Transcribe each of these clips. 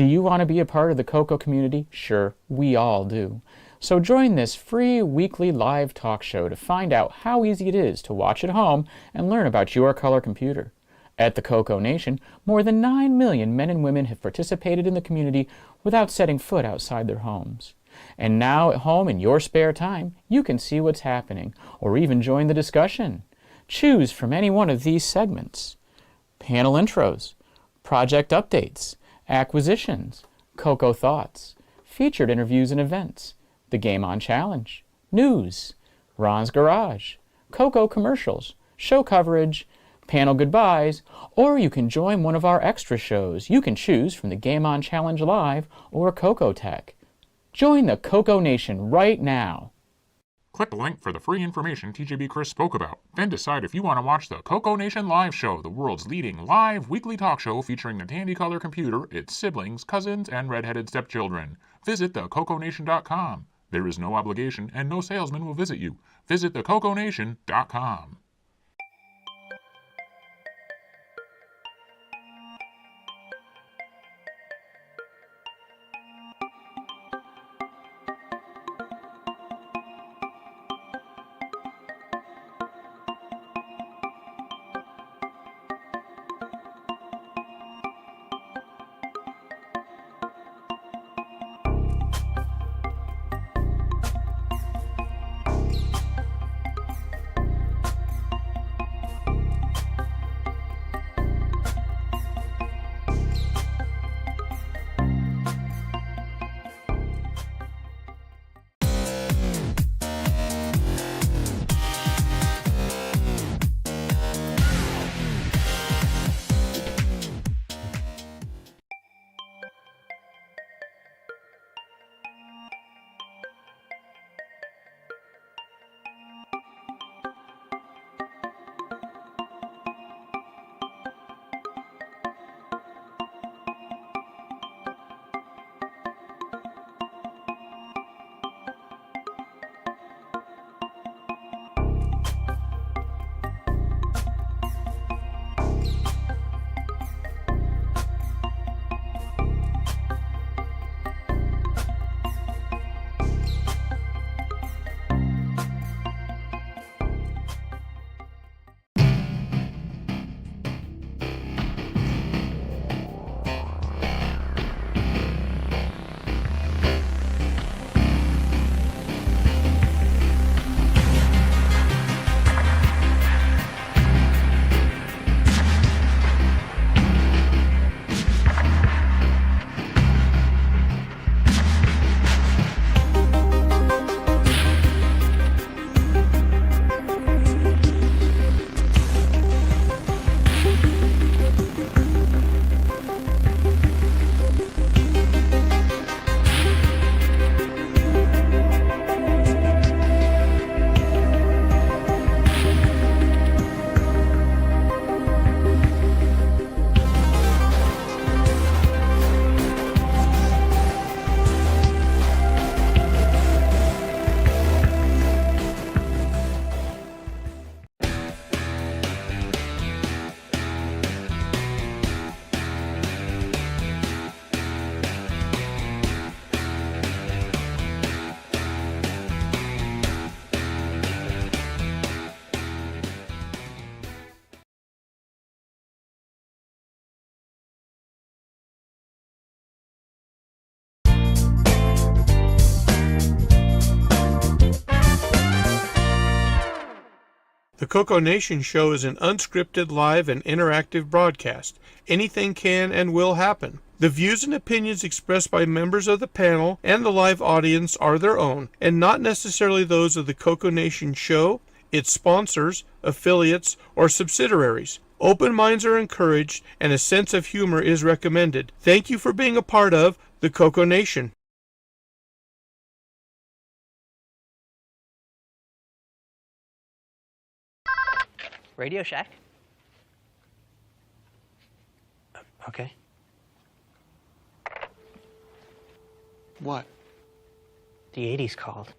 Do you want to be a part of the Coco community? Sure, we all do. So join this free weekly live talk show to find out how easy it is to watch at home and learn about your color computer. At the CoCoNation, more than 9 million men and women have participated in the community without setting foot outside their homes. And now at home in your spare time, you can see what's happening, or even join the discussion. Choose from any one of these segments: panel intros, project updates, acquisitions, Coco Thoughts, featured interviews and events, the Game On Challenge, news, Ron's Garage, Coco commercials, show coverage, panel goodbyes, or you can join one of our extra shows. You can choose from the Game On Challenge Live or CoCoTECH. Join the CoCoNation right now. Click the link for the free information TJB Chris spoke about. Then decide if you want to watch the CoCoNation Live Show, the world's leading live weekly talk show featuring the Tandy Color computer, its siblings, cousins, and red-headed stepchildren. Visit thecoconation.com. There is no obligation and no salesman will visit you. Visit thecoconation.com. The CoCoNation show is an unscripted, live, and interactive broadcast. Anything can and will happen. The views and opinions expressed by members of the panel and the live audience are their own, and not necessarily those of the CoCoNation show, its sponsors, affiliates, or subsidiaries. Open minds are encouraged, and a sense of humor is recommended. Thank you for being a part of the CoCoNation. Radio Shack? Okay. What? The 80s called.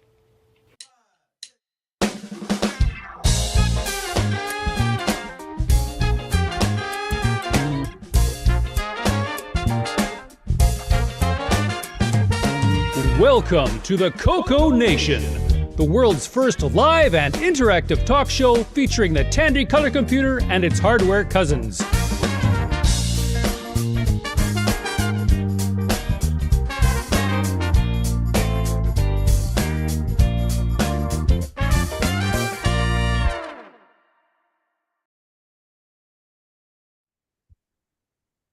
Welcome to the CoCoNation, the world's first live and interactive talk show featuring the Tandy color computer and its hardware cousins.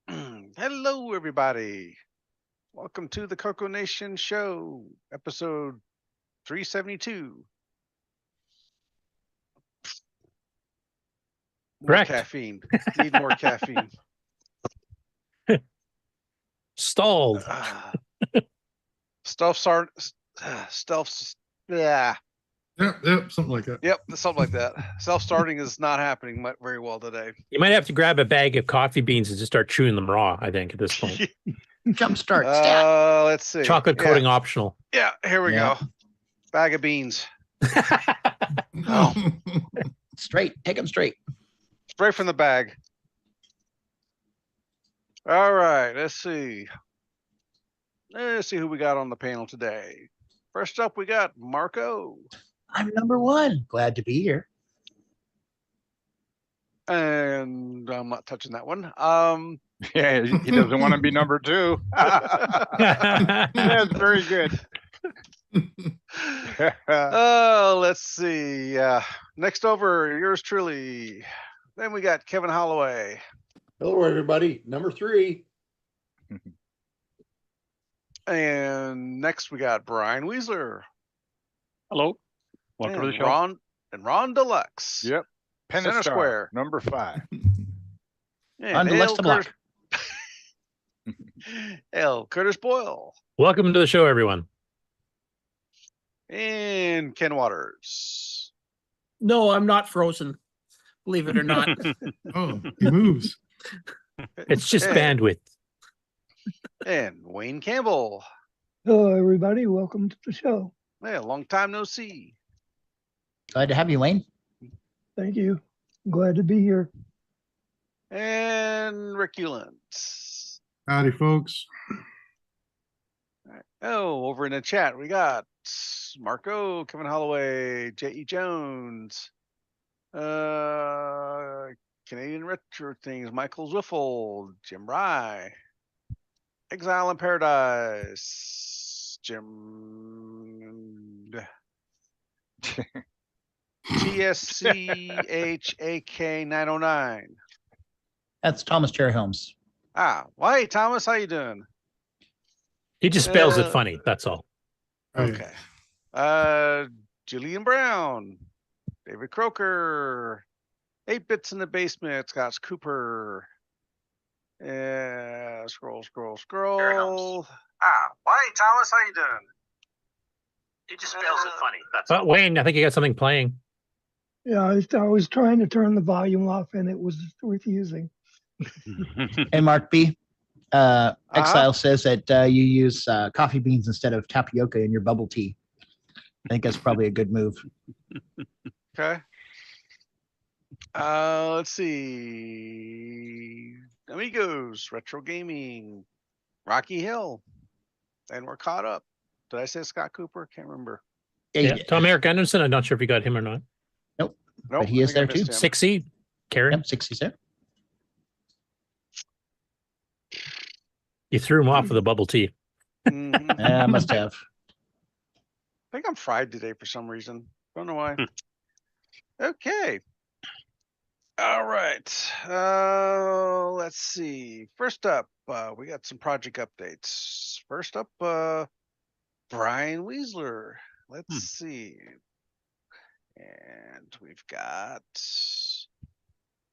Hello, everybody. Welcome to the CoCoNation show, episode 372. More Correct. caffeine. Need more caffeine. Stalled. Yeah. Yep, something like that. Yep, something like that. Self-starting is not happening very well today. You might have to grab a bag of coffee beans and just start chewing them raw, I think, at this point. Jumpstart. Let's see. Chocolate coating optional. Yeah, here we go. Bag of beans. Oh. Straight. Take them straight. Straight from the bag. All right, let's see. Let's see who we got on the panel today. First up, we got Marco. I'm number one. Glad to be here. And I'm not touching that one. Yeah, he doesn't want to be number two. That's very good. Let's see. Next over, yours truly. Then we got Kevin Holloway. Hello, everybody. Number three. And next we got Brian Wiesler. Hello. Welcome to the show. Ron Deluxe. Yep. Center Pentastar, Square. number 5. And On Deluxe to block. L Curtis Boyle. Welcome to the show, everyone. And Ken Waters. No, I'm not frozen. Believe it or not. Oh, he moves. It's just Hey. bandwidth. And Wayne Campbell. Hello, everybody. Welcome to the show. Yeah, long time no see. Glad to have you, Wayne. Thank you. I'm glad to be here. And Rick Euland. Howdy, folks. Oh, over in the chat, we got Marco, Kevin Holloway, J.E. Jones, Canadian Retro Things, Michael Zwiffel, Jim Rye, Exile in Paradise, Jim TSCHAK 909. That's Thomas Cherry Holmes. Well, hey, Thomas, how you doing? He just spells it funny, that's all. Okay. Julian Brown, David Croker, 8 Bits in the Basement, Scott Cooper. Scroll. Why, Thomas, how you doing? He just spells it funny. That's But Wayne, I think you got something playing. Yeah, I was trying to turn the volume off and it was refusing. Hey, Mark B. Exile says that you use coffee beans instead of tapioca in your bubble tea. I think that's probably a good move. Okay. Let's see. Amigos, Retro Gaming, Rocky Hill. And we're caught up. Did I say Scott Cooper? Can't remember. Yeah. Tom Eric Anderson, I'm not sure if you got him or not. Nope. Nope, But he is I think I there too. missed him. 6E, Karen. Yep, 60's there. You threw him off with a bubble tea. Mhm. I must have. I think I'm fried today for some reason. Don't know why. Okay. All right. Let's see. First up, we got some project updates. First up, Brian Wiesler. Let's see. And we've got.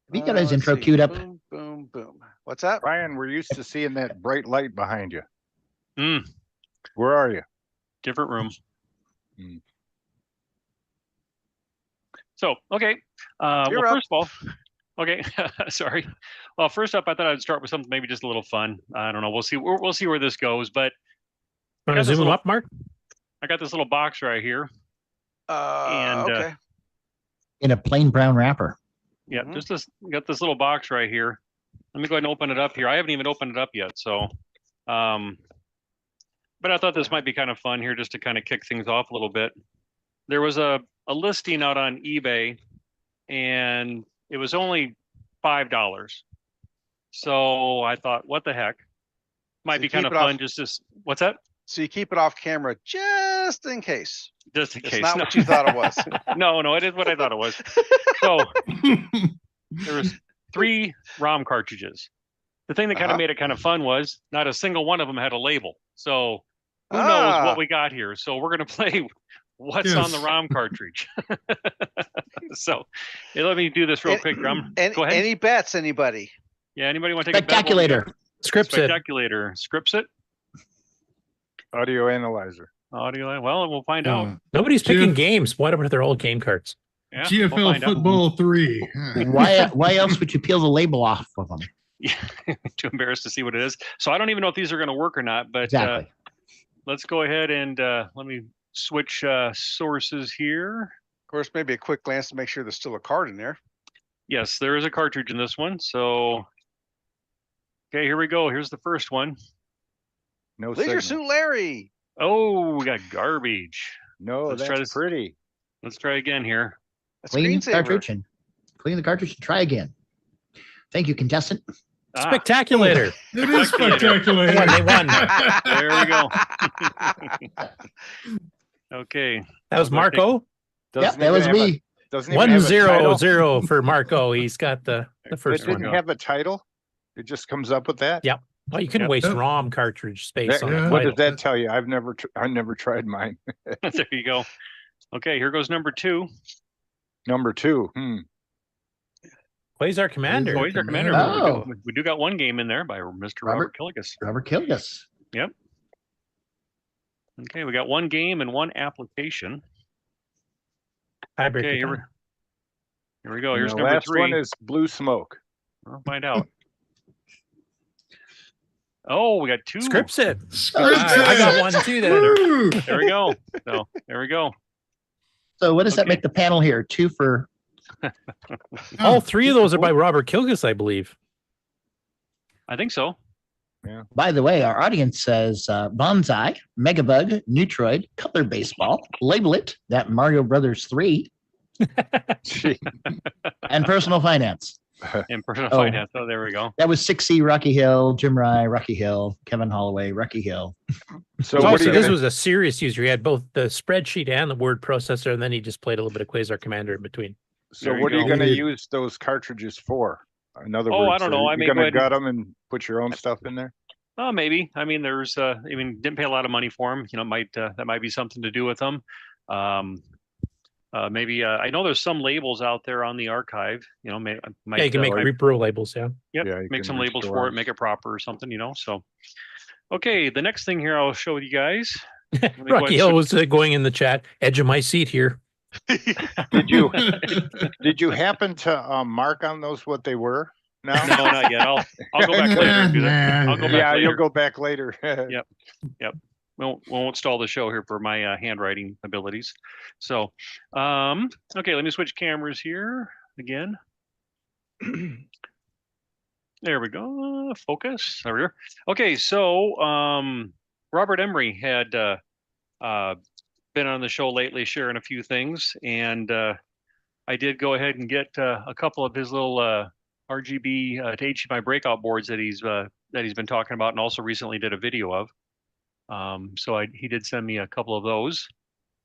Have you got his let's intro see. queued up? Boom, boom, boom. What's that? Brian, we're used to seeing that bright light behind you. Mm, Where are you? different room. Mm. So, okay. You're Well, up. first of all, okay, sorry. Well, first up, I thought I'd start with something maybe just a little fun. I don't know. We'll see. We'll see where this goes. But Want got to this zoom him little- up, Mark? I got this little box right here. And, Okay. In a plain brown wrapper. Yeah, Mhm. just this. Got this little box right here. Let me go ahead and open it up here. I haven't even opened it up yet. So, But I thought this might be kind of fun here, just to kind of kick things off a little bit. There was a listing out on eBay, and it was only $5. So I thought, what the heck? Might be kind of fun. What's that? So you keep it off camera just in case. Just in case. It's not what you thought it was. No, it is what I thought it was. So there was 3 ROM cartridges. The thing that kind of made it kind of fun was not a single one of them had a label. So who knows what we got here? So we're going to play what's on the ROM cartridge. So let me do this real quick. Go ahead. Any bets, anybody? Yeah, anybody want to take Spectaculator. a bet? Spectaculator. Scripts it. Audio analyzer. Audio. Well, we'll find out. Nobody's picking games. Why don't they're all game cards? Yeah, GFL Football 3. Why else would you peel the label off of them? Yeah, too embarrassed to see what it is. So I don't even know if these are going to work or not. But exactly. Let's go ahead and let me switch sources here. Of course, maybe a quick glance to make sure there's still a card in there. Yes, there is a cartridge in this one. So, okay, here we go. Here's the first one. No Leisure signal. Suit Larry. Oh, we got garbage. No, that's pretty. Let's try again here. Clean the cartridge and try again. Thank you, contestant. Spectaculator. It is spectacular. They won. There we go. Okay. That was Marco. Yep, that was me. 1-0-0 for Marco. He's got the first one. It didn't have a title. It just comes up with that. Yep. Well, you can waste ROM cartridge space on it. What does that tell you? I've never tried mine. There you go. Okay, here goes number 2. Number 2. Quasar Commander. Quasar Commander. Oh. We do got one game in there by Mr. Robert Killigus. Robert Killigus. Yep. Okay, we got one game and one application. Okay, here we go. Here's number 3. Last one is Blue Smoke. We'll find out. Oh, we got 2. Scripts it. I got one too then. There we go. So there we go. So what does that make the panel here? 2 for all 3 of those are by Robert Kilgus, I believe. I think so. Yeah. By the way, our audience says Bonsai, Megabug, Neutroid, Color Baseball, Label It, that Mario Brothers 3, and Personal Finance. And Personal Finance. Oh, there we go. That was 6C, Rocky Hill, Jim Rye, Rocky Hill, Kevin Holloway, Rocky Hill. So this was a serious user. He had both the spreadsheet and the word processor, and then he just played a little bit of Quasar Commander in between. So what are you going to use those cartridges for? In other words, I don't know. You're going to gut them and put your own stuff in there? Oh, maybe. I mean, didn't pay a lot of money for them. That might be something to do with them. Maybe I know there's some labels out there on the archive. You can make repro labels. Yeah. Yep. Yeah, make some labels for it, make it proper or something. So, okay. The next thing here I'll show you guys. Rocky Hill was going in the chat. Edge of my seat here. Did you happen to mark on those what they were? No, not yet. I'll go back later. And do that. I'll go back later. You'll go back later. Yep. Won't stall the show here for my handwriting abilities. So, okay, let me switch cameras here again. There we go. Focus. There we are. Okay, so Robert Emery had been on the show lately, sharing a few things, and I did go ahead and get a couple of his little RGB to HDMI breakout boards that he's been talking about, and also recently did a video of. So he did send me a couple of those,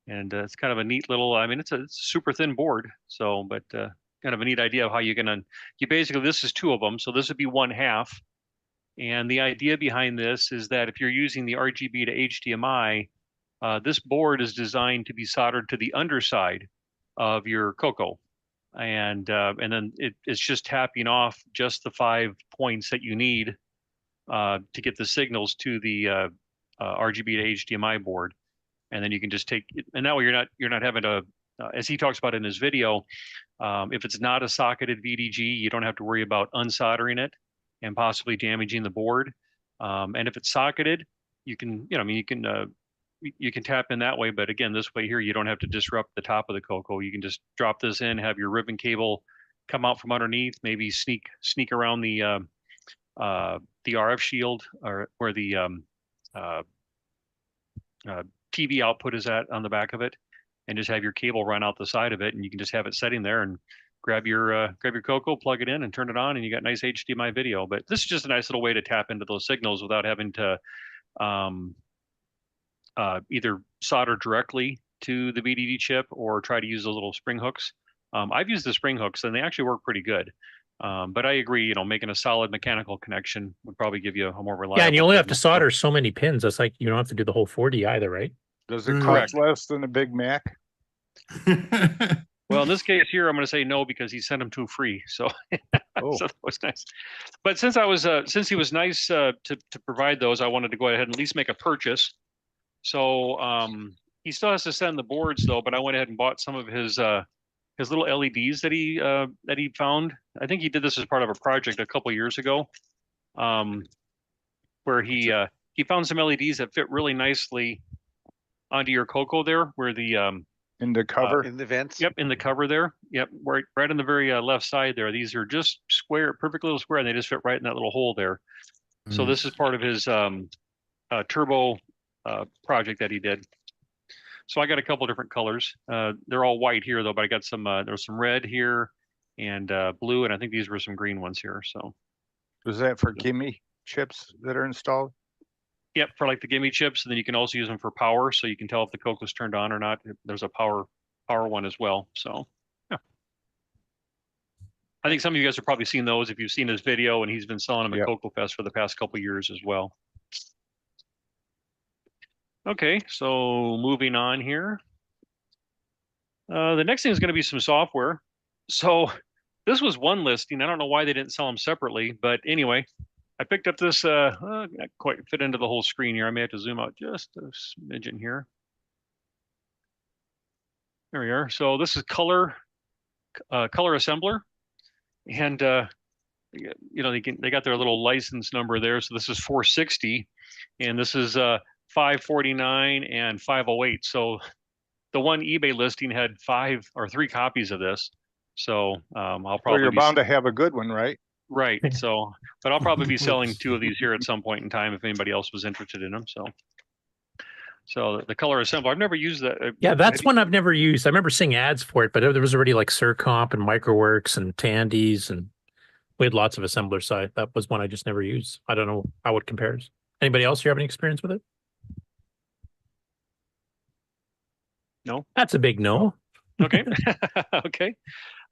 and it's kind of a neat little. I mean, it's a super thin board, so but kind of a neat idea of how you basically, this is 2 of them, so this would be 1/2. And the idea behind this is that if you're using the RGB to HDMI, this board is designed to be soldered to the underside of your CoCo. And then it's just tapping off just the 5 points that you need to get the signals to the RGB to HDMI board, and then you can just take it, and that way you're not having to, as he talks about in his video, if it's not a socketed VDG, you don't have to worry about unsoldering it and possibly damaging the board. And if it's socketed, you can you can tap in that way, but again, this way here, you don't have to disrupt the top of the CoCo. You can just drop this in, have your ribbon cable come out from underneath, maybe sneak around the RF shield or the TV output is at on the back of it, and just have your cable run out the side of it, and you can just have it setting there and grab your Coco, plug it in, and turn it on, and you got nice HDMI video. But this is just a nice little way to tap into those signals without having to either solder directly to the VDD chip or try to use the little spring hooks. I've used the spring hooks, and they actually work pretty good. But I agree, making a solid mechanical connection would probably give you a more reliable. Yeah, and you only have to solder so many pins. It's like you don't have to do the whole 40 either, right? Does it cost less than a Big Mac? Well, in this case here, I'm going to say no because he sent them to free. So, so that was nice. But since since he was nice to provide those, I wanted to go ahead and at least make a purchase. So he still has to send the boards though. But I went ahead and bought some of his little LEDs that he found. I think he did this as part of a project a couple years ago, where he found some LEDs that fit really nicely onto your Coco there, where the in the cover, in the vents. Yep, in the cover there. Yep, right on the very left side there. These are just square, perfect little square, and they just fit right in that little hole there. So this is part of his turbo project that he did. So I got a couple different colors. They're all white here though, but I got some. There's some red here and blue, and I think these were some green ones here. So is that for gimme chips that are installed? Yep, for like the gimme chips, and then you can also use them for power, so you can tell if the Coco's turned on or not. There's a power one as well. So yeah, I think some of you guys have probably seen those if you've seen his video, and he's been selling them at Coco Fest for the past couple years as well. Okay, so moving on here. The next thing is going to be some software. So this was one listing. I don't know why they didn't sell them separately, but anyway, I picked up this, not quite fit into the whole screen here. I may have to zoom out just a smidgen here. There we are. So this is color assembler. And, they got their little license number there. So this is 460 and this is 549 and 508. So the one eBay listing had 5 or 3 copies of this. So I'll probably you're bound to have a good one, right? Right. So, but I'll probably be selling 2 of these here at some point in time if anybody else was interested in them. So the color assembler, I've never used that. Yeah, that's one I've never used. I remember seeing ads for it, but there was already like Surcomp and Microworks and Tandy's, and we had lots of assemblers. So that was one I just never used. I don't know how it compares. Anybody else here have any experience with it? No. That's a big no. Okay. Okay.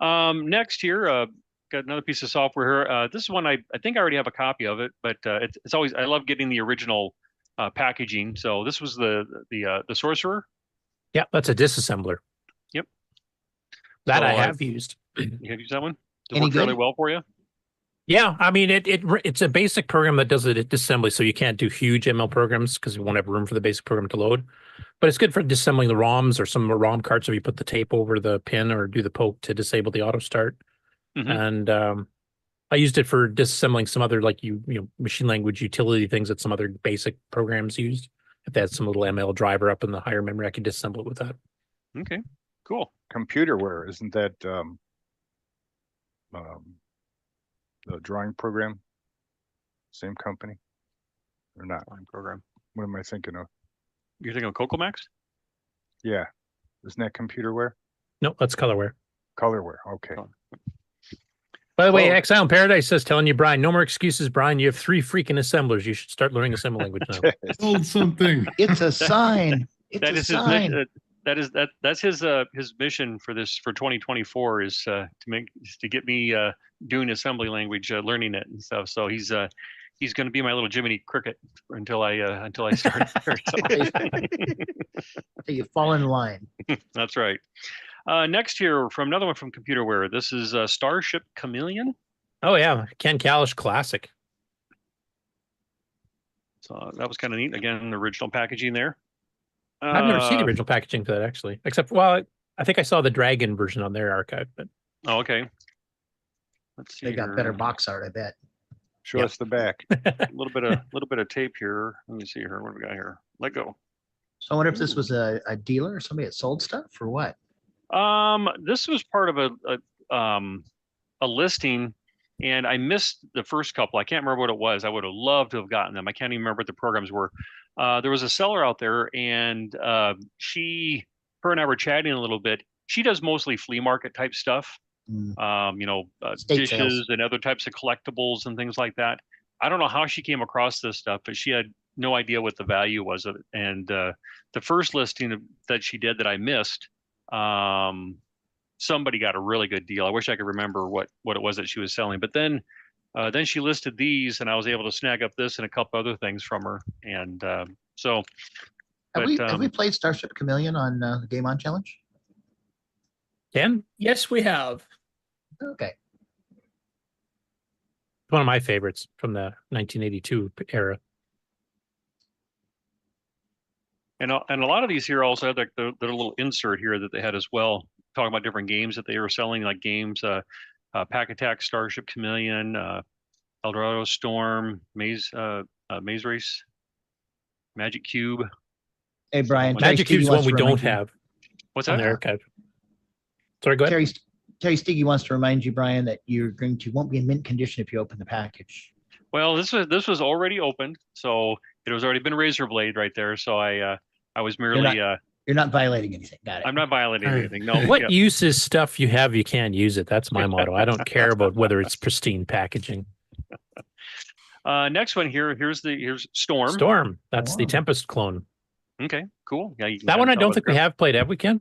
Next here, got another piece of software here. This is one I think I already have a copy of it, but it's always, I love getting the original packaging. So this was the Sourcerer. Yeah, that's a disassembler. Yep. That I have used. You have used that one? Does it Any work fairly good? well for you? Yeah, I mean it's a basic program that does it at disassembly, so you can't do huge ML programs because you won't have room for the basic program to load. But it's good for disassembling the ROMs or some ROM cards if you put the tape over the pin or do the poke to disable the auto start. And I used it for disassembling some other like machine language utility things that some other basic programs used. If they had some little ML driver up in the higher memory, I could disassemble it with that. Okay, cool. Computerware, isn't that the drawing program? Same company or not? Drawing program. What am I thinking of? You're thinking of CoCoMax? Yeah, isn't that Computerware? No, that's Colorware. Colorware, okay. By the way, Exile in Paradise says, telling you, Brian, no more excuses, Brian. You have 3 freaking assemblers. You should start learning assembly language now. Build something. It's a sign. It's a sign. That's his mission for 2024 is to get me doing assembly language, learning it and stuff. So he's going to be my little Jiminy Cricket until I start. You fall in line. That's right. Next here, from another one from Computerware. This is Starship Chameleon. Oh yeah, Ken Kalish classic. So that was kind of neat. Again, the original packaging there. I've never seen the original packaging for that actually, except I think I saw the Dragon version on their archive. But okay. Let's see. They got better box art, I bet. Show us the back. A little bit of tape here. Let me see here. What do we got here? Let go. So I wonder if this was a dealer or somebody that sold stuff or what? This was part of a listing, and I missed the first couple. I can't remember what it was. I would have loved to have gotten them. I can't even remember what the programs were. there was a seller out there, and her and I were chatting a little bit. She does mostly flea market type stuff, State dishes sales. and other types of collectibles and things like that. I don't know how she came across this stuff, but she had no idea what the value was of it. And the first listing that she did that I missed, somebody got a really good deal. I wish I could remember what it was that she was selling. But then she listed these, and I was able to snag up this and a couple other things from her. And so, Have we played Starship Chameleon on the Game On Challenge? Ken? Yes, we have. Okay. One of my favorites from the 1982 era. And a lot of these here also had like their little insert here that they had as well, talking about different games that they were selling, like games, Pack Attack, Starship Chameleon, Eldorado Storm, Maze Race, Magic Cube. Hey, Brian. Magic Cube is one we don't have. What's on that? the archive. Sorry, go ahead. Terry Stiggy wants to remind you, Brian, that won't be in mint condition if you open the package. Well, this was already opened, so it was already been razor blade right there. So I was merely you're not violating anything. Got it. I'm not violating anything. No. What use is stuff you have you can't use it? That's my motto. I don't care about whether it's pristine packaging. Next one here's Storm. Storm. That's the Tempest clone. Okay, cool. Yeah, that one I don't think we have played. Have we, Ken?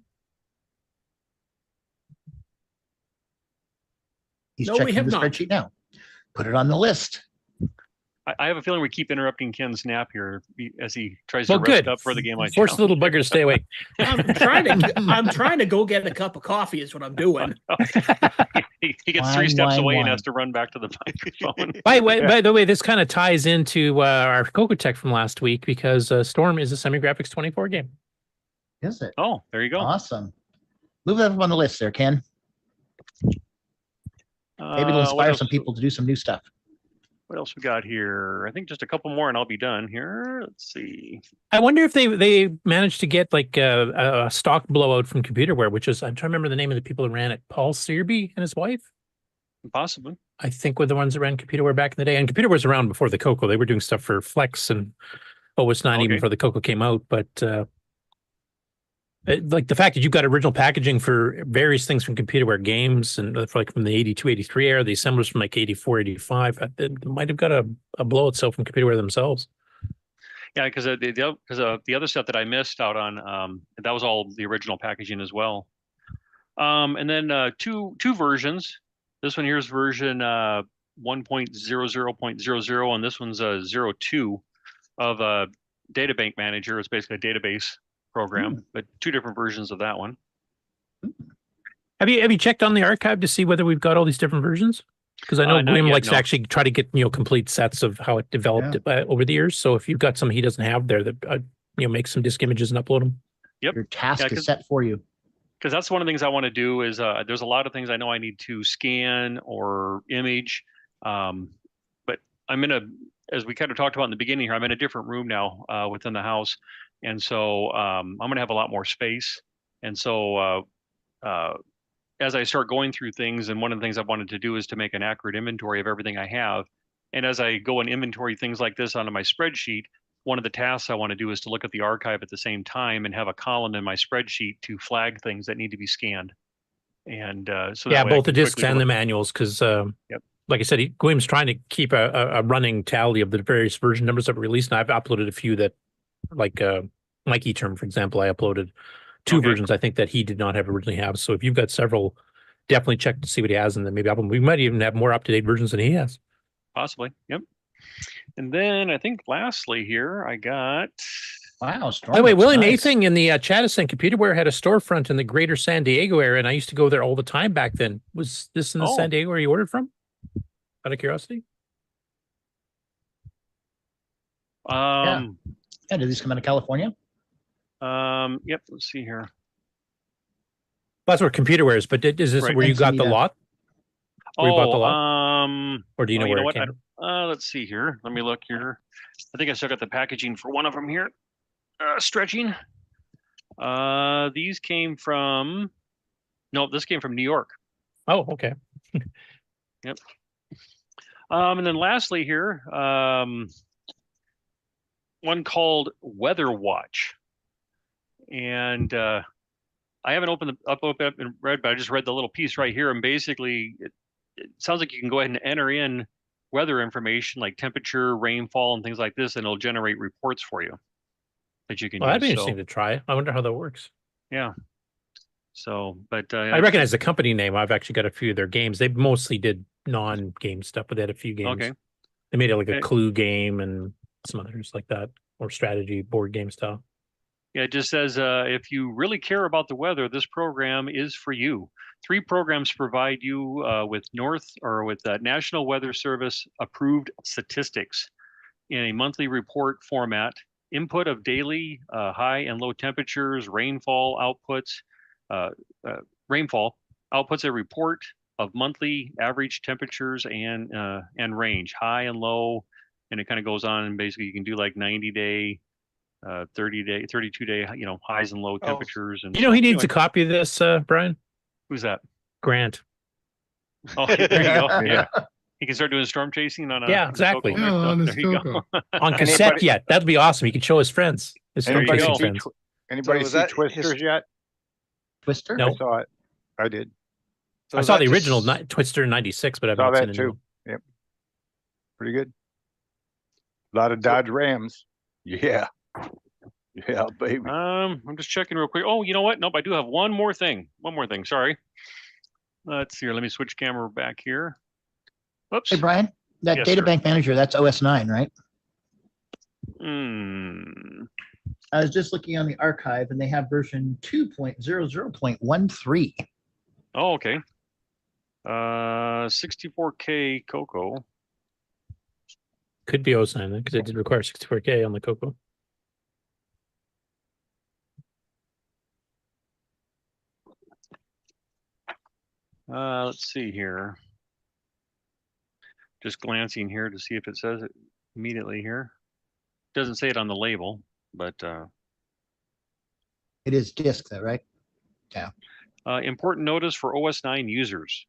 He's No, we checking have the not. spreadsheet now. Put it on the list. I have a feeling we keep interrupting Ken's nap here as he tries Well, to rest good. up for the game. Force the little bugger to stay awake. I'm trying to go get a cup of coffee is what I'm doing. he gets 3 steps away and has to run back to the microphone. By the way, this kind of ties into our CoCoTECH from last week because Storm is a Semi-Graphics 24 game. Is it? Oh, there you go. Awesome. Move that up on the list there, Ken. Maybe it'll inspire some people to do some new stuff. What else we got here? I think just a couple more and I'll be done here. Let's see. I wonder if they managed to get like a stock blowout from Computerware, which is, I'm trying to remember the name of the people who ran it. Paul Searby and his wife? Possibly. I think were the ones that ran Computerware back in the day. And Computerware was around before the Coco. They were doing stuff for Flex and it's not even before the Coco came out. But like the fact that you've got original packaging for various things from Computerware games and like from the 82, 83 era, the assemblers from like 84, 85, it might have got a blow itself from Computerware themselves. Yeah, because the other stuff that I missed out on, that was all the original packaging as well. And then two versions. This one here is version 1.00.00, and this one's 02 of Databank Manager. It's basically a database program, but 2 different versions of that one. Have you checked on the archive to see whether we've got all these different versions? Because I know William likes to actually try to get complete sets of how it developed over the years. So if you've got some he doesn't have there, that make some disk images and upload them. Yep, your task is set for you. Because that's one of the things I want to do is there's a lot of things I know I need to scan or image, but I'm as we kind of talked about in the beginning here, I'm in a different room now within the house. And so I'm going to have a lot more space. And so as I start going through things, and one of the things I've wanted to do is to make an accurate inventory of everything I have. And as I go and inventory things like this onto my spreadsheet, one of the tasks I want to do is to look at the archive at the same time and have a column in my spreadsheet to flag things that need to be scanned. And so both the discs and the manuals, because like I said, William's trying to keep a running tally of the various version numbers that were released, and I've uploaded a few that, like Mikey Term, for example, I uploaded 2 versions I think that he did not originally have. So if you've got several, definitely check to see what he has, and then maybe we might even have more up-to-date versions than he has. Possibly, yep. And then I think lastly here I got. Wow. By the way, Willie Nathing in the chat is saying Computerware had a storefront in the greater San Diego area, and I used to go there all the time back then. Was this in the San Diego where you ordered from? Out of curiosity? Yeah, did these come out of California? Yep, let's see here. That's where Computerware is, but is this where you got the lot? Where you bought the lot? Or do you know where it came from? Let's see here. Let me look here. I think I still got the packaging for one of them here. Stretching. These came from. No, this came from New York. Oh, okay. Yep. And then lastly here, one called Weather Watch, and I haven't opened up and read, but I just read the little piece right here, and basically it sounds like you can go ahead and enter in weather information like temperature, rainfall, and things like this, and it'll generate reports for you that you can Well, use. that'd be interesting to try. I wonder how that works. Yeah. So, but I recognize the company name. I've actually got a few of their games. They mostly did non-game stuff, but they had a few games. Okay. They made it like a Clue game and some others like that, or strategy board game style. Yeah, it just says if you really care about the weather, this program is for you. 3 programs provide you with National Weather Service approved statistics in a monthly report format, input of daily high and low temperatures, rainfall outputs, a report of monthly average temperatures and range, high and low, and it kind of goes on, and basically you can do like 90-day, 30-day, 32-day, highs and low temperatures. And he needs a copy of this, Brian? Who's that? Grant. Oh, there you go. Yeah. He can start doing storm chasing on yeah, exactly. on his there you go. On cassette yet. That'd be awesome. He could show his friends. His storm There you chasing go. friends. Anybody see Twisters yet? Twister? No. I saw it. I did. So I is saw that the original just- Twister in '96, but I've Saw not seen that it. too. Yep. Pretty good. A lot of Dodge Rams. Yeah. Yeah, baby. I'm just checking real quick. Oh, you know what? Nope, I do have one more thing. Sorry. Let's see here. Let me switch camera back here. Oops. Hey, Brian, that Yes, data sir. bank manager, that's OS 9, right? I was just looking on the archive and they have version 2.00.13. Oh, okay. 64K Coco. Could be OS 9 then, because it did require 64K on the Coco. Let's see here. Just glancing here to see if it says it immediately here. Doesn't say it on the label, but It is disk though, right? Yeah. important notice for OS 9 users.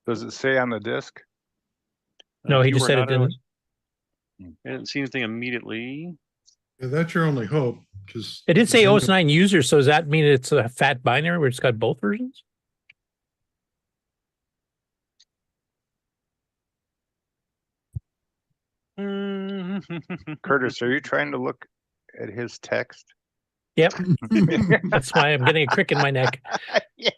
Does it say on the disc? No, If he you just were said it not didn't. I didn't see anything immediately. Yeah, that's your only hope, because It did say OS 9 users, so does that mean it's a fat binary where it's got both versions? Curtis, are you trying to look at his text? Yep. That's why I'm getting a crick in my neck. Yeah.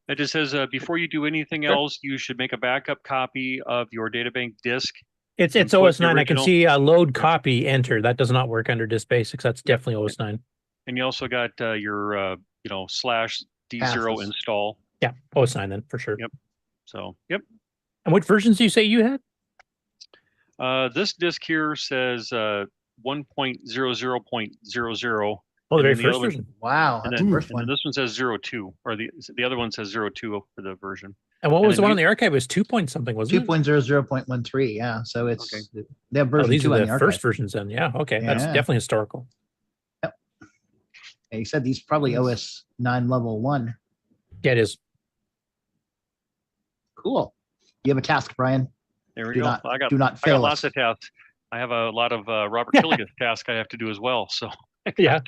It just says before you do anything else, you should make a backup copy of your databank disk. It's Input OS the 9. I can original. see load copy enter. That does not work under disk basics. That's definitely OS 9. And you also got your slash D0 Passes. install. Yeah, OS 9 then for sure. Yep. So, yep. And what versions do you say you had? This disk here says 1.00.00. Oh, the very And then the first other- version. Wow, And that's then, the first and then one. this one says 02, or the other one says 02 for the version. And what And was the then one on the archive? It was 2 point something, wasn't it? 2.00.13, yeah. So it's Okay. they have Oh, version these 2 are on the the first archive. versions then. Yeah, okay. That's Yeah. definitely historical. Yeah, he said these probably OS 9 level 1. Yeah, it is. Cool. You have a task, Brian. There we Do go. not- I got do not I got fail lots us. of tasks. I have a lot of Robert Killigan's tasks I have to do as well. So Yeah.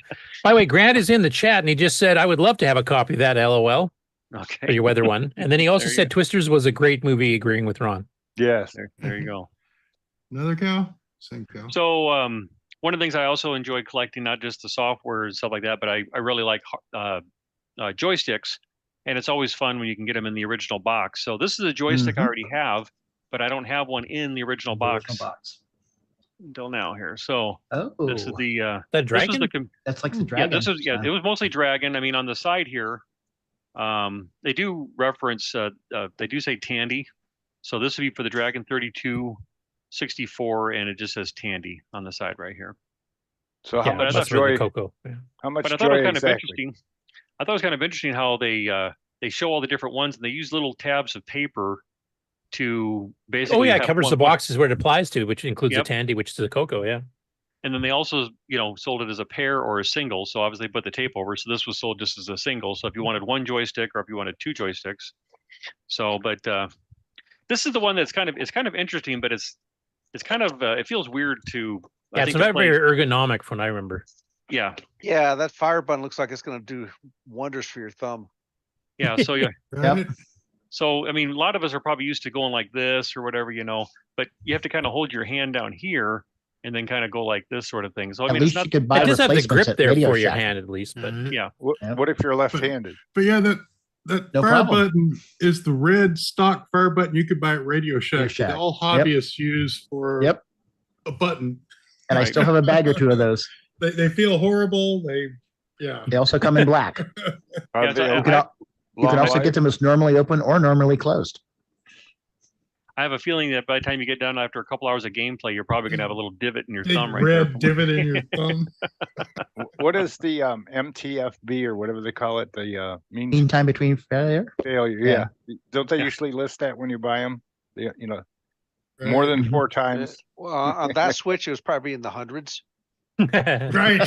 By the way, Grant is in the chat and he just said, I would love to have a copy of that, LOL, for okay. your weather one. And then he also There you said Twisters was a great movie, agreeing with Ron. Yes. There you go. Another cow? Same cow. So one of the things I also enjoy collecting, not just the software and stuff like that, but I really like joysticks, and it's always fun when you can get them in the original box. So this is a joystick I already have, but I don't have one in the original box until now here. So Oh, this is the That this dragon? is the that's like the yeah, dragon. this is it was mostly Dragon. I mean, on the side here, they do reference they do say Tandy. So this would be for the Dragon 3264, and it just says Tandy on the side right here. So how Yeah, much that's for the joy? Coco. Yeah. How much But I thought it was joy kind of exactly? interesting. I thought it was kind of interesting how they show all the different ones, and they use little tabs of paper to basically. Oh, yeah, it have covers one- the boxes where it applies to, which includes Yep. the Tandy, which is the Coco, yeah. And then they also, sold it as a pair or a single. So obviously they put the tape over. So this was sold just as a single. So if you wanted one joystick or if you wanted two joysticks. So, but this is the one that's kind of interesting, but it's kind of, it feels weird to Yeah, it's very ergonomic from what I remember. Yeah. Yeah, that fire button looks like it's going to do wonders for your thumb. Yeah. So yeah. Right? So I mean, a lot of us are probably used to going like this or whatever, but you have to kind of hold your hand down here and then kind of go like this sort of thing. So I mean, least you could buy it does have the grip there Radio for your Shack. hand at least, but yeah. What if you're left-handed? But yeah, that No fire problem. button is the red stock fire button you could buy at Radio Shack. Shack. That all Yep. hobbyists use for a button. And I still have a bag or two of those. They feel horrible. They also come in black. Are they You can also get them as normally open or normally closed. I have a feeling that by the time you get done after a couple hours of gameplay, you're probably gonna have a little divot in your big thumb right red there. divot in your thumb. What is the MTFB or whatever they call it? The Mean time between failure. Yeah. Don't they usually list that when you buy them? More than 4 times. Well, on that switch, it was probably in the hundreds. Right.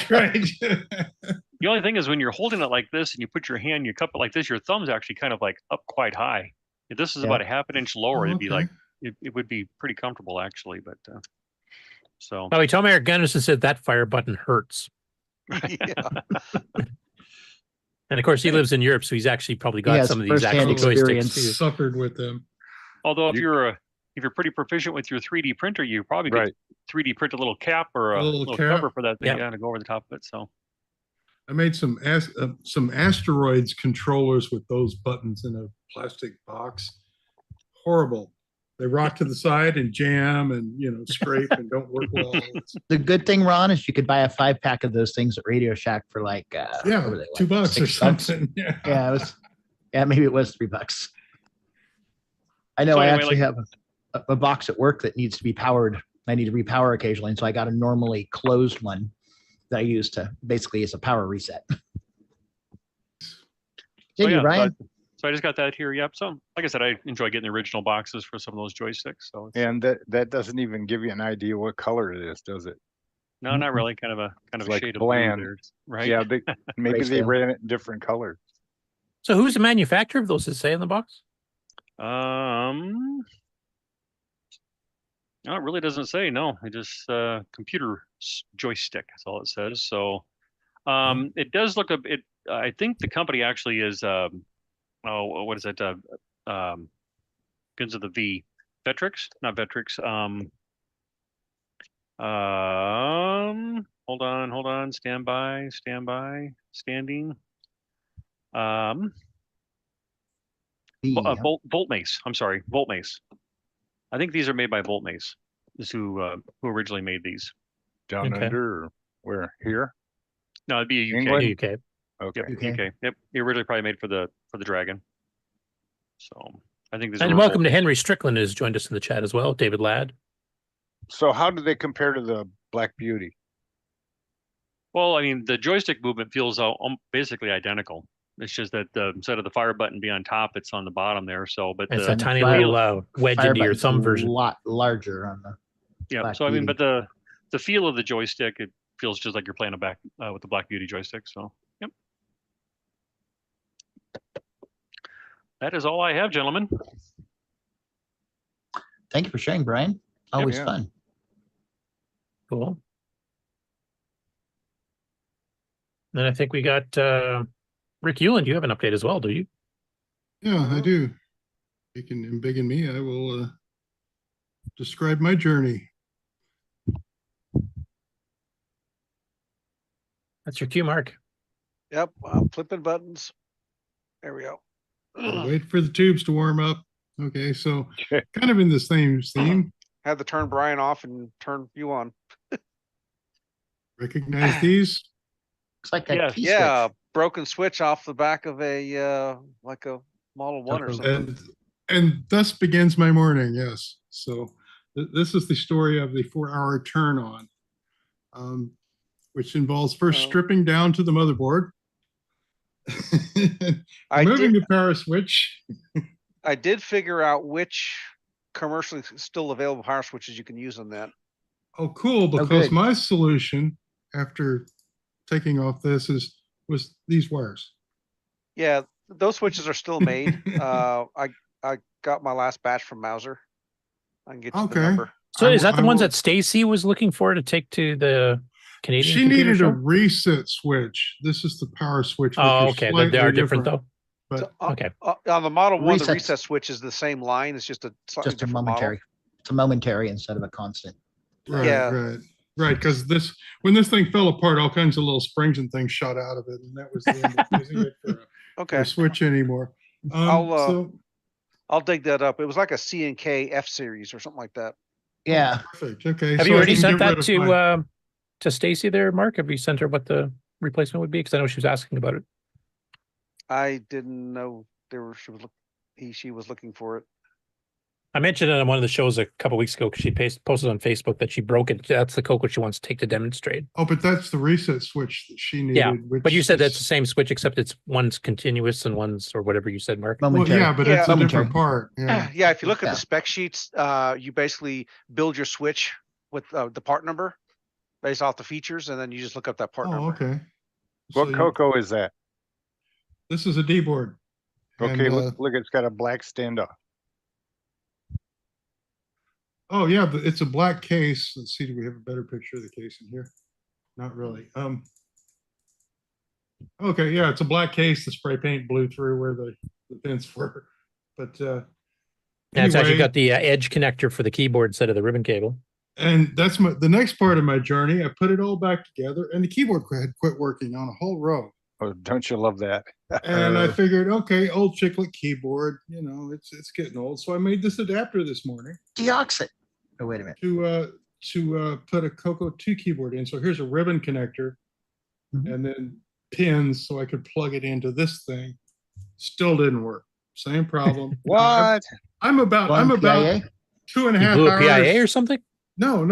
The only thing is when you're holding it like this and you put your hand, you cup it like this, your thumb's actually kind of like up quite high. If this is about a half an inch lower, it'd be like it would be pretty comfortable actually. But so. Oh, he told me Eric Gunderson said that fire button hurts. And of course, he lives in Europe, so he's actually probably got some of these actual joysticks too. Suffered with them. Although if you're pretty proficient with your 3D printer, you probably could 3D print a little cap or a little cover for that thing to go over the top of it. So I made some asteroids controllers with those buttons in a plastic box. Horrible. They rock to the side and jam and scrape and don't work well. The good thing, Ron, is you could buy a 5-pack of those things at Radio Shack for like $2 or something. Yeah, it was. Yeah, maybe it was $3. I know. So I anyway, actually have a box at work that needs to be powered. I need to repower occasionally, and so I got a normally closed one that I use to basically as a power reset. Ryan. So I just got that here. Yep. So like I said, I enjoy getting the original boxes for some of those joysticks. So and that doesn't even give you an idea what color it is, does it? No, not really. Kind of a like shade bland. of blue there, right? Yeah, maybe they ran it in different colors. So who's the manufacturer of those? Does it say in the box? No, it really doesn't say. No, it just computer joystick. That's all it says. So it does look a bit. I think the company actually is. What is it? Begins with a V. Vectrix, not Vectrix. Hold on. Stand by. Standing. Voltmace. I'm sorry, Voltmace. I think these are made by Voltmace. Is who originally made these. Down under or where? Here? No, it'd be a UK. England? UK. Okay. Yep, UK. Yep. They originally probably made for the Dragon. So I think this. And welcome to Henry Strickland has joined us in the chat as well. David Ladd. So how do they compare to the Black Beauty? Well, I mean, the joystick movement feels basically identical. It's just that instead of the fire button being on top, it's on the bottom there. So, but it's a tiny little wedge into your thumb version. A lot larger on the. Yeah. So I mean, but the feel of the joystick, it feels just like you're playing with the Black Beauty joystick. So, yep. That is all I have, gentlemen. Thank you for sharing, Brian. Always fun. Cool. Then I think we got Rick Hewlett. You have an update as well, do you? Yeah, I do. Big and me, I will describe my journey. That's your cue, Mark. Yep, I'm flipping buttons. There we go. Wait for the tubes to warm up. Okay, so kind of in the same theme. Had to turn Brian off and turn you on. Recognize these? Looks like a key switch. broken switch off the back of a like a Model 1 or something. And thus begins my morning. Yes. So this is the story of the 4-hour turn on, which involves first stripping down to the motherboard, moving the power switch. I did figure out which commercially still available power switches you can use on that. Oh, cool! Because my solution after taking off this was these wires. Yeah, those switches are still made. I got my last batch from Mauser. I can get you the number. So is that the ones that Stacy was looking for to take to the Canadian She computer needed show? a reset switch. This is the power switch. Which Oh, is okay. They slightly are different though. But okay. On the Model 1, the Resets. reset switch is the same line. It's just a slightly Just a different momentary. model. It's a momentary instead of a constant. right, Yeah. right. Because when this thing fell apart, all kinds of little springs and things shot out of it, and that was the end of using it for Okay. a switch anymore. I'll dig that up. It was like a C&K F series or something like that. Yeah. Perfect. Okay. Have so you I already can sent get rid that of my- to Stacy there, Mark? Have you sent her what the replacement would be? Because I know she was asking about it. I didn't know she was looking for it. I mentioned it on one of the shows a couple weeks ago because she posted on Facebook that she broke it. That's the Coco she wants to take to demonstrate. Oh, but that's the reset switch that she needed. Yeah, which but you said that's is- the same switch, except it's one's continuous and one's or whatever you said, Mark. Well, Momentary. yeah, but it's a Momentary. different part. Yeah. Yeah, if you look at Yeah. the spec sheets, you basically build your switch with the part number based off the features, and then you just look up that part Oh, number. okay. What So Coco is that? this is a D board. Okay, And, look, it's got a black standoff. oh yeah, but it's a black case. Let's see, do we have a better picture of the case in here? Not really. Okay, yeah, it's a black case. The spray paint blew through where the pins were. But And it's actually anyway, got the edge connector for the keyboard instead of the ribbon cable. and that's the next part of my journey. I put it all back together, and the keyboard had quit working on a whole row. Oh, don't you love that? And I figured, okay, old chiclet keyboard, it's getting old. So I made this adapter this morning Deoxit. Oh, wait a minute. to put a CoCo2 keyboard in. So here's a ribbon connector, Mhm. and then pins so I could plug it into this thing. Still didn't work. Same problem. What? I'm about PIA? 2.5 You blew a hours. PIA or something? No,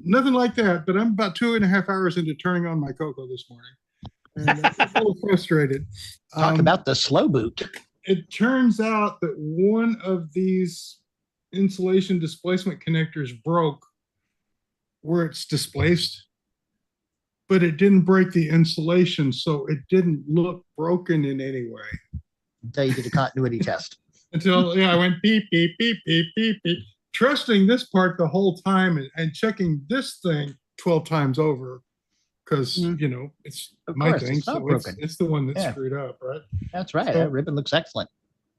nothing like that. But I'm about 2.5 hours into turning on my Coco this morning, and I'm a little frustrated. Talk about the slow boot. It turns out that one of these insulation displacement connectors broke where it's displaced, but it didn't break the insulation, so it didn't look broken in any way. Until you did a continuity test. Until I went beep, beep, beep, beep, beep, beep, trusting this part the whole time and checking this thing 12 times over because, it's Of my course, thing. it's not So broken. it's the one that Yeah. screwed up, right? That's right. So- That ribbon looks excellent.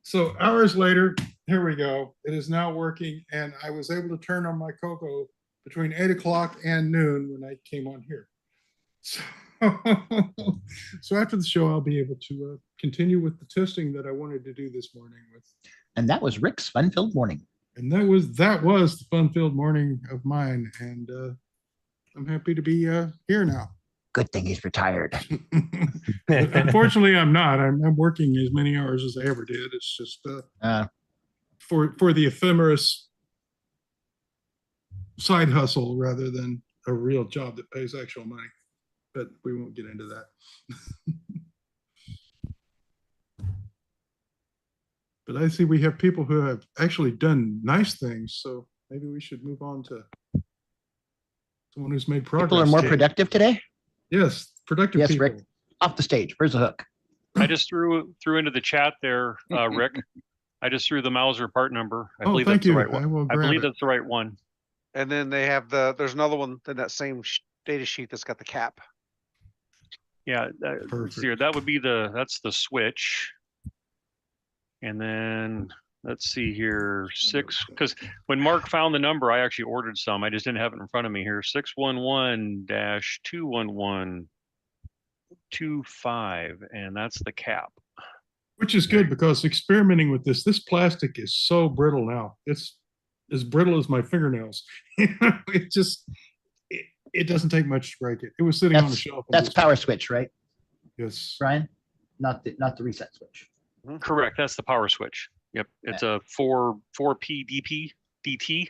So hours later, here we go. It is now working, and I was able to turn on my Coco between 8 o'clock and noon when I came on here. So, so after the show, I'll be able to continue with the testing that I wanted to do this morning with. And that was Rick's fun-filled morning. And that was the fun-filled morning of mine, and I'm happy to be here now. Good thing he's retired. But unfortunately, I'm not. I'm working as many hours as I ever did. It's just for the ephemeris side hustle rather than a real job that pays actual money. But we won't get into that. But I see we have people who have actually done nice things, so maybe we should move on to someone who's made progress. People are more productive today? Yes, productive Yes, people. Rick. Off the stage. Where's the hook? I just threw into the chat there, Rick. I just threw the Mauser part number. I Oh, believe thank that's the you. right I one. will I grab believe it. that's the right one. And then they have there's another one in that same data sheet that's got the cap. Yeah, let's see here. That would be that's the switch. And then let's see here, because when Mark found the number, I actually ordered some. I just didn't have it in front of me here. 611-211-25, and that's the cap. Which is good because experimenting with this plastic is so brittle now. It's as brittle as my fingernails. It just, it doesn't take much to break it. It was sitting on the shelf. and That's just- power switch, right? Yes. Brian? Not the reset switch. Correct. That's the power switch. Yep. It's a 4P DT.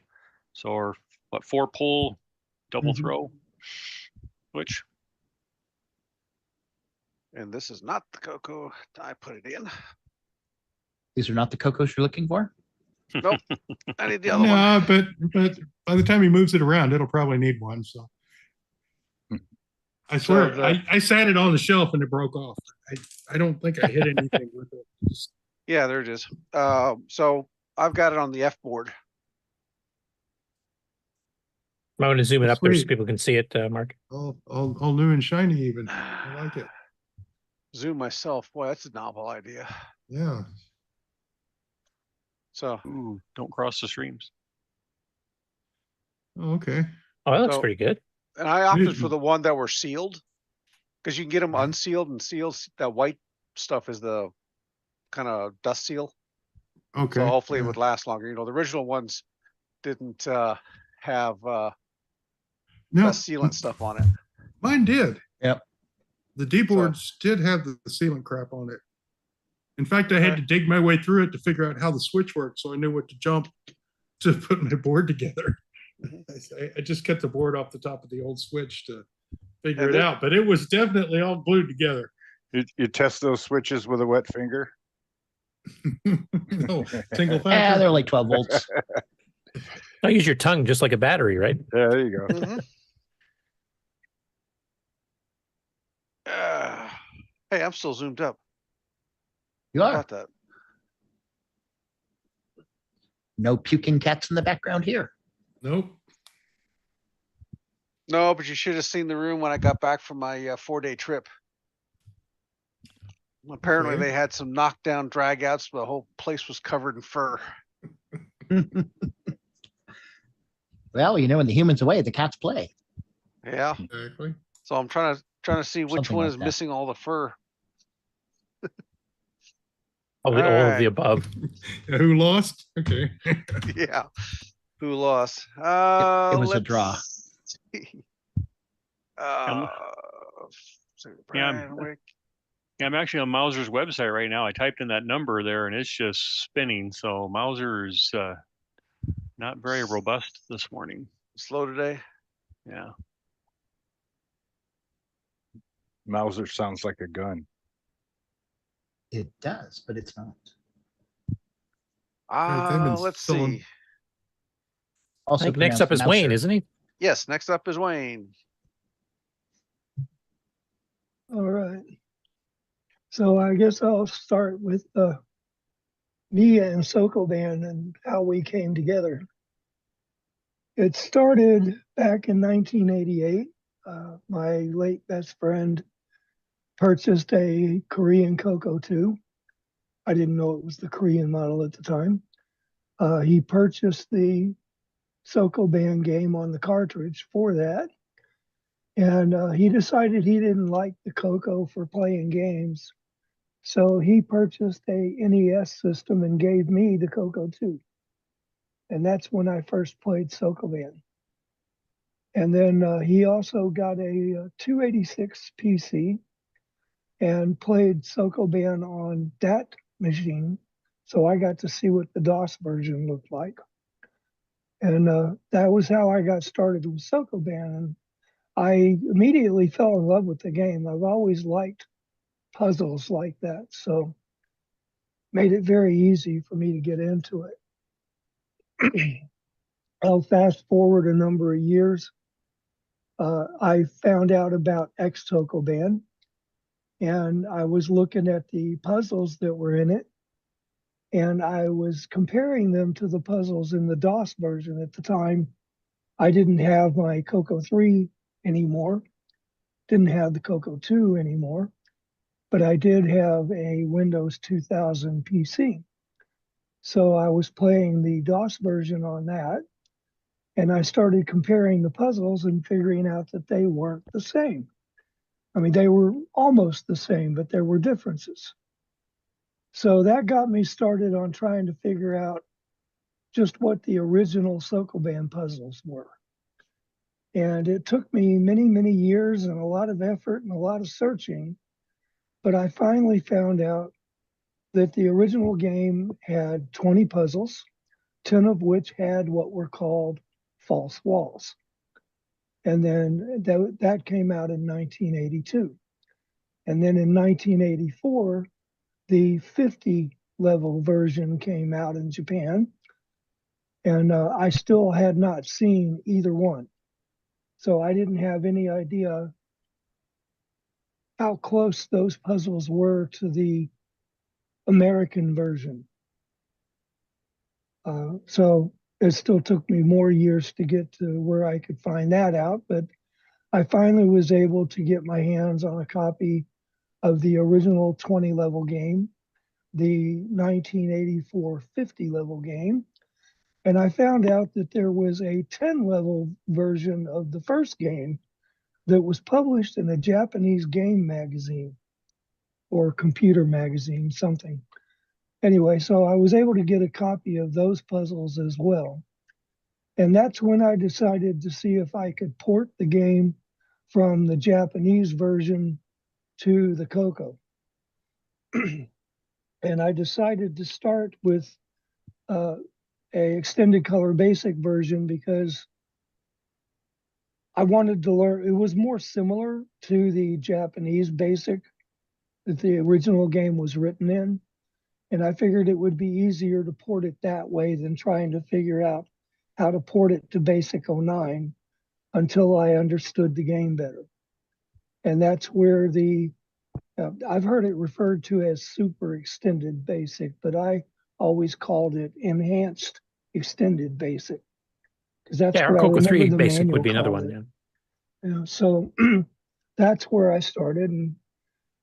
So, or what, 4-pole double throw switch. And this is not the Coco I put it in. These are not the Cocos you're looking for? Nope. I need the other one. No, but by the time he moves it around, it'll probably need one. So I swear, I sat it on the shelf and it broke off. I don't think I hit anything with it. Just- Yeah, there it is. So I've got it on the F board. I'm going to zoom it up there so Sweet. people can see it, Mark. All new and shiny even. I like it. Zoom myself. Boy, that's a novel idea. Yeah. So Ooh, don't cross the streams. Oh, okay. Oh, that looks So- pretty good. And I opted for the one that were sealed, because you can get them Mhm. unsealed and sealed. That white stuff is the kind of dust seal. Okay. So hopefully it yeah. would last longer. You know, the original ones didn't have No, that sealant stuff on it. mine did. Yep. The D-boards did have the sealant crap on it. In fact, I had to dig my way through it to figure out how the switch worked, so I knew what to jump to put my board together. I just cut the board off the top of the old switch to figure And it then- out, but it was definitely all glued together. You test those switches with a wet finger? No, single factor. Yeah, they're like 12 volts. I'll use your tongue just like a battery, right? Yeah, there you go. Mhm. Hey, I'm still zoomed up. You How are. about that? No puking cats in the background here. Nope. No, but you should have seen the room when I got back from my 4-day trip. Apparently Okay. they had some knockdown dragouts, but the whole place was covered in fur. Well, you know, when the human's away, the cats play. Yeah. Exactly. So I'm trying to see which Something one like is that. missing all the fur. All of Alright. the above. Who lost? Okay. Yeah. Who lost? It was a let's draw. see. Yeah, Brian Wick. I'm actually on Mauser's website right now. I typed in that number there and it's just spinning. So Mauser's not very robust this morning. Slow today. Yeah. Mauser sounds like a gun. It does, but it's not. they've been Let's selling- see. I Also, think next up is pronounced Wayne, Mouser. isn't he? Yes, next up is Wayne. All right. So I guess I'll start with me and SokoBan and how we came together. It started back in 1988. My late best friend purchased a Korean Coco 2. I didn't know it was the Korean model at the time. He purchased the SokoBan game on the cartridge for that. And he decided he didn't like the Coco for playing games. So he purchased a NES system and gave me the Coco 2. And that's when I first played SokoBan. And then he also got a 286 PC and played SokoBan on that machine. So I got to see what the DOS version looked like. And that was how I got started with SokoBan. And I immediately fell in love with the game. I've always liked puzzles like that. So made it very easy for me to get into it. I'll fast forward a number of years. I found out about SokoBan, and I was looking at the puzzles that were in it, and I was comparing them to the puzzles in the DOS version. At the time, I didn't have my Coco 3 anymore, didn't have the Coco 2 anymore, but I did have a Windows 2000 PC. So I was playing the DOS version on that, and I started comparing the puzzles and figuring out that they weren't the same. I mean, they were almost the same, but there were differences. So that got me started on trying to figure out just what the original SokoBan puzzles were. And it took me many, many years and a lot of effort and a lot of searching, but I finally found out that the original game had 20 puzzles, 10 of which had what were called false walls. And then that came out in 1982. And then in 1984, the 50 level version came out in Japan. And I still had not seen either one. So I didn't have any idea how close those puzzles were to the American version. So it still took me more years to get to where I could find that out, but I finally was able to get my hands on a copy of the original 20 level game, the 1984 50 level game. And I found out that there was a 10 level version of the first game that was published in a Japanese game magazine or computer magazine, something. Anyway, so I was able to get a copy of those puzzles as well. And that's when I decided to see if I could port the game from the Japanese version to the Coco. And I decided to start with a extended color basic version because I wanted to learn, it was more similar to the Japanese basic that the original game was written in. And I figured it would be easier to port it that way than trying to figure out how to port it to basic 09 until I understood the game better. And that's where I've heard it referred to as super extended basic, but I always called it enhanced extended basic. Because that's Yeah, or what Coco I remember 3 the basic manual would be another called one. it. Yeah. Yeah, so that's where I started, and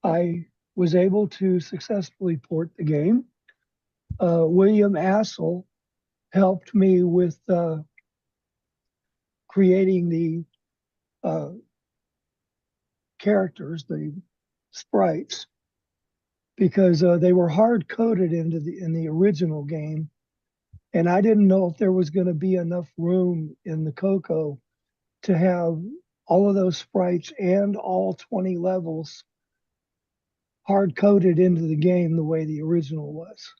I was able to successfully port the game. William Assel helped me with creating the characters, the sprites, because they were hard coded in the original game, and I didn't know if there was going to be enough room in the Coco to have all of those sprites and all 20 levels hard coded into the game the way the original was.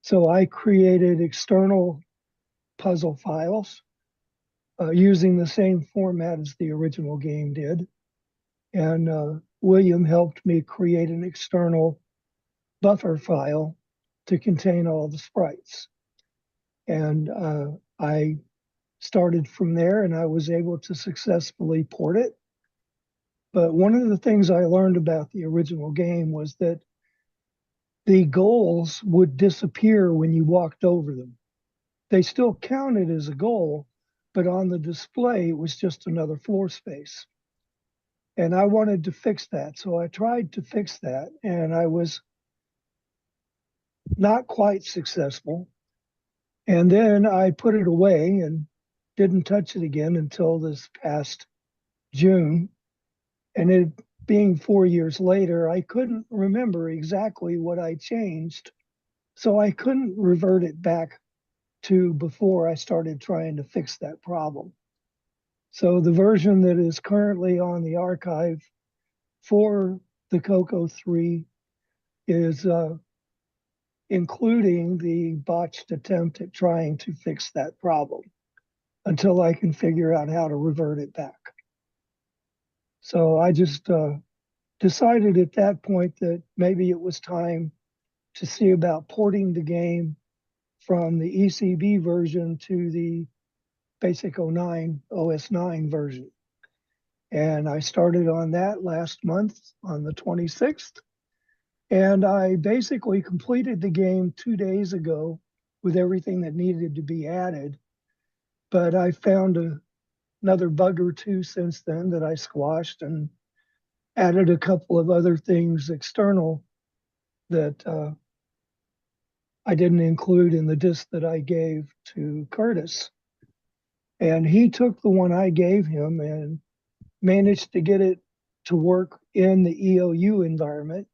So I created external puzzle files using the same format as the original game did. And William helped me create an external buffer file to contain all the sprites. And I started from there, and I was able to successfully port it. But one of the things I learned about the original game was that the goals would disappear when you walked over them. They still counted as a goal, but on the display, it was just another floor space. And I wanted to fix that. So I tried to fix that, and I was not quite successful. And then I put it away and didn't touch it again until this past June. And it being 4 years later, I couldn't remember exactly what I changed. So I couldn't revert it back to before I started trying to fix that problem. So the version that is currently on the archive for the Coco 3 is including the botched attempt at trying to fix that problem until I can figure out how to revert it back. So I just decided at that point that maybe it was time to see about porting the game from the ECB version to the basic 09 OS 9 version. And I started on that last month on the 26th. And I basically completed the game 2 days ago with everything that needed to be added. But I found another bug or two since then that I squashed and added a couple of other things external that I didn't include in the disk that I gave to Curtis. And he took the one I gave him and managed to get it to work in the EOU environment.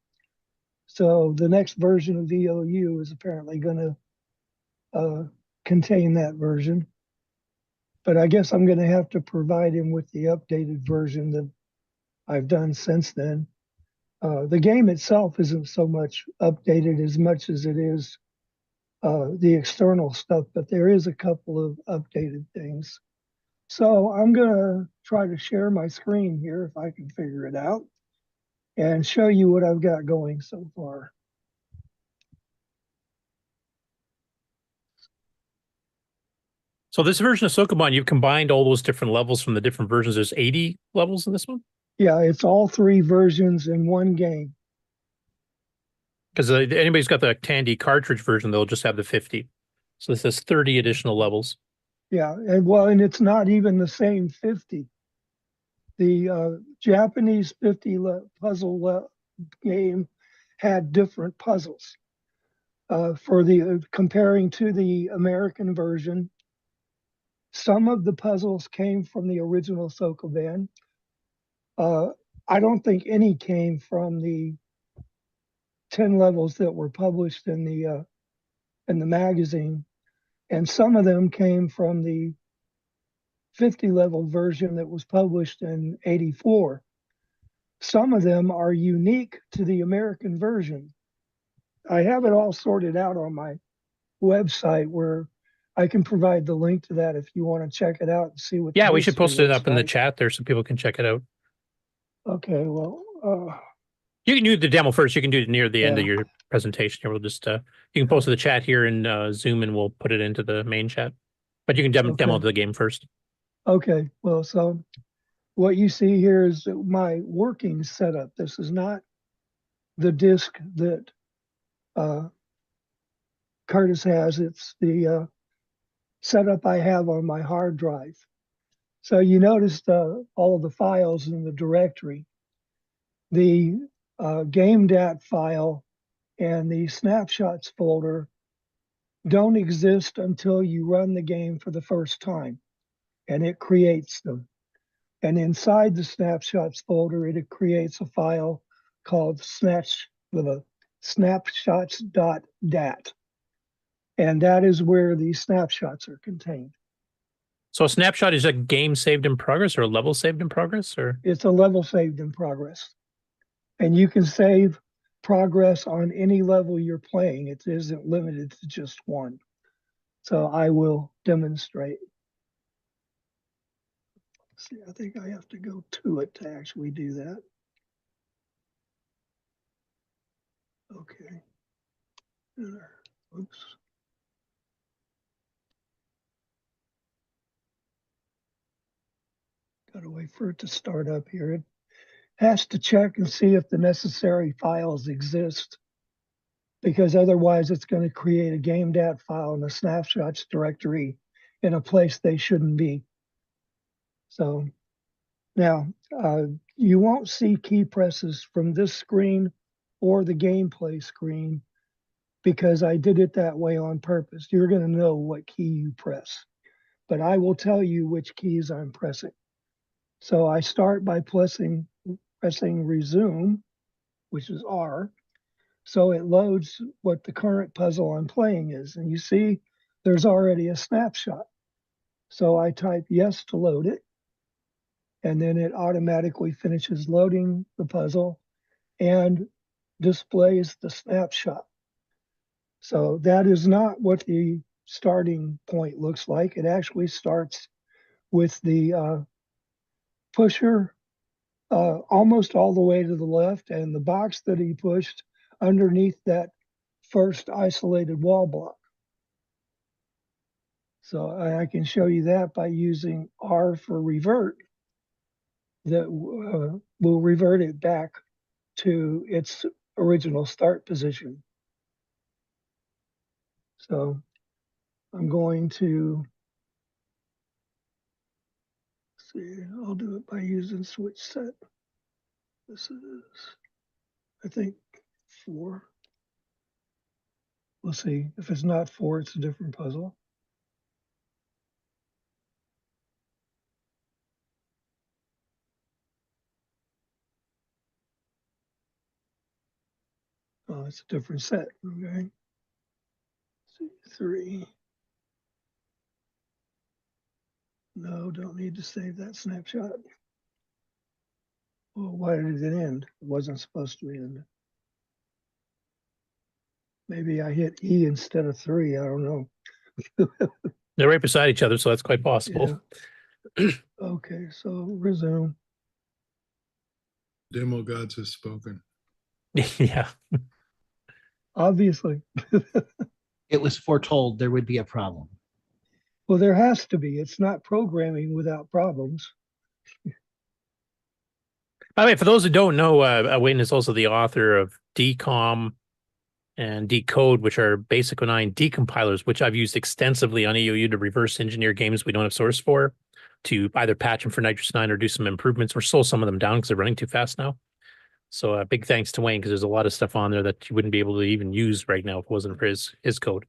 So the next version of EOU is apparently going to contain that version. But I guess I'm going to have to provide him with the updated version that I've done since then. The game itself isn't so much updated as much as it is the external stuff, but there is a couple of updated things. So I'm going to try to share my screen here if I can figure it out and show you what I've got going so far. So this version of SokoBan, you've combined all those different levels from the different versions. There's 80 levels in this one? Yeah, it's all 3 versions in one game. Because anybody's got the Tandy cartridge version, they'll just have the 50. So this is 30 additional levels. Yeah, and it's not even the same 50. The Japanese 50 puzzle game had different puzzles. For the comparing to the American version, some of the puzzles came from the original SokoBan. I don't think any came from the 10 levels that were published in the magazine, and some of them came from the 50 level version that was published in '84. Some of them are unique to the American version. I have it all sorted out on my website where I can provide the link to that if you want to check it out and see what. Yeah, we should post it up in the chat there so people can check it out. Okay, well, you can do the demo first. You can do it near the end of your presentation here. We'll just you can post to the chat here in Zoom, and we'll put it into the main chat. But you can demo the game first. Okay, well, so what you see here is my working setup. This is not the disk that Curtis has. It's the setup I have on my hard drive. So you noticed all of the files in the directory. The GameDat file and the snapshots folder don't exist until you run the game for the first time, and it creates them. And inside the snapshots folder, it creates a file called snapshots.dat. And that is where the snapshots are contained. So a snapshot is a game saved in progress or a level saved in progress, or? It's a level saved in progress. And you can save progress on any level you're playing. It isn't limited to just one. So I will demonstrate. See, I think I have to go to it to actually do that. Okay. Oops. Gotta wait for it to start up here. It has to check and see if the necessary files exist, because otherwise it's going to create a GameDat file in the snapshots directory in a place they shouldn't be. So now you won't see key presses from this screen or the gameplay screen because I did it that way on purpose. You're going to know what key you press, but I will tell you which keys I'm pressing. So I start by pressing resume, which is R. So it loads what the current puzzle I'm playing is. And you see there's already a snapshot. So I type yes to load it. And then it automatically finishes loading the puzzle and displays the snapshot. So that is not what the starting point looks like. It actually starts with the pusher almost all the way to the left, and the box that he pushed underneath that first isolated wall block. So I can show you that by using R for revert. That will revert it back to its original start position. So I'm going to see, I'll do it by using switch set. This is, I think, 4. We'll see. If it's not 4, it's a different puzzle. Oh, it's a different set. Okay. C3. No, don't need to save that snapshot. Well, why did it end? It wasn't supposed to end. Maybe I hit E instead of 3. I don't know. They're right beside each other, so that's quite possible. Yeah. Okay, so resume. Demo gods have spoken. Yeah. Obviously. It was foretold there would be a problem. Well, there has to be. It's not programming without problems. By the way, for those who don't know, Wayne is also the author of DCOM, and decode, which are basic 09 decompilers, which I've used extensively on EOU to reverse engineer games we don't have source for, to either patch them for Nitrous 9 or do some improvements. We're slow some of them down because they're running too fast now. So big thanks to Wayne, because there's a lot of stuff on there that you wouldn't be able to even use right now if it wasn't for his code.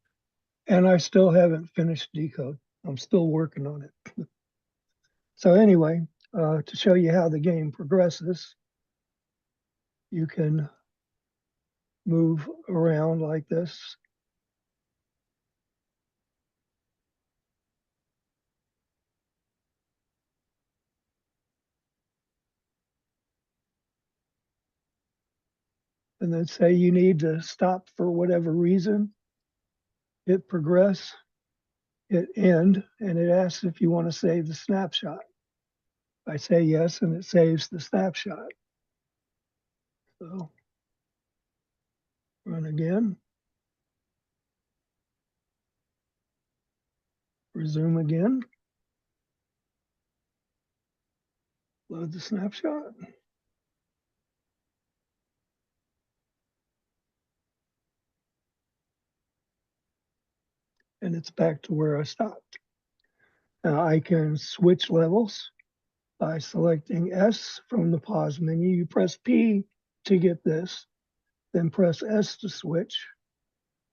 And I still haven't finished decode. I'm still working on it. So anyway, to show you how the game progresses, you can move around like this. And then say you need to stop for whatever reason, hit progress, hit end, and it asks if you want to save the snapshot. I say yes, and it saves the snapshot. So run again. Resume again. Load the snapshot. And it's back to where I stopped. Now I can switch levels by selecting S from the pause menu. You press P to get this, then press S to switch.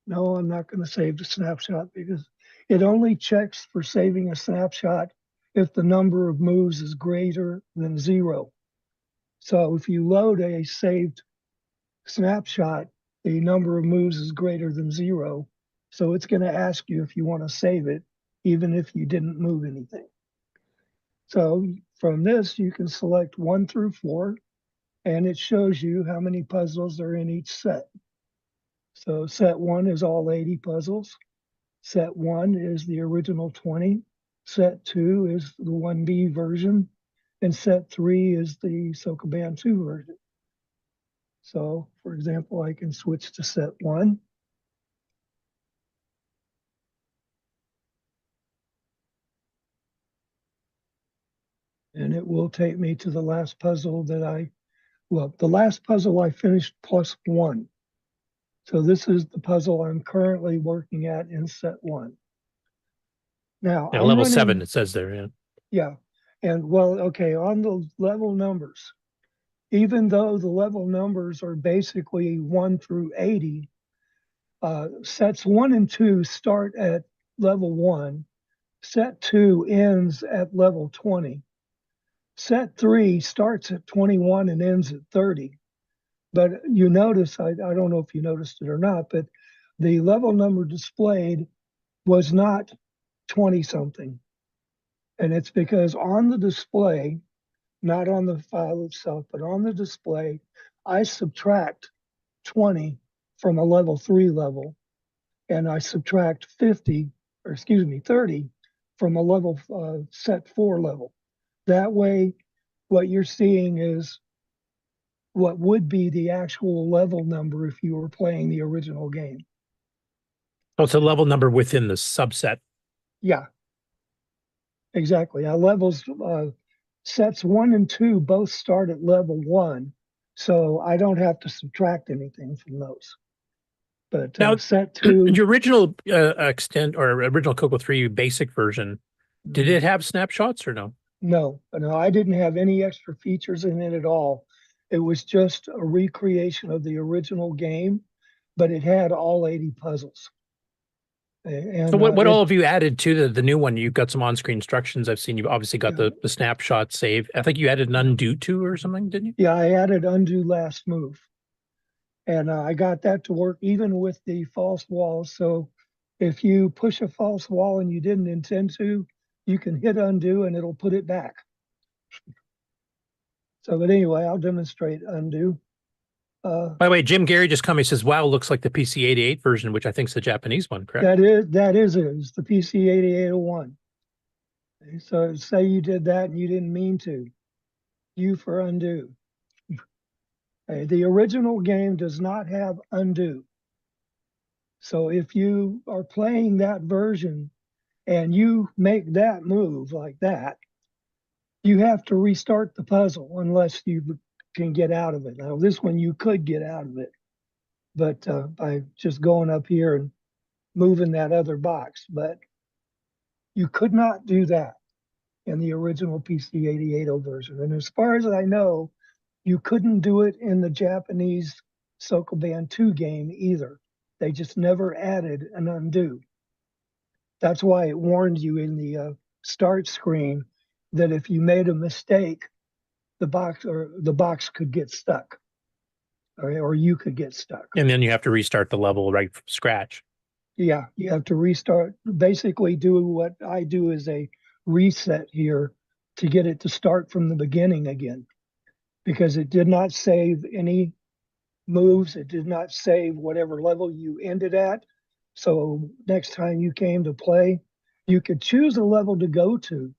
No, I'm not going to save the snapshot because it only checks for saving a snapshot if the number of moves is greater than 0. So if you load a saved snapshot, the number of moves is greater than 0. So it's going to ask you if you want to save it, even if you didn't move anything. So from this, you can select 1 through 4, and it shows you how many puzzles are in each set. So set 1 is all 80 puzzles. Set 1 is the original 20. Set 2 is the 1B version. And set 3 is the SokoBan 2 version. So, for example, I can switch to set 1. And it will take me to the last puzzle that the last puzzle I finished +1. So this is the puzzle I'm currently working at in set 1. Now, yeah, level 7, it says there, yeah. Yeah, and well, okay, on the level numbers, even though the level numbers are basically 1 through 80, sets 1 and 2 start at level 1. Set 2 ends at level 20. Set 3 starts at 21 and ends at 30. But you notice, I don't know if you noticed it or not, but the level number displayed was not 20-something. And it's because on the display, not on the file itself, but on the display, I subtract 20 from a level 3 level, and I subtract 30 from a level set 4 level. That way, what you're seeing is what would be the actual level number if you were playing the original game. Oh, it's a level number within the subset. Yeah, exactly. Levels, sets 1 and 2 both start at level 1, so I don't have to subtract anything from those. But now, set 2, your original original Coco 3 basic version, did it have snapshots or no? No, I didn't have any extra features in it at all. It was just a recreation of the original game, but it had all 80 puzzles. And so what all have you added to the new one? You've got some on-screen instructions. I've seen you've obviously got the snapshot save. I think you added an undo too or something, didn't you? Yeah, I added undo last move. And I got that to work even with the false walls. So if you push a false wall and you didn't intend to, you can hit undo and it'll put it back. So, but anyway, I'll demonstrate undo. By the way, Jim Gary just commented, says, wow, looks like the PC-88 version, which I think is the Japanese one, correct? That is it. It's the PC-8801. So say you did that and you didn't mean to. U for undo. The original game does not have undo. So if you are playing that version and you make that move like that, you have to restart the puzzle unless you can get out of it. Now, this one you could get out of it. but by just going up here and moving that other box. But you could not do that in the original PC-88 version. And as far as I know, you couldn't do it in the Japanese SokoBan 2 game either. They just never added an undo. That's why it warned you in the start screen that if you made a mistake, the box could get stuck, or you could get stuck. And then you have to restart the level right from scratch. Yeah, you have to restart. Basically, do what I do is a reset here to get it to start from the beginning again, because it did not save any moves. It did not save whatever level you ended at. So next time you came to play, you could choose a level to go to,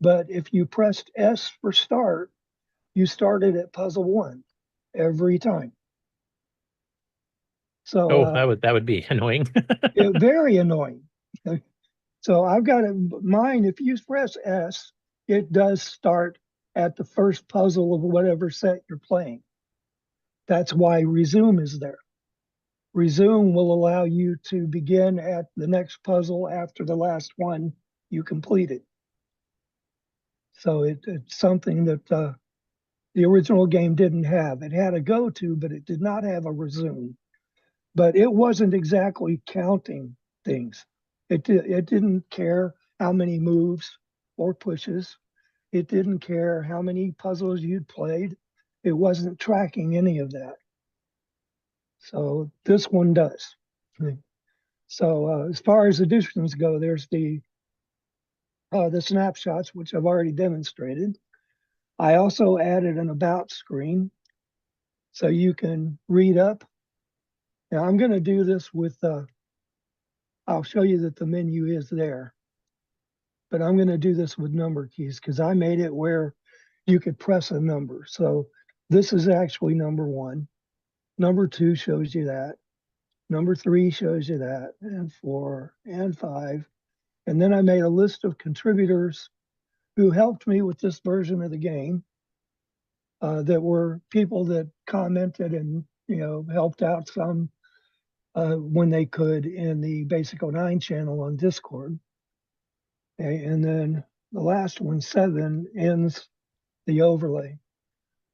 but if you pressed S for start, you started at puzzle 1 every time. So that would be annoying. very annoying. So I've got mine. If you press S, it does start at the first puzzle of whatever set you're playing. That's why resume is there. Resume will allow you to begin at the next puzzle after the last one you completed. So it's something that the original game didn't have. It had a go to, but it did not have a resume. But it wasn't exactly counting things. It didn't care how many moves or pushes. It didn't care how many puzzles you'd played. It wasn't tracking any of that. So this one does. So as far as additions go, there's the snapshots, which I've already demonstrated. I also added an about screen so you can read up. Now I'm going to do this with, I'll show you that the menu is there, but I'm going to do this with number keys because I made it where you could press a number. So this is actually number 1. Number 2 shows you that. Number 3 shows you that, and 4 and 5. And then I made a list of contributors who helped me with this version of the game, that were people that commented and helped out some when they could in the Basic 09 channel on Discord. Okay, and then the last one, 7, ends the overlay.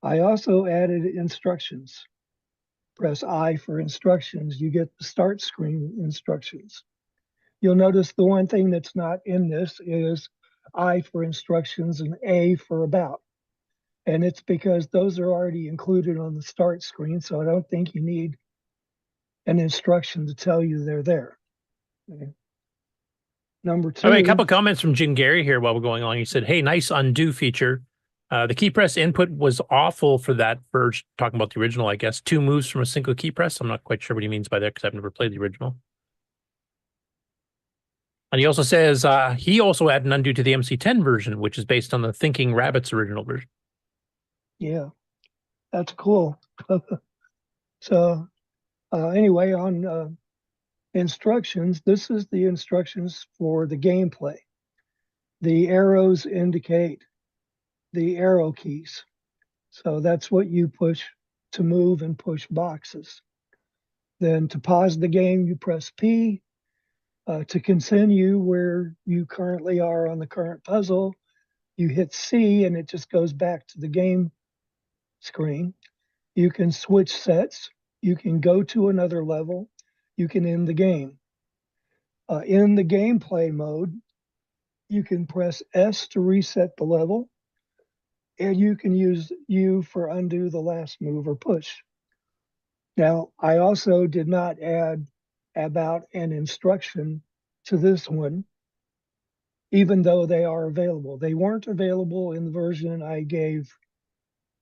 I also added instructions. Press I for instructions. You get the start screen instructions. You'll notice the one thing that's not in this is I for instructions and A for about. And it's because those are already included on the start screen, so I don't think you need an instruction to tell you they're there. Okay. Number 2. I mean, a couple of comments from Jim Gary here while we're going along. He said, hey, nice undo feature. The key press input was awful for that version, talking about the original, I guess. 2 moves from a single key press. I'm not quite sure what he means by that because I've never played the original. And he also says he also added an undo to the MC10 version, which is based on the Thinking Rabbits original version. Yeah, that's cool. So anyway, on instructions, this is the instructions for the gameplay. The arrows indicate the arrow keys. So that's what you push to move and push boxes. Then to pause the game, you press P. To continue where you currently are on the current puzzle, you hit C and it just goes back to the game screen. You can switch sets. You can go to another level. You can end the game. In the gameplay mode, you can press S to reset the level, and you can use U for undo the last move or push. Now, I also did not add about an instruction to this one, even though they are available. They weren't available in the version I gave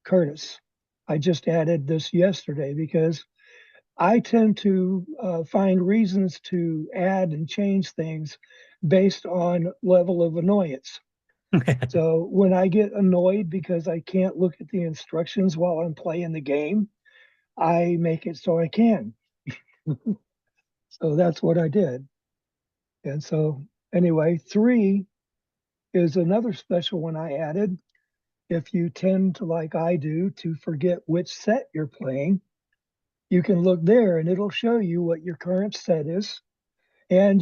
Curtis. I just added this yesterday because I tend to find reasons to add and change things based on level of annoyance. So when I get annoyed because I can't look at the instructions while I'm playing the game, I make it so I can. So that's what I did. And so anyway, 3 is another special one I added. If you tend to, like I do, to forget which set you're playing, you can look there and it'll show you what your current set is and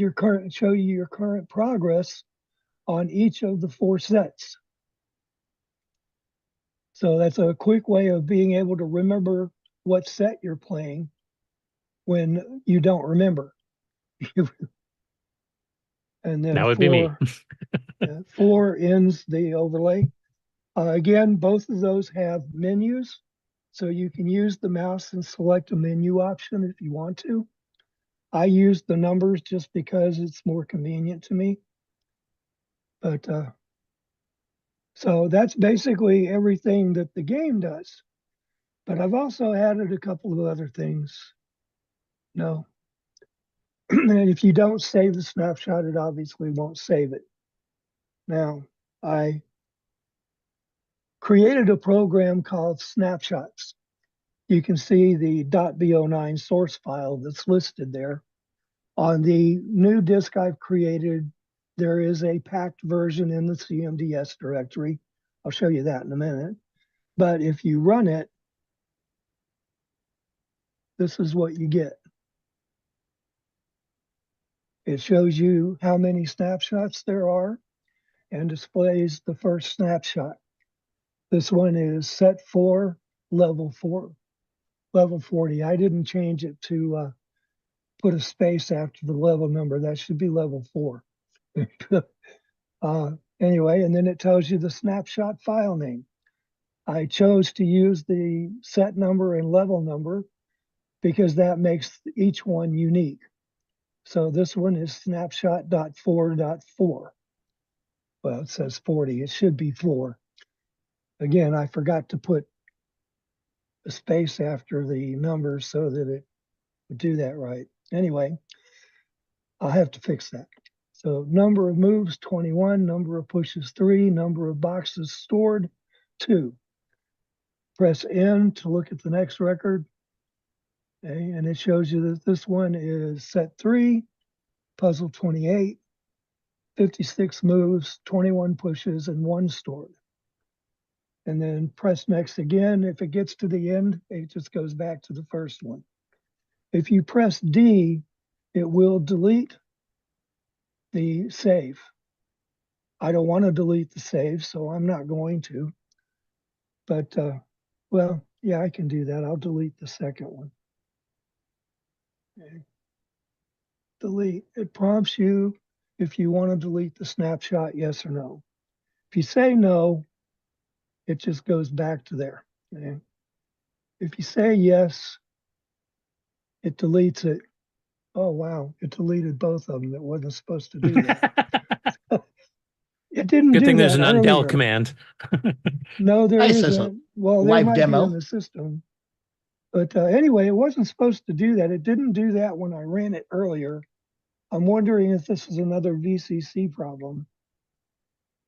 show you your current progress on each of the 4 sets. So that's a quick way of being able to remember what set you're playing when you don't remember. And then That would be me. 4 ends the overlay. Again, both of those have menus, so you can use the mouse and select a menu option if you want to. I use the numbers just because it's more convenient to me. But so that's basically everything that the game does. But I've also added a couple of other things. No. And if you don't save the snapshot, it obviously won't save it. Now, I created a program called Snapshots. You can see the .bo9 source file that's listed there. On the new disk I've created, there is a packed version in the CMDS directory. I'll show you that in a minute. But if you run it, this is what you get. It shows you how many snapshots there are and displays the first snapshot. This one is set 4, level 40. I didn't change it to put a space after the level number. That should be level 4. Anyway, and then it tells you the snapshot file name. I chose to use the set number and level number because that makes each one unique. So this one is snapshot.4.4. Well, it says 40. It should be 4. Again, I forgot to put a space after the number so that it would do that right. Anyway, I'll have to fix that. So number of moves, 21. Number of pushes, 3. Number of boxes stored, 2. Press N to look at the next record. Okay, and it shows you that this one is set 3, puzzle 28, 56 moves, 21 pushes, and 1 stored. And then press next again. If it gets to the end, it just goes back to the first one. If you press D, it will delete the save. I don't want to delete the save, so I'm not going to. But, well, yeah, I can do that. I'll delete the second one. Okay. Delete. It prompts you if you want to delete the snapshot, yes or no. If you say no, it just goes back to there. Okay. If you say yes, it deletes it. Oh, wow, it deleted both of them. It wasn't supposed to do that. It didn't Good do thing there's that an undel earlier. command. No, there isn't. Well, there live might demo. be in the system. But anyway, it wasn't supposed to do that. It didn't do that when I ran it earlier. I'm wondering if this is another VCC problem.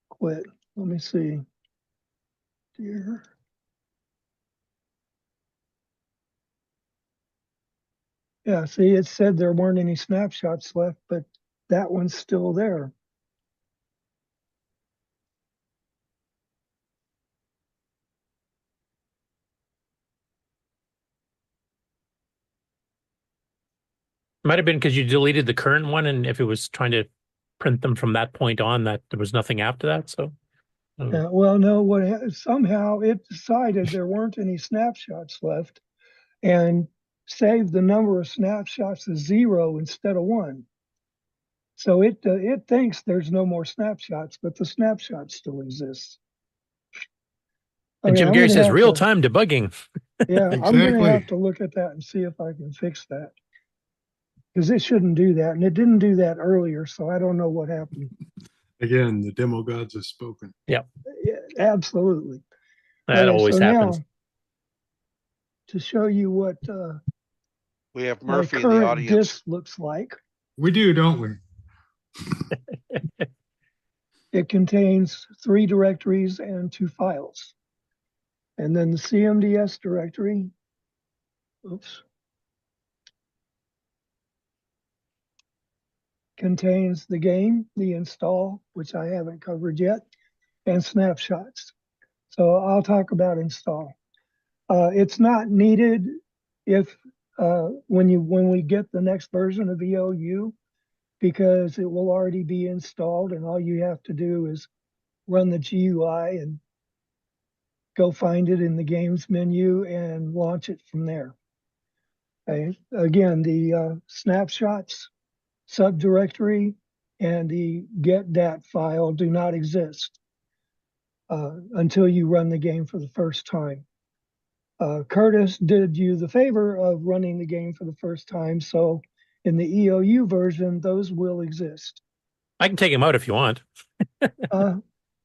Quit. Let me see. Dear. Yeah, see, it said there weren't any snapshots left, but that one's still there. Might have been because you deleted the current one, and if it was trying to print them from that point on, that there was nothing after that. So, Well, no, somehow it decided there weren't any snapshots left and saved the number of snapshots as 0 instead of 1. So it thinks there's no more snapshots, but the snapshot still exists. and Okay, Jim I'm Gerrie gonna says have real to- time debugging. Yeah, I'm Exactly. going to have to look at that and see if I can fix that. Because it shouldn't do that. And it didn't do that earlier, so I don't know what happened. Again, the demo gods have spoken. Yeah, absolutely. That Okay, always so happens. now, to show you what We have my Murphy in the current audience. disk looks like, We do, don't we? it contains 3 directories and 2 files. And then the CMDS directory, oops, contains the game, the install, which I haven't covered yet, and snapshots. So I'll talk about install. It's not needed if when we get the next version of EOU, because it will already be installed and all you have to do is run the GUI and go find it in the games menu and launch it from there. Okay. Again, the snapshots subdirectory and the getdat file do not exist until you run the game for the first time. Curtis did you the favor of running the game for the first time, so in the EOU version, those will exist. I can take them out if you want.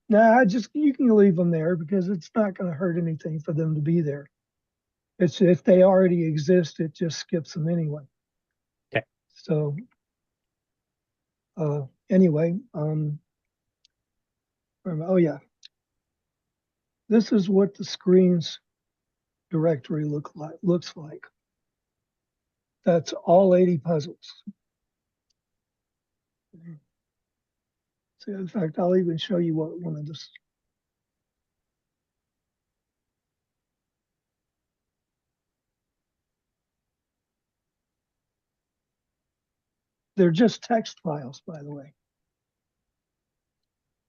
Nah, you can leave them there because it's not going to hurt anything for them to be there. It's if they already exist, it just skips them anyway. Okay. So anyway, oh yeah, this is what the screens directory looks like. That's all 80 puzzles. So in fact, I'll even show you what one of this. They're just text files, by the way.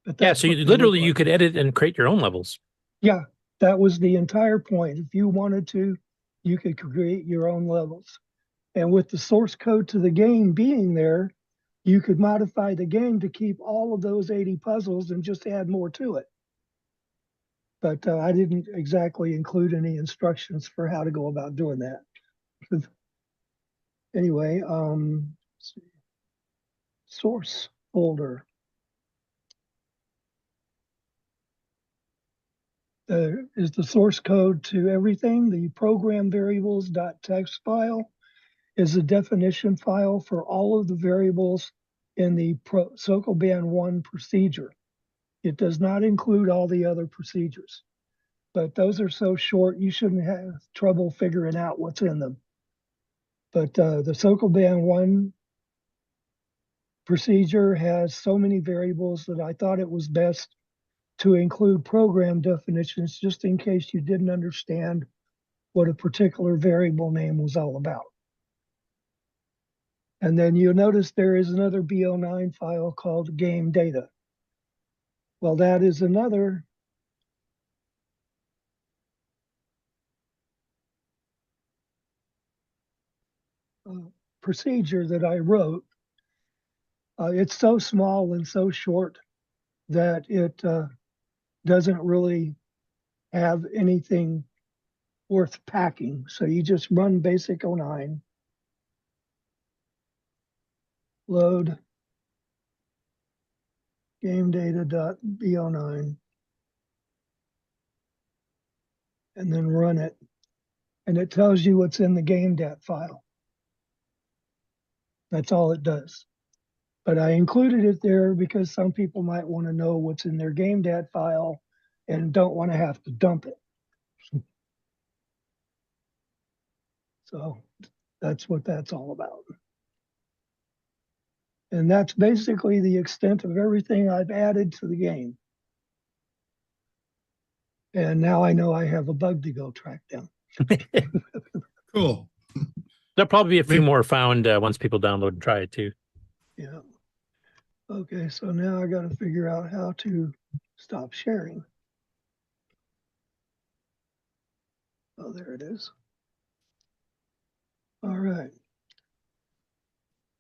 But Yeah, so you could edit and create your own levels. Yeah, that was the entire point. If you wanted to, you could create your own levels. And with the source code to the game being there, you could modify the game to keep all of those 80 puzzles and just add more to it. But I didn't exactly include any instructions for how to go about doing that. Anyway, let's see. Source folder. There is the source code to everything. The program variables.txt file is a definition file for all of the variables in the SokoBan 1 procedure. It does not include all the other procedures, but those are so short you shouldn't have trouble figuring out what's in them. But the SokoBan 1 procedure has so many variables that I thought it was best to include program definitions just in case you didn't understand what a particular variable name was all about. And then you'll notice there is another B09 file called game data. Well, that is another procedure that I wrote. It's so small and so short that it doesn't really have anything worth packing. So you just run basic 09, load game data.b09, and then run it. And it tells you what's in the game dat file. That's all it does. But I included it there because some people might want to know what's in their game dat file and don't want to have to dump it. So that's what that's all about. And that's basically the extent of everything I've added to the game. And now I know I have a bug to go track down. Cool. There'll probably be a few more found once people download and try it too. Yeah. Okay, so now I got to figure out how to stop sharing. Oh, there it is. All right.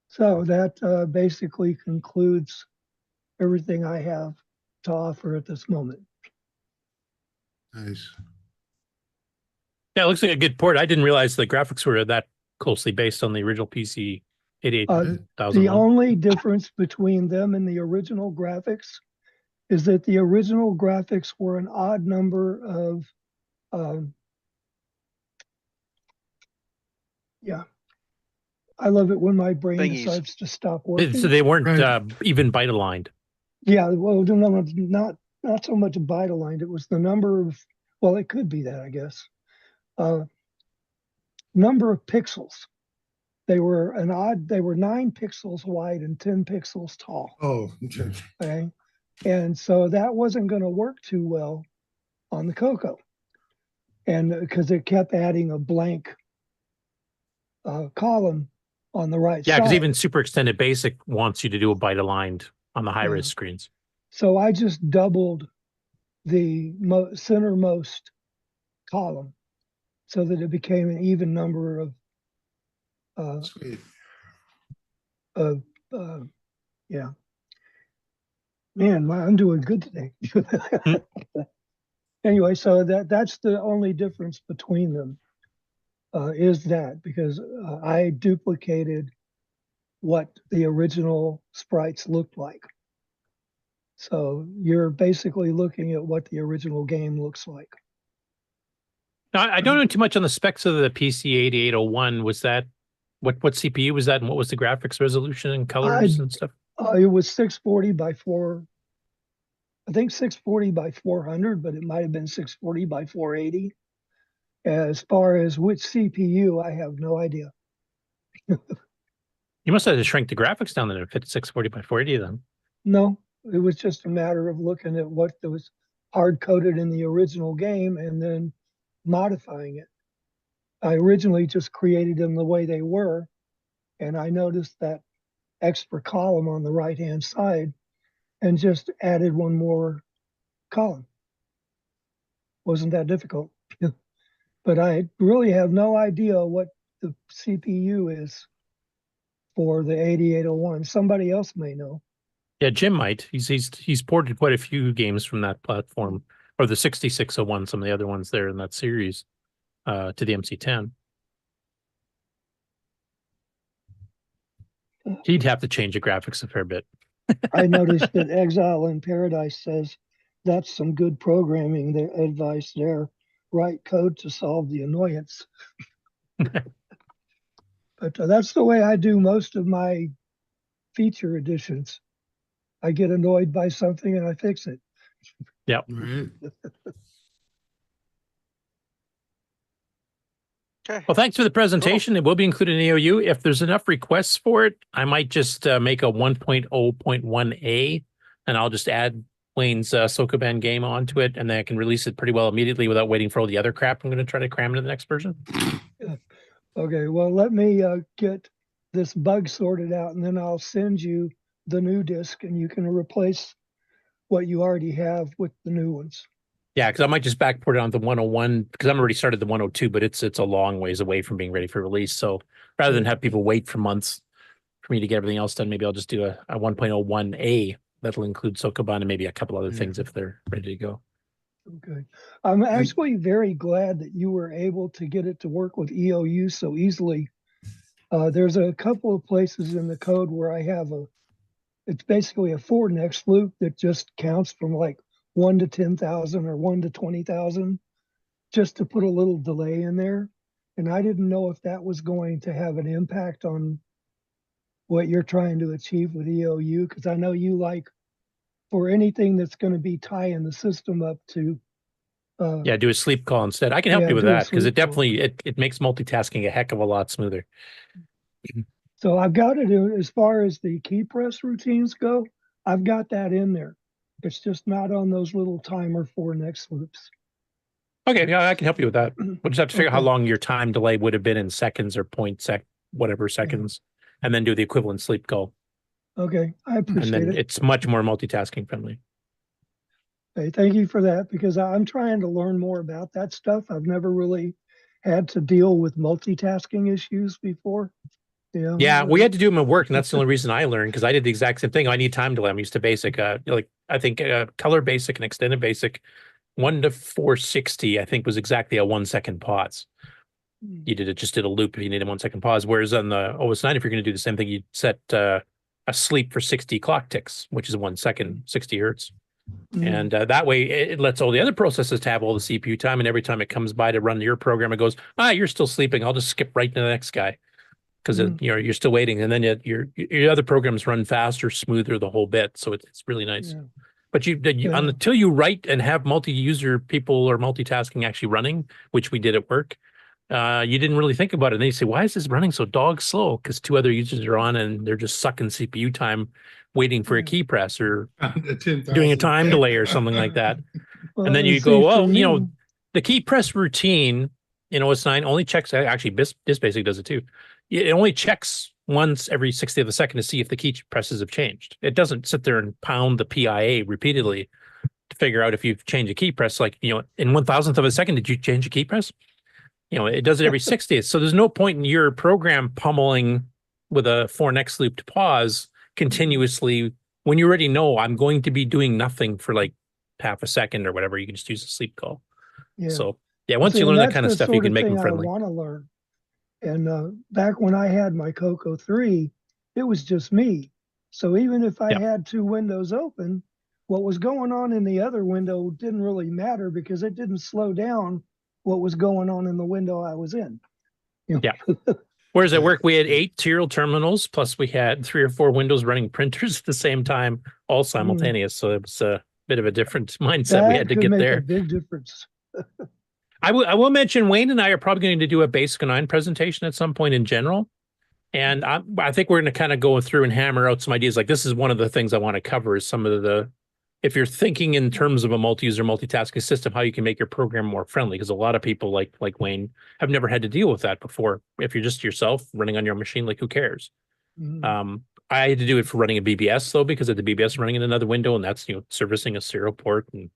So that basically concludes everything I have to offer at this moment. Nice. Yeah, it looks like a good port. I didn't realize the graphics were that closely based on the original PC 88,000. The only difference between them and the original graphics is that the original graphics were an odd number of, yeah. I love it when my brain decides to stop working. So they weren't even byte aligned. Yeah, well, no, not so much byte aligned. It was the number of, well, it could be that, I guess. Number of pixels. They were they were 9 pixels wide and 10 pixels tall. Oh, okay. And so that wasn't going to work too well on the Coco. And because it kept adding a blank column on the right Yeah, side. because even super extended basic wants you to do a byte aligned on the high res Yeah. screens. So I just doubled the centermost column so that it became an even number of Sweet. yeah. Man, I'm doing good today. Anyway, so that's the only difference between them, is that because I duplicated what the original sprites looked like. So you're basically looking at what the original game looks like. Now, I don't know too much on the specs of the PC 8801. Was that what CPU was that, and what was the graphics resolution and colors and stuff? It was 640 by 4. I think 640 by 400, but it might have been 640 by 480. As far as which CPU, I have no idea. You must have to shrink the graphics down to fit 640 by 480 then. No, it was just a matter of looking at what was hard coded in the original game and then modifying it. I originally just created them the way they were, and I noticed that extra column on the right hand side and just added one more column. Wasn't that difficult. But I really have no idea what the CPU is for the 8801. Somebody else may know. Yeah, Jim might. He's ported quite a few games from that platform, or the 6601, some of the other ones there in that series, to the MC10. He'd have to change the graphics a fair bit. I noticed that Exile in Paradise says that's some good programming advice there. Write code to solve the annoyance. But that's the way I do most of my feature editions. I get annoyed by something and I fix it. Yeah. Right. Okay. Well, thanks for the presentation. It will be included in AOU. If there's enough requests for it, I might just make a 1.0.1a, and I'll just add Wayne's SokoBan game onto it, and then I can release it pretty well immediately without waiting for all the other crap I'm going to try to cram into the next version. Okay, well, let me get this bug sorted out, and then I'll send you the new disk, and you can replace what you already have with the new ones. Yeah, because I might just backport it onto 101, because I'm already started the 102, but it's a long ways away from being ready for release. So rather than have people wait for months for me to get everything else done, maybe I'll just do a 1.01a that'll include SokoBan and maybe a couple other things if they're ready to go. Okay. I'm actually very glad that you were able to get it to work with EOU so easily. There's a couple of places in the code where I have it's basically a for next loop that just counts from like 1 to 10,000 or 1 to 20,000, just to put a little delay in there. And I didn't know if that was going to have an impact on what you're trying to achieve with EOU, because I know you like, for anything that's going to be tying the system up to yeah, do a sleep call instead. I can help you with that, because it definitely it makes multitasking a heck of a lot smoother. So I've got it as far as the key press routines go. I've got that in there. It's just not on those little timer for next loops. Okay, yeah, I can help you with that. We'll just have to figure out how long your time delay would have been in seconds or whatever seconds, and then do the equivalent sleep call. Okay, I appreciate And then it. it's much more multitasking friendly. Hey, thank you for that, because I'm trying to learn more about that stuff. I've never really had to deal with multitasking issues before. Yeah, we had to do them at work, and that's the only reason I learned, because I did the exact same thing. I need time delay. I'm used to basic. Like I think color basic and extended basic, 1 to 460, I think was exactly a 1 second pause. You just did a loop if you needed a 1 second pause. Whereas on the OS9, if you're going to do the same thing, you'd set a sleep for 60 clock ticks, which is 1 second, 60 hertz. And that way it lets all the other processes to have all the CPU time. And every time it comes by to run your program, it goes, you're still sleeping. I'll just skip right to the next guy, because you're still waiting. And then your other programs run faster, smoother, the whole bit. So it's really nice. Yeah. But until you write and have multi-user people or multitasking actually running, which we did at work, you didn't really think about it. And then you say, why is this running so dog slow? Because 2 other users are on and they're just sucking CPU time waiting for a key press or doing a time delay or something like that. Well, and then you go, the key press routine in OS9 only checks, actually this basic does it too. it only checks once every 60th of a second to see if the key presses have changed. It doesn't sit there and pound the PIA repeatedly to figure out if you've changed a key press. Like, in 1,000th of a second, did you change a key press? It does it every 60th. So there's no point in your program pummeling with a for next loop to pause continuously when you already know I'm going to be doing nothing for like half a second or whatever. You can just use a sleep call. Yeah. So yeah, once you learn that kind of stuff, you can make them friendly. I want to learn. And back when I had my Coco 3, it was just me. So even if I had two windows open, what was going on in the other window didn't really matter because it didn't slow down what was going on in the window I was in. Yeah. Whereas at work, we had 8 serial terminals, plus we had 3 or 4 windows running printers at the same time, all simultaneous. So it was a bit of a different mindset we had to get there. A big difference. I will mention Wayne and I are probably going to do a Basic 9 presentation at some point in general. And I think we're going to kind of go through and hammer out some ideas. Like this is one of the things I want to cover is some of the, if you're thinking in terms of a multi-user multitasking system, how you can make your program more friendly. Because a lot of people like Wayne have never had to deal with that before. If you're just yourself running on your machine, like who cares? Mm-hmm. I had to do it for running a BBS though, because of the BBS running in another window, and that's servicing a serial port and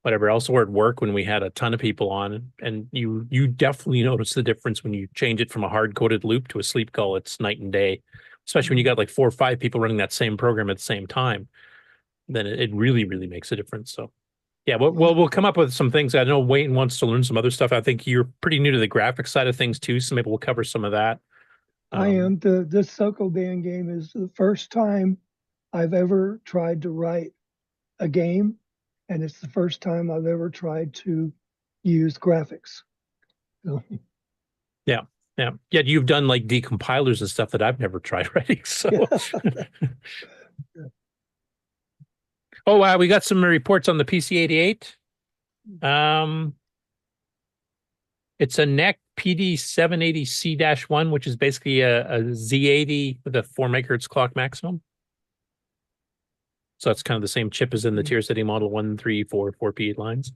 whatever else. Or at work when we had a ton of people on, and you definitely notice the difference when you change it from a hard-coded loop to a sleep call. It's night and day, especially when you got like 4 or 5 people running that same program at the same time. Then it really, really makes a difference. So yeah, we'll come up with some things. I know Wayne wants to learn some other stuff. I think you're pretty new to the graphics side of things too, so maybe we'll cover some of that. I am. This SokoBan game is the first time I've ever tried to write a game, and it's the first time I've ever tried to use graphics. So. Yeah. You've done like decompilers and stuff that I've never tried writing. So. Yeah. Oh, wow. We got some reports on the PC-88. It's a NEC PD780C-1, which is basically a Z80 with a 4 megahertz clock maximum. So that's kind of the same chip as in the tier city model 1, 3, 4, 4P lines.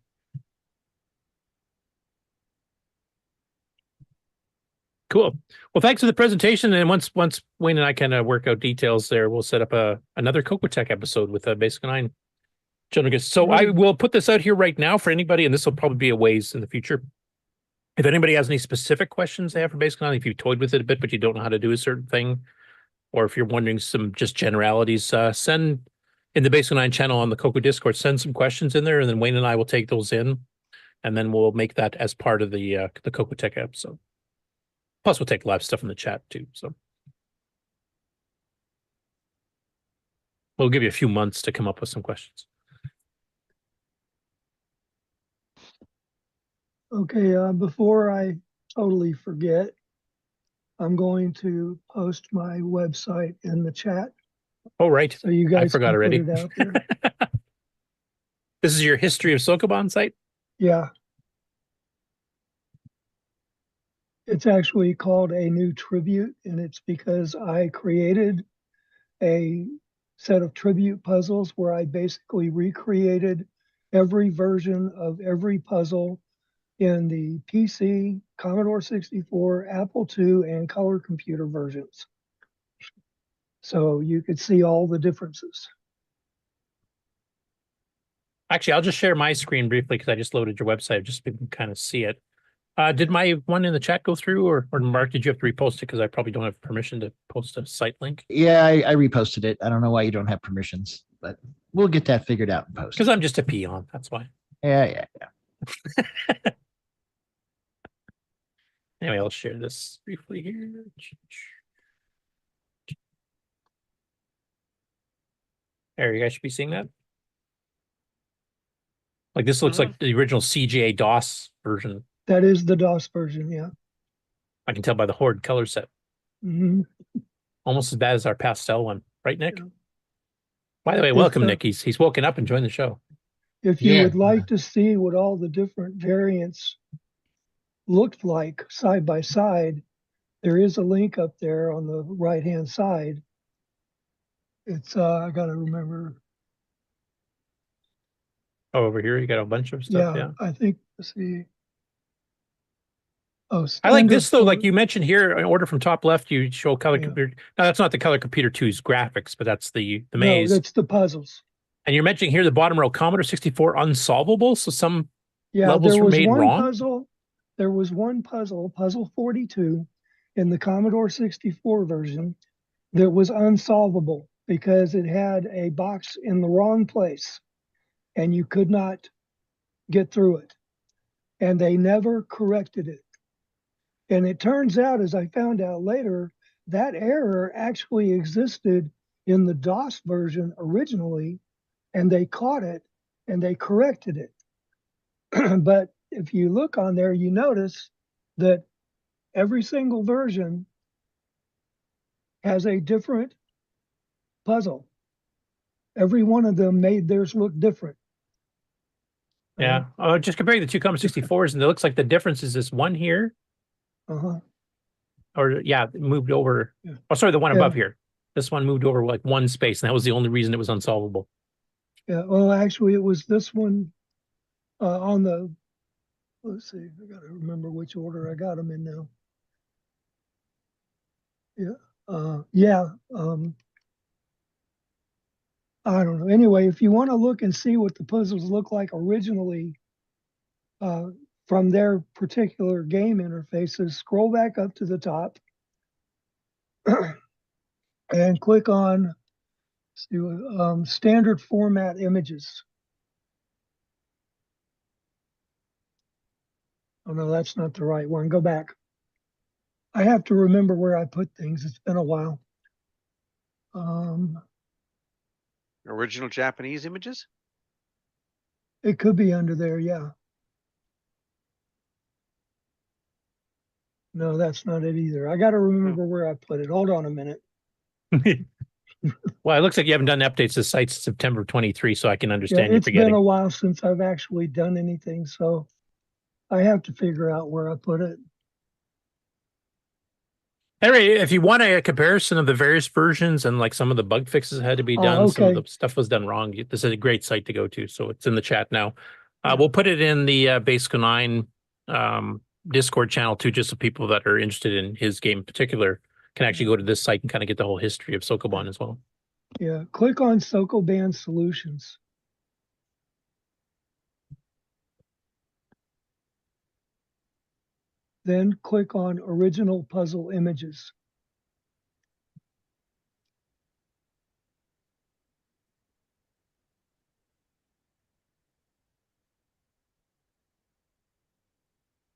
Cool. Well, thanks for the presentation. And once Wayne and I kind of work out details there, we'll set up another CoCoTECH episode with a Basic 9 general guest. So I will put this out here right now for anybody, and this will probably be a ways in the future. If anybody has any specific questions they have for Basic 9, if you've toyed with it a bit, but you don't know how to do a certain thing, or if you're wondering some just generalities, send in the Basic 9 channel on the Coco Discord, send some questions in there, and then Wayne and I will take those in, and then we'll make that as part of the CoCoTECH episode. Plus, we'll take live stuff in the chat too. So we'll give you a few months to come up with some questions. Okay, before I totally forget, I'm going to post my website in the chat. Oh, right. So you guys I forgot can already. put it out there. This is your history of SokoBan site? Yeah. It's actually called A New Tribute, and it's because I created a set of tribute puzzles where I basically recreated every version of every puzzle in the PC, Commodore 64, Apple II, and color computer versions. So you could see all the differences. Actually, I'll just share my screen briefly because I just loaded your website just so you can kind of see it. Did my one in the chat go through, or Mark, did you have to repost it? Because I probably don't have permission to post a site link. Yeah, I reposted it. I don't know why you don't have permissions, but we'll get that figured out in post. Because I'm just a peon, that's why. Yeah. Anyway, I'll share this briefly here. There, you guys should be seeing that. Like this looks like the original CGA DOS version. That is the DOS version, yeah. I can tell by the Horde color set. Mm-hmm. Almost as bad as our pastel one, right, Nick? Yeah. By the way, welcome, Nick. He's woken up and joined the show. If you would like to see what all the different variants looked like side by side, there is a link up there on the right-hand side. It's I gotta remember. Oh, over here you got a bunch of stuff. Yeah. I think. Let's see. Oh, I like standard this though, like for- you mentioned here, in order from top left, you show color Yeah. computer. Now that's not the color computer 2's graphics, but that's the No, maze. that's the puzzles. And you're mentioning here the bottom row, Commodore 64 unsolvable. So some Yeah, levels there were was made one wrong. puzzle. There was one puzzle, puzzle 42, in the Commodore 64 version that was unsolvable because it had a box in the wrong place and you could not get through it. And they never corrected it. And it turns out, as I found out later, that error actually existed in the DOS version originally, and they caught it and they corrected it. But if you look on there, you notice that every single version has a different puzzle. Every one of them made theirs look different. Yeah. Just comparing the two Commodore 64s, and it looks like the difference is this one here. Uh-huh. Or yeah, it moved over. Yeah. Oh, sorry, the one Yeah. above here. This one moved over like one space, and that was the only reason it was unsolvable. Yeah, well, actually, it was this one on the, let's see, I got to remember which order I got them in now. Yeah, I don't know. Anyway, if you want to look and see what the puzzles look like originally from their particular game interfaces, scroll back up to the top and click on standard format images. Oh no, that's not the right one. Go back. I have to remember where I put things. It's been a while. Original Japanese images? It could be under there, yeah. No, that's not it either. I got to remember where I put it. Hold on a minute. Well, it looks like you haven't done updates to the site since September 23, so I can Yeah, understand you it's forgetting. been a while since I've actually done anything, so I have to figure out where I put it. Anyway, if you want a comparison of the various versions and like some of the bug fixes had to be done, some of okay. the stuff was done wrong, this is a great site to go to. So it's in the chat now. We'll put it in the Basic 9 Discord channel too, just so people that are interested in his game in particular can actually go to this site and kind of get the whole history of SokoBan as well. Yeah, click on SokoBan Solutions. Then click on Original Puzzle Images.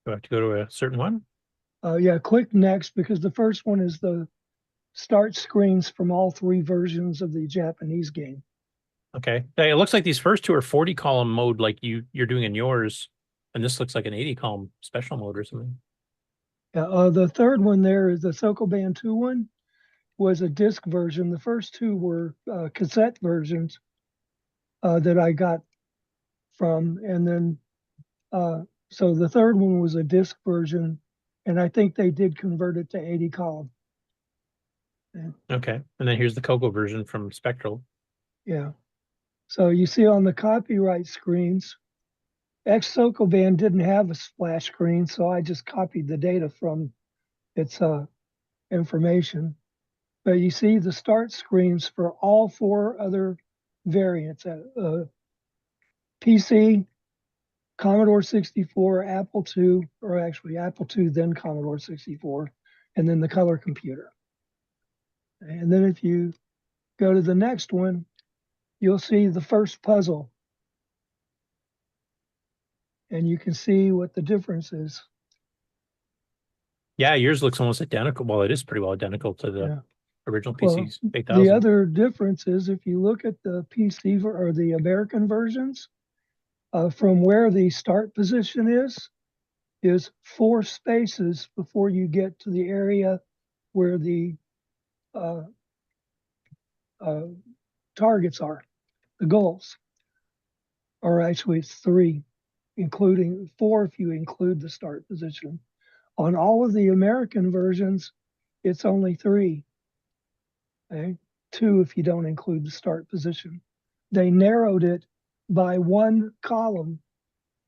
Do I have to go to a certain one? Yeah, click Next because the first one is the start screens from all three versions of the Japanese game. Okay. Hey, it looks like these first two are 40 column mode like you're doing in yours, and this looks like an 80 column special mode or something. Yeah, the third one there is the SokoBan 2 one, was a disc version. The first two were cassette versions that I got from, and then so the third one was a disc version, and I think they did convert it to 80 column. Okay, and then here's the Coco version from Spectral. Yeah. So you see on the copyright screens, SokoBan didn't have a splash screen, so I just copied the data from its information. But you see the start screens for all four other variants: PC, Commodore 64, Apple II, or actually Apple II, then Commodore 64, and then the color computer. And then if you go to the next one, you'll see the first puzzle. And you can see what the difference is. Yeah, yours looks almost identical. Well, it is pretty well identical to the original PC's Well, 8000. the other difference is if you look at the PC or the American versions, from where the start position is 4 spaces before you get to the area where the targets are, the goals. Or actually it's 3, including 4 if you include the start position. On all of the American versions, it's only 3. Okay? 2 if you don't include the start position. They narrowed it by 1 column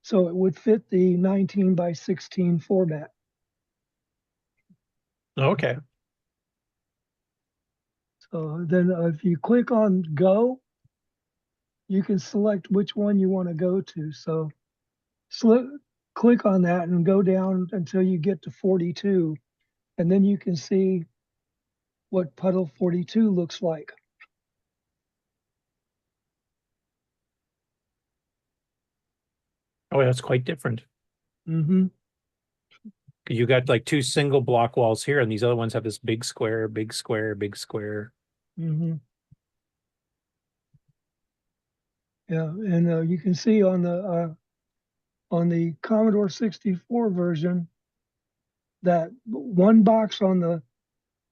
so it would fit the 19 by 16 format. Okay. So then if you click on go, you can select which one you want to go to. So click on that and go down until you get to 42. And then you can see what puddle 42 looks like. Oh, that's quite different. Mm-hmm. You got like two single block walls here, and these other ones have this big square, big square, big square. Mm-hmm. Yeah, and you can see on the Commodore 64 version that one box on the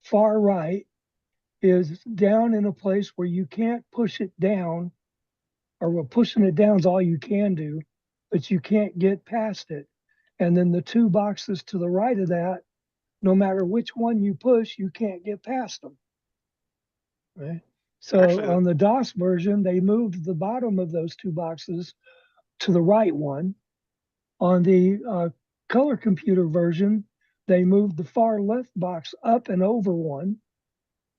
far right is down in a place where you can't push it down, or well, pushing it down is all you can do, but you can't get past it. And then the two boxes to the right of that, no matter which one you push, you can't get past them. Right? So Actually, on the DOS version, they moved the bottom of those two boxes to the right one. On the color computer version, they moved the far left box up and over one,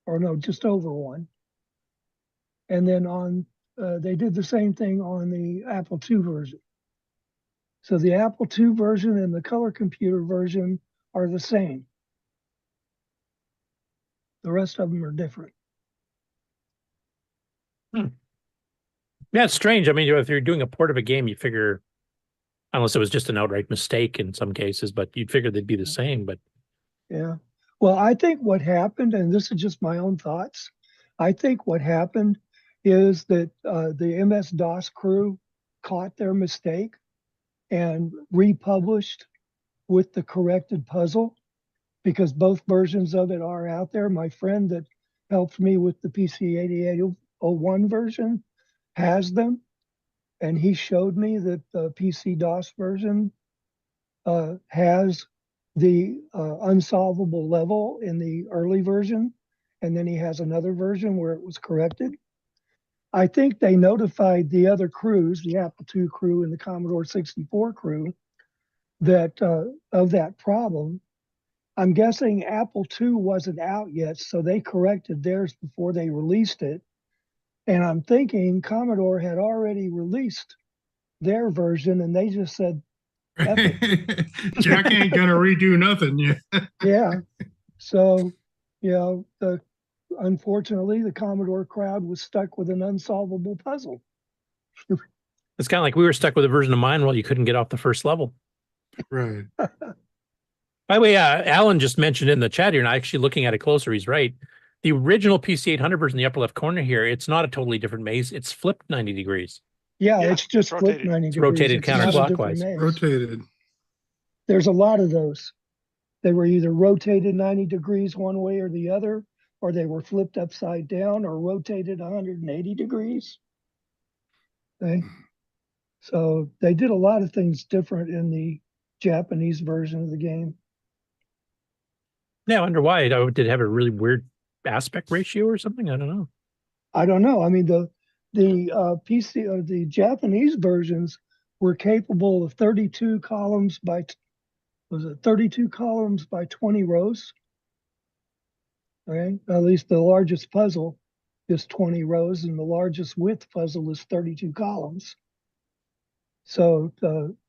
or no, just over one. And then on they did the same thing on the Apple II version. So the Apple II version and the color computer version are the same. The rest of them are different. Yeah, it's strange. I mean, if you're doing a port of a game, you figure, unless it was just an outright mistake in some cases, but you'd figure they'd be the same. But yeah, well, I think what happened, and this is just my own thoughts, I think what happened is that the MS-DOS crew caught their mistake and republished with the corrected puzzle, because both versions of it are out there. My friend that helped me with the PC 8801 version has them, and he showed me that the PC DOS version has the unsolvable level in the early version, and then he has another version where it was corrected. I think they notified the other crews, the Apple II crew and the Commodore 64 crew, that of that problem. I'm guessing Apple II wasn't out yet, so they corrected theirs before they released it. And I'm thinking Commodore had already released their version, and they just said, F it. Jack ain't gonna redo nothing. Yeah. Yeah. So, you know, unfortunately, the Commodore crowd was stuck with an unsolvable puzzle. it's kind of like we were stuck with a version of mine while you couldn't get off the first level. Right. By the way, Alan just mentioned in the chat here, and actually looking at it closer, he's right. The original PC 800 version in the upper left corner here, it's not a totally different maze. It's flipped 90 degrees. Yeah, it's just flipped 90 degrees. Rotated It's not a different counterclockwise. maze. Rotated. There's a lot of those. They were either rotated 90 degrees one way or the other, or they were flipped upside down or rotated 180 degrees. Okay. So they did a lot of things different in the Japanese version of the game. Yeah, I wonder why. Did it have a really weird aspect ratio or something? I don't know. I don't know. I mean, the PC or the Japanese versions were capable of 32 columns by 32 columns by 20 rows. Okay, at least the largest puzzle is 20 rows, and the largest width puzzle is 32 columns. So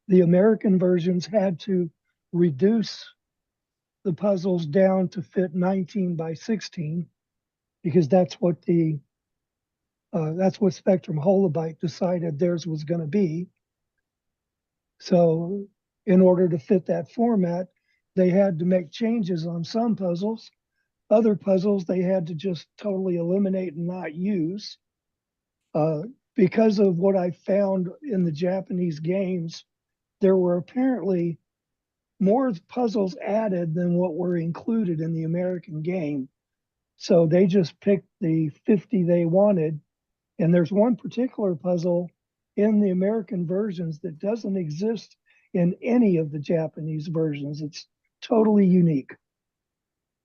the American versions had to reduce the puzzles down to fit 19 by 16, because that's what Spectrum Holobyte decided theirs was going to be. So in order to fit that format, they had to make changes on some puzzles. Other puzzles they had to just totally eliminate and not use. Because of what I found in the Japanese games, there were apparently more puzzles added than what were included in the American game. So they just picked the 50 they wanted. And there's one particular puzzle in the American versions that doesn't exist in any of the Japanese versions. It's totally unique.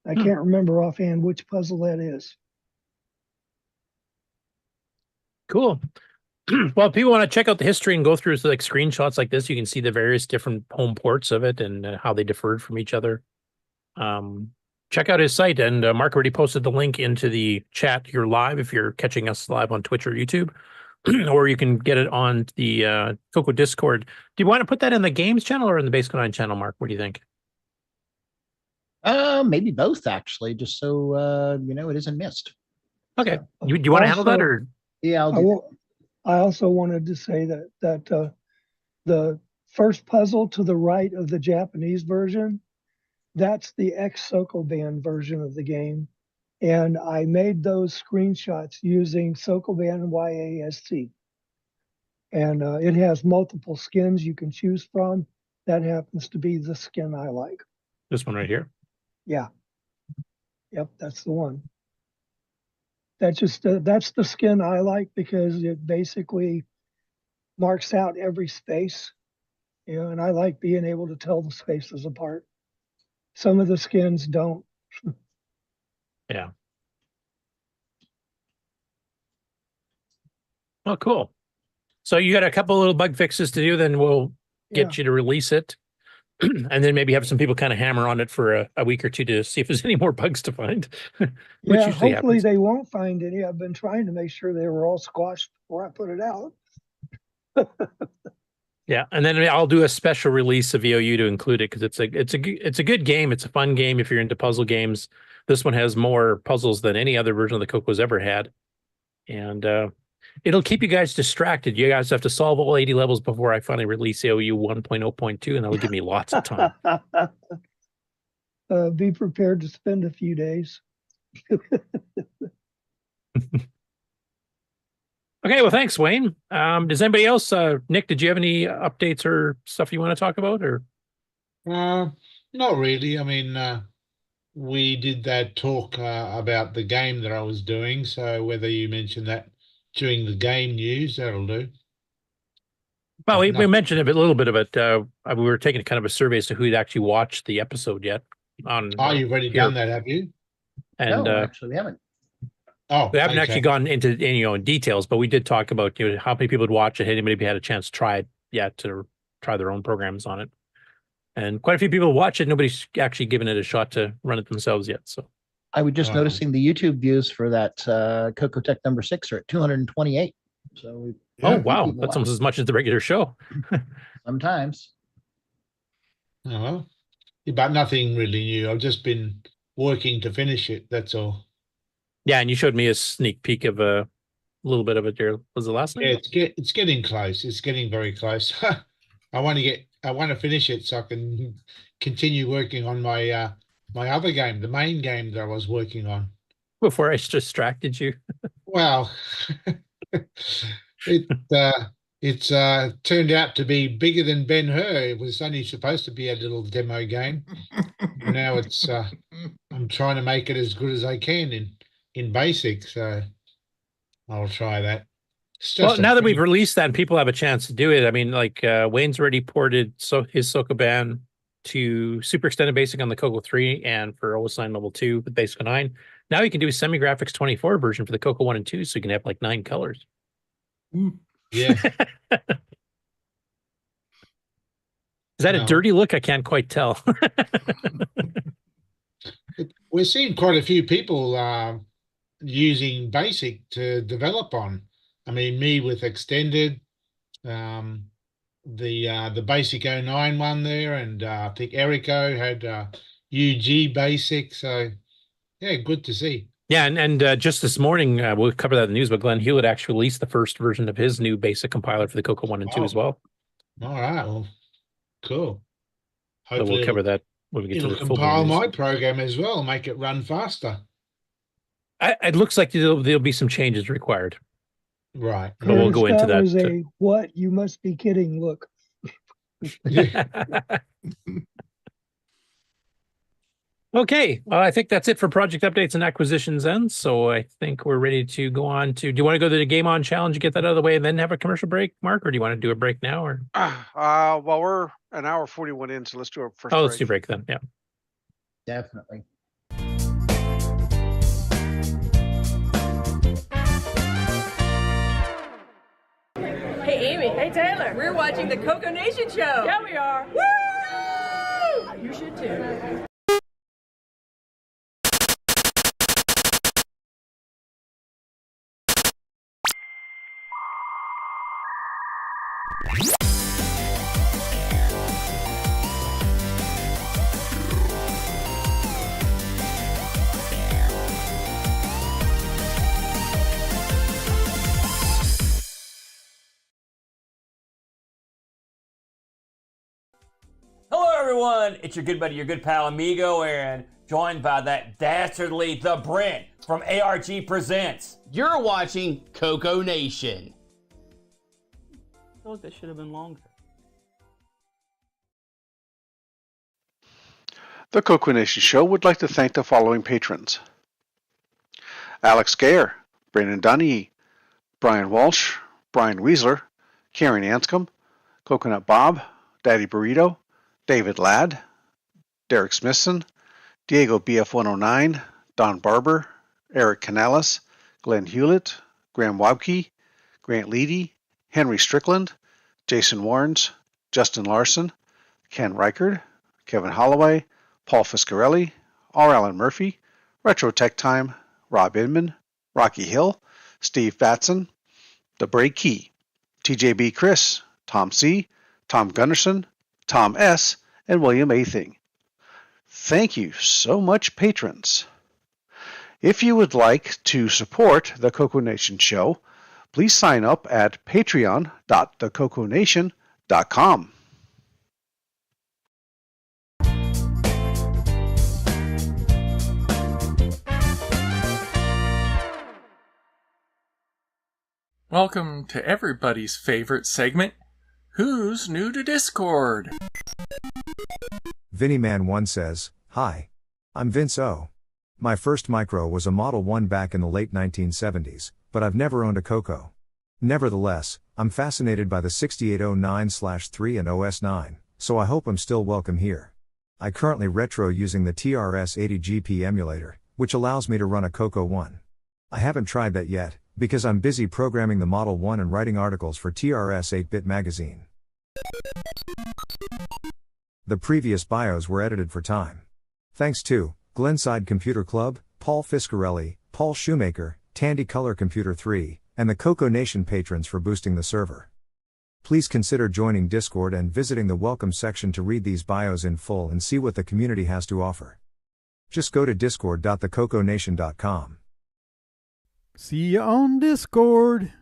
I can't remember offhand which puzzle that is. Cool. Well, if people want to check out the history and go through like screenshots like this, you can see the various different home ports of it and how they differed from each other. check out his site. And Mark already posted the link into the chat here live if you're catching us live on Twitch or YouTube. Or you can get it on the Coco Discord. Do you want to put that in the games channel or in the BaseCoNine channel, Mark? What do you think? Maybe both, actually, just so it isn't missed. Okay. Do you want to handle that, or? Yeah, I'll do I also wanted to say that the first puzzle to the right of the Japanese version, that's the ex-SokoBan version of the game. And I made those screenshots using SokoBan YASC. And it has multiple skins you can choose from. That happens to be the skin I like. This one right here? Yeah. Yep, that's the one. That's the skin I like because it basically marks out every space. And I like being able to tell the spaces apart. Some of the skins don't. Yeah. Oh, cool. So you got a couple little bug fixes to do, then we'll get you to release it. And then maybe have some people kind of hammer on it for a week or two to see if there's any more bugs to find. Which usually hopefully happens. they won't find any. I've been trying to make sure they were all squashed before I put it out. Yeah, and then I'll do a special release of VOU to include it because it's a good game. It's a fun game if you're into puzzle games. This one has more puzzles than any other version of the Coco's ever had, and it'll keep you guys distracted. You guys have to solve all 80 levels before I finally release VOU 1.0.2, and that'll give me lots of time. Be prepared to spend a few days. Okay, well, thanks, Wayne. Does anybody else, Nick, did you have any updates or stuff you want to talk about? Or Not really. I mean, we did that talk about the game that I was doing. So whether you mentioned that during the game news, that'll do. Well, we mentioned a little bit of it. We were taking kind of a survey as to who'd actually watched the episode yet. You've already done that, have you? And no, actually, we haven't. Oh, we haven't actually gone into any details, but we did talk about how many people would watch it. Had anybody had a chance to try it yet to try their own programs on it? And quite a few people watch it. Nobody's actually given it a shot to run it themselves yet. So I was just noticing the YouTube views for that CoCoTECH number 6 are at 228. So oh wow, that's almost as much as the regular show. Sometimes. Oh well, but nothing really new. I've just been working to finish it. That's all. Yeah, and you showed me a sneak peek of a little bit of it there. Was it last night? Yeah, it's getting close. It's getting very close. I want to finish it so I can continue working on my my other game, the main game that I was working on. Before I distracted you. Well, it's turned out to be bigger than Ben-Hur. It was only supposed to be a little demo game. Now it's I'm trying to make it as good as I can in BASIC, so I'll try that. Well, now that we've released that and people have a chance to do it, I mean, like Wayne's already ported his SokoBan to Super Extended Basic on the Coco 3 and for OS9 Level 2 with BaseCoNine. Now you can do a Semi-Graphics 24 version for the Coco 1 and 2, so you can have like 9 colors. Yeah. Is that a dirty look? I can't quite tell. We're seeing quite a few people using BASIC to develop on. I mean, me with Extended, the BASIC 09 one there, and I think Erico had UG BASIC. So, yeah, good to see. Yeah, and just this morning, we'll cover that in the news, but Glen Hewlett actually released the first version of his new BASIC compiler for the Coco 1 and 2 as well. All right, well, cool. So we'll cover that when we get to the full compile news. my program as well, make it run faster. It looks like there'll be some changes required. Right. But we'll go into that. Was a what? You must be kidding look. Okay, well, I think that's it for project updates and acquisitions then. So I think we're ready to go on to, do you want to go to the Game On Challenge and get that out of the way and then have a commercial break, Mark? Or do you want to do a break now? Or Well, we're an hour 41 in, so let's do a first let's do break then, yeah. Definitely. Hey, Amy. Hey, Taylor. We're watching the CoCoNation show. Yeah, we are. Woo! You should too. Hello everyone, it's your good buddy, your good pal Amigo Aaron, joined by that dastardly The Brent from ARG Presents. You're watching CoCoNation. I feel like that should have been longer. The CoCoNation Show would like to thank the following patrons: Alex Gayer, Brandon Dunny, Brian Walsh, Brian Wiesler, Karen Anscombe, Coconut Bob, Daddy Burrito, David Ladd, Derek Smithson, Diego BF109, Don Barber, Eric Canales, Glen Hewlett, Graham Wabke, Grant Leedy, Henry Strickland, Jason Warrens, Justin Larson, Ken Reichard, Kevin Holloway, Paul Fiscarelli, R. Allen Murphy, Retro Tech Time, Rob Inman, Rocky Hill, Steve Batson, The Break Key, TJB Chris, Tom C., Tom Gunnarsson, Tom S., and William A. Thing. Thank you so much, patrons. If you would like to support the CoCoNation Show, please sign up at patreon.thecoconation.com. Welcome to everybody's favorite segment, Who's New to Discord? VinnyMan1 says, "Hi. I'm Vince O. My first micro was a Model 1 back in the late 1970s, but I've never owned a Coco. Nevertheless, I'm fascinated by the 6809/3 and OS9, so I hope I'm still welcome here. I currently retro using the TRS-80GP emulator, which allows me to run a Coco 1. I haven't tried that yet, because I'm busy programming the Model 1 and writing articles for TRS 8-Bit Magazine. The previous bios were edited for time. Thanks to Glenside Computer Club, Paul Fiscarelli, Paul Shoemaker, Tandy Color Computer 3, and the CoCoNation patrons for boosting the server. Please consider joining Discord and visiting the welcome section to read these bios in full and see what the community has to offer. Just go to discord.thecoconation.com. See you on Discord.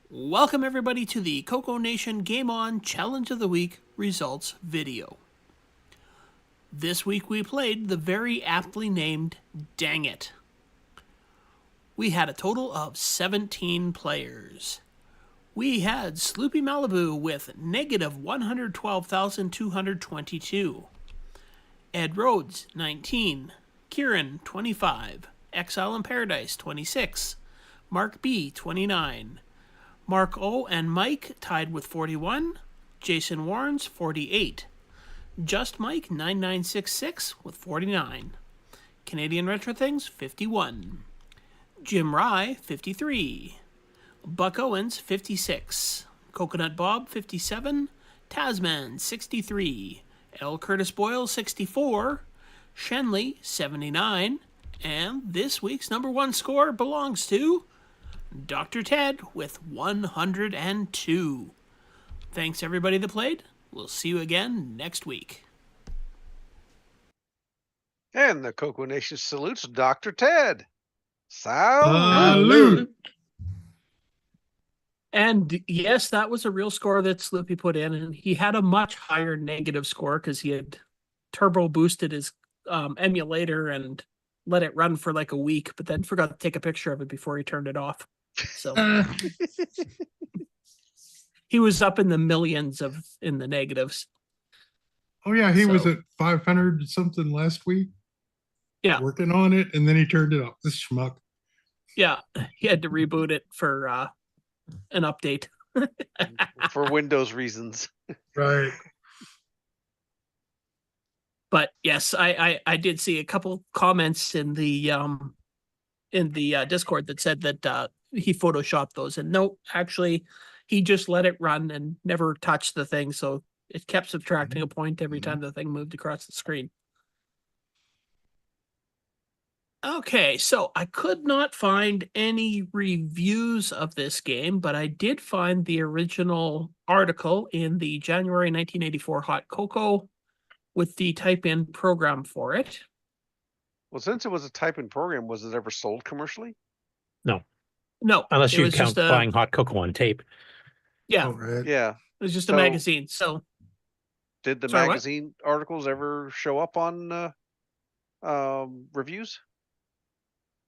Welcome everybody to the CoCoNation Game On Challenge of the Week results video. This week we played the very aptly named Dang It. We had a total of 17 players. We had Sloopy Malibu with negative 112,222. Ed Rhodes, 19. Kieran, 25. Exile in Paradise, 26. Mark B, 29. Mark O and Mike tied with 41. Jason Warrens, 48. Just Mike, 9966 with 49. Canadian Retro Things, 51. Jim Rye, 53. Buck Owens, 56. Coconut Bob, 57. Tasman, 63. L Curtis Boyle, 64. Shenley, 79. And this week's number one score belongs to Dr. Ted with 102. Thanks everybody that played. We'll see you again next week. And the CoCoNation salutes Dr. Ted. Salute. And yes, that was a real score that Sloopy put in, and he had a much higher negative score because he had turbo boosted his emulator and let it run for like a week, but then forgot to take a picture of it before he turned it off. So he was up in the millions in the negatives. Oh yeah, he was at 500 something last week. Yeah, working on it, and then he turned it off. This schmuck. Yeah, he had to reboot it for an update for Windows reasons. Right. But yes, I did see a couple comments in the in the Discord that said that he photoshopped those, and no, actually, he just let it run and never touched the thing, so it kept subtracting a point every time the thing moved across the screen. Okay, so I could not find any reviews of this game, but I did find the original article in the January 1984 Hot Cocoa with the type-in program for it. Well, since it was a type-in program, was it ever sold commercially? No. No. Unless it you was count just a- buying hot cocoa on tape. Yeah. Yeah. It was just So- a magazine, so. Did the Sorry, what? magazine articles ever show up on reviews?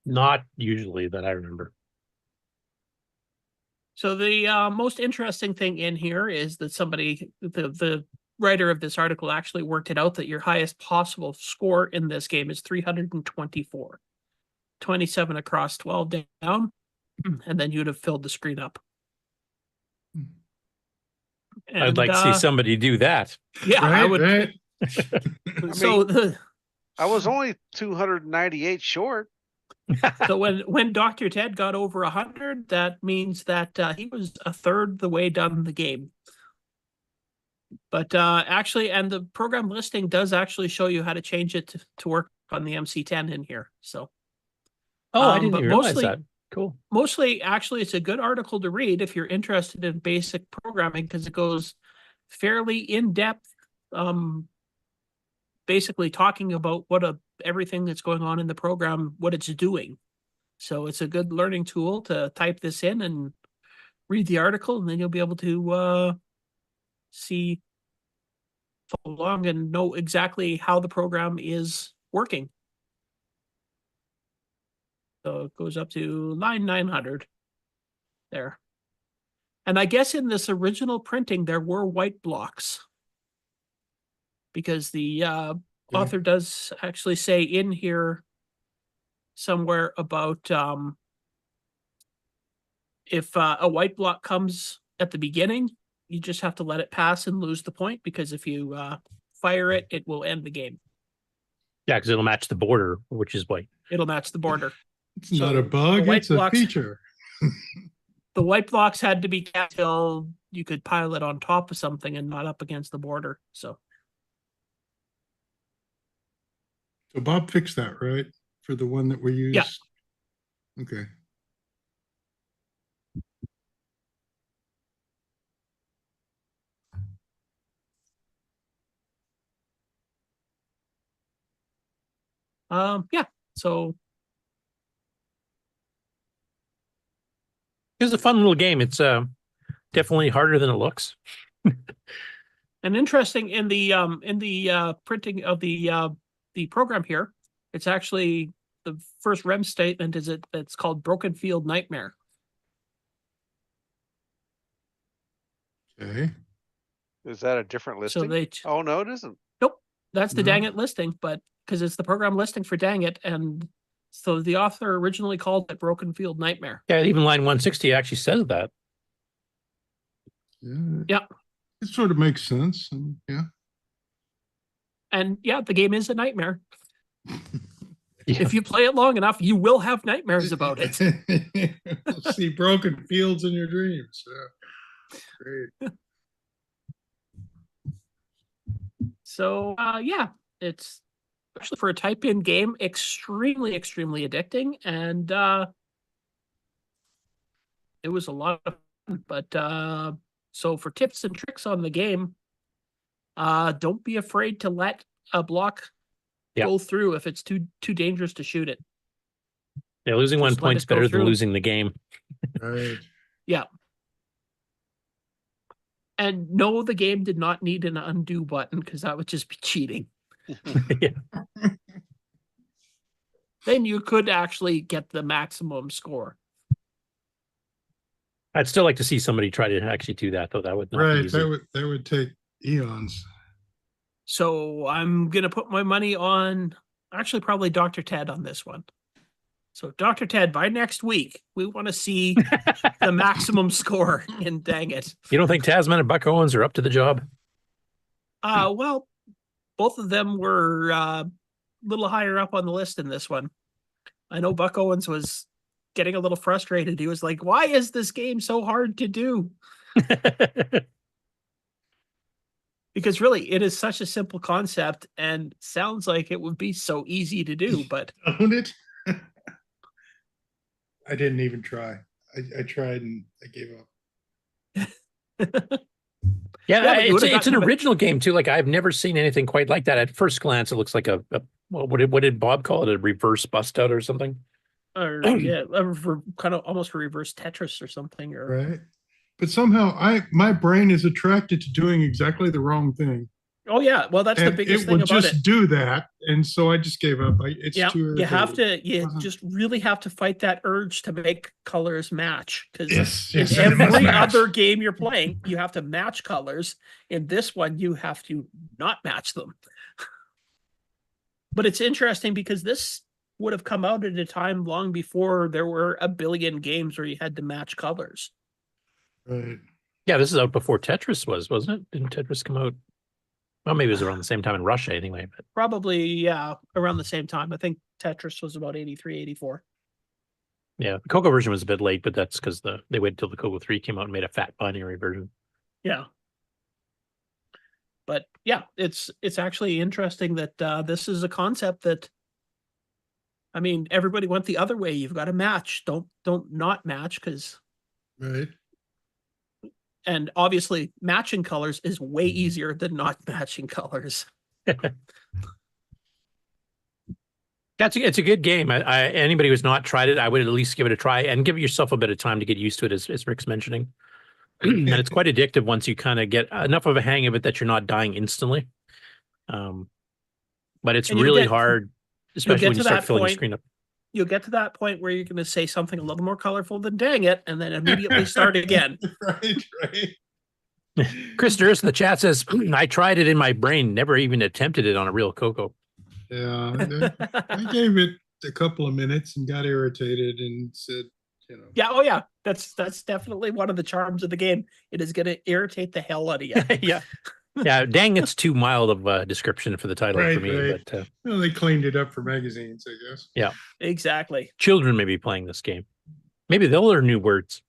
Not usually that I remember. So the most interesting thing in here is that the writer of this article actually worked it out that your highest possible score in this game is 324. 27 across, 12 down, and then you'd have filled the screen up. I'd like to see somebody do that. Yeah, I would. I I was only 298 short. So when Dr. Ted got over 100, that means that he was a third the way done the game. But actually, and the program listing does actually show you how to change it to work on the MC10 in here. So, Oh, I didn't but realize mostly, that. Cool. Mostly, actually, it's a good article to read if you're interested in basic programming because it goes fairly in depth, basically talking about everything that's going on in the program, what it's doing. So it's a good learning tool to type this in and read the article, and then you'll be able to see follow along and know exactly how the program is working. So it goes up to line 900 there. And I guess in this original printing, there were white blocks because the author does actually say in here somewhere about if a white block comes at the beginning, you just have to let it pass and lose the point because if you fire it, it will end the game. Yeah, because it'll match the border, which is white. It'll match the border. It's not a bug, it's a feature. The white blocks had to be kept till you could pile it on top of something and not up against the border. So Bob fixed that, right? For the one that we used? Yeah. Okay. yeah. So It's a fun little game. It's definitely harder than it looks. and interesting in the printing of the program here, it's actually the first REM statement is it's called Broken Field Nightmare. Okay. Is that a different listing? So they oh no, it isn't. Nope. That's the No. Dang It listing, but because it's the program listing for Dang It, and so the author originally called it Broken Field Nightmare. Yeah, even line 160 actually says that. Yeah. It sort of makes sense. And yeah. And yeah, the game is a nightmare. If you play it long enough, you will have nightmares about it. You'll see broken fields in your dreams. Yeah. Great. So yeah, it's especially for a type-in game, extremely, extremely addicting, and it was a lot of fun. But so for tips and tricks on the game, don't be afraid to let a block go through if it's too dangerous to shoot it. Yeah, losing Just 1 let point's it go better than through. losing the game. Right. Yeah. And no, the game did not need an undo button because that would just be cheating. Then you could actually get the maximum score. I'd still like to see somebody try to actually do that, though. That would not be Right. easy. That would take eons. So I'm going to put my money on actually probably Dr. Ted on this one. So Dr. Ted, by next week, we want to see the maximum score in Dang It. You don't think Tasman and Buck Owens are up to the job? Well, both of them were a little higher up on the list in this one. I know Buck Owens was getting a little frustrated. He was like, why is this game so hard to do? Because really, it is such a simple concept and sounds like it would be so easy to do, but Own it. I didn't even try. I tried and I gave up. Yeah, it's an original game too. Like I've never seen anything quite like that. At first glance, it looks like a what did Bob call it? A reverse bust out or something? Or yeah, kind of almost a reverse Tetris or something. Or Right. But somehow my brain is attracted to doing exactly the wrong thing. Oh yeah, well that's the biggest thing about it. It will just do that, and so I just gave up. It's too irritating. You just really have to fight that urge to make colors match, because Yes, in every other game you're playing, you have to match colors. In this one, you have to not match them. But it's interesting because this would have come out at a time long before there were a billion games where you had to match colors. Right. Yeah, this is out before Tetris was, wasn't it? Didn't Tetris come out? Well, maybe it was around the same time in Russia anyway. But Probably, yeah, around the same time. I think Tetris was about 83, 84. yeah, the Coco version was a bit late, but that's because they waited till the Coco 3 came out and made a fat binary version. Yeah. But yeah, it's actually interesting that this is a concept that, I mean, everybody went the other way. You've got to match. Don't not match, because Right. and obviously matching colors is way easier than not matching colors. It's a good game. Anybody who's not tried it, I would at least give it a try and give yourself a bit of time to get used to it, as Rick's mentioning. And it's quite addictive once you kind of get enough of a hang of it that you're not dying instantly. But it's really hard, especially when you start filling the screen up. You'll get to that point where you're going to say something a little more colorful than dang it, and then immediately start again. Right. Chris Durst in the chat says, I tried it in my brain, never even attempted it on a real Coco. Yeah. I gave it a couple of minutes and got irritated and said, Yeah, oh yeah. That's definitely one of the charms of the game. It is going to irritate the hell out of you. Yeah. Yeah, dang, it's too mild of a description for the title for me. Right. But well, they cleaned it up for magazines, I guess. yeah, exactly. Children may be playing this game. Maybe they'll learn new words.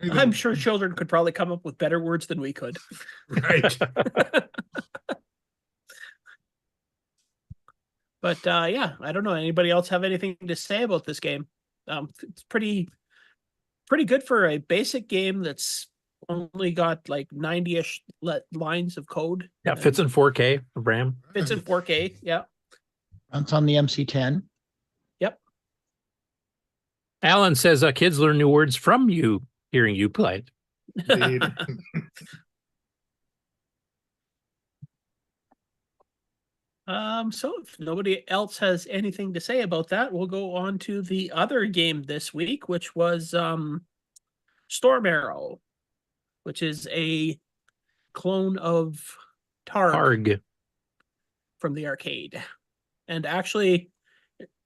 I'm sure children could probably come up with better words than we could. Right. But yeah, I don't know. Anybody else have anything to say about this game? It's pretty good for a basic game that's only got like 90-ish lines of code. Yeah, fits in 4K of RAM. Fits in 4K, yeah. Runs on the MC10. Yep. Alan says kids learn new words from you, hearing you play it. So if nobody else has anything to say about that, we'll go on to the other game this week, which was Storm Arrow, which is a clone of Targ from the arcade. And actually,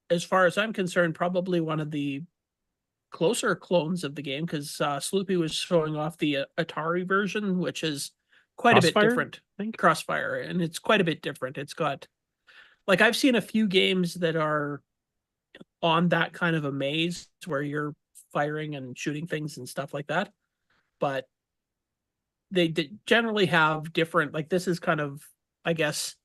as far as I'm concerned, probably one of the closer clones of the game, because Sloopy was showing off the Atari version, which is quite a bit different. I think Crossfire, and it's quite a bit different. It's got, like, I've seen a few games that are on that kind of a maze where you're firing and shooting things and stuff like that, but they generally have different, like, this is kind of, I guess,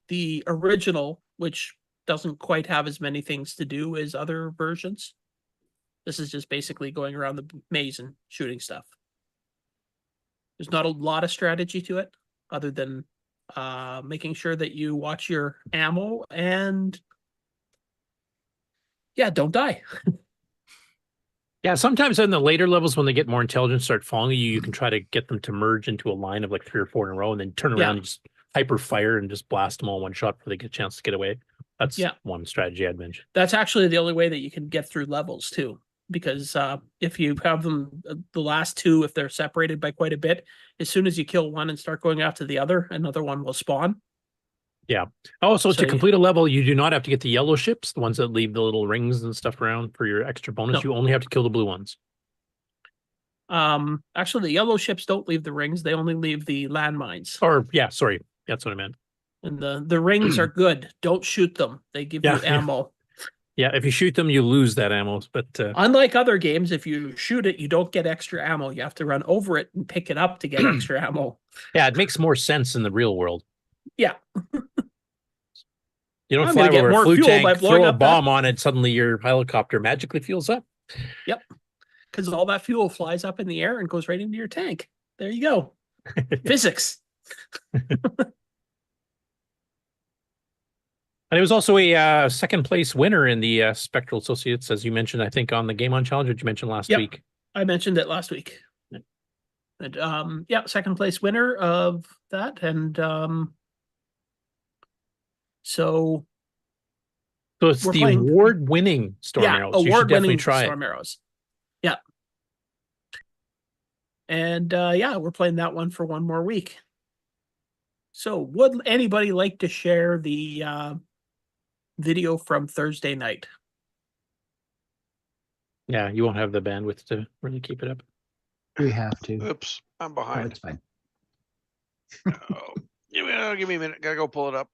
the original, which doesn't quite have as many things to do as other versions. This is just basically going around the maze and shooting stuff. There's not a lot of strategy to it, other than making sure that you watch your ammo and, yeah, don't die. Yeah, sometimes in the later levels, when they get more intelligent, start following you, you can try to get them to merge into a line of like 3 or 4 in a row, and then turn around and just hyper fire and just blast them all one shot before they get a chance to get away. That's one strategy I'd mention. That's actually the only way that you can get through levels too, because if you have them, the last 2, if they're separated by quite a bit, as soon as you kill one and start going after the other, another one will spawn. Yeah. Also, to complete a level, you do not have to get the yellow ships, the ones that leave the little rings and stuff around for your extra bonus. No. You only have to kill the blue ones. Actually, the yellow ships don't leave the rings; they only leave the landmines. Or yeah, sorry, that's what I meant. And the rings are good. Don't shoot them. They give you ammo. Yeah, if you shoot them, you lose that ammo. But unlike other games, if you shoot it, you don't get extra ammo. You have to run over it and pick it up to get extra ammo. Yeah, it makes more sense in the real world. Yeah. You don't I'm fly gonna get over a more flute fuel by tank, blowing throw a up bomb on it, suddenly your helicopter magically fuels up. Yep. Because all that fuel flies up in the air and goes right into your tank. There you go. Physics. And it was also a second place winner in the Spectral Associates, as you mentioned, I think, on the Game On Challenge, which you mentioned last week. I mentioned it last week. And, second place winner of that. And so it's the award-winning Storm Arrows. You should definitely try Storm Arrows. Yeah. And we're playing that one for one more week. So would anybody like to share the video from Thursday night? Yeah, you won't have the bandwidth to really keep it up. We have to. Oops, I'm behind. Oh, it's fine. Give me a minute. Gotta go pull it up.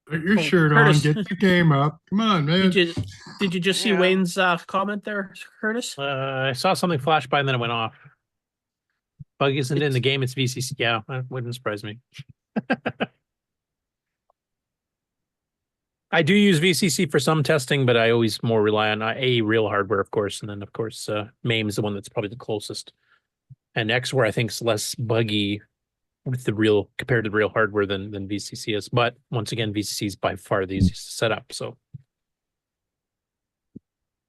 Put your shirt Curtis, on. Get the game up. Come on, man. Did you just see Wayne's comment there, Curtis? I saw something flash by and then it went off. Bug isn't in the game. It's VCC. Yeah, that wouldn't surprise me. I do use VCC for some testing, but I always more rely on real hardware, of course, and then of course MAME is the one that's probably the closest. And Xware I think is less buggy with the real compared to the real hardware than VCC is. But once again, VCC is by far the easiest to set up. So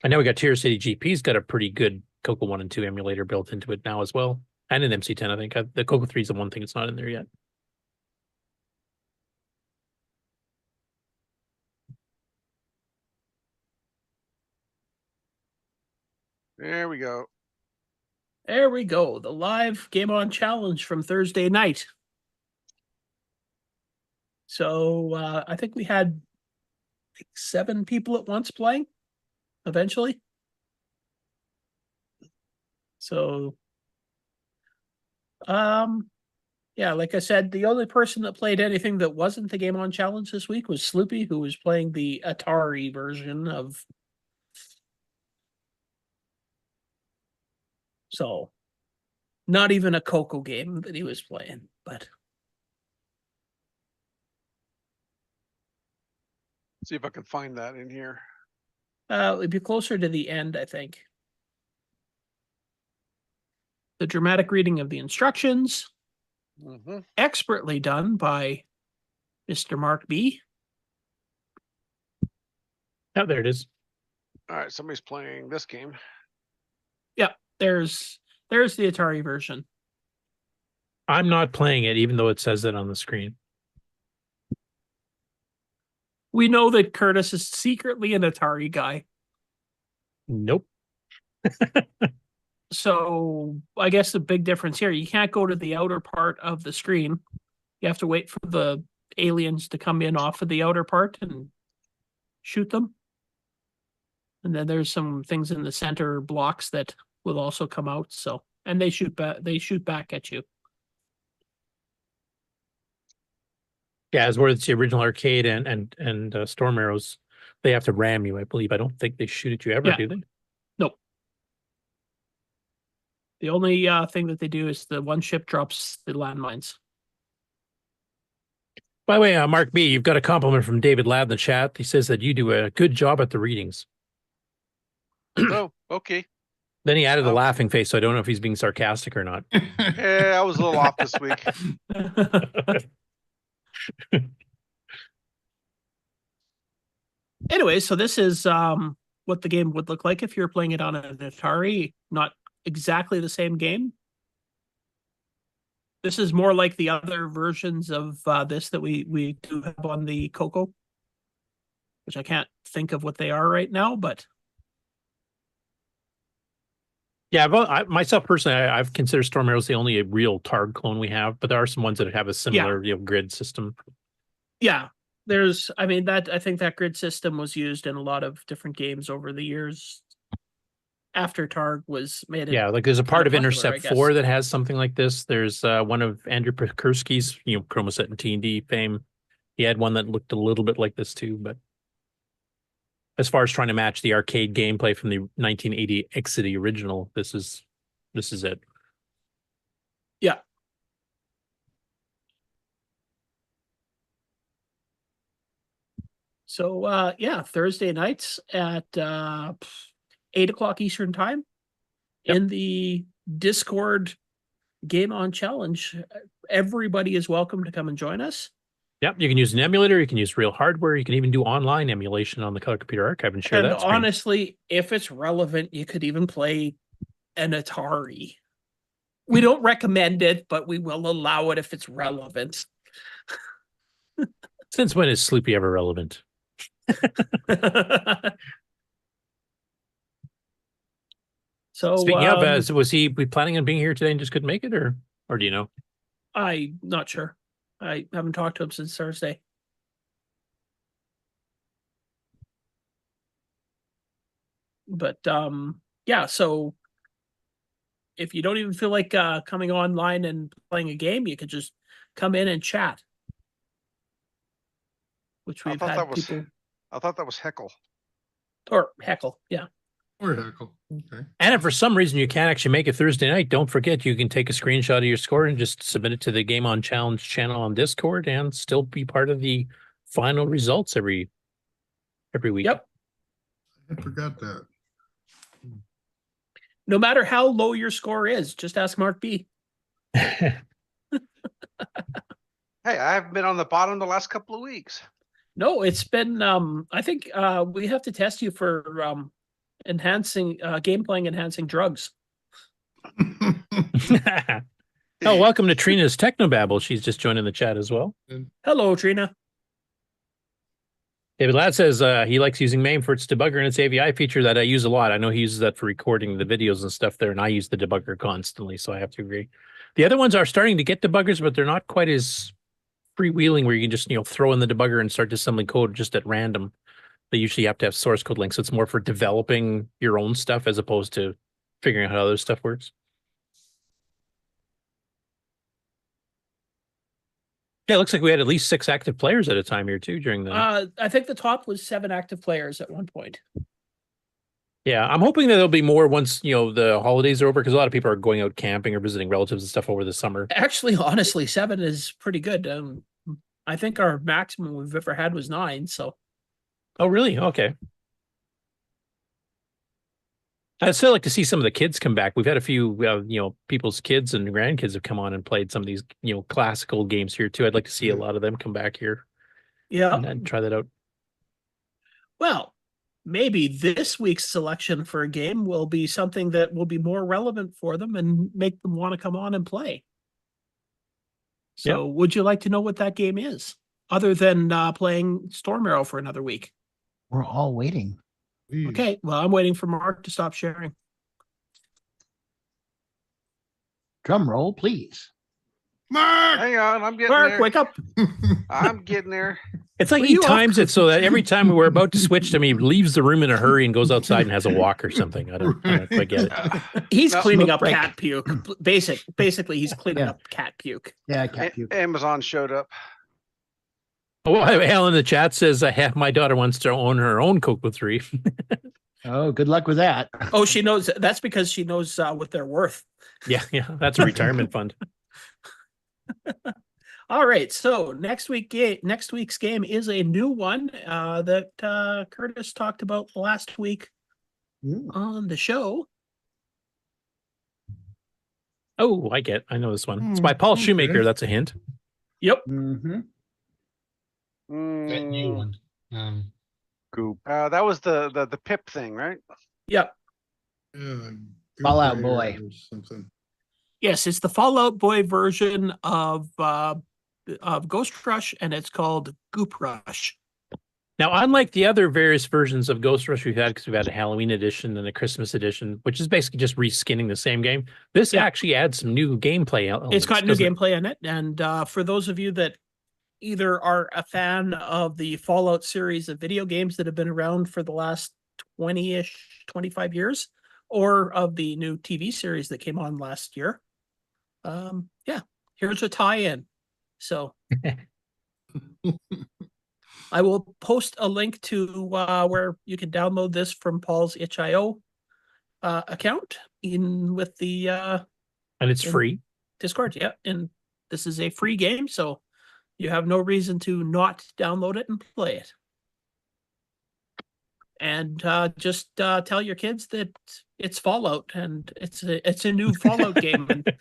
I know we got Tier City GP's got a pretty good Coco 1 and 2 emulator built into it now as well, and an MC10. I think the Coco 3 is the one thing that's not in there yet. There we go. There we go. The live Game On Challenge from Thursday night. So I think we had 7 people at once playing eventually. So, like I said, the only person that played anything that wasn't the Game On Challenge this week was Sloopy, who was playing the Atari version of. So, not even a Coco game that he was playing, but. See if I can find that in here. It'd be closer to the end, I think. The dramatic reading of the instructions, expertly done by Mr. Mark B. Oh, there it is. All right, somebody's playing this game. Yeah, there's the Atari version. I'm not playing it, even though it says it on the screen. We know that Curtis is secretly an Atari guy. Nope. So I guess the big difference here, you can't go to the outer part of the screen. You have to wait for the aliens to come in off of the outer part and shoot them. And then there's some things in the center blocks that will also come out. So, and they shoot back at you. Yeah, as where it's the original arcade and Storm Arrows, they have to ram you, I believe. I don't think they shoot at you ever, do they? Nope. The only thing that they do is the one ship drops the landmines. By the way, Mark B, you've got a compliment from David Ladd in the chat. He says that you do a good job at the readings. Oh, okay. Then he added a laughing face, so I don't know if he's being sarcastic or not. Yeah, I was a little off this week. Anyway, so this is what the game would look like if you're playing it on an Atari. Not exactly the same game. This is more like the other versions of this that we do have on the Coco, which I can't think of what they are right now, but. Yeah, myself personally, I've considered Storm Arrows the only real Targ clone we have, but there are some ones that have a similar grid system. Yeah, I think that grid system was used in a lot of different games over the years. after Targ was made. Yeah, like there's a part of popular, I Intercept guess. 4 that has something like this. There's one of Andrew Pekurski's, Chromaset and T&D fame. He had one that looked a little bit like this too, but as far as trying to match the arcade gameplay from the 1980 Exidy original, this is it. Yeah. So yeah, Thursday nights at 8 o'clock Eastern time in the Discord Game On Challenge. Everybody is welcome to come and join us. Yep, you can use an emulator, you can use real hardware, you can even do online emulation on the Color Computer Archive and share And that screen. honestly, if it's relevant, you could even play an Atari. We don't recommend it, but we will allow it if it's relevant. Since when is Sloopy ever relevant? So speaking of, was he planning on being here today and just couldn't make it, or do you know? I'm not sure. I haven't talked to him since Thursday. But yeah, so if you don't even feel like coming online and playing a game, you could just come in and chat. Which we've had people. I thought that was heckle. Or heckle, yeah. Or heckle. Okay. And if for some reason you can't actually make it Thursday night, don't forget you can take a screenshot of your score and just submit it to the Game On Challenge channel on Discord and still be part of the final results every week. Yep. I forgot that. No matter how low your score is, just ask Mark B. Hey, I haven't been on the bottom the last couple of weeks. No, it's been I think we have to test you for enhancing game playing enhancing drugs. Oh, welcome to Trina's Technobabble. She's just joining the chat as well. Hello, Trina. David Ladd says he likes using MAME for its debugger and its AVI feature that I use a lot. I know he uses that for recording the videos and stuff there, and I use the debugger constantly, so I have to agree. The other ones are starting to get debuggers, but they're not quite as freewheeling where you can just throw in the debugger and start assembling code just at random. They usually have to have source code links. So it's more for developing your own stuff as opposed to figuring out how other stuff works. Yeah, it looks like we had at least 6 active players at a time here too during the. I think the top was 7 active players at one point. Yeah, I'm hoping that there'll be more once the holidays are over, because a lot of people are going out camping or visiting relatives and stuff over the summer. Actually, honestly, 7 is pretty good. I think our maximum we've ever had was 9. So. Oh, really? Okay. I'd still like to see some of the kids come back. We've had a few, people's kids and grandkids have come on and played some of these, classical games here too. I'd like to see a lot of them come back here. Yeah. And try that out. Well, maybe this week's selection for a game will be something that will be more relevant for them and make them want to come on and play. So would you like to know what that game is, other than playing Storm Arrow for another week? We're all waiting. Okay, well, I'm waiting for Mark to stop sharing. Drum roll, please. Mark! Hang on, I'm getting Mark, there. wake up. I'm getting there. It's like he times it so that every time we're about to switch to him, he leaves the room in a hurry and goes outside and has a walk or something. I don't quite get it. He's cleaning up cat puke. Basically, he's cleaning up cat puke. Yeah, cat puke. Amazon showed up. Oh, Al in the chat says my daughter wants to own her own Coco 3. Oh, good luck with that. Oh, she knows. That's because she knows what they're worth. Yeah, that's a retirement fund. All right, so next week's game is a new one that Curtis talked about last week on the show. Oh, I know this one. It's by Paul Shoemaker. That's a hint. Yep. That new one. Goop. That was the pip thing, right? Yep. Fallout Boy. Or something. Yes, it's the Fallout Boy version of Ghost Rush, and it's called Goop Rush. Now, unlike the other various versions of Ghost Rush we've had, because we've had a Halloween edition and a Christmas edition, which is basically just reskinning the same game, this actually adds some new gameplay elements. It's got new gameplay in it, and for those of you that either are a fan of the Fallout series of video games that have been around for the last 20-ish, 25 years, or of the new TV series that came on last year. Yeah, here's a tie-in. So I will post a link to where you can download this from Paul's itch.io account with the and it's free Discord. Yeah, and this is a free game, so you have no reason to not download it and play it. And just tell your kids that it's Fallout and it's a new Fallout game. And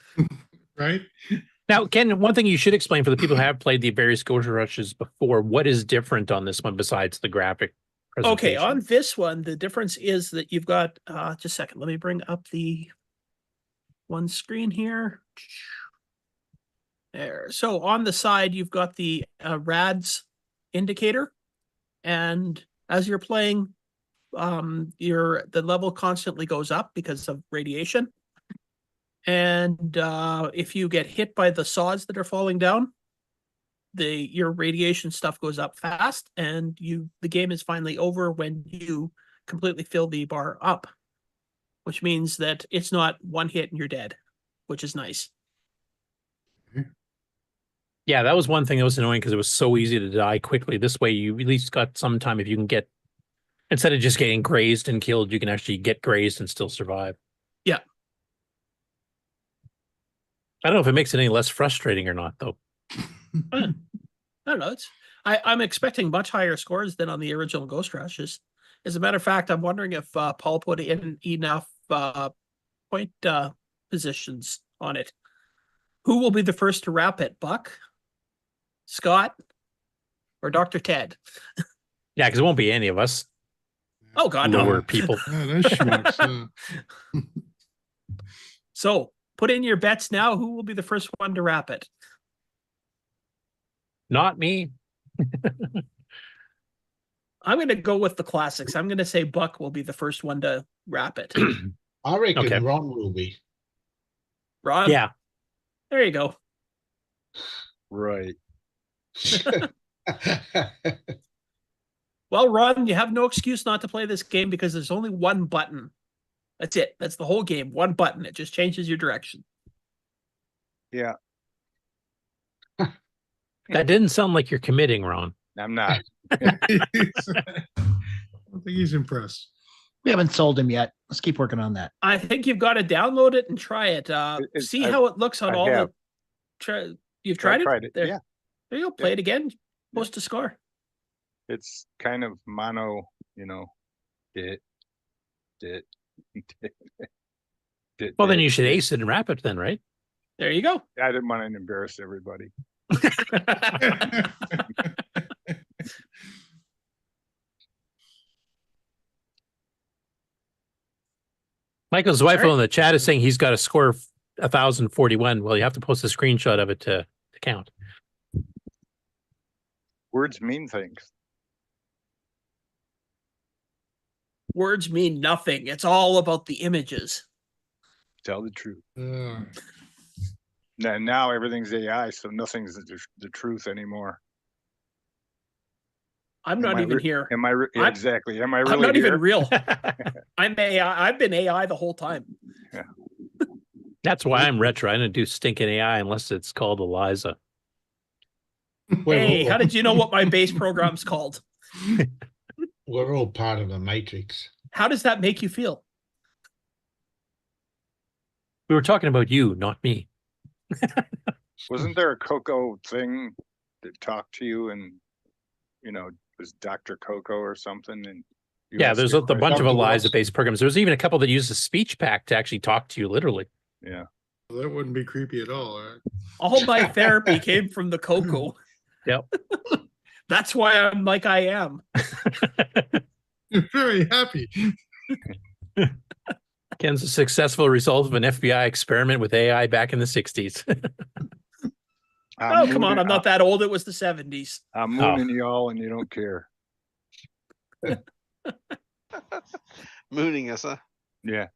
right now, Ken, one thing you should explain for the people who have played the various Ghost Rushes before, what is different on this one besides the graphic presentation? Okay, on this one, the difference is that you've got just a second. Let me bring up the one screen here. There. So on the side, you've got the RADS indicator, and as you're playing, the level constantly goes up because of radiation. And if you get hit by the saws that are falling down, your radiation stuff goes up fast, and the game is finally over when you completely fill the bar up, which means that it's not one hit and you're dead, which is nice. Yeah, that was one thing that was annoying because it was so easy to die quickly. This way, you at least got some time if you can get, instead of just getting grazed and killed, you can actually get grazed and still survive. Yeah. I don't know if it makes it any less frustrating or not, though. I don't know. I'm expecting much higher scores than on the original Ghost Rushes. As a matter of fact, I'm wondering if Paul put in enough point positions on it. Who will be the first to wrap it, Buck, Scott, or Dr. Ted? Yeah, because it won't be any of us. Oh, God, lower no. people. So put in your bets now. Who will be the first one to wrap it? Not me. I'm going to go with the classics. I'm going to say Buck will be the first one to wrap it. I reckon Ron will be. Ron? Yeah. There you go. Right. Well, Ron, you have no excuse not to play this game because there's only one button. That's it. That's the whole game. One button. It just changes your direction. Yeah. That didn't sound like you're committing, Ron. I'm not. I don't think he's impressed. We haven't sold him yet. Let's keep working on that. I think you've got to download it and try it. See how it looks on all have. the. You've tried it? Tried it. There. Yeah. There you go. Play it again. Post a score. It's kind of mono, Well, then you should ace it and wrap it then, right? There you go. I didn't want to embarrass everybody. Michael Zweifel in the chat is saying he's got a score of 1,041. Well, you have to post a screenshot of it to count. Words mean things. Words mean nothing. It's all about the images. Tell the truth. Now everything's AI, so nothing's the truth anymore. I'm not even here. Am I exactly? Am I really? I'm not here? even real. I'm AI. I've been AI the whole time. Yeah. That's why I'm retro. I don't do stinking AI unless it's called Eliza. Hey, how did you know what my base program's called? We're all part of a matrix. How does that make you feel? We were talking about you, not me. Wasn't there a Coco thing that talked to you and, was Dr. Coco or something? And yeah, there's a bunch of Eliza-based programs. There was even a couple that used a speech pack to actually talk to you, literally. Yeah. Well, that wouldn't be creepy at all, right? All my therapy came from the Coco. Yep. That's why I'm like I am. You're very happy. Ken's a successful result of an FBI experiment with AI back in the 60s. Oh, come on. I'm not that old. It was the 70s. I'm mooning y'all and you don't care. Mooning us, huh? Yeah.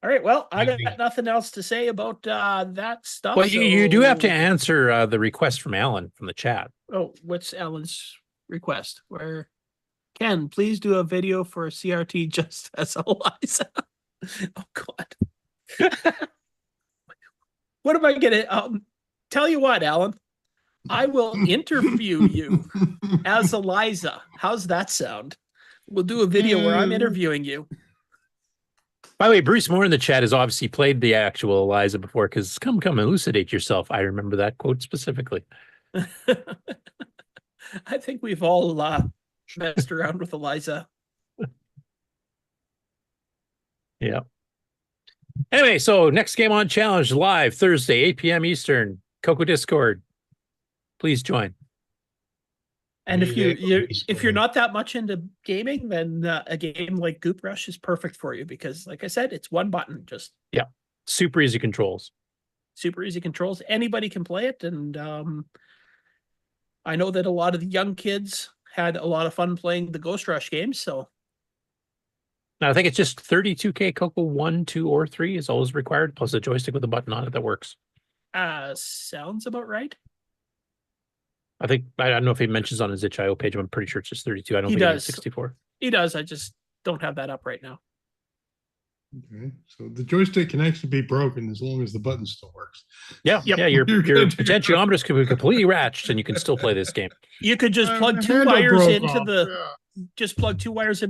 All right. Well, I got nothing else to say about that stuff. Well, you do have to answer the request from Alan from the chat. Oh, what's Alan's request? Where Ken, please do a video for CRT just as Eliza. Oh God. What am I gonna tell you what, Alan? I will interview you as Eliza. How's that sound? We'll do a video where I'm interviewing you. By the way, Bruce Moore in the chat has obviously played the actual Eliza before because come elucidate yourself. I remember that quote specifically. I think we've all messed around with Eliza. Yeah. Anyway, so next game on challenge live Thursday, 8 p.m. Eastern, Coco Discord. Please join. And if you're not that much into gaming, then a game like Goop Rush is perfect for you because, like I said, it's one button. Just super easy controls. Super easy controls. Anybody can play it, and I know that a lot of the young kids had a lot of fun playing the Ghost Rush games. So now I think it's just 32K Coco 1, 2, or 3 is always required, plus a joystick with a button on it that works. Sounds about right. I don't know if he mentions on his itch.io page. I'm pretty sure it's just 32. I don't think it's 64. He does. I just don't have that up right now. Okay, so the joystick can actually be broken as long as the button still works. Yeah, yeah. Your potentiometers can be completely ratched, and you can still play this game. You could just plug two wires into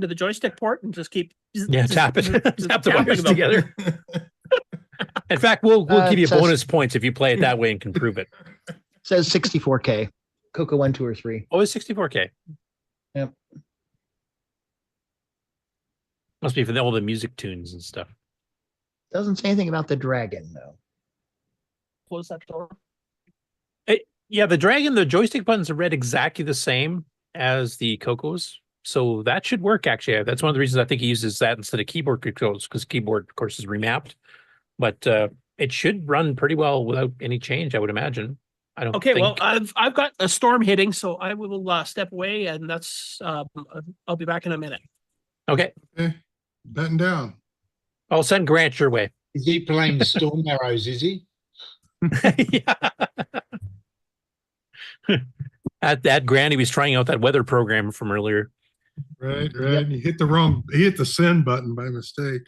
the joystick port and just keep tap the wires together. In fact, we'll give you bonus points if you play it that way and can prove it. It says 64K. Coco 1, 2, or 3. Oh, it's 64K. Yep. Must be for all the music tunes and stuff. Doesn't say anything about the dragon, though. Close that door. Yeah, the dragon, the joystick buttons are read exactly the same as the Cocos. So that should work, actually. That's one of the reasons I think he uses that instead of keyboard controls, because keyboard, of course, is remapped. But it should run pretty well without any change, I would imagine. I don't think... well, I've got a storm hitting, so I will step away, and that's I'll be back in a minute. Okay. Button down. I'll send Grant your way. Is he playing Storm Arrows, is he? At Grant, he was trying out that weather program from earlier. Right. Yep. He hit the send button by mistake.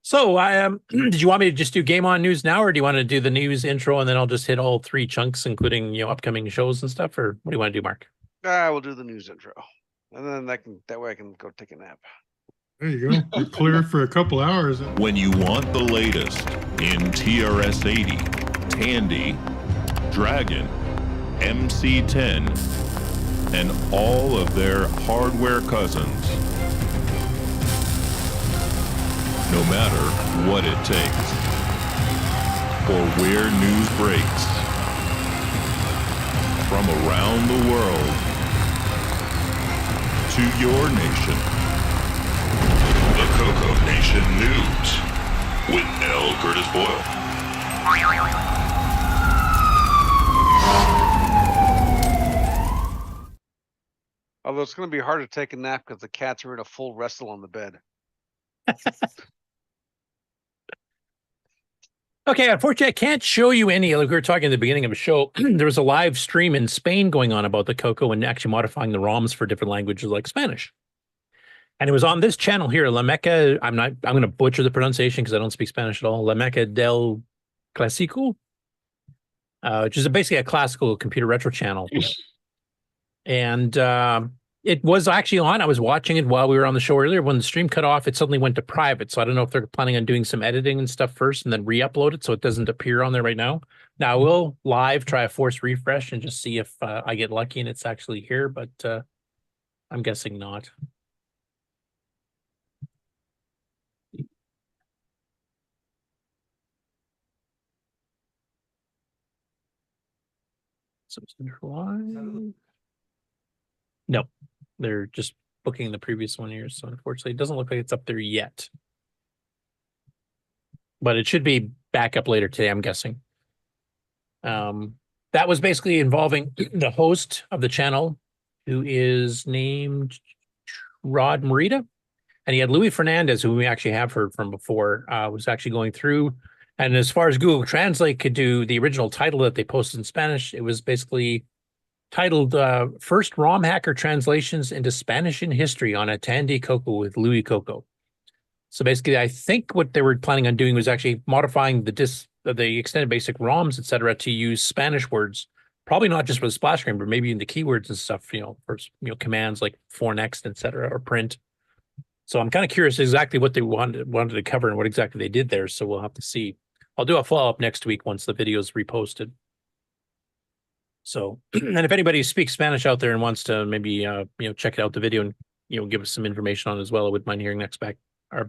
So did you want me to just do Game On News now, or do you want to do the news intro and then I'll just hit all 3 chunks, including upcoming shows and stuff, or what do you want to do, Mark? We'll do the news intro, and then that way I can go take a nap. There you go. We're clear for a couple hours. When you want the latest in TRS-80, Tandy, Dragon, MC10, and all of their hardware cousins. No matter what it takes, or where news breaks, from around the world to your nation. The CoCoNation News with L Curtis Boyle. Although it's going to be hard to take a nap because the cats are in a full wrestle on the bed. Okay, unfortunately, I can't show you any. Like we were talking at the beginning of the show, there was a live stream in Spain going on about the Coco and actually modifying the ROMs for different languages like Spanish. And it was on this channel here, La Meca. I'm going to butcher the pronunciation because I don't speak Spanish at all. La Meca del Clasico, which is basically a classical computer retro channel. And it was actually on. I was watching it while we were on the show earlier. When the stream cut off, it suddenly went to private. So I don't know if they're planning on doing some editing and stuff first and then re-upload it so it doesn't appear on there right now. Now, I will live try a force refresh and just see if I get lucky and it's actually here, but I'm guessing not. So no, they're just booking the previous one here. So unfortunately, it doesn't look like it's up there yet. But it should be back up later today, I'm guessing. That was basically involving the host of the channel, who is named Rod Morita. And he had Louis Fernandez, who we actually have heard from before, was actually going through. And as far as Google Translate could do the original title that they posted in Spanish, it was basically titled First ROM Hacker Translations into Spanish in History on a Tandy Coco with Louis Coco. So basically, I think what they were planning on doing was actually modifying the extended basic ROMs, etc., to use Spanish words. Probably not just for the splash screen, but maybe in the keywords and stuff, for commands like for next, etc., or print. So I'm kind of curious exactly what they wanted to cover and what exactly they did there. So we'll have to see. I'll do a follow-up next week once the video is reposted. So, and if anybody speaks Spanish out there and wants to maybe check out the video and give us some information on it as well, I wouldn't mind hearing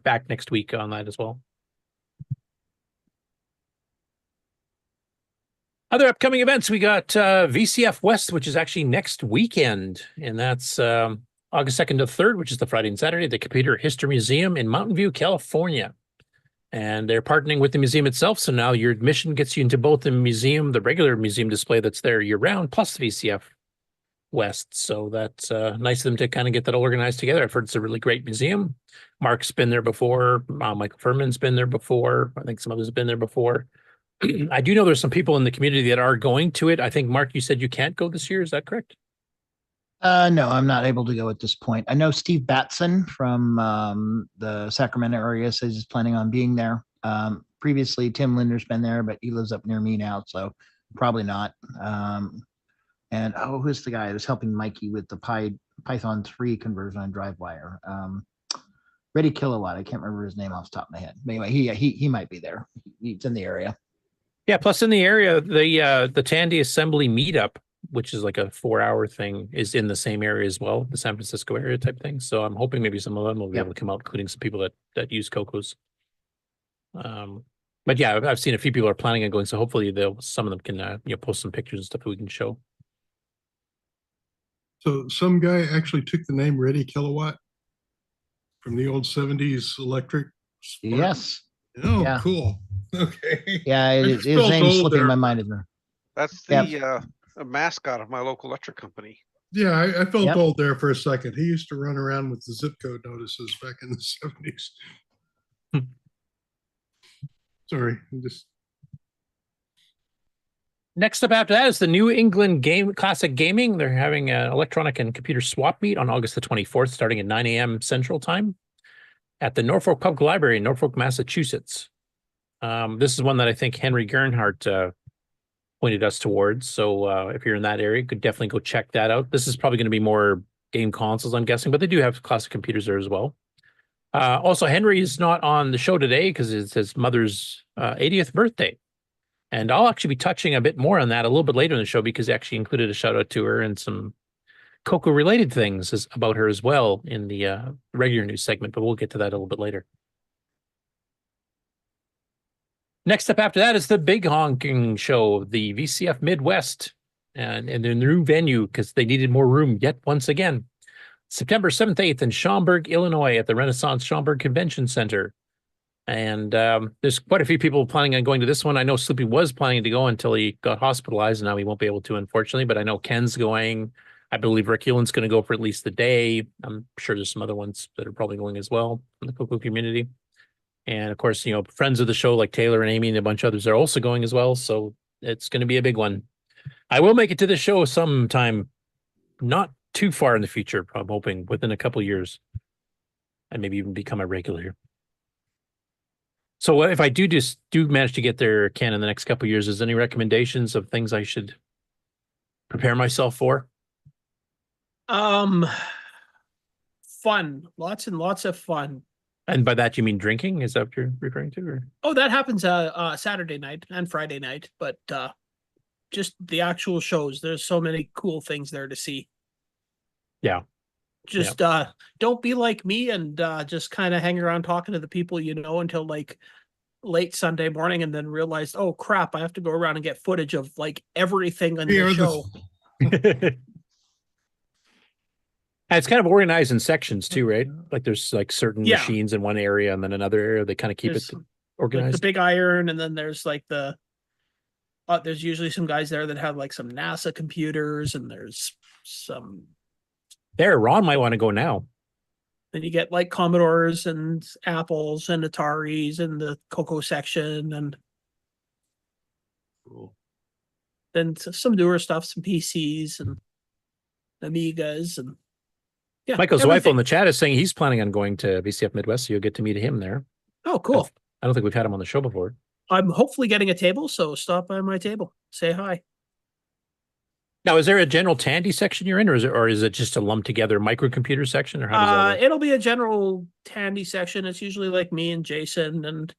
back next week on that as well. Other upcoming events, we got VCF West, which is actually next weekend, and that's August 2nd to 3rd, which is the Friday and Saturday, at the Computer History Museum in Mountain View, California. And they're partnering with the museum itself, so now your admission gets you into both the museum, the regular museum display that's there year-round, plus the VCF West. So that's nice of them to kind of get that all organized together. I've heard it's a really great museum. Mark's been there before. Michael Furman's been there before. I think some others have been there before. I do know there's some people in the community that are going to it. I think, Mark, you said you can't go this year. Is that correct? No, I'm not able to go at this point. I know Steve Batson from the Sacramento area says he's planning on being there. Previously, Tim Linder's been there, but he lives up near me now, so probably not. And who's the guy who's helping Mikey with the Python 3 conversion on DriveWire? Reddy Kilowatt. I can't remember his name off the top of my head. But anyway, he might be there. He's in the area. Yeah, plus in the area, the Tandy Assembly meetup, which is like a 4-hour thing, is in the same area as well, the San Francisco area type thing. So I'm hoping maybe some of them will be able to come out, including some people that use Cocos. But yeah, I've seen a few people are planning on going, so hopefully some of them can post some pictures and stuff that we can show. So some guy actually took the name Reddy Kilowatt from the old 70s electric. Spark. Yes. Oh, yeah. Cool. Okay. Yeah, his name's slipping my mind. That's the mascot of my local electric company. Yeah, I felt old there for a second. He used to run around with the zip code notices back in the 70s. Sorry, Next up after that is the New England Classic Gaming. They're having an electronic and computer swap meet on August the 24th, starting at 9 a.m. Central Time at the Norfolk Public Library in Norfolk, Massachusetts. This is one that I think Henry Gernhardt pointed us towards. So if you're in that area, you could definitely go check that out. This is probably going to be more game consoles, I'm guessing, but they do have classic computers there as well. Also, Henry is not on the show today because it's his mother's 80th birthday. And I'll actually be touching a bit more on that a little bit later in the show because he actually included a shout out to her and some Coco related things about her as well in the regular news segment, but we'll get to that a little bit later. Next up after that is the big honking show, the VCF Midwest, and in their new venue because they needed more room yet once again. September 7th, 8th in Schaumburg, Illinois at the Renaissance Schaumburg Convention Center. And there's quite a few people planning on going to this one. I know Sloopy was planning to go until he got hospitalized, and now he won't be able to, unfortunately. But I know Ken's going. I believe Rick Hewlett's going to go for at least the day. I'm sure there's some other ones that are probably going as well in the Coco community. And of course, friends of the show like Taylor and Amy and a bunch of others are also going as well. So it's going to be a big one. I will make it to the show sometime, not too far in the future. I'm hoping within a couple years, and maybe even become a regular. So if I do manage to get there, Ken, in the next couple of years, is there any recommendations of things I should prepare myself for? Fun, lots and lots of fun. And by that you mean drinking? Is that what you're referring to? Or? Oh, that happens Saturday night and Friday night, but just the actual shows. There's so many cool things there to see. Yeah. Just don't be like me and just kind of hang around talking to the people until like late Sunday morning and then realize, oh crap, I have to go around and get footage of like everything on the show. And it's kind of organized in sections too, right? Like there's like certain machines in one area and then another area. They kind of keep it organized. Like the big iron, and then there's like there's usually some guys there that have like some NASA computers, and there's some. There, Ron might want to go now. Then you get like Commodores and Apples and Ataris and the Coco section, and then some newer stuff, some PCs, and Amigas, and yeah. Michael's wife everything. on the chat is saying he's planning on going to VCF Midwest, so you'll get to meet him there. Oh, cool. I don't think we've had him on the show before. I'm hopefully getting a table, so stop by my table. Say hi. Now, is there a general Tandy section you're in, or is it just a lumped together microcomputer section, or how does that work? It'll be a general Tandy section. It's usually like me and Jason and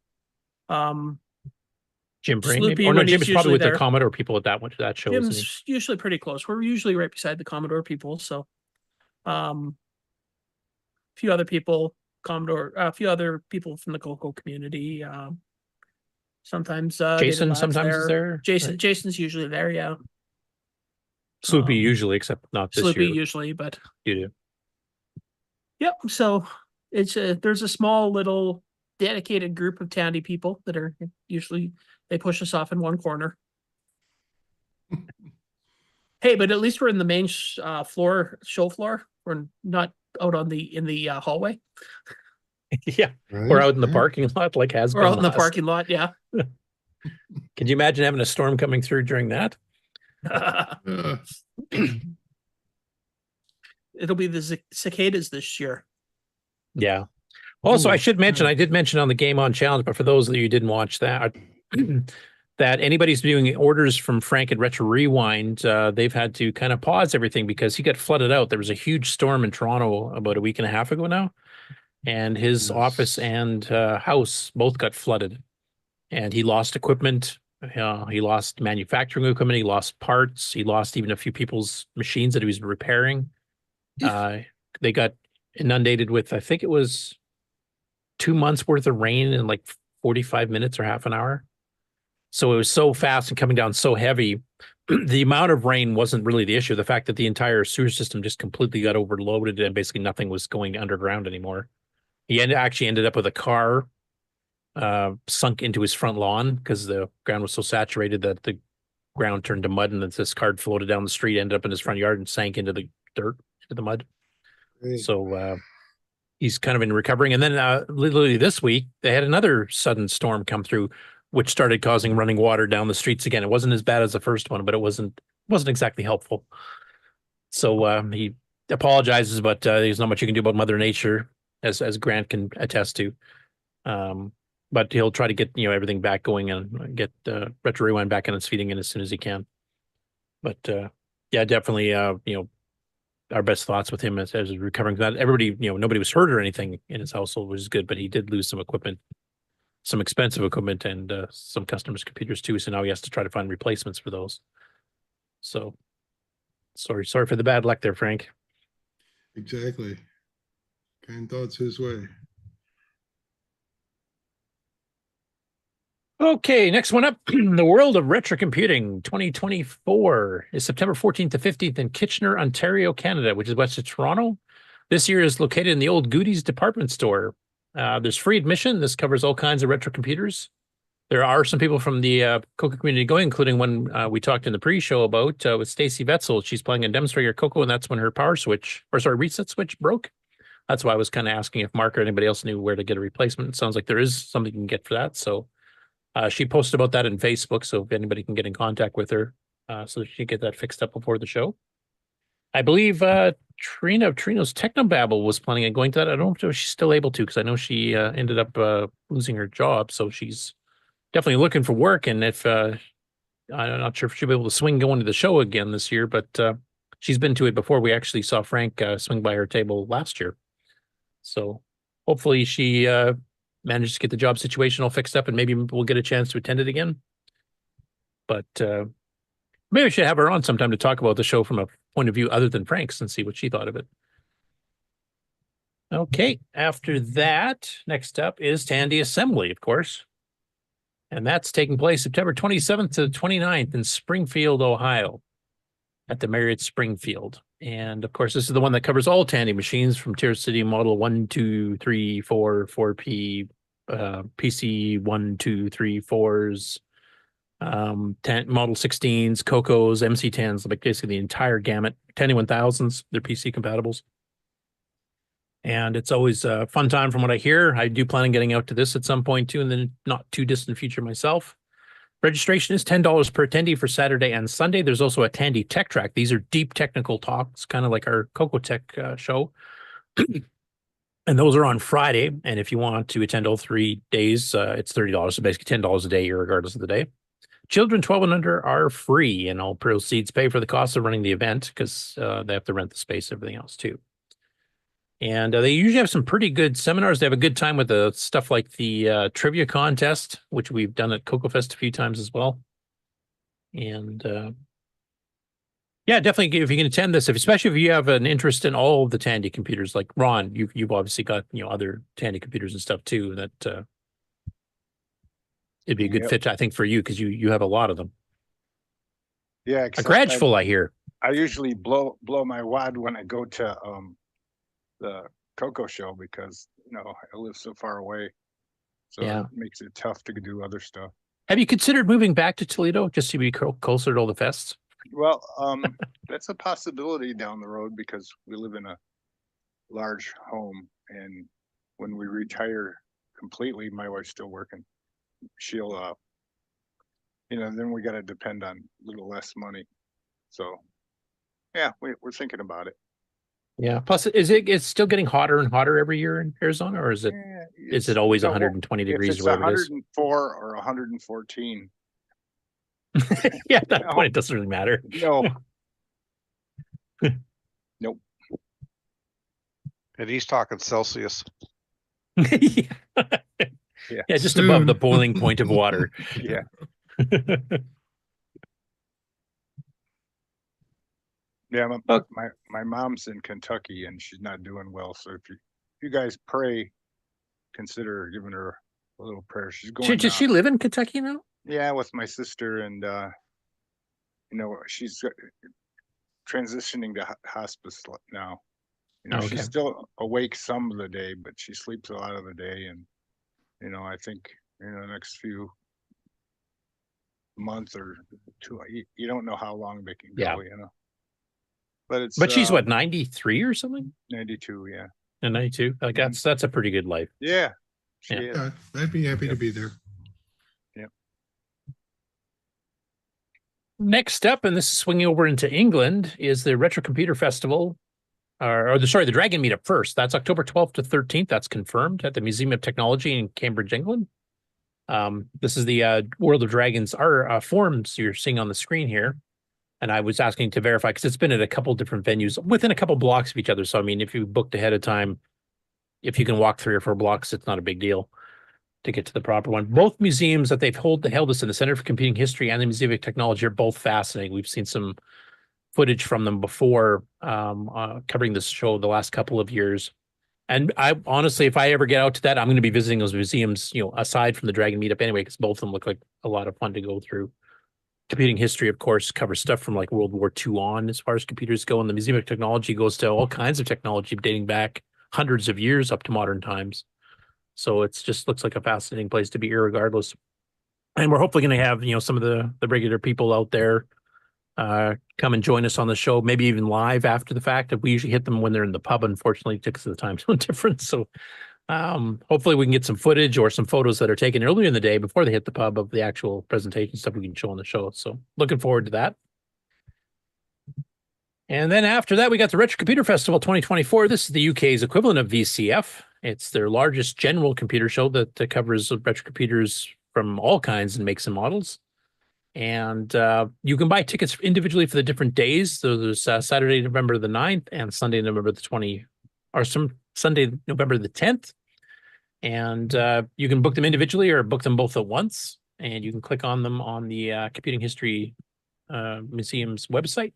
Jim Brain, Sloopy maybe? Or no, when Jim he's is probably with usually the there. Commodore people at that show. Isn't he? Jim's usually pretty close. We're usually right beside the Commodore people. So, a few other people, a few other people from the Coco community. Sometimes Jason David Ladd's sometimes is there. Jason's usually there. Yeah. Sloopy usually, except not this Sloopy year. usually, but You do. yep. So there's a small little dedicated group of Tandy people that are usually, they push us off in one corner. Hey, but at least we're in the main show floor. We're not out in the hallway. Yeah, we're out in the parking lot, like has We're been. out in the parking lot. Yeah. Can you imagine having a storm coming through during that? It'll be the cicadas this year. Yeah. Also, I should mention, I did mention on the Game On Challenge, but for those of you who didn't watch that, that anybody's doing orders from Frank at Retro Rewind, they've had to kind of pause everything because he got flooded out. There was a huge storm in Toronto about a week and a half ago now, and his office and house both got flooded, and he lost equipment. He lost manufacturing equipment. He lost parts. He lost even a few people's machines that he was repairing. They got inundated with, I think it was 2 months worth of rain in like 45 minutes or half an hour. So it was so fast and coming down so heavy. The amount of rain wasn't really the issue. The fact that the entire sewer system just completely got overloaded and basically nothing was going underground anymore. He actually ended up with a car sunk into his front lawn because the ground was so saturated that the ground turned to mud, and then this car floated down the street, ended up in his front yard and sank into the dirt, into the mud. Great. So he's kind of in recovering. And then literally this week, they had another sudden storm come through, which started causing running water down the streets again. It wasn't as bad as the first one, but it wasn't exactly helpful. So he apologizes, but there's not much you can do about Mother Nature, as Grant can attest to. But he'll try to get everything back going and get Retro Rewind back on its feet again as soon as he can. But yeah, definitely our best thoughts with him as he's recovering. Not everybody, nobody was hurt or anything in his household, which is good, but he did lose some equipment, some expensive equipment, and some customers' computers too. So now he has to try to find replacements for those. So sorry for the bad luck there, Frank. Exactly. Kind thoughts his way. Okay, next one up, the World of Retrocomputing 2024 is September 14th to 15th in Kitchener, Ontario, Canada, which is west of Toronto. This year is located in the old Goodies department store. There's free admission. This covers all kinds of retro computers. There are some people from the Coco community going, including one we talked in the pre-show about with Stacy Vetzel. She's playing a demonstrator Coco, and that's when her reset switch broke. That's why I was kind of asking if Mark or anybody else knew where to get a replacement. It sounds like there is something you can get for that. So she posted about that in Facebook, so if anybody can get in contact with her so that she can get that fixed up before the show. I believe Trina of Trino's Technobabble was planning on going to that. I don't know if she's still able to, because I know she ended up losing her job, so she's definitely looking for work. And if I'm not sure if she'll be able to swing going to the show again this year, but she's been to it before. We actually saw Frank swing by her table last year. So hopefully she managed to get the job situation all fixed up, and maybe we'll get a chance to attend it again. But maybe we should have her on sometime to talk about the show from a point of view other than Frank's and see what she thought of it. Okay, after that, next up is Tandy Assembly, of course. And that's taking place September 27th to 29th in Springfield, Ohio, at the Marriott Springfield. And of course, this is the one that covers all Tandy machines from Tier City Model 1, 2, 3, 4, 4P, PC 1, 2, 3, 4s, Model 16s, Cocos, MC10s, like basically the entire gamut. Tandy 1000s, they're PC compatibles. And it's always a fun time from what I hear. I do plan on getting out to this at some point too, in the not too distant future myself. Registration is $10 per attendee for Saturday and Sunday. There's also a Tandy Tech Track. These are deep technical talks, kind of like our CoCoTECH show. And those are on Friday. And if you want to attend all 3 days, it's $30. So basically $10 a day, regardless of the day. Children 12 and under are free, and all proceeds pay for the cost of running the event because they have to rent the space, everything else too. And they usually have some pretty good seminars. They have a good time with the stuff like the trivia contest, which we've done at CoCoFest a few times as well. And yeah, definitely if you can attend this, especially if you have an interest in all of the Tandy computers, like Ron, you've obviously got other Tandy computers and stuff too. That it'd be a good fit, I think, for you because you have a lot of them. Yeah, a garage full, I hear. I usually blow my wad when I go to the Coco show because I live so far away, so it makes it tough to do other stuff. Have you considered moving back to Toledo just to be closer to all the fests? Well, that's a possibility down the road because we live in a large home, and when we retire completely, my wife's still working. She'll, then we got to depend on a little less money. So, yeah, we're thinking about it. Yeah. Plus, it's still getting hotter and hotter every year in Arizona, or is it always 120 degrees? If it's 104 or 114. Yeah, at that point, it doesn't really matter. No. Nope. And he's talking Celsius. Yeah, just above the boiling point of water. Yeah. Yeah, my mom's in Kentucky and she's not doing well. So if you guys pray, consider giving her a little prayer. She's going. Does she live in Kentucky now? Yeah, with my sister, and she's transitioning to hospice now. She's still awake some of the day, but she sleeps a lot of the day, and I think the next few months or two, you don't know how long they can go. But she's what, 93 or something? 92, yeah. And 92, like that's a pretty good life. Yeah. Yeah, I'd be happy to be there. Yep. Next up, and this is swinging over into England, is the Retro Computer Festival, the Dragon Meetup first. That's October 12th to 13th. That's confirmed at the Museum of Technology in Cambridge, England. This is the World of Dragons forums you're seeing on the screen here. And I was asking to verify because it's been at a couple different venues within a couple blocks of each other. So, I mean, if you booked ahead of time, if you can walk 3 or 4 blocks, it's not a big deal to get to the proper one. Both museums that they've held this in, the Center for Computing History and the Museum of Technology, are both fascinating. We've seen some footage from them before covering this show the last couple of years. And I honestly, if I ever get out to that, I'm going to be visiting those museums, aside from the Dragon Meetup anyway, because both of them look like a lot of fun to go through. Computing history, of course, covers stuff from like World War II on as far as computers go. And the Museum of Technology goes to all kinds of technology dating back hundreds of years up to modern times. So it's just looks like a fascinating place to be irregardless. And we're hopefully going to have, some of the regular people out there come and join us on the show, maybe even live after the fact. We usually hit them when they're in the pub, unfortunately, because of the time zone difference. So hopefully we can get some footage or some photos that are taken earlier in the day before they hit the pub of the actual presentation stuff we can show on the show. So looking forward to that. And then after that, we got the Retro Computer Festival 2024. This is the UK's equivalent of VCF. It's their largest general computer show that covers retro computers from all kinds and makes and models. And you can buy tickets individually for the different days. So there's Saturday, November the 9th and Sunday, November the 20th, or Sunday, November the 10th. And you can book them individually or book them both at once. And you can click on them on the Computing History Museum's website.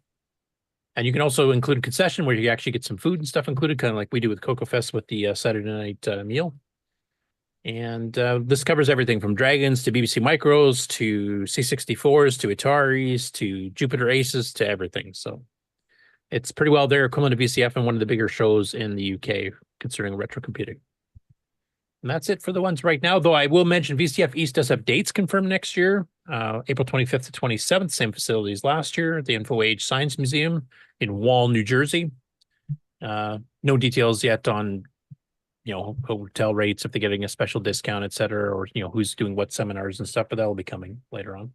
And you can also include a concession where you actually get some food and stuff included, kind of like we do with CoCoFest with the Saturday night meal. And this covers everything from Dragons to BBC Micros to C64s to Ataris to Jupiter Aces to everything. So it's pretty well their equivalent of VCF and one of the bigger shows in the UK concerning retro computing. And that's it for the ones right now, though I will mention VCF East does have dates confirmed next year, April 25th to 27th, same facilities last year at the Info Age Science Museum in Wall, New Jersey. No details yet on hotel rates, if they're getting a special discount, et cetera, or, who's doing what seminars and stuff, but that'll be coming later on.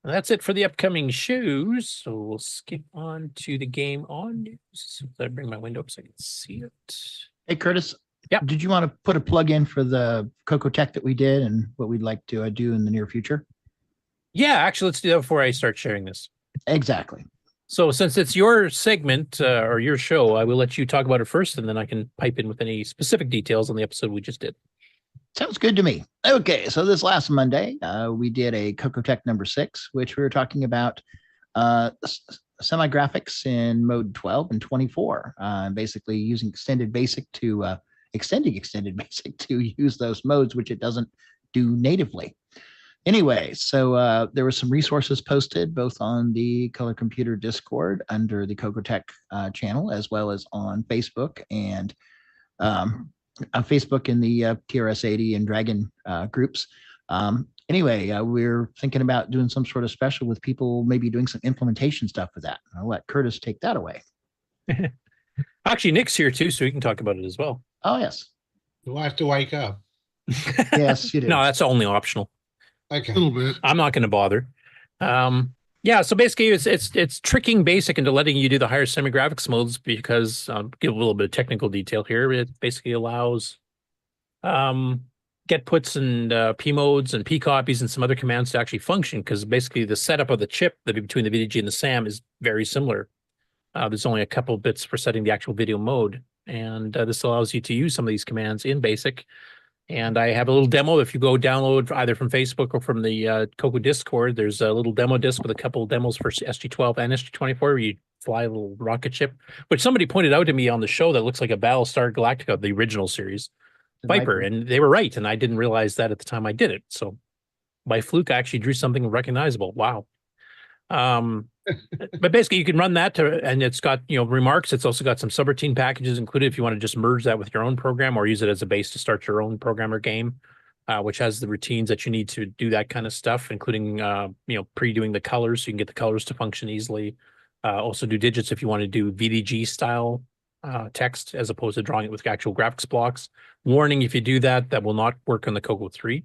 And that's it for the upcoming shows. So we'll skip on to the game on news. Let me bring my window up so I can see it. Hey, Curtis. Yeah. Did you want to put a plug in for the CoCoTECH that we did and what we'd like to do in the near future? Yeah, actually, let's do that before I start sharing this. Exactly. So since it's your segment or your show, I will let you talk about it first, and then I can pipe in with any specific details on the episode we just did. Sounds good to me. Okay, so this last Monday, we did a CoCoTECH number 6, which we were talking about semi-graphics in mode 12 and 24, basically using extended basic to extending extended basic to use those modes, which it doesn't do natively. Anyway, so there were some resources posted both on the Color Computer Discord under the CoCoTECH channel, as well as on Facebook and on Facebook in the TRS-80 and Dragon groups. Anyway, we're thinking about doing some sort of special with people, maybe doing some implementation stuff with that. I'll let Curtis take that away. Actually, Nick's here too, so we can talk about it as well. Oh, yes. Do I have to wake up? Yes, you do. No, that's only optional. Okay. A little bit. I'm not going to bother. Yeah, so basically it's tricking BASIC into letting you do the higher semi-graphics modes because give a little bit of technical detail here. It basically allows get puts and P modes and P copies and some other commands to actually function, because basically the setup of the chip between the VDG and the SAM is very similar. There's only a couple of bits for setting the actual video mode, and this allows you to use some of these commands in BASIC. And I have a little demo. If you go download either from Facebook or from the Coco Discord, there's a little demo disc with a couple of demos for SG-12 and SG-24 where you fly a little rocket ship, which somebody pointed out to me on the show that looks like a Battlestar Galactica, the original series, Viper. And they were right, and I didn't realize that at the time I did it. So by fluke, I actually drew something recognizable. Wow. But basically you can run that and it's got, remarks. It's also got some subroutine packages included if you want to just merge that with your own program or use it as a base to start your own program or game, which has the routines that you need to do that kind of stuff, including, pre-doing the colors so you can get the colors to function easily. Also do digits if you want to do VDG style text as opposed to drawing it with actual graphics blocks. Warning, if you do that, that will not work on the Coco 3.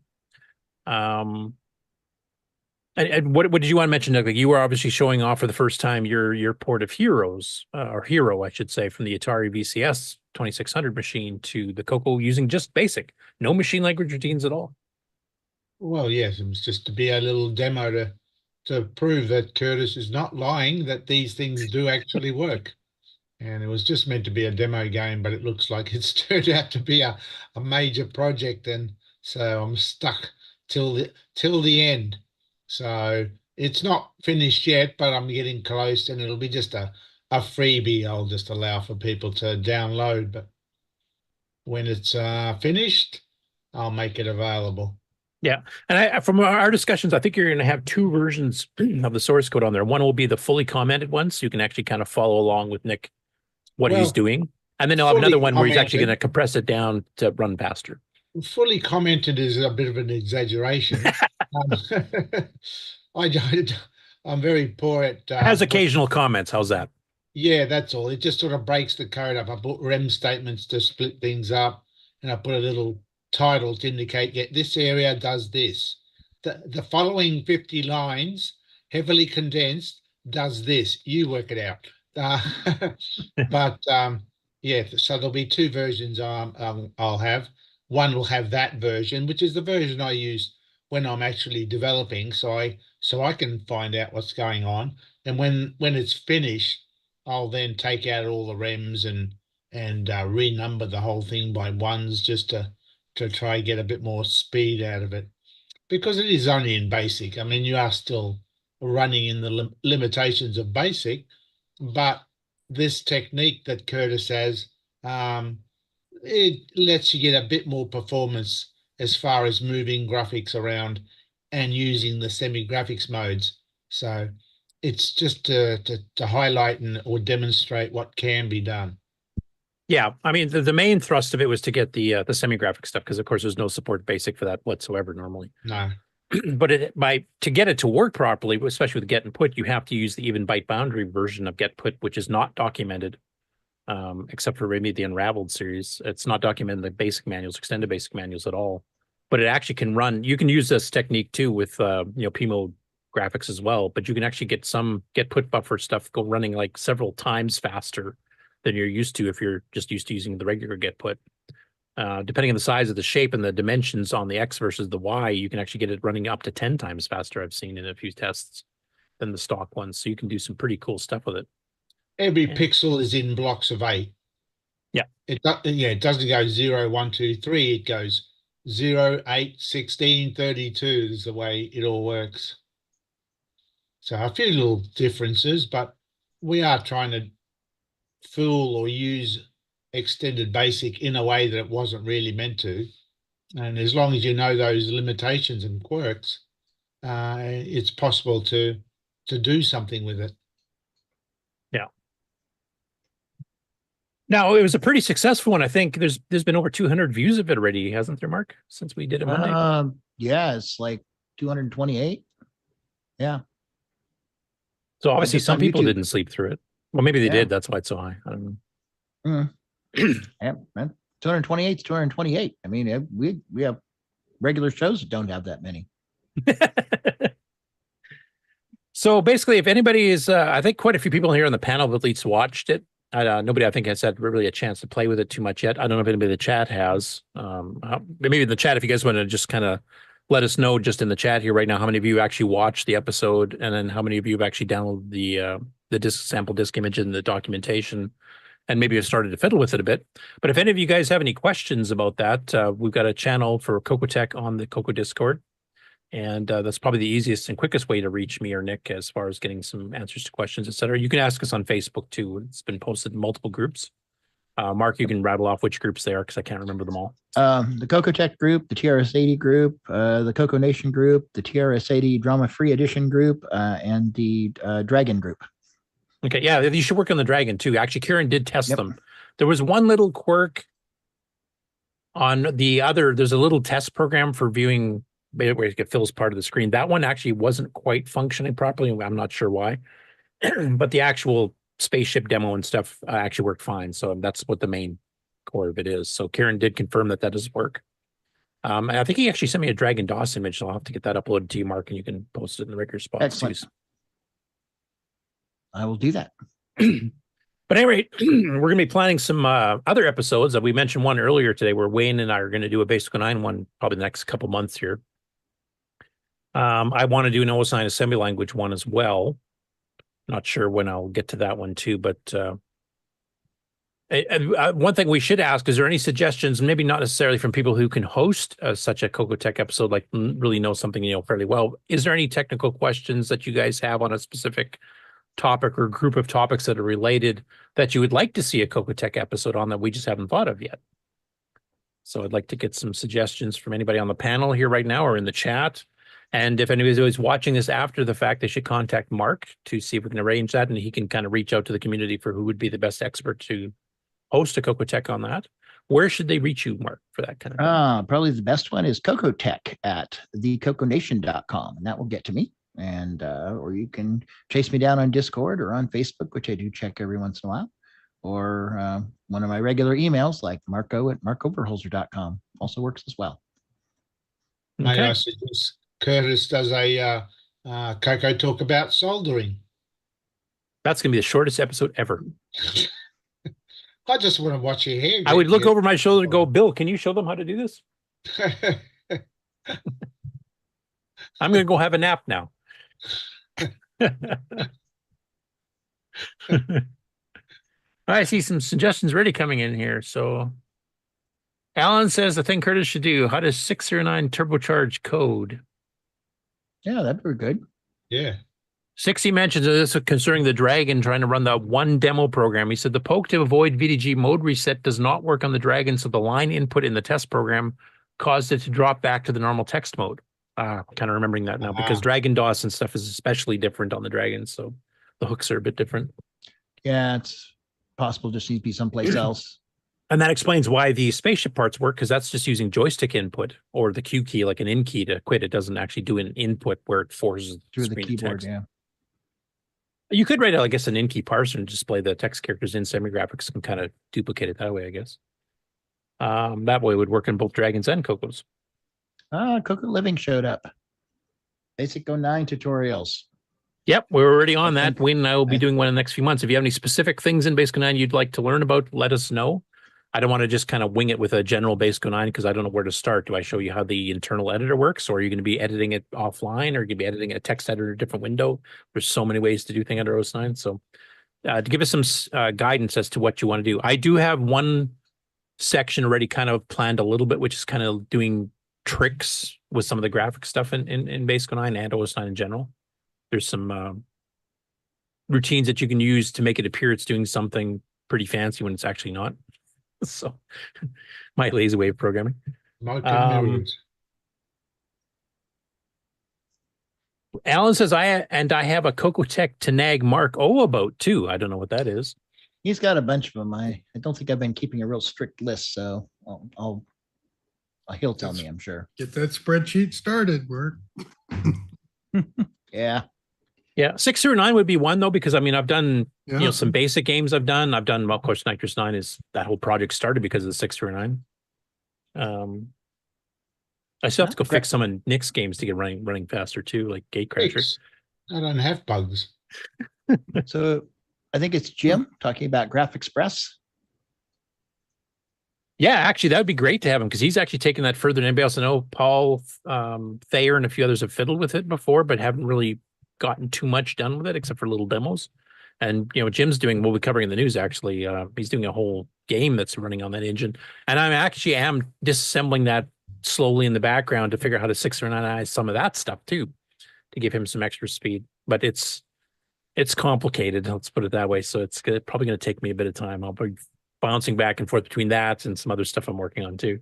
And what did you want to mention, Doug? Like, you were obviously showing off for the first time your port of Heroes, or Hero, I should say, from the Atari VCS 2600 machine to the Coco using just BASIC, no machine language routines at all. Well, yes, it was just to be a little demo to prove that Curtis is not lying, that these things do actually work. And it was just meant to be a demo game, but it looks like it's turned out to be a major project, and so I'm stuck till the end. So it's not finished yet, but I'm getting close, and it'll be just a freebie I'll just allow for people to download. But when it's finished, I'll make it available. Yeah. And from our discussions, I think you're going to have two versions of the source code on there. One will be the fully commented one, so you can actually kind of follow along with Nick, what he's doing. And then you'll have another one where he's actually going to compress it down to run faster. Fully commented is a bit of an exaggeration. I'm very poor at... has occasional comments. How's that? Yeah, that's all. It just sort of breaks the code up. I put REM statements to split things up, and I put a little title to indicate, yeah, this area does this. The following 50 lines, heavily condensed, does this. You work it out. But yeah, so there'll be two versions I'll have. One will have that version, which is the version I use when I'm actually developing, so I can find out what's going on. And when it's finished, I'll then take out all the REMs and renumber the whole thing by ones just to try get a bit more speed out of it, because it is only in BASIC. I mean, you are still running in the limitations of BASIC, but this technique that Curtis has, it lets you get a bit more performance as far as moving graphics around and using the semi-graphics modes. So it's just to highlight or demonstrate what can be done. Yeah, I mean, the main thrust of it was to get the semi-graphic stuff, because of course there's no support BASIC for that whatsoever normally. No. But to get it to work properly, especially with get and put, you have to use the even byte boundary version of get put, which is not documented. except for maybe the Unraveled series. It's not documented in the basic manuals, extended basic manuals at all. But it actually can run. You can use this technique too with P-mode graphics as well. But you can actually get put buffer stuff go running like several times faster than you're used to if you're just used to using the regular get put. Depending on the size of the shape and the dimensions on the X versus the Y, you can actually get it running up to 10 times faster. I've seen in a few tests than the stock ones. So you can do some pretty cool stuff with it. Every pixel is in blocks of 8. Yeah. It doesn't go 0, 1, 2, 3. It goes 0, 8, 16, 32 is the way it all works. So a few little differences, but we are trying to fool or use extended basic in a way that it wasn't really meant to. And as long as you know those limitations and quirks, it's possible to do something with it. Yeah. Now, it was a pretty successful one. I think there's been over 200 views of it already, hasn't there, Mark, since we did it Monday? Yeah, it's like 228. Yeah. So obviously Just some on people YouTube. didn't sleep through it. Well, maybe they Yeah. did. That's why it's so high. I don't know. Yeah, man. 228 is 228. I mean, we have regular shows that don't have that many. So basically, if anybody is, I think quite a few people here on the panel have at least watched it. Nobody, I think, has had really a chance to play with it too much yet. I don't know if anybody in the chat has. Maybe in the chat, if you guys want to just kind of let us know just in the chat here right now, how many of you actually watched the episode, and then how many of you have actually downloaded the sample disk image and the documentation, and maybe have started to fiddle with it a bit. But if any of you guys have any questions about that, we've got a channel for CoCoTECH on the Coco Discord. And that's probably the easiest and quickest way to reach me or Nick as far as getting some answers to questions, etc. You can ask us on Facebook too. It's been posted in multiple groups. Mark, you can rattle off which groups they are because I can't remember them all. The CoCoTECH group, the TRS-80 group, the CoCoNation group, the TRS-80 Drama Free Edition group, and the Dragon group. Okay, yeah, you should work on the Dragon too. Actually, Kieran did test them. There was one little quirk on the other. There's a little test program for viewing where it fills part of the screen. That one actually wasn't quite functioning properly. I'm not sure why, but the actual spaceship demo and stuff actually worked fine. So that's what the main core of it is. So Kieran did confirm that does work. And I think he actually sent me a Dragon DOS image. So I'll have to get that uploaded to you, Mark, and you can post it in the regular spots. Excellent. Too. I will do that. But anyway, we're going to be planning some other episodes. We mentioned one earlier today where Wayne and I are going to do a Basic 09 one probably the next couple months here. I want to do an OSINT assembly language one as well. Not sure when I'll get to that one too, but one thing we should ask, is there any suggestions, maybe not necessarily from people who can host such a CoCoTECH episode, like really know something, fairly well. Is there any technical questions that you guys have on a specific topic or group of topics that are related that you would like to see a CoCoTECH episode on that we just haven't thought of yet? So I'd like to get some suggestions from anybody on the panel here right now or in the chat. And if anybody's watching this after the fact, they should contact Mark to see if we can arrange that, and he can kind of reach out to the community for who would be the best expert to host a CoCoTECH on that. Where should they reach you, Mark, for that kind of thing? Probably the best one is CoCoTECH at thecoconation.com, and that will get to me. And or you can chase me down on Discord or on Facebook, which I do check every once in a while, or one of my regular emails like marco@marcoverholzer.com also works as well. May I suggest Curtis does a Coco talk about soldering? That's going to be the shortest episode ever. I just want to watch your hair. I would look over my shoulder and go, Bill, can you show them how to do this? I'm going to go have a nap now. I see some suggestions already coming in here. So Alan says the thing Curtis should do, how does 609 turbocharge code? Yeah, that'd be good. Yeah. 60 mentions this concerning the Dragon trying to run that one demo program. He said the poke to avoid VDG mode reset does not work on the Dragon, so the line input in the test program caused it to drop back to the normal text mode. Kind of remembering that now because Dragon DOS and stuff is especially different on the Dragon, so the hooks are a bit different. Yeah, it's possible just needs to be someplace else. And that explains why the spaceship parts work, because that's just using joystick input or the Q key, like an in key to quit. It doesn't actually do an input where it forces Through the screen to keyboard, text. yeah. You could write, I guess, an in-key parser and display the text characters in semi-graphics and kind of duplicate it that way, I guess. That way it would work in both Dragons and Cocos. Coco Living showed up. Basic 09 tutorials. Yep, we're already on that. Wayne and I will be doing one in the next few months. If you have any specific things in Basic 09 you'd like to learn about, let us know. I don't want to just kind of wing it with a general Basic 09 because I don't know where to start. Do I show you how the internal editor works, or are you going to be editing it offline, or are you going to be editing a text editor in a different window? There's so many ways to do things under OS 9. So to give us some guidance as to what you want to do. I do have one section already kind of planned a little bit, which is kind of doing tricks with some of the graphic stuff in Basic 09 and OS 9 in general. There's some routines that you can use to make it appear it's doing something pretty fancy when it's actually not. So my lazy way of programming. Alan says, I have a CoCoTECH to nag Mark O about too. I don't know what that is. He's got a bunch of them. I don't think I've been keeping a real strict list, so he'll tell me, I'm sure. Get that spreadsheet started, Mark. Yeah. Yeah, 6 through 9 would be one though, because I mean I've done some basic games I've done. Well, of course, Nitrous 9 is that whole project started because of the 6 through 9. I still have to go fix some of Nick's games to get running faster too, like Gatecrasher. I don't have bugs. So I think it's Jim talking about GraphExpress. Yeah, actually, that would be great to have him because he's actually taken that further than anybody else. I know Paul Thayer and a few others have fiddled with it before, but haven't really gotten too much done with it except for little demos. And Jim's doing, we'll be covering in the news actually. He's doing a whole game that's running on that engine, and I actually am disassembling that slowly in the background to figure out how to 609ize some of that stuff too, to give him some extra speed. But it's complicated. Let's put it that way. So it's probably going to take me a bit of time. I'll be bouncing back and forth between that and some other stuff I'm working on too.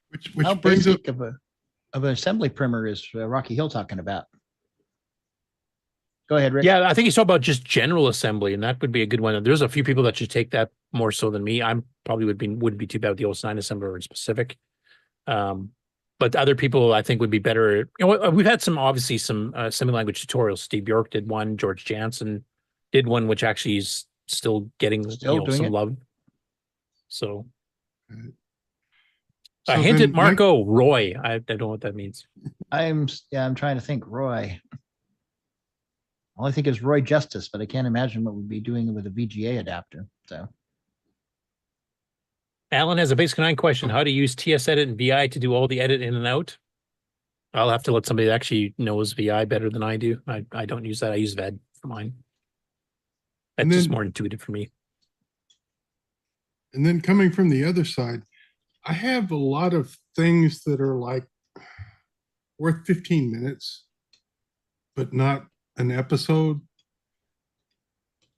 Which How brings up basic of an assembly primer is Rocky Hill talking about? Go ahead, Rick. Yeah, I think he's talking about just general assembly, and that would be a good one. There's a few people that should take that more so than me. I'm probably wouldn't be too bad with the OS 9 assembler in specific. But other people I think would be better. We've had some assembly language tutorials. Steve Bjork did one. George Jansen did one, which actually is still getting some love. So I hinted Marco Roy. I don't know what that means. I'm trying to think. Roy. All I think is Roy Justice, but I can't imagine what we'd be doing with a VGA adapter. So Alan has a Basic 9 question. How to use TS Edit and VI to do all the edit in and out? I'll have to let somebody that actually knows VI better than I do. I don't use that. I use VED for mine. That's just more intuitive for me. And then coming from the other side, I have a lot of things that are like worth 15 minutes, but not an episode.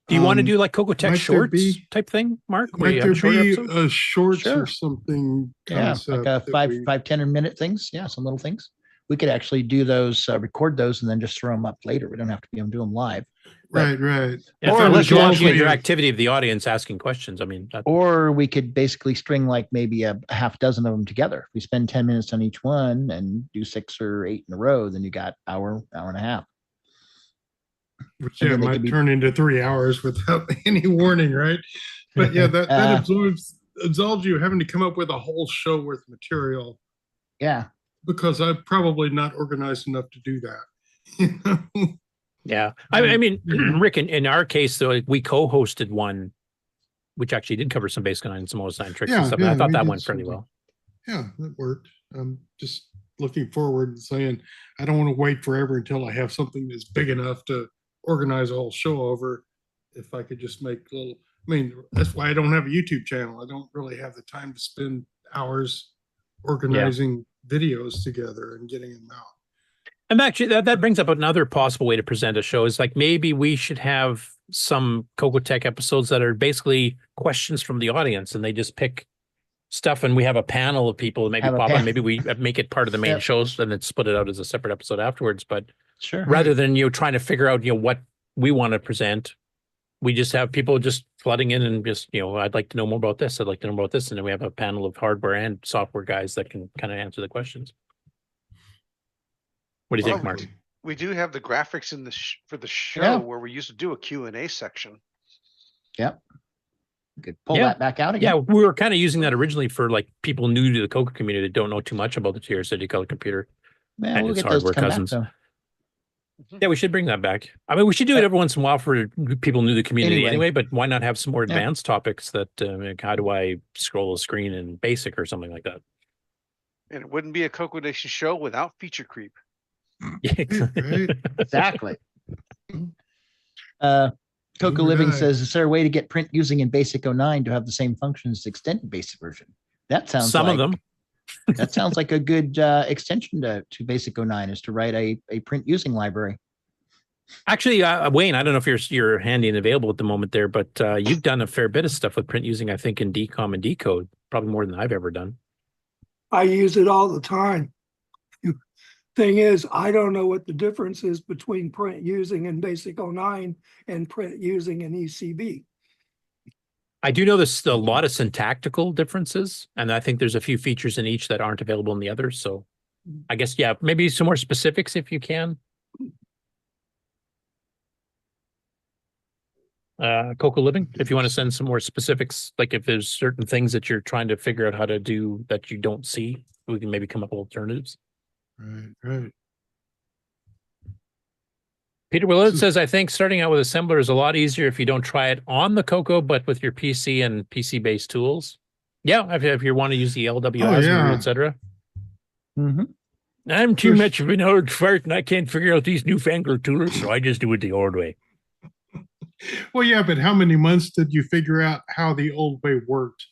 Do you want to do like CoCoTECH shorts type thing, Mark? Might there be a shorts or something? Yeah, like a 5-10 minute things. Yeah, some little things. We could actually do those, record those, and then just throw them up later. We don't have to do them live. Right. Yeah, or unless you want your activity of the audience asking questions. I mean, or we could basically string like maybe a half dozen of them together. If we spend 10 minutes on each one and do 6 or 8 in a row, then you got hour and a half. Which might turn into 3 hours without any warning, right? But yeah, that absolves you having to come up with a whole show worth of material. Yeah. Because I'm probably not organized enough to do that. Yeah. I mean, Rick, in our case, though, we co-hosted one, which actually did cover some Basic 9 and some OS 9 tricks and stuff. And I thought that went fairly well. Yeah, that worked. I'm just looking forward and saying, I don't want to wait forever until I have something that's big enough to organize a whole show over. If I could just make that's why I don't have a YouTube channel. I don't really have the time to spend hours organizing videos together and getting them out. And actually, that brings up another possible way to present a show is like maybe we should have some CoCoTECH episodes that are basically questions from the audience, and they just pick stuff, and we have a panel of people that maybe pop on. Maybe we make it part of the main shows and then split it out as a separate episode afterwards. But rather than trying to figure out what we want to present, we just have people just flooding in and just I'd like to know more about this. I'd like to know about this, and then we have a panel of hardware and software guys that can kind of answer the questions. What do you think, Mark? We do have the graphics in the for the show Yeah. where we used to do a Q&A section. Yep. You could pull that back out again. Yeah, we were kind of using that originally for like people new to the Coco community that don't know too much about the TR City Color computer Yeah, and we'll its get those to hardware come back, cousins. though. Yeah, we should bring that back. I mean, we should do it every once in a while for people new to the community anyway, but why not have some more advanced topics that, like how do I scroll a screen in BASIC or something like that? And it wouldn't be a CoCoNation show without feature creep. Exactly. Coco Living says, is there a way to get print using in BASIC 09 to have the same functions as extended BASIC version? That sounds Some of them. That sounds like a good extension to BASIC 09 is to write a print using library. Actually, Wayne, I don't know if you're handy and available at the moment there, but you've done a fair bit of stuff with print using, I think, in DCOM and Decode, probably more than I've ever done. I use it all the time. Thing is, I don't know what the difference is between print using in BASIC 09 and print using in ECB. I do know there's a lot of syntactical differences, and I think there's a few features in each that aren't available in the others. So I guess, yeah, maybe some more specifics if you can. Coco Living, if you want to send some more specifics, like if there's certain things that you're trying to figure out how to do that you don't see, we can maybe come up with alternatives. Right. Peter Willard says, I think starting out with assembler is a lot easier if you don't try it on the Coco, but with your PC and PC-based tools. Yeah, if you want to use the LWS, etc. I'm too much of an old fart and I can't figure out these newfangled tools, so I just do it the old way. Well, yeah, but how many months did you figure out how the old way worked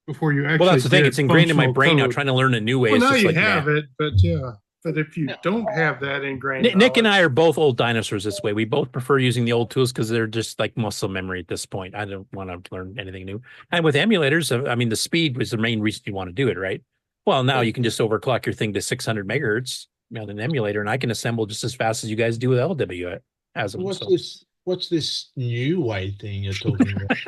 before you actually? Well, that's the thing. did It's ingrained in my functional brain now, code? trying to learn a new way. Well, It's now just you like, have nah. it, but yeah. But if you don't have that ingrained, Nick and I are both old dinosaurs this way. We both prefer using the old tools because they're just like muscle memory at this point. I don't want to learn anything new. And with emulators, I mean, the speed was the main reason you want to do it, right? Well, now you can just overclock your thing to 600 megahertz on an emulator, and I can assemble just as fast as you guys do with LWS. What's this new way thing you're talking about?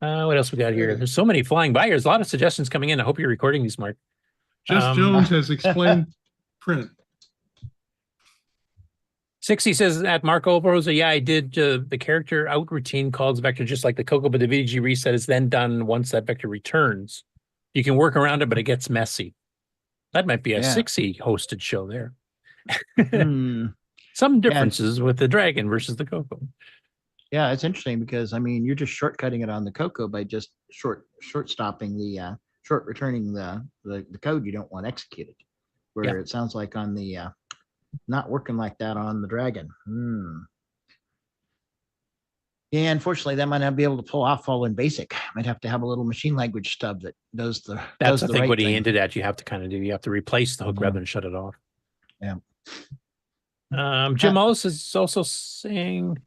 What else we got here? There's so many flying by here. There's a lot of suggestions coming in. I hope you're recording these, Mark. Jess Jones has explained print. 60 says at Marco Rosa, yeah, I did the character out routine calls vector just like the Coco, but the VG reset is then done once that vector returns. You can work around it, but it gets messy. That might be a 60 hosted show there. Some differences with the Dragon versus the Coco. Yeah, it's interesting because I mean you're just shortcutting it on the Coco by just short stopping the short returning the code you don't want executed. Where it sounds like on the not working like that on the Dragon. Yeah, unfortunately, that might not be able to pull off all in BASIC. Might have to have a little machine language stub that does the. That's I the think right what he thing. hinted at. You have to kind of do. You have to replace the hook rather than shut it off. Yeah. Jim Ellis is also saying.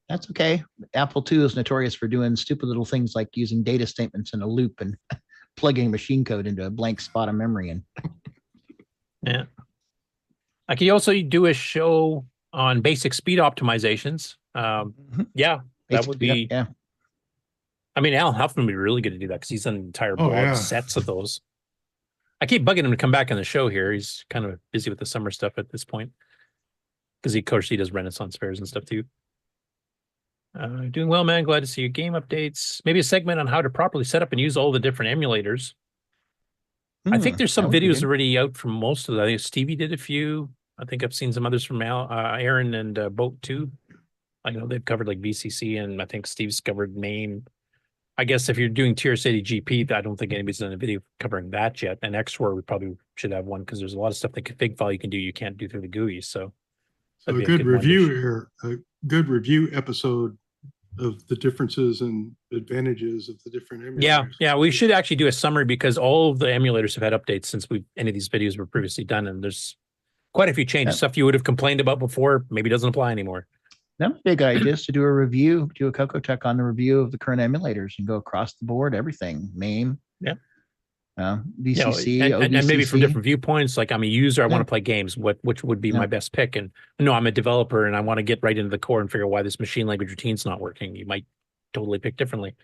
That's okay. Apple II is notorious for doing stupid little things like using data statements in a loop and plugging machine code into a blank spot of memory. And yeah, I can also do a show on basic speed optimizations. Yeah, that would be. Yeah. I mean, Al Huffman would be really good to do that because he's done entire blog sets of those. I keep bugging him to come back on the show here. He's kind of busy with the summer stuff at this point because of course he does Renaissance fairs and stuff too. Doing well, man. Glad to see your game updates. Maybe a segment on how to properly set up and use all the different emulators. I think there's some videos already out from most of that. I think Stevie did a few. I think I've seen some others from Aaron and Boat too. I know they've covered like VCC, and I think Steve's covered MAME. I guess if you're doing Tier City GP, I don't think anybody's done a video covering that yet. And XWAR, we probably should have one because there's a lot of stuff that config file you can do you can't do through the GUI. So a good review here, a good review episode of the differences and advantages of the different emulators. Yeah, we should actually do a summary because all of the emulators have had updates since any of these videos were previously done, and there's quite a few changes. Stuff you would have complained about before maybe doesn't apply anymore. That would be a good idea, is to do a review, do a CoCoTECH on the review of the current emulators and go across the board, everything, MAME, VCC, and maybe from different viewpoints. Like I'm a user, I want to play games. Which would be my best pick? And no, I'm a developer and I want to get right into the core and figure out why this machine language routine's not working. You might totally pick differently.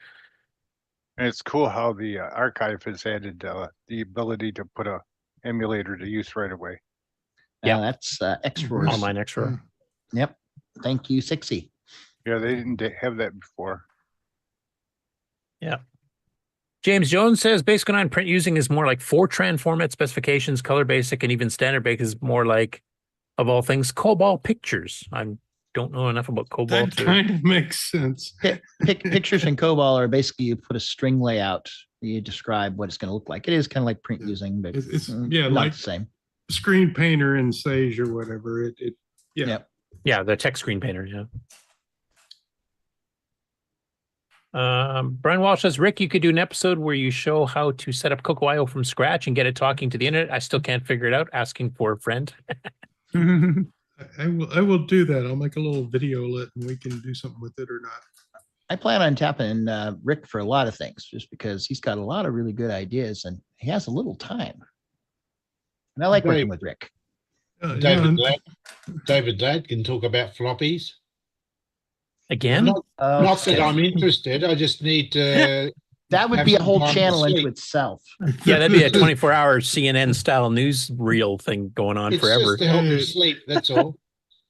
And it's cool how the archive has added the ability to put a emulator to use right away. Yeah, that's extra. Online extra. Yep. Thank you, 60. Yeah, they didn't have that before. Yeah. James Jones says basic on print using is more like Fortran format specifications, color basic, and even standard basic is more like, of all things, COBOL pictures. I don't know enough about COBOL. That kind of makes sense. Pictures in COBOL are basically you put a string layout, you describe what it's going to look like. It is kind of like print using, but it's not like the same. Screen painter in Sage or whatever. Yeah, the text screen painter. Yeah. Brian Walsh says, Rick, you could do an episode where you show how to set up CoCo.io from scratch and get it talking to the internet. I still can't figure it out. Asking for a friend. I will do that. I'll make a little video lit and we can do something with it or not. I plan on tapping Rick for a lot of things just because he's got a lot of really good ideas and he has a little time. And I like working with Rick. David Ladd can talk about floppies. Again? Not that I'm interested. I just need to. That would be a whole channel into itself. Yeah, that'd be a 24-hour CNN style news reel thing going on It's forever. just to help me sleep. That's all.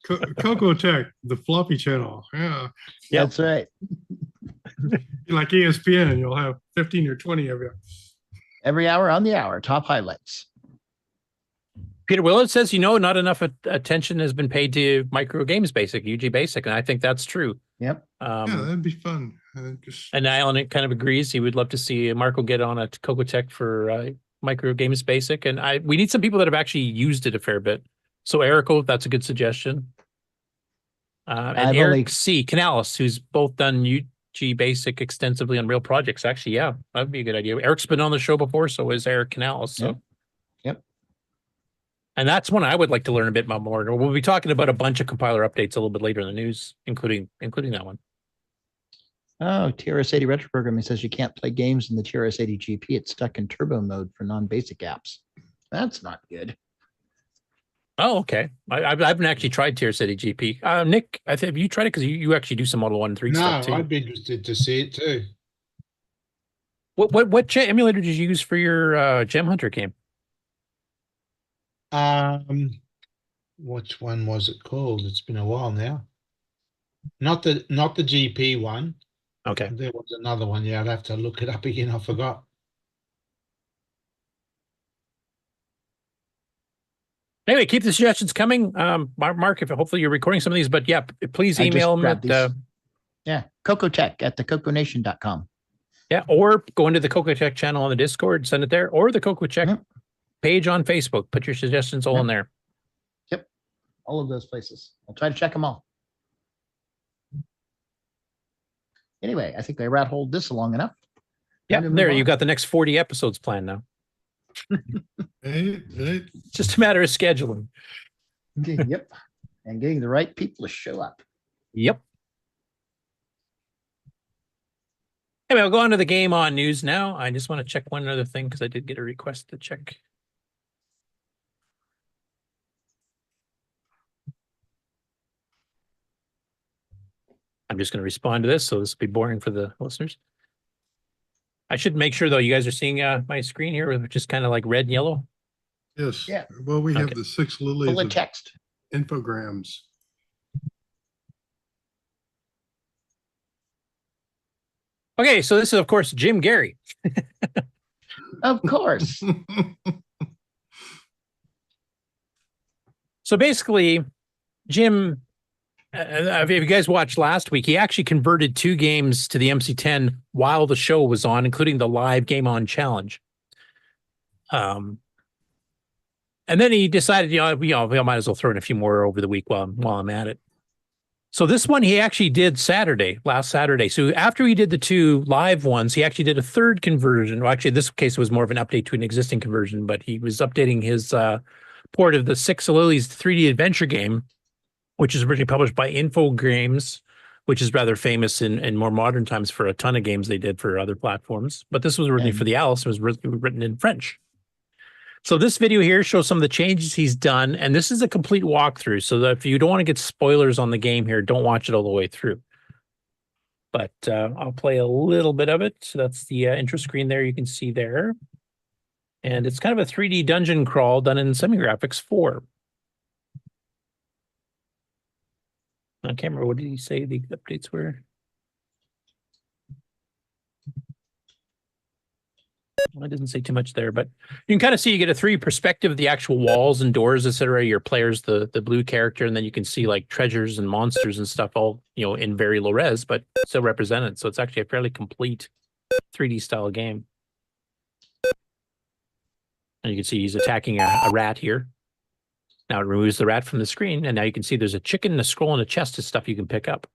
CoCoTECH, the floppy channel. Yeah. That's right. Like ESPN, you'll have 15 or 20 of you. Every hour on the hour, top highlights. Peter Willett says, not enough attention has been paid to micro games basic, UG basic, and I think that's true. Yep. Yeah, that'd be fun. And Alan kind of agrees. He would love to see Marco get on a CoCoTECH for micro games basic, and we need some people that have actually used it a fair bit. So Erico, that's a good suggestion. And Eric C. Canales, who's both done UG basic extensively on real projects. Actually, yeah, that'd be a good idea. Eric's been on the show before, so is Eric Canales. So. Yep. And that's one I would like to learn a bit more. We'll be talking about a bunch of compiler updates a little bit later in the news, including that one. Oh, TRS-80 retro programming says you can't play games in the TRS-80 GP. It's stuck in turbo mode for non-basic apps. That's not good. Oh, okay. I haven't actually tried TRS-80 GP. Nick, have you tried it? Because you actually do some Model 1 and 3 stuff too. No, I'd be interested to see it too. What emulator did you use for your Gem Hunter game? Which one was it called? It's been a while now. Not the GP one. Okay. There was another one. Yeah, I'd have to look it up again. I forgot. Anyway, keep the suggestions coming. Mark, if hopefully you're recording some of these, but yeah, please email them at CoCoTECH at thecoconation.com. Yeah, or go into the CoCoTECH channel on the Discord, send it there, or the CoCoTECH page on Facebook. Put your suggestions all in there. Yep, all of those places. I'll try to check them all. Anyway, I think I rat-holed this long enough. Yeah, there, you've got the next 40 episodes planned now. Just a matter of scheduling. Yep, and getting the right people to show up. Yep. Anyway, I'll go on to the game on news now. I just want to check one other thing because I did get a request to check. I'm just going to respond to this, so this will be boring for the listeners. I should make sure, though, you guys are seeing my screen here, which is kind of like red and yellow. Yes. Yeah. Well, we have the 6 lilies full of text infograms. Okay, so this is, of course, Jim Gerrie. Of course. So basically, Jim, if you guys watched last week, he actually converted 2 games to the MC10 while the show was on, including the live Game On challenge. And then he decided, we might as well throw in a few more over the week while I'm at it. So this one he actually did last Saturday. So after he did the 2 live ones, he actually did a 3rd conversion. Well, actually, this case was more of an update to an existing conversion, but he was updating his port of the 6 Lilies 3D adventure game, which is originally published by Infogrames, which is rather famous in more modern times for a ton of games they did for other platforms. But this was originally for the Alice. It was written in French. So this video here shows some of the changes he's done, and this is a complete walkthrough, so that if you don't want to get spoilers on the game here, don't watch it all the way through. but I'll play a little bit of it. So that's the intro screen there you can see there. And it's kind of a 3D dungeon crawl done in Semigraphics 4. I can't remember, what did he say the updates were? Well, I didn't say too much there, but you can kind of see, you get a 3D perspective of the actual walls and doors, etc. Your player's the blue character, and then you can see like treasures and monsters and stuff all, in very low res, but still represented. So it's actually a fairly complete 3D style game. And you can see he's attacking a rat here. Now it removes the rat from the screen, and now you can see there's a chicken, a scroll, and a chest of stuff you can pick up.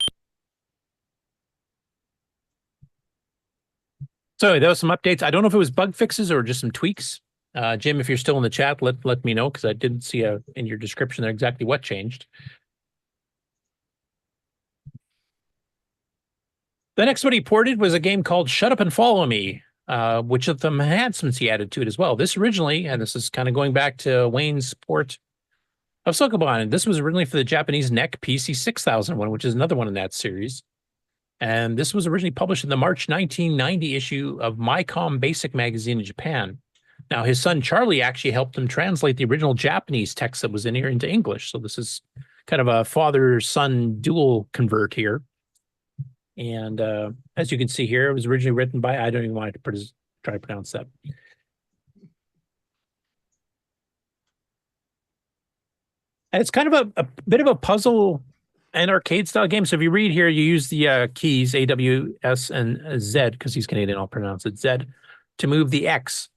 So there was some updates. I don't know if it was bug fixes or just some tweaks. Jim, if you're still in the chat, let me know, because I didn't see in your description there exactly what changed. The next one he ported was a game called Shut Up and Follow Me, which of them enhancements he added to it as well. This originally, and this is kind of going back to Wayne's port of SokoBan, this was originally for the Japanese NEC PC 6000 one, which is another one in that series. And this was originally published in the March 1990 issue of MyCom Basic magazine in Japan. Now, his son Charlie actually helped him translate the original Japanese text that was in here into English. So this is kind of a father-son dual convert here. And as you can see here, it was originally written by, I don't even want to try to pronounce that. And it's kind of a bit of a puzzle and arcade style game. So if you read here, you use the keys A, W, S, and Z, because he's Canadian, I'll pronounce it Z, to move the X.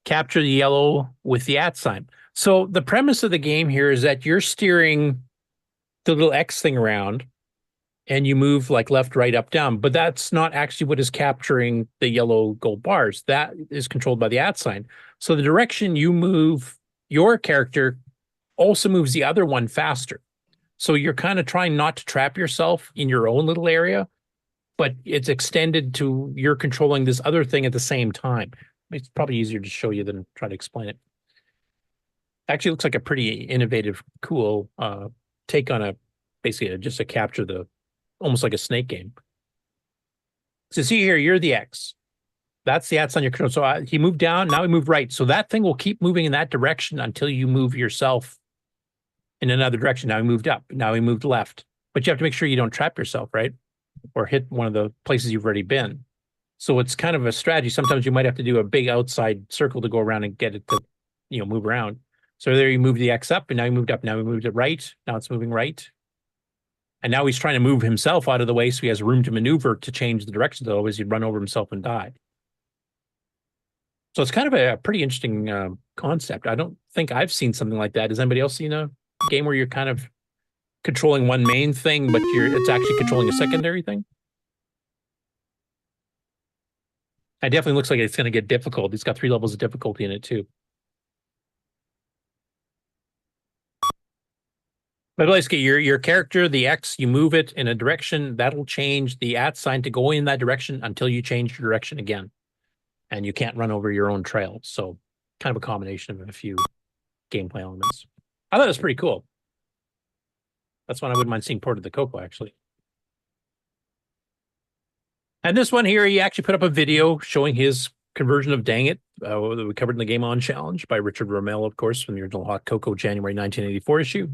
Capture the yellow with the @ sign. So the premise of the game here is that you're steering the little X thing around, and you move like left, right, up, down. But that's not actually what is capturing the yellow gold bars. That is controlled by the @ sign. So the direction you move your character also moves the other one faster. So you're kind of trying not to trap yourself in your own little area, but it's extended to you're controlling this other thing at the same time. It's probably easier to show you than try to explain it. Actually, it looks like a pretty innovative, cool take on basically just to capture almost like a snake game. So see here, you're the X. That's the @ sign your control. So he moved down, now he moved right. So that thing will keep moving in that direction until you move yourself in another direction. Now he moved up, now he moved left. But you have to make sure you don't trap yourself, right? Or hit one of the places you've already been. So it's kind of a strategy. Sometimes you might have to do a big outside circle to go around and get it to, move around. So there you move the X up, and now he moved up. Now he moved it right. Now it's moving right. And now he's trying to move himself out of the way so he has room to maneuver to change the direction. Otherwise, he'd run over himself and die. So it's kind of a pretty interesting concept. I don't think I've seen something like that. Has anybody else seen a game where you're kind of controlling one main thing, but it's actually controlling a secondary thing? It definitely looks like it's going to get difficult. It's got 3 levels of difficulty in it too. But let's get your character, the X, you move it in a direction, that'll change the @ sign to go in that direction until you change your direction again. And you can't run over your own trail. So kind of a combination of a few gameplay elements. I thought it was pretty cool. That's one I wouldn't mind seeing ported to Coco, actually. And this one here, he actually put up a video showing his conversion of Dang It, that we covered in the Game On Challenge by Richard Rommel, of course, from the original Hot Coco January 1984 issue.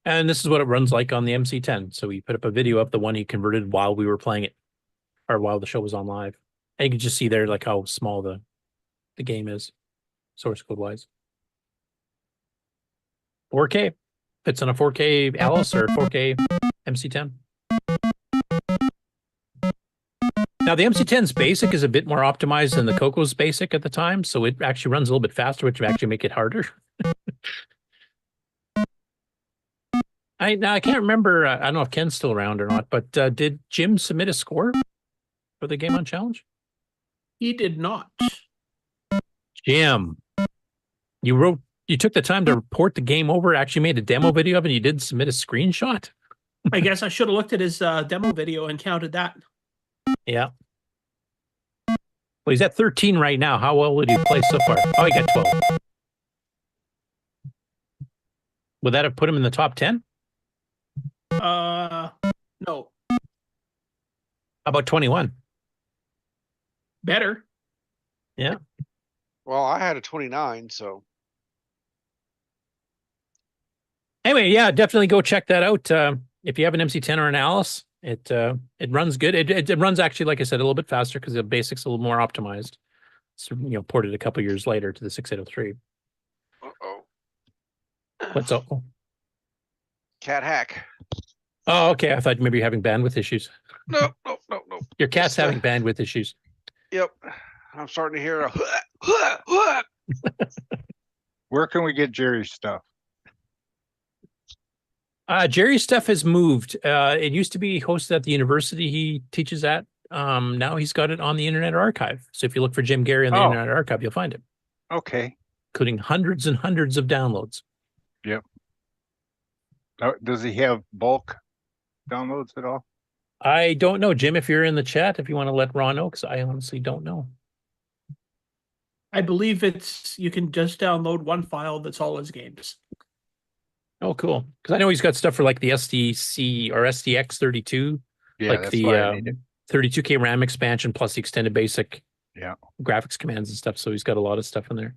And this is what it runs like on the MC10. So he put up a video of the one he converted while we were playing it, or while the show was on live. And you can just see there like how small the game is, source code wise. 4K. Fits on a 4K Alice or 4K MC10. Now the MC10's basic is a bit more optimized than the Coco's basic at the time, so it actually runs a little bit faster, which would actually make it harder. I can't remember. I don't know if Ken's still around or not, but did Jim submit a score for the Game On Challenge? He did not. Jim, you took the time to report the game over, actually made a demo video of it, and you didn't submit a screenshot? I guess I should have looked at his demo video and counted that. Yeah. Well, he's at 13 right now. How well did he play so far? Oh, he got 12. Would that have put him in the top 10? No. about 21? Better. Yeah. Well, I had a 29, so. Anyway, yeah, definitely go check that out. If you have an MC10 or an Alice, it runs good. It runs actually, like I said, a little bit faster because the basics a little more optimized. So, ported a couple years later to the 6803. Uh-oh. What's up? Cat hack. Oh, okay. I thought maybe you're having bandwidth issues. No. Your cat's having bandwidth issues. Yep. I'm starting to hear a. Where can we get Gerrie's stuff? Gerrie's stuff has moved. It used to be hosted at the university he teaches at. Now he's got it on the Internet Archive. So if you look for Jim Gerrie on the Internet Archive, you'll find it. Okay. Including hundreds and hundreds of downloads. Yep. Does he have bulk downloads at all? I don't know, Jim, if you're in the chat, if you want to let Ron know, because I honestly don't know. I believe you can just download one file that's all his games. Oh, cool. Because I know he's got stuff for like the SDC or SDX 32. Yeah, like that's the why I need it. 32K RAM expansion plus the extended basic graphics commands and stuff. So he's got a lot of stuff in there.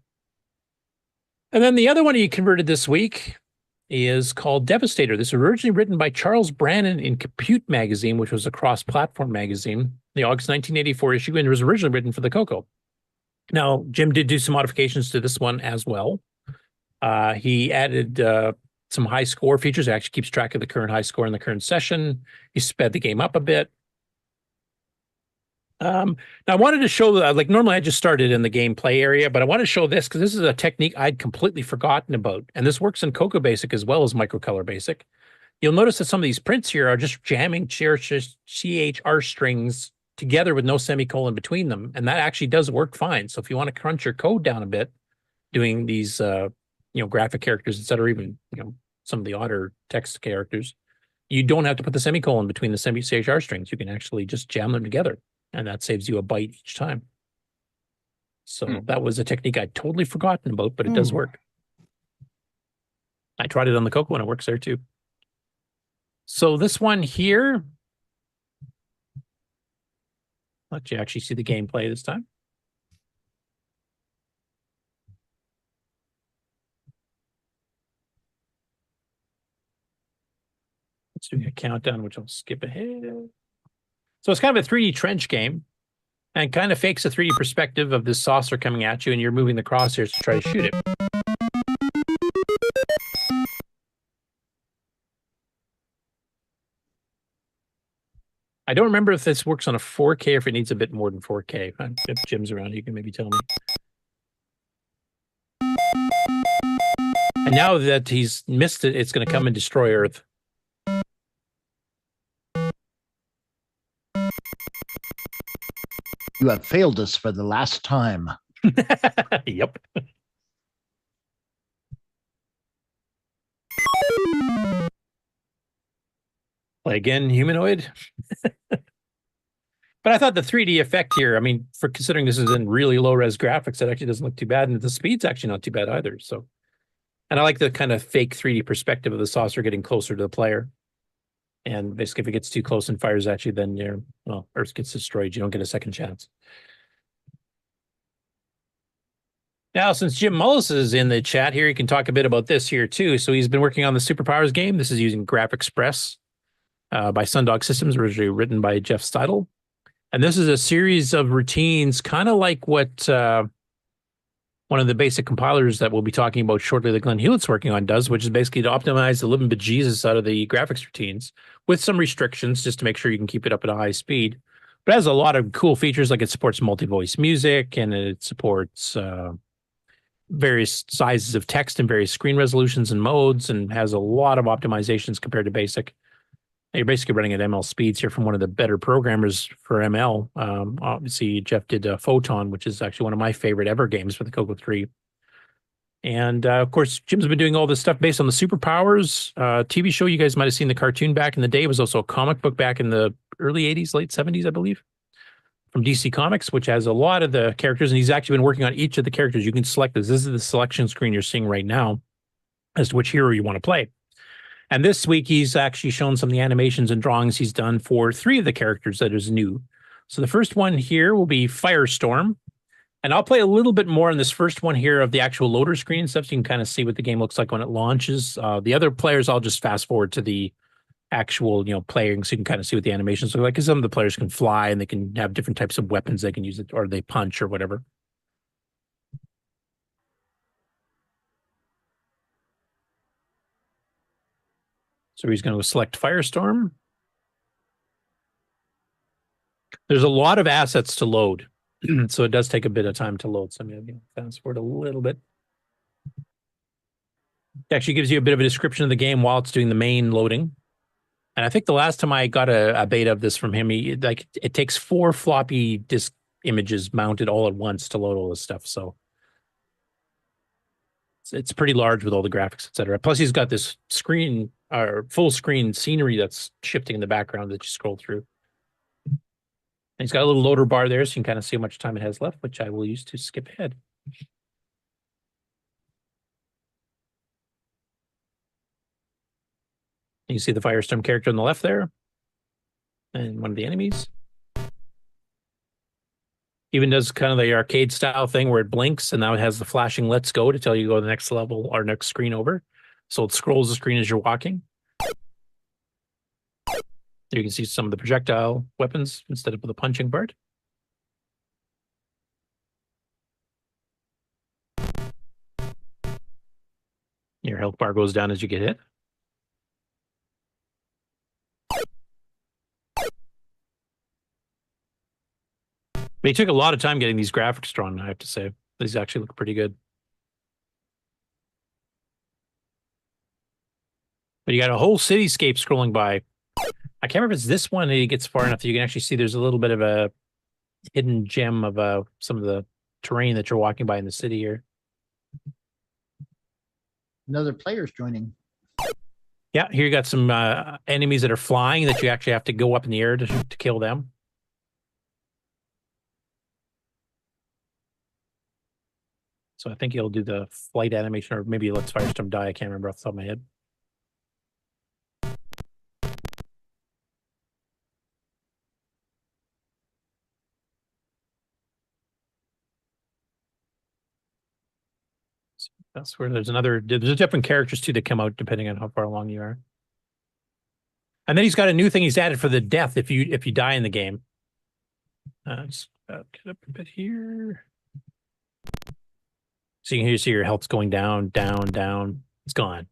And then the other one he converted this week is called Devastator. This was originally written by Charles Brannon in Compute magazine, which was a cross-platform magazine, the August 1984 issue, and it was originally written for the Coco. Now, Jim did do some modifications to this one as well. He added some high score features. It actually keeps track of the current high score in the current session. He sped the game up a bit. Now I wanted to show, like normally I just started in the gameplay area, but I want to show this because this is a technique I'd completely forgotten about. And this works in Coco Basic as well as Microcolor Basic. You'll notice that some of these prints here are just jamming CHR strings together with no semicolon between them. And that actually does work fine. So if you want to crunch your code down a bit, doing these, graphic characters, et cetera, even, some of the odder text characters, you don't have to put the semicolon between the CHR strings. You can actually just jam them together. And that saves you a byte each time. So that was a technique I'd totally forgotten about, but it does work. I tried it on the Coco and it works there too. So this one here, let you actually see the gameplay this time. Let's do a countdown, which I'll skip ahead. So it's kind of a 3D trench game and kind of fakes a 3D perspective of this saucer coming at you and you're moving the crosshairs to try to shoot it. I don't remember if this works on a 4K or if it needs a bit more than 4K. If Jim's around, you can maybe tell me. And now that he's missed it, it's going to come and destroy Earth. You have failed us for the last time. Yep. Play again, humanoid. But I thought the 3D effect here, I mean, for considering this is in really low res graphics, it actually doesn't look too bad. And the speed's actually not too bad either. So, and I like the kind of fake 3D perspective of the saucer getting closer to the player. And basically, if it gets too close and fires at you, then Earth gets destroyed. You don't get a second chance. Now, since Jim Mullis is in the chat here, he can talk a bit about this here too. So he's been working on the Superpowers game. This is using Graph Express by Sundog Systems, originally written by Jeff Steidel. And this is a series of routines, kind of like what one of the basic compilers that we'll be talking about shortly that Glen Hewlett's working on does, which is basically to optimize the living bejesus out of the graphics routines with some restrictions just to make sure you can keep it up at a high speed. But it has a lot of cool features, like it supports multi-voice music and it supports various sizes of text and various screen resolutions and modes, and has a lot of optimizations compared to basic. You're basically running at ML speeds here from one of the better programmers for ML. Obviously, Jeff did Photon, which is actually one of my favorite ever games for the Coco 3. And of course, Jim's been doing all this stuff based on the Superpowers TV show. You guys might have seen the cartoon back in the day. It was also a comic book back in the early 80s, late 70s, I believe, from DC Comics, which has a lot of the characters. And he's actually been working on each of the characters. You can select this. This is the selection screen you're seeing right now as to which hero you want to play. And this week, he's actually shown some of the animations and drawings he's done for 3 of the characters that is new. So the first one here will be Firestorm. And I'll play a little bit more on this first one here of the actual loader screen and stuff, so you can kind of see what the game looks like when it launches. The other players, I'll just fast forward to the actual, playing, so you can kind of see what the animations look like. Because some of the players can fly and they can have different types of weapons they can use, or they punch or whatever. So he's going to select Firestorm. There's a lot of assets to load, so it does take a bit of time to load. So I'm going to fast forward a little bit. It actually gives you a bit of a description of the game while it's doing the main loading. And I think the last time I got a beta of this from him, it takes 4 floppy disk images mounted all at once to load all this stuff. So it's pretty large with all the graphics, etc. Plus, he's got this screen or full screen scenery that's shifting in the background that you scroll through. And he's got a little loader bar there, so you can kind of see how much time it has left, which I will use to skip ahead. You can see the Firestorm character on the left there, and one of the enemies. Even does kind of the arcade style thing where it blinks, and now it has the flashing "Let's go" to tell you to go to the next level or next screen over. So it scrolls the screen as you're walking. You can see some of the projectile weapons instead of the punching part. Your health bar goes down as you get hit. But he took a lot of time getting these graphics drawn, I have to say. These actually look pretty good. But you got a whole cityscape scrolling by. I can't remember if it's this one that he gets far enough that you can actually see there's a little bit of a hidden gem of some of the terrain that you're walking by in the city here. Another player's joining. Yeah, here you got some enemies that are flying that you actually have to go up in the air to kill them. So I think he'll do the flight animation, or maybe he lets Firestorm die. I can't remember off the top of my head. That's where there's different characters too that come out depending on how far along you are. And then he's got a new thing he's added for the death if you die in the game. Just get up a bit here. So you can see your health's going down, down, down. It's gone.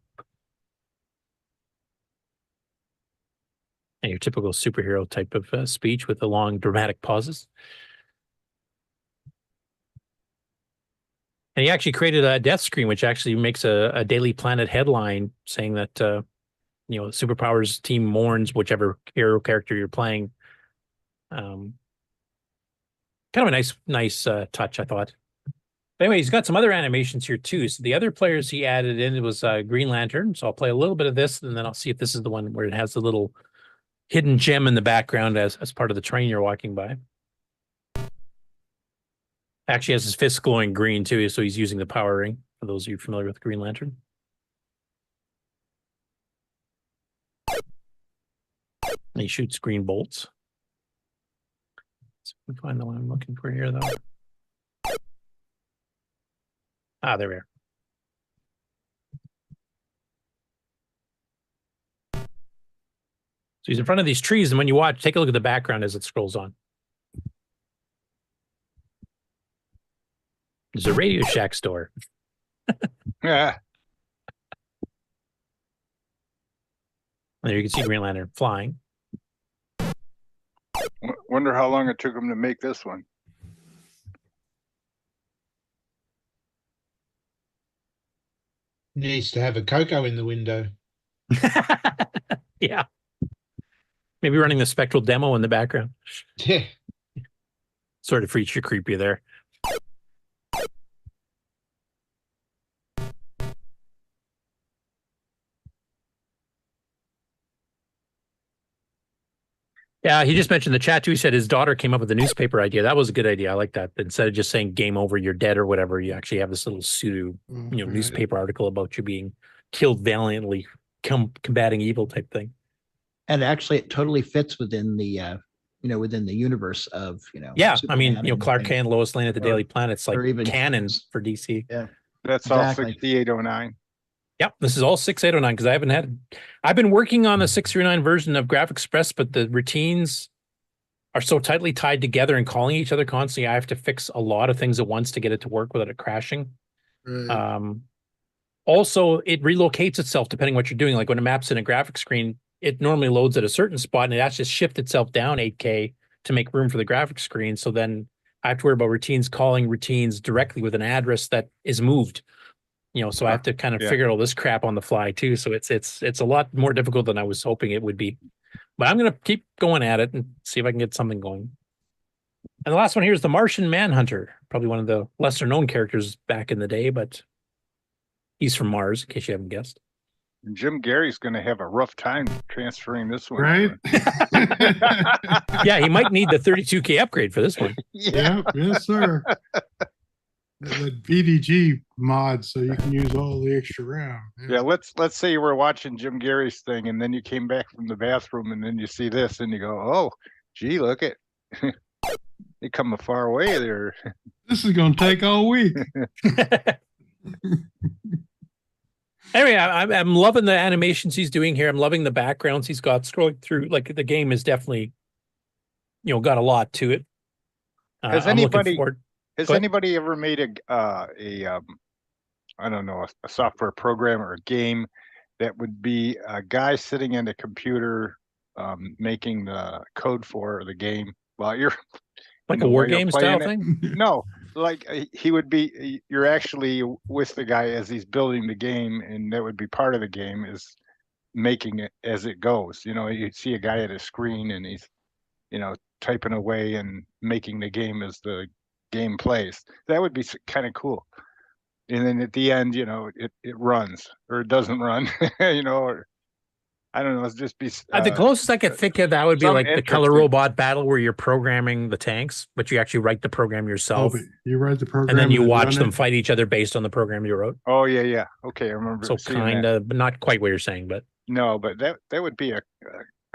And your typical superhero type of speech with the long dramatic pauses. And he actually created a death screen, which actually makes a Daily Planet headline saying that, the Superpowers team mourns whichever hero character you're playing. Kind of a nice touch, I thought. But anyway, he's got some other animations here too. So the other players he added in was Green Lantern. So I'll play a little bit of this, and then I'll see if this is the one where it has the little hidden gem in the background as part of the train you're walking by. Actually has his fist glowing green too, so he's using the power ring, for those of you familiar with Green Lantern. And he shoots green bolts. So we find the one I'm looking for here, though. Ah, there we are. So he's in front of these trees, and when you watch, take a look at the background as it scrolls on. There's a Radio Shack store. Yeah. There you can see Green Lantern flying. Wonder how long it took him to make this one. Needs to have a Coco in the window. Yeah. Maybe running the spectral demo in the background. Yeah. Sort of feature creepy there. Yeah, he just mentioned the chat too. He said his daughter came up with a newspaper idea. That was a good idea. I like that. Instead of just saying "game over, you're dead" or whatever, you actually have this little pseudo, newspaper article about you being killed valiantly combating evil type thing. And actually, it totally fits within the within the universe of Yeah, I mean, Superman Clark Kent, Lois Lane at the Daily Planet's like or even canon for DC. Yeah, That's exactly. all 6809. Yep, this is all 6809 because I've been working on the 639 version of Graphic Express, but the routines are so tightly tied together and calling each other constantly. I have to fix a lot of things at once to get it to work without it crashing. Right. Also, it relocates itself depending what you're doing. Like when it maps in a graphic screen, it normally loads at a certain spot and it has to shift itself down 8K to make room for the graphic screen. So then I have to worry about routines calling routines directly with an address that is moved. So I have to kind of figure out all this crap on the fly too. So it's a lot more difficult than I was hoping it would be. But I'm going to keep going at it and see if I can get something going. And the last one here is the Martian Manhunter, probably one of the lesser known characters back in the day, but he's from Mars, in case you haven't guessed. Jim Gary's going to have a rough time transferring this one. Right? Yeah, he might need the 32K upgrade for this one. Yeah, yes, sir. That VDG mod, so you can use all the extra RAM. Yeah, let's say you were watching Jim Gary's thing, and then you came back from the bathroom, and then you see this, and you go, "Oh, gee, look at they come a far way there." This is going to take all week. Anyway, I'm loving the animations he's doing here. I'm loving the backgrounds he's got scrolling through. Like the game is definitely, got a lot to it. Has anybody ever made I don't know, a software program or a game that would be a guy sitting in a computer making the code for the game while you're like a war game style thing? No, like he would be, you're actually with the guy as he's building the game, and that would be part of the game is making it as it goes. You see a guy at a screen and he's, typing away and making the game as the game plays. That would be kind of cool. And then at the end, it runs or it doesn't run, or I don't know. It's just be. The closest I could think of that would be like the Color Robot Battle, where you're programming the tanks, but you actually write the program yourself. Oh, you write the program, and then you watch them fight each other based on the program you wrote. Oh yeah. Okay, I remember. So kind of, but not quite what you're saying, but no, but that would be a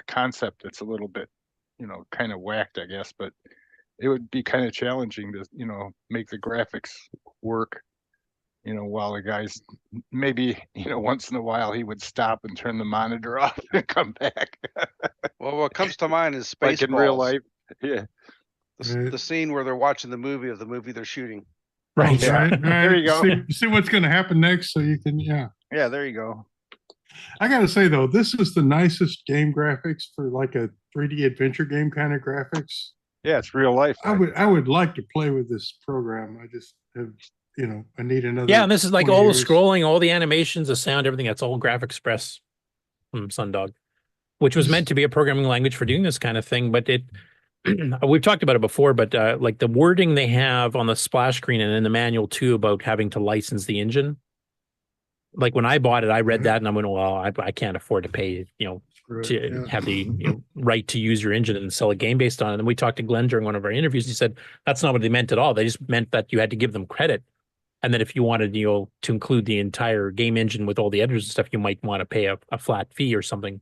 concept that's a little bit, kind of whacked, I guess, but it would be kind of challenging to, make the graphics work. While the guys maybe, once in a while he would stop and turn the monitor off and come back. Well, what comes to mind is Spaceballs. Like in real life. Yeah. The scene where they're watching the movie of the movie they're shooting. Right. Right. There you go. See what's going to happen next, so you can, Yeah, there you go. I got to say, though, this is the nicest game graphics for like a 3D adventure game kind of graphics. Yeah, it's real life. Right? I would like to play with this program. I just have, I need another. Yeah, and this is like all years. the scrolling, all the animations, the sound, everything. That's all Graphic Express from Sundog, which was meant to be a programming language for doing this kind of thing. But we've talked about it before, but like the wording they have on the splash screen and in the manual too about having to license the engine. Like when I bought it, I read that and I went, well, I can't afford to pay, to have the right to use your engine and sell a game based on it. And we talked to Glenn during one of our interviews. He said that's not what they meant at all. They just meant that you had to give them credit. And then if you wanted, to include the entire game engine with all the editors and stuff, you might want to pay a flat fee or something,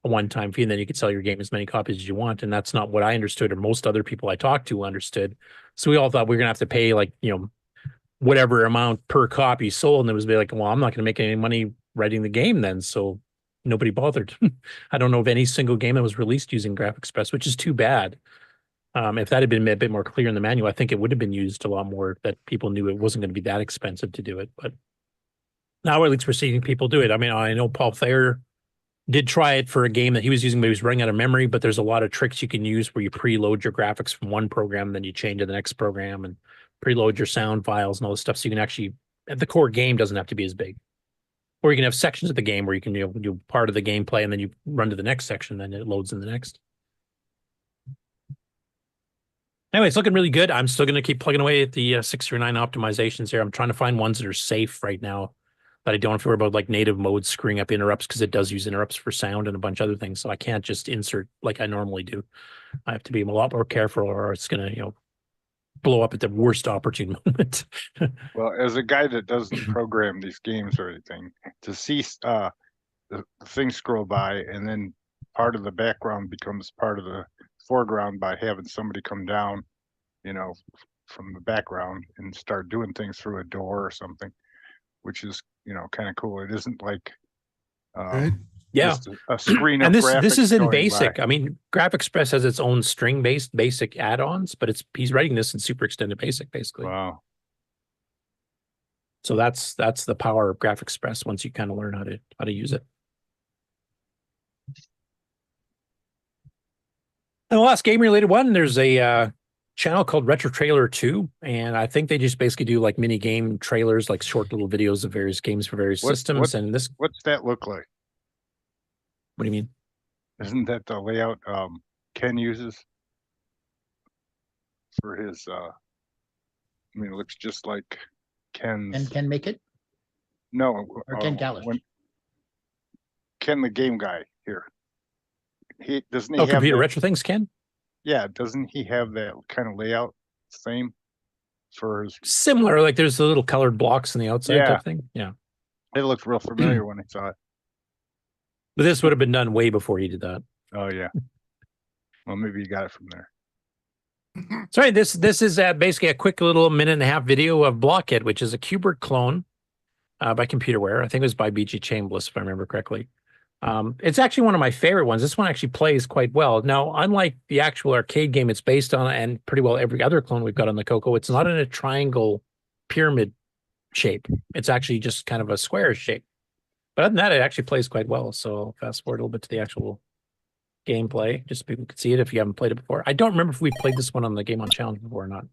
a one-time fee, and then you could sell your game as many copies as you want. And that's not what I understood, or most other people I talked to understood. So we all thought we were going to have to pay like, whatever amount per copy sold. And it was like, well, I'm not going to make any money writing the game then. So nobody bothered. I don't know of any single game that was released using Graphic Express, which is too bad. If that had been a bit more clear in the manual, I think it would have been used a lot more, that people knew it wasn't going to be that expensive to do it. But now at least we're seeing people do it. I mean, I know Paul Thayer did try it for a game that he was using, but he was running out of memory. But there's a lot of tricks you can use where you preload your graphics from one program, then you change to the next program and preload your sound files and all this stuff. So you can actually, the core game doesn't have to be as big. Or you can have sections of the game where you can do part of the gameplay and then you run to the next section, then it loads in the next. Anyway, it's looking really good. I'm still going to keep plugging away at the 639 optimizations here. I'm trying to find ones that are safe right now, that I don't have to worry about like native mode screwing up interrupts, because it does use interrupts for sound and a bunch of other things. So I can't just insert like I normally do. I have to be a lot more careful, or it's going to, blow up at the worst opportune moment. Well, as a guy that doesn't program these games or anything, to see the things scroll by, and then part of the background becomes part of the foreground by having somebody come down, you know, from the background and start doing things through a door or something, which is, you know, kind of cool. It isn't like Yeah, just a screen of and this graphics is in going basic. by. I mean, GraphExpress has its own string-based basic add-ons, but he's writing this in super extended basic, basically. Wow. So that's the power of GraphExpress once you kind of learn how to use it. And the last game-related one, there's a channel called Retro Trailer 2, and I think they just basically do like mini game trailers, like short little videos of various games for various systems. And this, what's that look like? What do you mean? Isn't that the layout Ken uses for his? I mean, it looks just like Ken's. And Ken make it? No, Or Ken Callish? Ken, the game guy here. He doesn't he Oh, have Computer that- Retro Things, Ken? Yeah, doesn't he have that kind of layout? Same for his. Similar, like there's the little colored blocks on the outside Yeah. type thing. Yeah. It looked real familiar when I saw it. But this would have been done way before he did that. Oh yeah. Well, maybe you got it from there. So right, this is basically a quick little minute-and-a-half video of Blockhead, which is a Qbert clone by Computerware. I think it was by BG Chambliss, if I remember correctly. It's actually one of my favorite ones. This one actually plays quite well. Now, unlike the actual arcade game it's based on, and pretty well every other clone we've got on the Coco, it's not in a triangle pyramid shape. It's actually just kind of a square shape. But other than that, it actually plays quite well. So fast forward a little bit to the actual gameplay, just so people could see it if you haven't played it before. I don't remember if we played this one on the Game On Challenge before or not.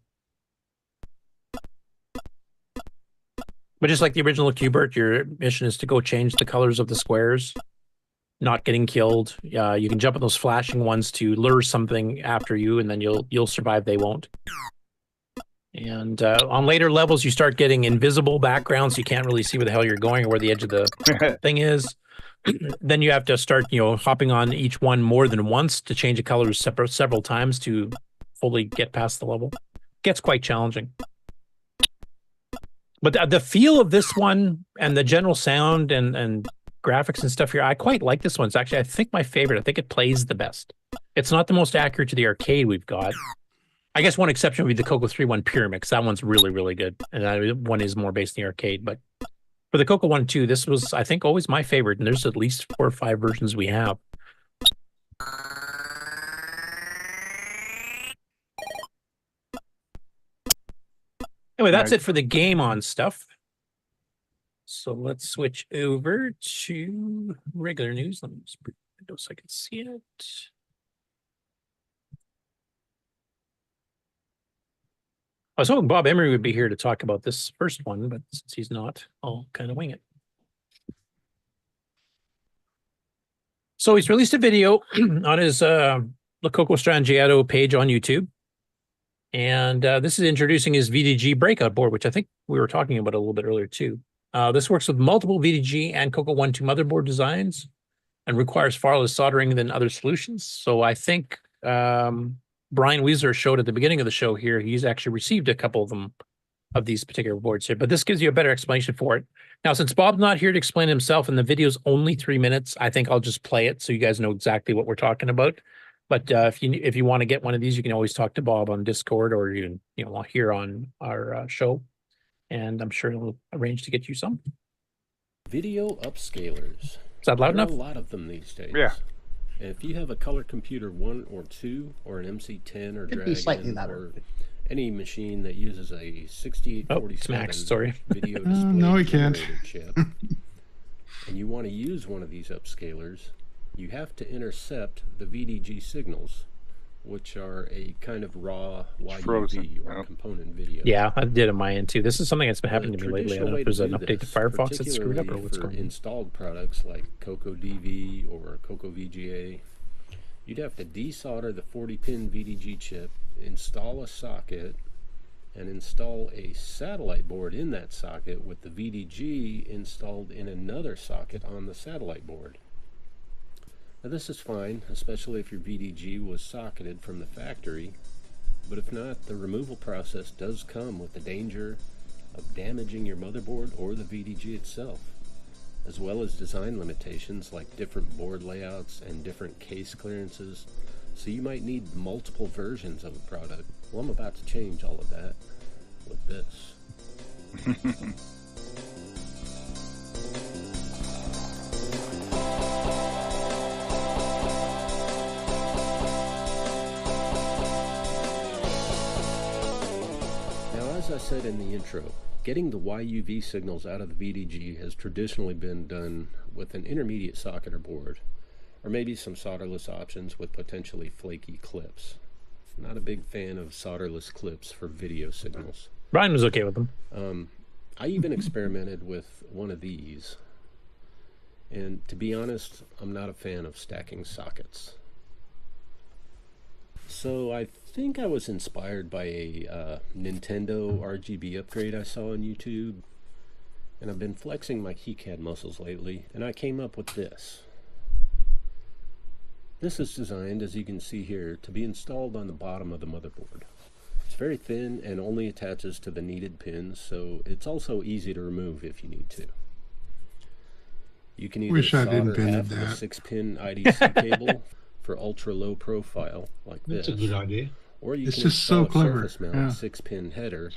But just like the original Qbert, your mission is to go change the colors of the squares, not getting killed. You can jump on those flashing ones to lure something after you, and then you'll survive. They won't. And on later levels, you start getting invisible backgrounds. You can't really see where the hell you're going or where the edge of the thing is. Then you have to start, hopping on each one more than once to change the colors several times to fully get past the level. Gets quite challenging. But the feel of this one and the general sound and graphics and stuff here, I quite like this one. It's actually, I think, my favorite. I think it plays the best. It's not the most accurate to the arcade we've got. I guess one exception would be the Coco 3-1 Pyramid, because that one's really, really good. And that one is more based in the arcade. But for the Coco 1 2, this was, I think, always my favorite. And there's at least 4 or 5 versions we have. Anyway, that's it for the Game On stuff. So let's switch over to regular news. Let me just bring it window so I can see it. I was hoping Bob Emery would be here to talk about this first one, but since he's not, I'll kind of wing it. So he's released a video on his Le Coco Strangiato page on YouTube. And this is introducing his VDG breakout board, which I think we were talking about a little bit earlier too. This works with multiple VDG and Coco 1 2 motherboard designs and requires far less soldering than other solutions. So I think Brian Wiesler showed at the beginning of the show here, he's actually received a couple of them, of these particular boards here, but this gives you a better explanation for it. Now, since Bob's not here to explain himself and the video's only 3 minutes, I think I'll just play it so you guys know exactly what we're talking about. But if you want to get one of these, you can always talk to Bob on Discord, or you can here on our show, and I'm sure he'll arrange to get you some. Video upscalers. Is that loud enough? There are a lot of them these days. Yeah. If you have a color computer 1 or 2, or an MC10 or Could be slightly Dragon, louder. or any machine that uses a 6847 Max, sorry. video display No, he can't. generator chip, and you want to use one of these upscalers, you have to intercept the VDG signals, which are a kind of raw YUV or component video. Yeah, I did on my end too. This is something that's been happening to me lately. I don't know if there's an update to Firefox that's screwed up or what's going on. Installed products like CocoDV or CocoVGA, you'd have to desolder the 40-pin VDG chip, install a socket, and install a satellite board in that socket with the VDG installed in another socket on the satellite board. Now this is fine, especially if your VDG was socketed from the factory, but if not, the removal process does come with the danger of damaging your motherboard or the VDG itself. as well as design limitations like different board layouts and different case clearances, so you might need multiple versions of a product. Well, I'm about to change all of that with this. Now, as I said in the intro, getting the YUV signals out of the VDG has traditionally been done with an intermediate socket or board, or maybe some solderless options with potentially flaky clips. Not a big fan of solderless clips for video signals. Brian was okay with them. I even experimented with one of these, and to be honest, I'm not a fan of stacking sockets. So I think I was inspired by a Nintendo RGB upgrade I saw on YouTube, and I've been flexing my keycad muscles lately, and I came up with this. This is designed, as you can see here, to be installed on the bottom of the motherboard. It's very thin and only attaches to the needed pins, so it's also easy to remove if you need to. You can either solder half of a 6-pin IDC cable for ultra low profile like this. That's a good idea. Or you It's can just install so a clever. surface mount Yeah. 6-pin header,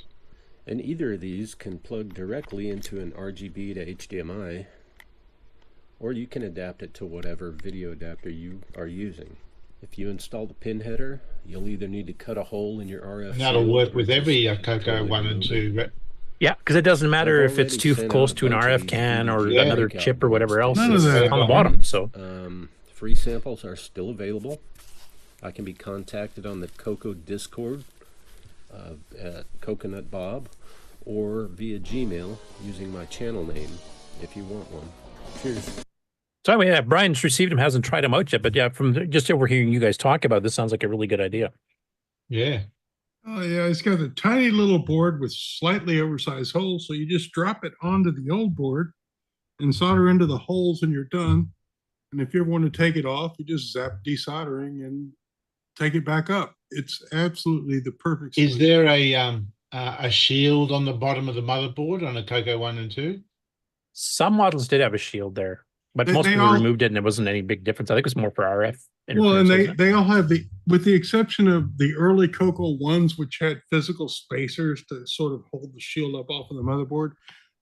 and either of these can plug directly into an RGB to HDMI, or you can adapt it to whatever video adapter you are using. If you install the pin header, you'll either need to cut a hole in your RF. And that'll shield work or with just every Coco totally 1 and remove 2. it. But Yeah, because it doesn't matter I've if it's already too sent close out to an a bunch of RF these can or VDG another breakout chip or whatever else. boards None of It's that. on the bottom. So free samples are still available. I can be contacted on the Coco Discord at Coconut Bob, or via Gmail using my channel name if you want one. Cheers. So anyway, yeah, Brian's received them, hasn't tried them out yet, but yeah, from just overhearing you guys talk about this, sounds like a really good idea. yeah, Oh yeah, it's got a tiny little board with slightly oversized holes, so you just drop it onto the old board and solder into the holes and you're done. And if you ever want to take it off, you just zap desoldering and take it back up. It's absolutely the perfect is solution. there a shield on the bottom of the motherboard on a Coco 1 and 2? Some models did have a shield there, but They- most they people all- removed it and it wasn't any big difference. I think it was more for RF. Well, and interference, wasn't it? they all have with the exception of the early Coco ones, which had physical spacers to sort of hold the shield up off of the motherboard.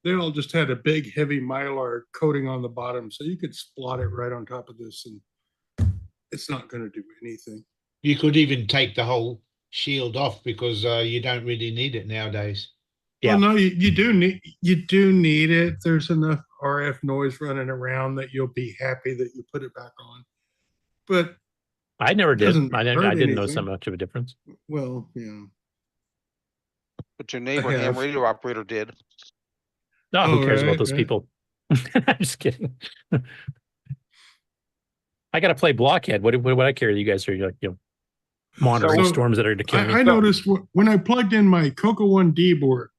They all just had a big, heavy Mylar coating on the bottom, so you could splot it right on top of this, and it's not going to do anything. You could even take the whole shield off because you don't really need it nowadays. Well, no, you do need it. There's enough RF noise running around that you'll be happy that you put it back on. But I never did. doesn't I hurt didn't notice that anything. much of a difference. Well, yeah. But your neighbor have. ham radio operator did. No, who Oh, cares about right, those right. people? I'm just kidding. I got to play Blockhead. What would I care? You guys are like, monitoring So, storms that are to kill me. I noticed when I plugged in my Coco 1D board,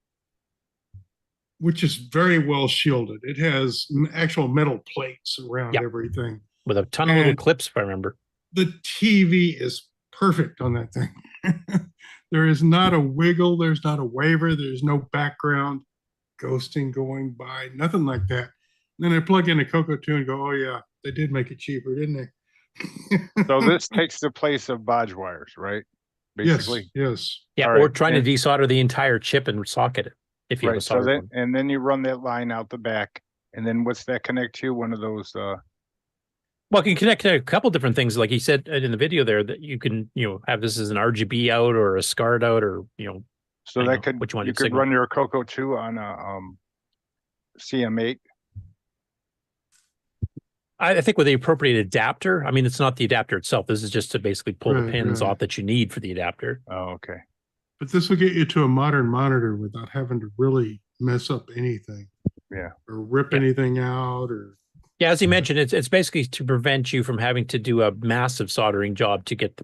which is very well shielded. It has actual metal plates around Yep. everything. With a ton of little And clips, if I remember. the TV is perfect on that thing. There is not a wiggle. There's not a waver. There's no background ghosting going by, nothing like that. And then I plug in a Coco 2 and go, oh yeah, they did make it cheaper, didn't they? So this takes the place of bodge wires, right? Basically. Yes. Yeah, All or right, trying and- to desolder the entire chip and socket it if you have a Right. So solder then, one. and then you run that line out the back, and then what's that connect to? One of those. Well, you can connect to a couple different things, like he said in the video there, that you can, have this as an RGB out or a SCART out, or So I don't that know could which one you you'd could signal. run your Coco 2 on a CM8. I think with the appropriate adapter. I mean, it's not the adapter itself. This is just to basically pull the Right, pins right. off that you need for the adapter. Oh, okay. But this will get you to a modern monitor without having to really mess up anything Yeah. or rip anything out or. Yeah, as he mentioned, it's basically to prevent you from having to do a massive soldering job to get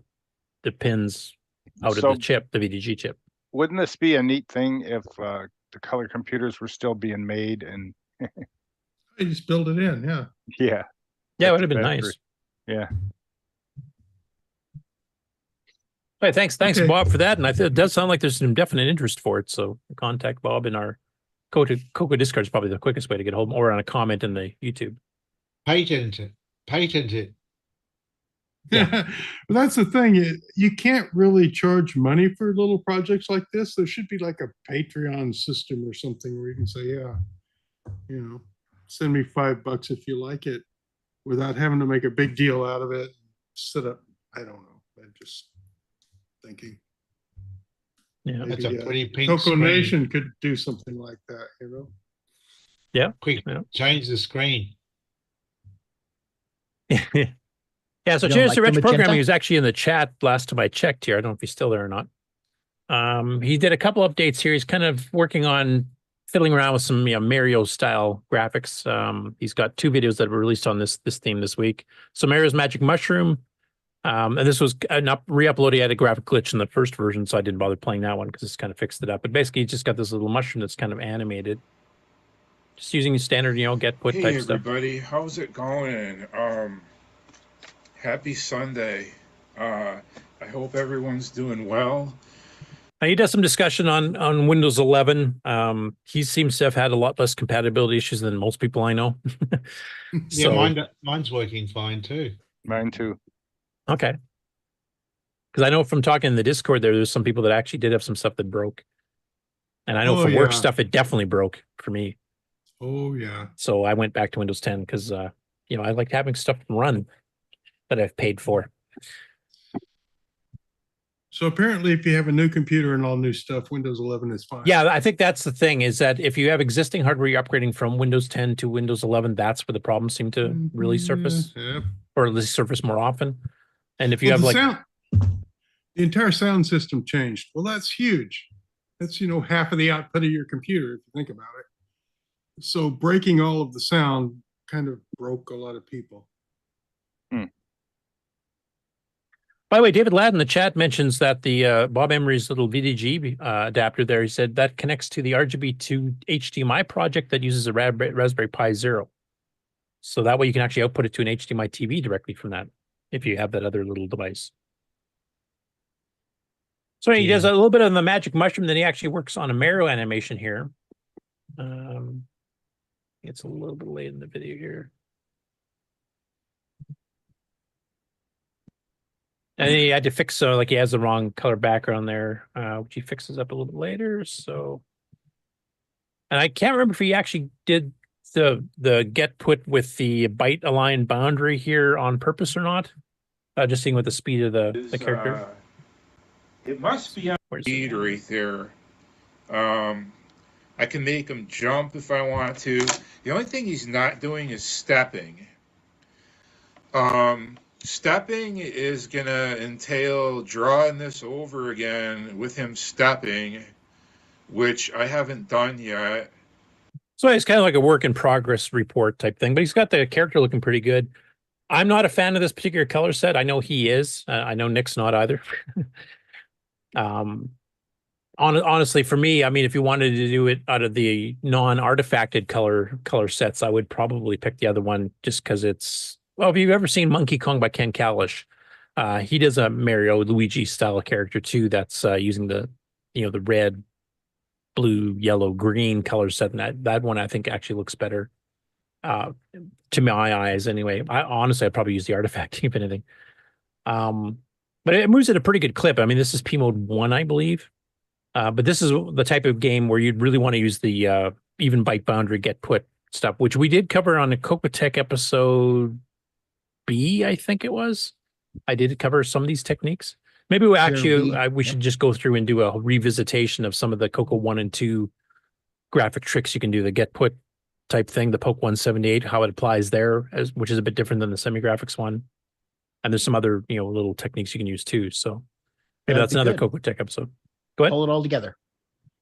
the pins out So- of the chip, the VDG chip. Wouldn't this be a neat thing if the color computers were still being made and I just build it in, yeah. yeah. Yeah, it would at have the been factory. nice. Yeah. Hey, thanks, Okay. Bob, for that. And it does sound like there's some definite interest for it. So contact Bob in our go to Coco Discord is probably the quickest way to get hold of them, or on a comment in the YouTube. Patent it. Yeah, but that's the thing. You can't really charge money for little projects like this. There should be like a Patreon system or something where you can say, yeah, send me $5 if you like it, without having to make a big deal out of it. Set up, I don't know. I'm just thinking. Yeah, that's a pretty pink CoCoNation could do something like that, Yeah, quick, change the screen. Yeah, so Cheers to Rich Programming is actually in the chat last time I checked here. I don't know if he's still there or not. He did a couple updates here. He's kind of working on fiddling around with some Mario style graphics. He's got 2 videos that were released on this theme this week. So Mario's Magic Mushroom. And this was an re-upload. He had a graphic glitch in the first version, so I didn't bother playing that one because it's kind of fixed it up. But basically, he just got this little mushroom that's kind of animated. Just using standard, get put type stuff. Hey everybody, how's it going? Happy Sunday. I hope everyone's doing well. He does some discussion on Windows 11. He seems to have had a lot less compatibility issues than most people I know. Mine's working fine too. Mine too. Okay. Because I know from talking in the Discord there's some people that actually did have some stuff that broke. And I know for work stuff, it definitely broke for me. Oh, yeah. So I went back to Windows 10 because, I like having stuff run that I've paid for. So apparently if you have a new computer and all new stuff, Windows 11 is fine. Yeah, I think that's the thing, is that if you have existing hardware you're upgrading from Windows 10 to Windows 11, that's where the problems seem to really surface, or at least surface more often. And if you have the entire sound system changed. Well, that's huge. That's, half of the output of your computer, if you think about it. So breaking all of the sound kind of broke a lot of people. By the way, David Ladd in the chat mentions that the Bob Emery's little VDG adapter there, he said that connects to the RGB to HDMI project that uses a Raspberry Pi Zero. So that way you can actually output it to an HDMI TV directly from that, if you have that other little device. So he does a little bit of the Magic Mushroom, then he actually works on a Mario animation here. It's a little bit late in the video here. And then he had to fix, he has the wrong color background there, which he fixes up a little bit later. So, and I can't remember if he actually did the get put with the byte aligned boundary here on purpose or not. Just seeing what the speed of the character. It must be on speed right there. I can make him jump if I want to. The only thing he's not doing is stepping. Stepping is going to entail drawing this over again with him stepping, which I haven't done yet. So it's kind of like a work in progress report type thing, but he's got the character looking pretty good. I'm not a fan of this particular color set. I know he is. I know Nick's not either. Honestly, for me, I mean, if you wanted to do it out of the non-artifacted color sets, I would probably pick the other one just because it's... Well, if you've ever seen Monkey Kong by Ken Kalish, he does a Mario Luigi style character too. That's using the red, blue, yellow, green color set, and that one I think actually looks better to my eyes. Anyway, I'd probably use the artifact if anything. But it moves at a pretty good clip. I mean, this is P mode 1, I believe. But this is the type of game where you'd really want to use the even byte boundary get put stuff, which we did cover on the CoCoTECH episode B, I think it was. I did cover some of these techniques. Maybe we should just go through and do a revisitation of some of the Coco 1 and 2 graphic tricks you can do, the get put type thing, the Poke 178, how it applies there, which is a bit different than the semi-graphics one. And there's some other, little techniques you can use too. So maybe that's another CoCoTECH episode. Go ahead. Pull it all together.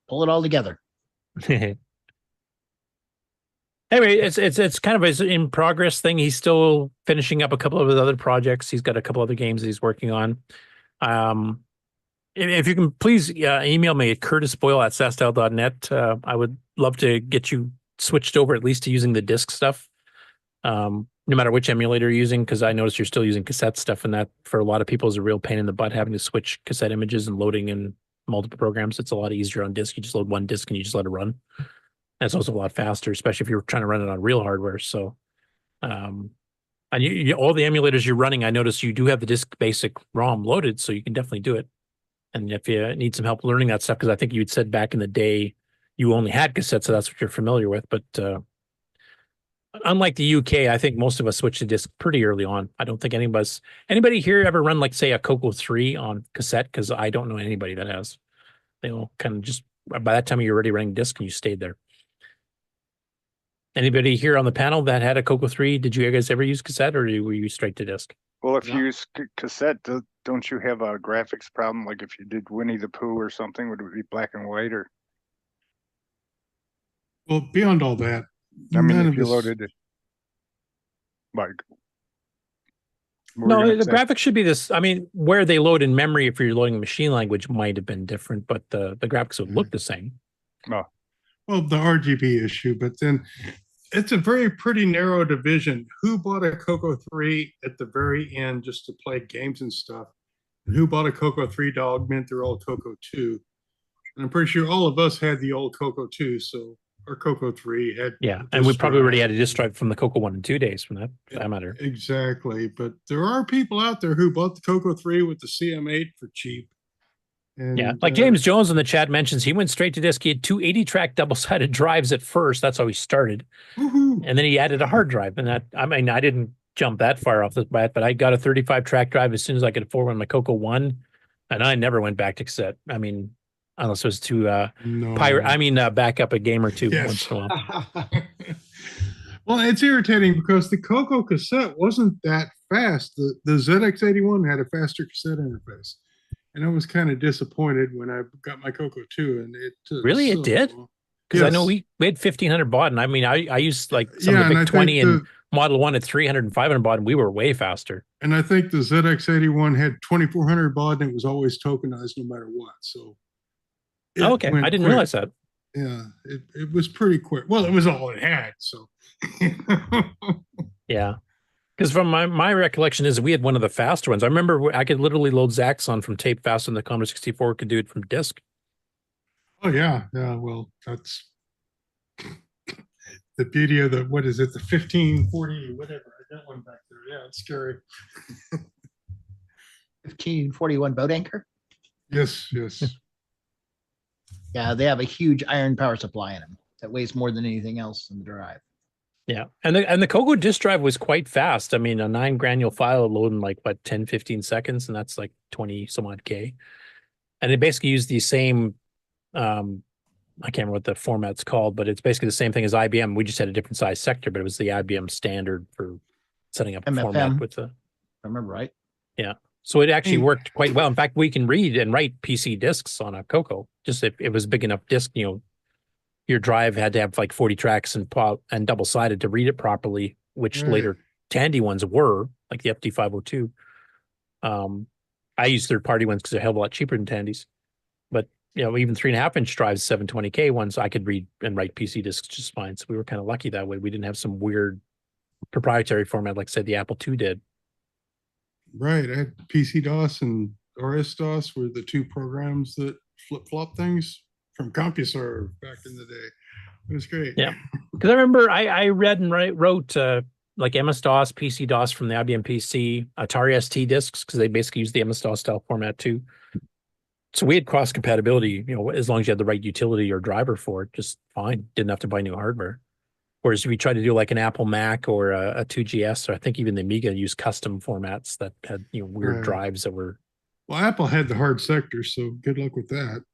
Pull it all together. Anyway, it's kind of an in progress thing. He's still finishing up a couple of his other projects. He's got a couple other games that he's working on. If you can please email me at curtisboyle@sastyle.net. I would love to get you switched over at least to using the disk stuff, no matter which emulator you're using, because I noticed you're still using cassette stuff, and that for a lot of people is a real pain in the butt having to switch cassette images and loading in multiple programs. It's a lot easier on disk. You just load one disk and you just let it run. That's also a lot faster, especially if you're trying to run it on real hardware. So, and all the emulators you're running, I notice you do have the disk basic ROM loaded, so you can definitely do it. And if you need some help learning that stuff, because I think you'd said back in the day you only had cassettes, so that's what you're familiar with. But unlike the UK, I think most of us switched to disc pretty early on. I don't think anybody here ever run like say a Coco 3 on cassette, because I don't know anybody that has. They all kind of just by that time you're already running disc and you stayed there. Anybody here on the panel that had a Coco 3? Did you guys ever use cassette, or were you straight to disc? Well, if you use cassette, don't you have a graphics problem? Like if you did Winnie the Pooh or something, would it be black and white or? Well, beyond all that, I mean, none if of you this- loaded it, like. No, the graphics should be this. I mean, where they load in memory, if you're loading machine language, might have been different, but the graphics would look the same. Oh. Well, the RGB issue, but then it's a very pretty narrow division. Who bought a Coco 3 at the very end just to play games and stuff? And who bought a Coco 3 to augment their old Coco 2? And I'm pretty sure all of us had the old Coco 2, so our Coco 3 had. Yeah, and we probably already had a disk drive from the Coco 1 and 2 days from that, for that matter. Exactly, but there are people out there who bought the Coco 3 with the CM8 for cheap. And, Yeah, like James Jones in the chat mentions, he went straight to disc. He had two 80-track double-sided drives at first. That's how he started. Woohoo. And then he added a hard drive. And that, I mean, I didn't jump that far off the bat, but I got a 35-track drive as soon as I could afford on my Coco 1. And I never went back to cassette. I mean, unless it was to back up a game or two once in a while. Well, it's irritating because the Coco cassette wasn't that fast. The ZX81 had a faster cassette interface. And I was kind of disappointed when I got my Coco 2, and it took Really, it did? Because I know we had 1,500 baud, and I mean, I used like some of the big 20 and Model 1 at 300 and 500 baud, and we were way faster. And I think the ZX81 had 2,400 baud, and it was always tokenized no matter what. So, Okay, I didn't realize that. Yeah, it was pretty quick. Well, it was all it had. So, yeah. Because from my recollection is we had one of the faster ones. I remember I could literally load Zaxxon from tape faster than the Commodore 64 could do it from disk. Oh yeah, yeah. Well, that's the beauty of the what is it? The 1540 whatever. I got one back there. Yeah, it's scary. 1541 boat anchor. Yes, yes. Yeah, they have a huge iron power supply in them that weighs more than anything else in the drive. Yeah, and the Coco disk drive was quite fast. I mean, a 9 granule file would load in like, what, 10, 15 seconds, and that's like 20 some odd K. And it basically used the same, I can't remember what the format's called, but it's basically the same thing as IBM. We just had a different size sector, but it was the IBM standard for setting up a format with the... I remember right. Yeah, so it actually worked quite well. In fact, we can read and write PC disks on a Coco. Just if it was a big enough disk, you know, your drive had to have like 40 tracks and double-sided to read it properly, which later Tandy ones were, like the FD502. I use third-party ones because they're a hell of a lot cheaper than Tandy's. But, you know, even 3.5-inch drives, 720K ones, I could read and write PC disks just fine. So we were kind of lucky that way. We didn't have some weird proprietary format like, say, the Apple II did. Right. I had PC-DOS and RS-DOS were the two programs that flip-flop things from CompuServe back in the day. It was great. Yeah, because I remember I read and wrote like MS-DOS, PC-DOS from the IBM PC, Atari ST disks, because they basically use the MS-DOS style format too. So we had cross compatibility, you know, as long as you had the right utility or driver for it, just fine. Didn't have to buy new hardware. Whereas if you try to do like an Apple Mac or a 2GS, or I think even the Amiga used custom formats that had, you know, weird drives that were. Well, Apple had the hard sector, so good luck with that.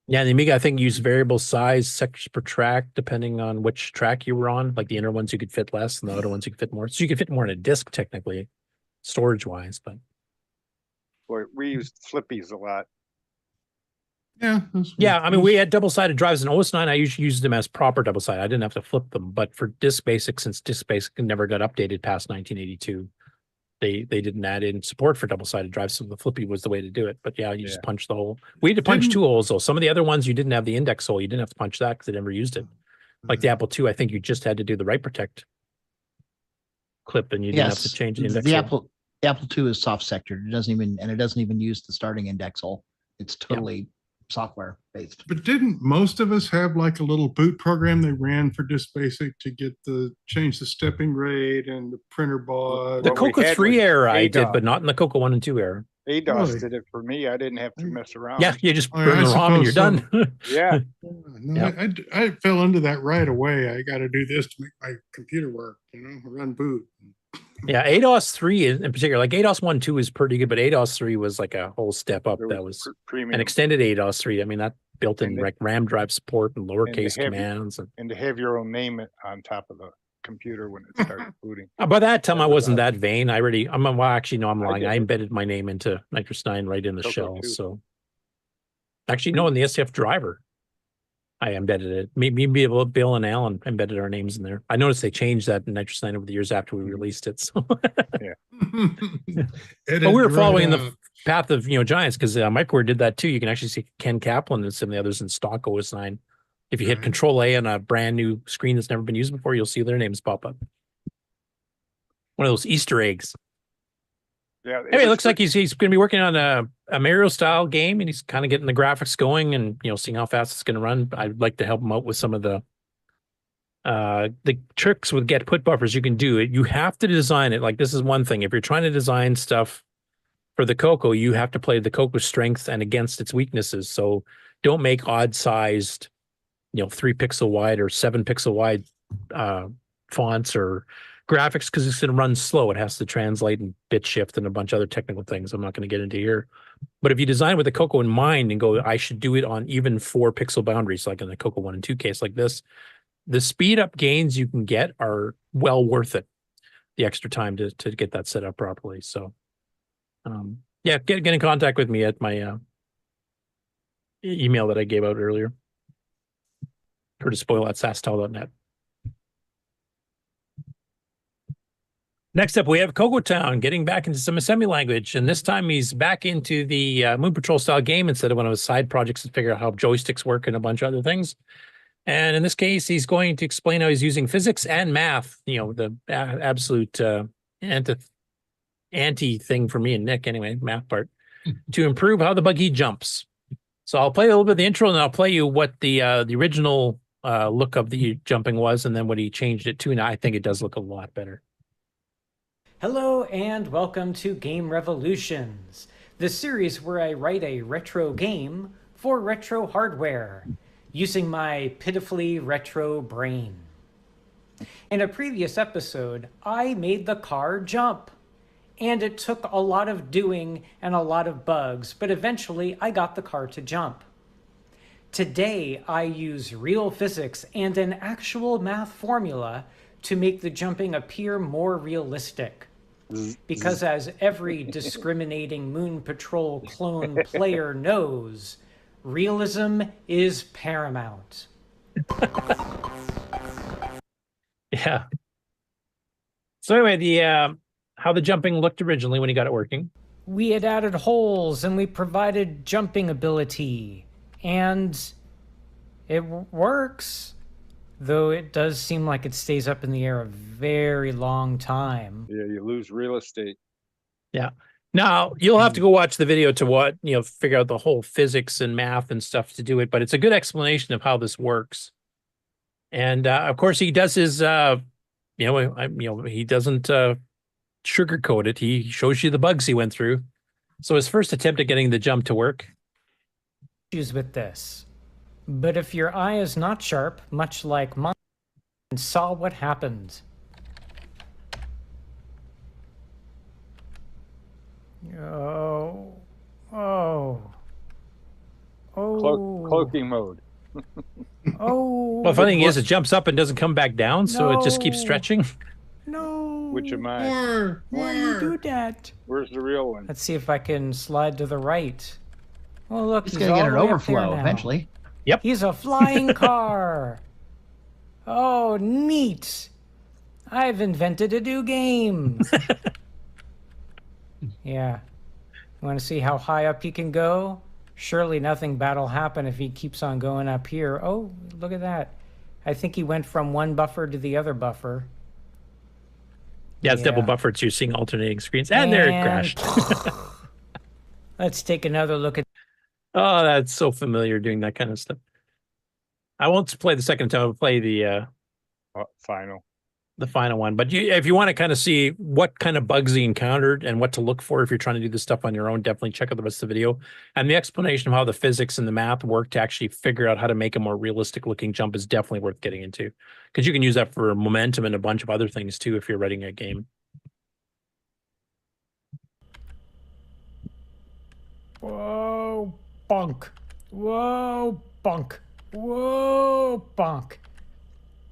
Yeah, the Amiga, I think, used variable size sectors per track, depending on which track you were on. Like the inner ones you could fit less, and the outer ones you could fit more. So you could fit more in a disk, technically, storage-wise. But Boy, we used flippies a lot. yeah, I mean, we had double-sided drives in OS9. I usually used them as proper double-sided. I didn't have to flip them. But for Disk Basic, since Disk Basic never got updated past 1982, they didn't add in support for double-sided drives, so the flippy was the way to do it. But yeah, you just punch the hole. We had to punch two holes, though. Some of the other ones, you didn't have the index hole. You didn't have to punch that because they never used it. Like the Apple II, I think you just had to do the write protect clip, and you didn't have to change the index hole. The Apple II is soft sectored. It doesn't even use the starting index hole. It's totally software based. But didn't most of us have like a little boot program they ran for Disk Basic to get change the stepping rate and the printer baud? The Coco 3 era I did, ADOS. but not in the Coco 1 and 2 era. ADOS Really? did it for me. I didn't have to mess around. Yeah, you just Oh, yeah, burn I the ROM and you're suppose done. Yeah. No, I fell into that right away. I got to do this to make my computer work, run boot. Yeah, ADOS 3 in particular, like ADOS 1, 2 is pretty good, but ADOS 3 was like a whole step up. That was premium. an extended ADOS 3. I mean, that built in RAM drive support and lowercase have- commands. And to have your own name on top of the computer when it started booting. By that time, I wasn't that vain. Well, actually, no, I'm lying. get I it. embedded my name into Nitrous 9 right in the Coco shell. too. So, actually, no, in the SCF driver, I embedded it. Me, Bill, and Alan embedded our names in there. I noticed they changed that in Nitrous 9 over the years after we released it. So, Yeah. but we were following the path of giants because Microware did that too. You can actually see Ken Kaplan and some of the others in stock OS 9. If you hit Control A on a brand new screen that's never been used before, you'll see their names pop up. One of those Easter eggs. Yeah. Anyway, it looks like he's going to be working on a Mario style game, and he's kind of getting the graphics going and seeing how fast it's going to run. I'd like to help him out with some of the tricks with get put buffers. You can do it. You have to design it. Like, this is one thing. If you're trying to design stuff for the Coco, you have to play the Coco's strengths and against its weaknesses. So don't make odd sized 3 pixel wide or 7 pixel wide fonts or graphics, because it's going to run slow. It has to translate and bit shift and a bunch of other technical things I'm not going to get into here. But if you design with the Coco in mind and go, I should do it on even 4 pixel boundaries, like in the Coco 1 and 2 case like this, the speed up gains you can get are well worth it. The extra time to get that set up properly. So yeah, get in contact with me at my email that I gave out earlier. Curtis Boyle at sastel.net. Next up, we have Coco Town getting back into some assembly language, and this time he's back into the Moon Patrol style game instead of one of his side projects to figure out how joysticks work and a bunch of other things. And in this case, he's going to explain how he's using physics and math, the absolute anti thing for me and Nick anyway, math part, to improve how the buggy jumps. So I'll play a little bit of the intro, and I'll play you what the original look of the jumping was, and then what he changed it to. And I think it does look a lot better. Hello and welcome to Game Revolutions, the series where I write a retro game for retro hardware, using my pitifully retro brain. In a previous episode, I made the car jump, and it took a lot of doing and a lot of bugs, but eventually I got the car to jump. Today, I use real physics and an actual math formula to make the jumping appear more realistic. Because as every discriminating Moon Patrol clone player knows, realism is paramount. Yeah. So anyway, the how the jumping looked originally when he got it working. We had added holes and we provided jumping ability. And it works. Though it does seem like it stays up in the air a very long time. Yeah, you lose real estate. Yeah. Now, you'll have to go watch the video to figure out the whole physics and math and stuff to do it, but it's a good explanation of how this works. And of course, he does his, he doesn't sugarcoat it. He shows you the bugs he went through. So his first attempt at getting the jump to work. Issues with this. But if your eye is not sharp, much like mine, saw what happened. Cloaking mode. Well, the funny thing is, it jumps up and doesn't come back down, so it just keeps stretching. No. Which am I? Why you do that? Where's the real one? Let's see if I can slide to the right. Well, look, He's gonna get an overflow eventually. Yep. He's a flying car. Oh, neat. I've invented a new game. Yeah. You want to see how high up he can go? Surely nothing bad will happen if he keeps on going up here. Oh, look at that. I think he went from one buffer to the other buffer. Yeah, it's double buffered, so you're seeing alternating screens. And there it crashed. Let's take another look at... Oh, that's so familiar doing that kind of stuff. I won't play the second time. I'll play the final one. But if you want to kind of see what kind of bugs he encountered and what to look for if you're trying to do this stuff on your own, definitely check out the rest of the video. And the explanation of how the physics and the math work to actually figure out how to make a more realistic looking jump is definitely worth getting into, because you can use that for momentum and a bunch of other things too if you're writing a game. Whoa, bonk. Whoa, bonk. Whoa, bonk.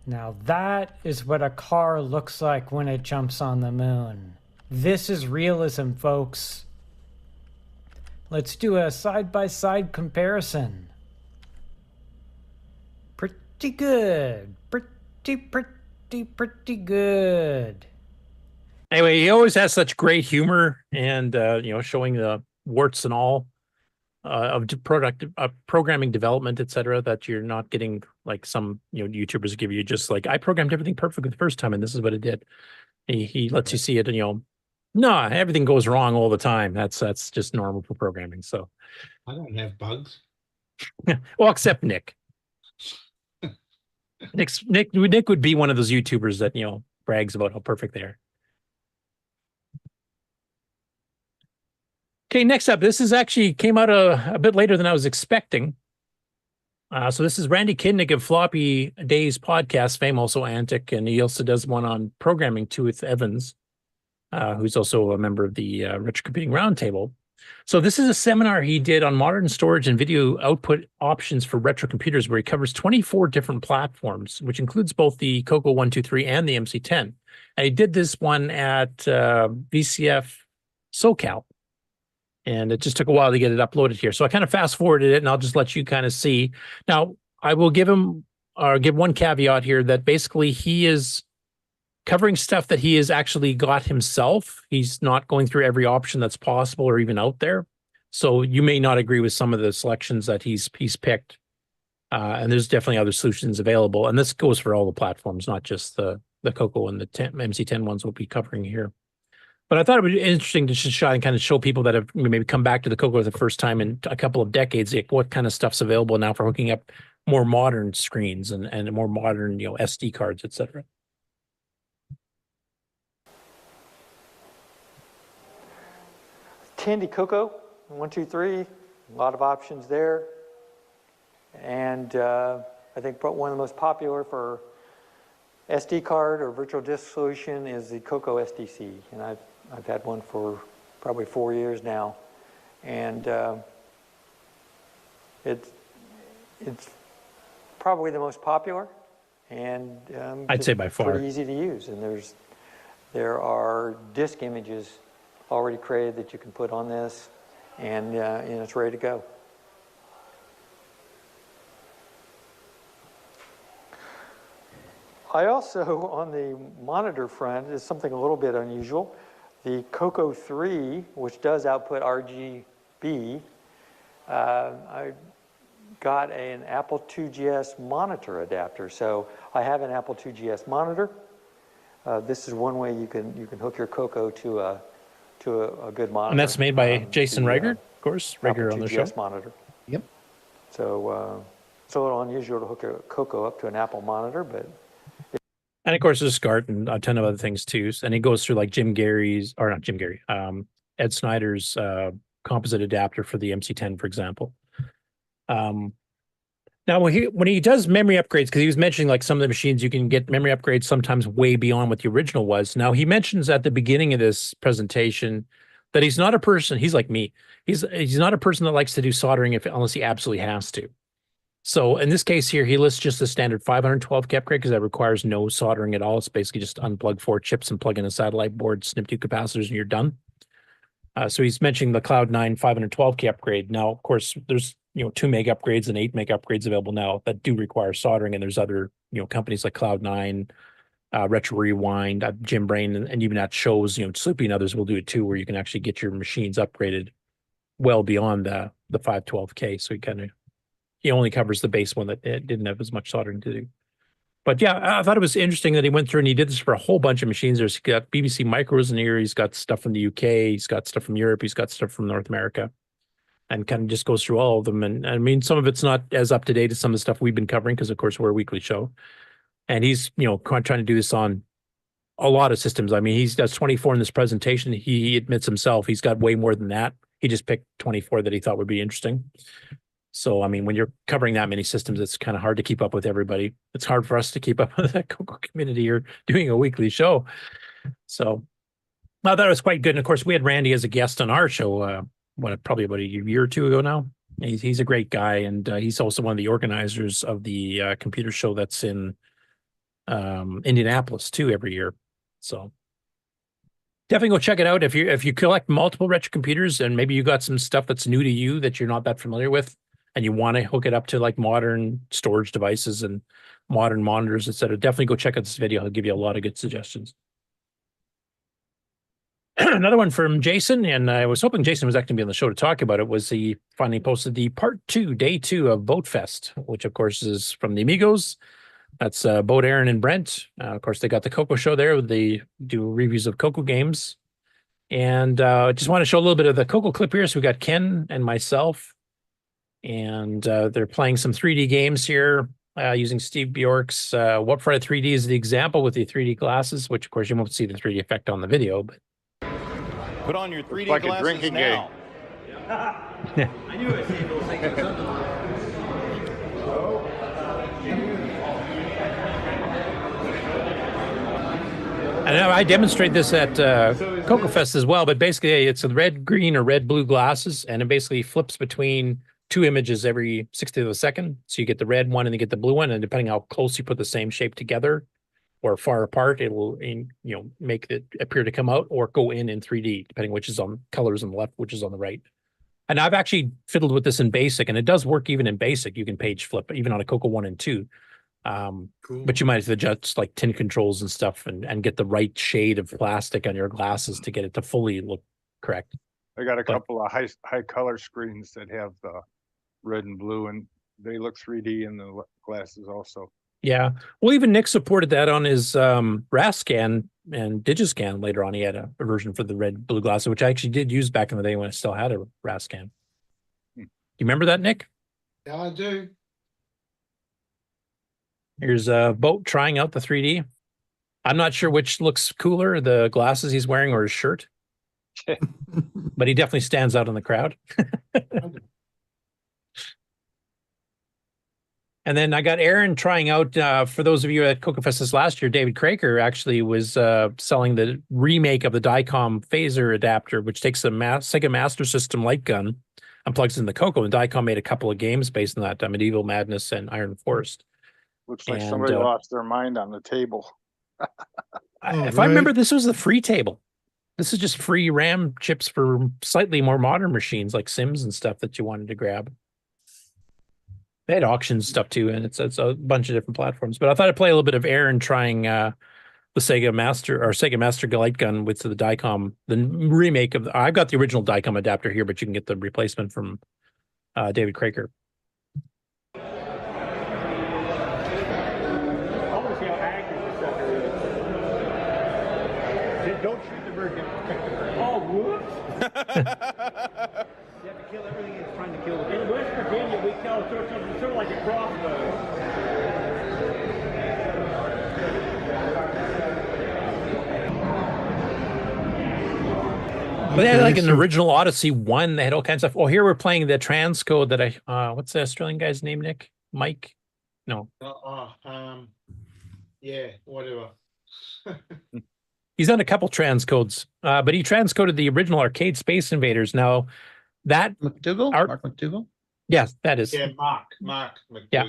Now that is what a car looks like when it jumps on the moon. This is realism, folks. Let's do a side-by-side comparison. Pretty good. Pretty good. Anyway, he always has such great humor and, showing the warts and all of programming development, etc., that you're not getting like some YouTubers give you just like, I programmed everything perfectly the first time and this is what it did. He lets you see it, and no, everything goes wrong all the time. That's just normal for programming. So I don't have bugs. well, except Nick. Nick would be one of those YouTubers that brags about how perfect they are. Okay, next up, this is actually came out a bit later than I was expecting. So this is Randy Kidnick of Floppy Days podcast fame, also Antic, and he also does one on programming too with Evans, who's also a member of the Retrocomputing Roundtable. So this is a seminar he did on modern storage and video output options for retro computers, where he covers 24 different platforms, which includes both the Coco 123 and the MC10. And he did this one at VCF SoCal. And it just took a while to get it uploaded here. So I kind of fast forwarded it, and I'll just let you kind of see. Now, I will give one caveat here that basically he is covering stuff that he has actually got himself. He's not going through every option that's possible or even out there. So you may not agree with some of the selections that he's picked. And there's definitely other solutions available. And this goes for all the platforms, not just the Coco and the MC10 ones we'll be covering here. But I thought it would be interesting to just try and kind of show people that have maybe come back to the Coco the first time in a couple of decades, like what kind of stuff's available now for hooking up more modern screens and more modern, SD cards, etc. Tandy Coco 123, a lot of options there, and I think one of the most popular for SD card or virtual disk solution is the Coco SDC, and I've had one for probably 4 years now, and it's probably the most popular, and I'd say by far pretty easy to use. And there are disk images already created that you can put on this, and it's ready to go. I also, on the monitor front, is something a little bit unusual. The Coco 3, which does output RGB, I got an Apple IIgs monitor adapter. So I have an Apple IIgs monitor. This is one way you can hook your Coco to a good monitor. And that's made by Jason Reiger, of course, Reiger on the show. Monitor. Yep. So it's a little unusual to hook a Coco up to an Apple monitor, but. And of course, there's SCART and a ton of other things too. And it goes through like Ed Snyder's composite adapter for the MC10, for example. Now, when he does memory upgrades, because he was mentioning like some of the machines, you can get memory upgrades sometimes way beyond what the original was. Now, he mentions at the beginning of this presentation that he's not a person, he's like me. He's not a person that likes to do soldering unless he absolutely has to. So in this case here, he lists just the standard 512 K upgrade because that requires no soldering at all. It's basically just unplug 4 chips and plug in a satellite board, snip 2 capacitors, and you're done. So he's mentioning the Cloud9 512 K upgrade. Now, of course, there's 2 meg upgrades and 8 meg upgrades available now that do require soldering, and there's other companies like Cloud9, Retro Rewind, Jim Brain, and even that shows Sloopy and others will do it too, where you can actually get your machines upgraded well beyond the 512K. So he only covers the base one that didn't have as much soldering to do. But yeah, I thought it was interesting that he went through and he did this for a whole bunch of machines. He's got BBC Micros in here. He's got stuff from the UK. He's got stuff from Europe. He's got stuff from North America. and kind of just goes through all of them. And I mean, some of it's not as up to date as some of the stuff we've been covering because, of course, we're a weekly show. And he's, trying to do this on a lot of systems. I mean, he does 24 in this presentation. He admits himself he's got way more than that. He just picked 24 that he thought would be interesting. So, I mean, when you're covering that many systems, it's kind of hard to keep up with everybody. It's hard for us to keep up with that Coco community. You're doing a weekly show. So I thought it was quite good. And of course, we had Randy as a guest on our show, probably about a year or two ago now. He's a great guy. And he's also one of the organizers of the computer show that's in Indianapolis too every year. So definitely go check it out. If you collect multiple retro computers and maybe you got some stuff that's new to you that you're not that familiar with, and you want to hook it up to like modern storage devices and modern monitors, etc., definitely go check out this video. I'll give you a lot of good suggestions. Another one from Jason, and I was hoping Jason was actually going to be on the show to talk about it, was he finally posted the part 2, day 2 of Boat Fest, which of course is from the Amigos. That's Boat, Aaron, and Brent. Of course, they got the Coco show there. They do reviews of Coco games. And I just want to show a little bit of the Coco clip here. So we got Ken and myself. And they're playing some 3D games here using Steve Bjork's What Friday 3D is the example with the 3D glasses, which, of course, you won't see the 3D effect on the video. But put on your 3D like glasses a drinking now. game. I knew it. I know I demonstrate this at Coco Fest as well, but basically it's a red, green, or red, blue glasses, and it basically flips between 2 images every 60th of a second. So you get the red one and you get the blue one, and depending how close you put the same shape together or far apart, it will make it appear to come out or go in 3D, depending which is on colors on the left, which is on the right. And I've actually fiddled with this in BASIC, and it does work even in BASIC. You can page flip even on a Coco 1 and 2. Cool. But you might adjust like tin controls and stuff and get the right shade of plastic on your glasses to get it to fully look correct. I got a couple of high color screens that have the red and blue, and they look 3D in the glasses also. Yeah. Well, even Nick supported that on his RASCAN and Digiscan later on. He had a version for the red blue glasses, which I actually did use back in the day when I still had a RASCAN. You remember that, Nick? Yeah, I do. Here's a Boat trying out the 3D. I'm not sure which looks cooler, the glasses he's wearing or his shirt. But he definitely stands out in the crowd. And then I got Aaron trying out, for those of you at Coco Fest this last year, David Craker actually was selling the remake of the Dicom phaser adapter, which takes the Sega Master System light gun and plugs in the Coco. And Dicom made a couple of games based on that, Medieval Madness and Iron Forest. Looks like somebody lost their mind on the table. If I remember, this was the free table. This is just free RAM chips for slightly more modern machines like Sims and stuff that you wanted to grab. They had auction stuff too, and it's a bunch of different platforms. But I thought I'd play a little bit of Aaron trying the Sega Master light gun with the Dicom, the remake of. I've got the original Dicom adapter here, but you can get the replacement from David Craker. Don't shoot the bird. Oh, whoops! You have to kill everything it's trying to kill. In West Virginia, we call it sort of like a crossbow. But they had like an original Odyssey 1. They had all kinds of stuff. Oh, here we're playing the transcode that what's the Australian guy's name, Nick? Mike? No. Yeah, whatever. He's done a couple transcodes, but he transcoded the original arcade Space Invaders. Now, that McDougall? Mark McDougall? Yes, that is. Yeah, Mark McDougall. Yeah.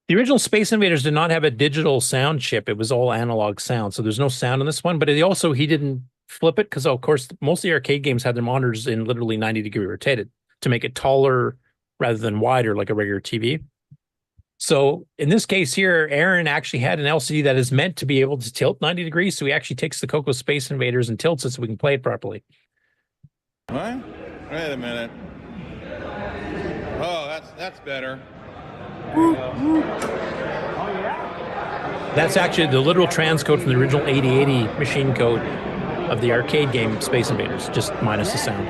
The original Space Invaders did not have a digital sound chip. It was all analog sound, so there's no sound on this one. But he didn't flip it because, of course, most of the arcade games had their monitors in literally 90-degree rotated to make it taller rather than wider like a regular TV. So in this case here, Aaron actually had an LCD that is meant to be able to tilt 90 degrees. So he actually takes the Coco Space Invaders and tilts it so we can play it properly. What? Wait a minute. Oh, that's better. That's actually the literal transcode from the original 8080 machine code of the arcade game Space Invaders, just minus the sound.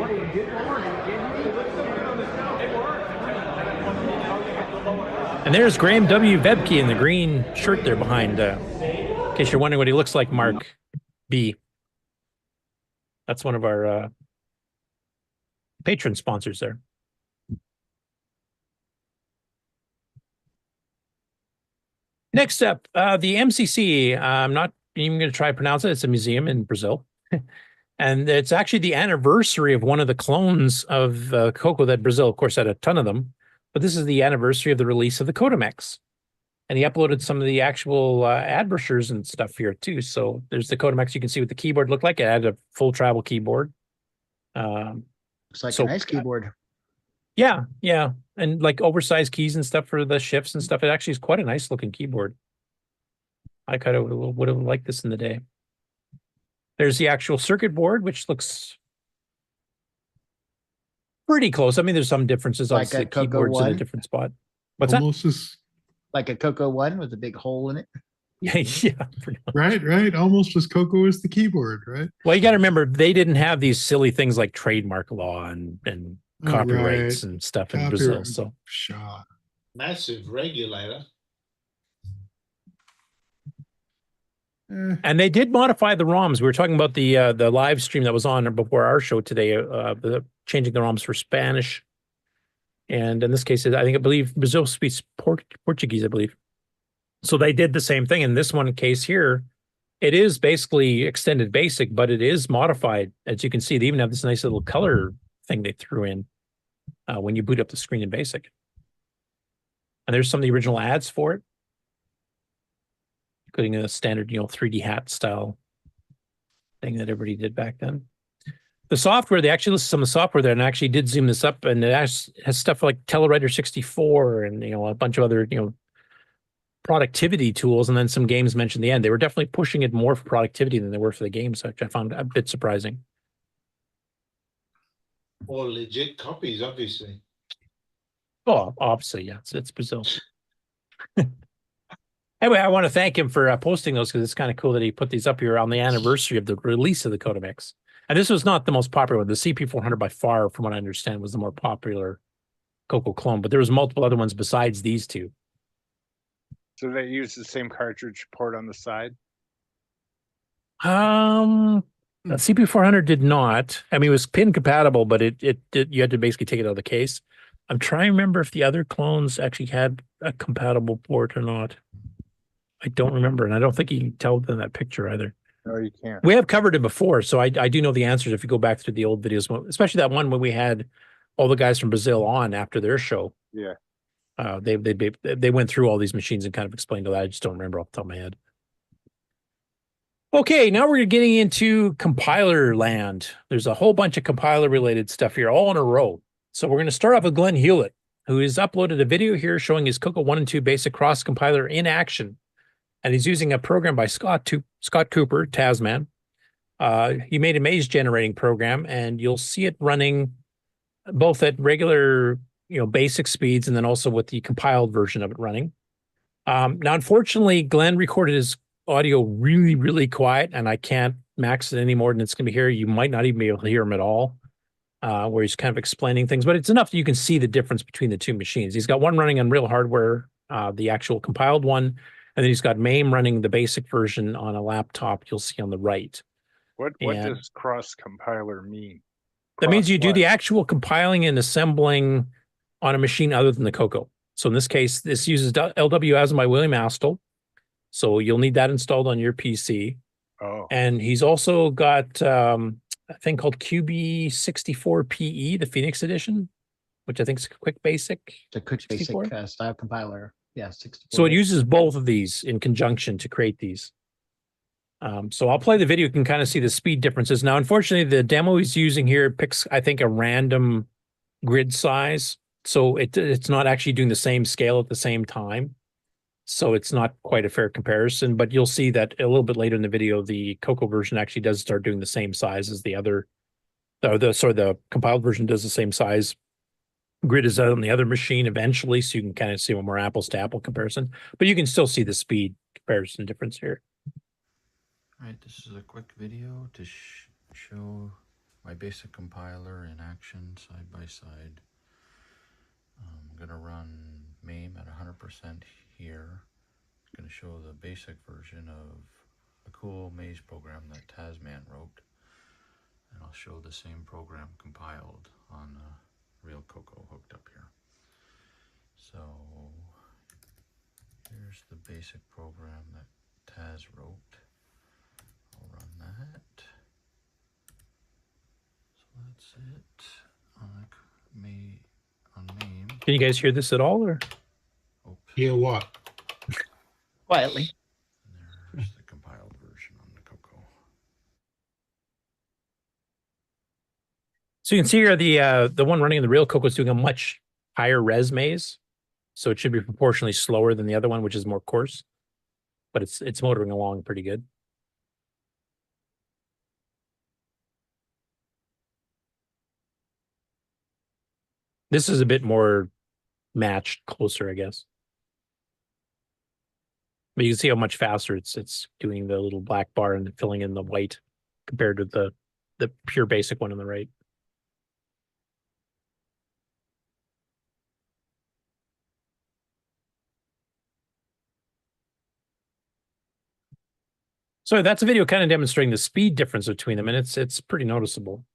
And there's Graham W. Vebke in the green shirt there behind, in case you're wondering what he looks like, Mark B. That's one of our patron sponsors there. Next up, the MCC. I'm not even going to try to pronounce it. It's a museum in Brazil. And it's actually the anniversary of one of the clones of Coco that Brazil, of course, had a ton of them. But this is the anniversary of the release of the CoCoTECH. And he uploaded some of the actual ad brochures and stuff here, too. So there's the CoCoTECH. You can see what the keyboard looked like. It had a full travel keyboard. Looks like a nice keyboard. Yeah, yeah. And like oversized keys and stuff for the shifts and stuff. It actually is quite a nice looking keyboard. I kind of would have liked this in the day. There's the actual circuit board, which looks pretty close. I mean, there's some differences. Like Obviously, a Coco keyboard's in a 1? different spot. What's Almost as Like a Coco 1 with a big hole in it. Yeah, yeah. right. Almost as Coco as the keyboard, right? Well, you got to remember, they didn't have these silly things like trademark law and copyrights and stuff in Brazil. So, Massive regulator. and they did modify the ROMs. We were talking about the live stream that was on before our show today, changing the ROMs for Spanish. And in this case, I believe Brazil speaks Portuguese, I believe. So they did the same thing. In this one case here, it is basically extended basic, but it is modified. As you can see, they even have this nice little color thing they threw in when you boot up the screen in basic. And there's some of the original ads for it, including a standard, 3D hat style thing that everybody did back then. The software, they actually listed some of the software there, and I actually did zoom this up, and it has stuff like Telewriter 64 and a bunch of other productivity tools, and then some games mentioned at the end. They were definitely pushing it more for productivity than they were for the games, which I found a bit surprising. Or legit copies, obviously. Oh, obviously, yeah, it's Brazil. Anyway, I want to thank him for posting those, because it's kind of cool that he put these up here on the anniversary of the release of the CoCoTECH. And this was not the most popular one. The CP400 by far, from what I understand, was the more popular Coco clone, but there was multiple other ones besides these two. So they use the same cartridge port on the side? The CP400 did not. I mean, it was pin compatible, but you had to basically take it out of the case. I'm trying to remember if the other clones actually had a compatible port or not. I don't remember, and I don't think you can tell in that picture either. No, you can't. We have covered it before, so I do know the answers if you go back through the old videos, especially that one when we had all the guys from Brazil on after their show. Yeah. They went through all these machines and kind of explained all that. I just don't remember off the top of my head. Okay, now we're getting into compiler land. There's a whole bunch of compiler related stuff here, all in a row. So we're going to start off with Glen Hewlett, who has uploaded a video here showing his Coco 1 and 2 basic cross compiler in action. And he's using a program by Scott Cooper, Tasman. He made a maze generating program, and you'll see it running both at regular, basic speeds, and then also with the compiled version of it running. Now, unfortunately, Glenn recorded his audio really, really quiet, and I can't max it any more than it's going to be here. You might not even be able to hear him at all, where he's kind of explaining things, but it's enough that you can see the difference between the two machines. He's got one running on real hardware, the actual compiled one, and then he's got MAME running the basic version on a laptop you'll see on the right. What does cross compiler mean? That means you do the actual compiling and assembling on a machine other than the Coco. So in this case, this uses LWASM by William Astle. So you'll need that installed on your PC. Oh. And he's also got a thing called QB64PE, the Phoenix edition, which I think is a quick basic. The quick basic style compiler. Yeah, 64. So it uses both of these in conjunction to create these. So I'll play the video. You can kind of see the speed differences. Now, unfortunately, the demo he's using here picks, I think, a random grid size. So it's not actually doing the same scale at the same time. So it's not quite a fair comparison. But you'll see that a little bit later in the video, the Coco version actually does start doing the same size as the other. The compiled version does the same size grid as on the other machine eventually. So you can kind of see a more apples to apple comparison. But you can still see the speed comparison difference here. All right, this is a quick video to show my basic compiler in action side by side. I'm going to run MAME at 100% here. It's going to show the basic version of a cool maze program that Tasman wrote. And I'll show the same program compiled on real Coco hooked up here. So here's the basic program that Taz wrote. I'll run that. So that's it on MAME. Can you guys hear this at all, or? Hear what? Quietly. There's the compiled version on the Coco. So you can see here the one running in the real Coco is doing a much higher res maze, so it should be proportionally slower than the other one, which is more coarse, but it's motoring along pretty good. This is a bit more matched, closer, I guess. But you can see how much faster it's doing the little black bar and filling in the white compared to the pure basic one on the right. So that's a video kind of demonstrating the speed difference between them, and it's pretty noticeable.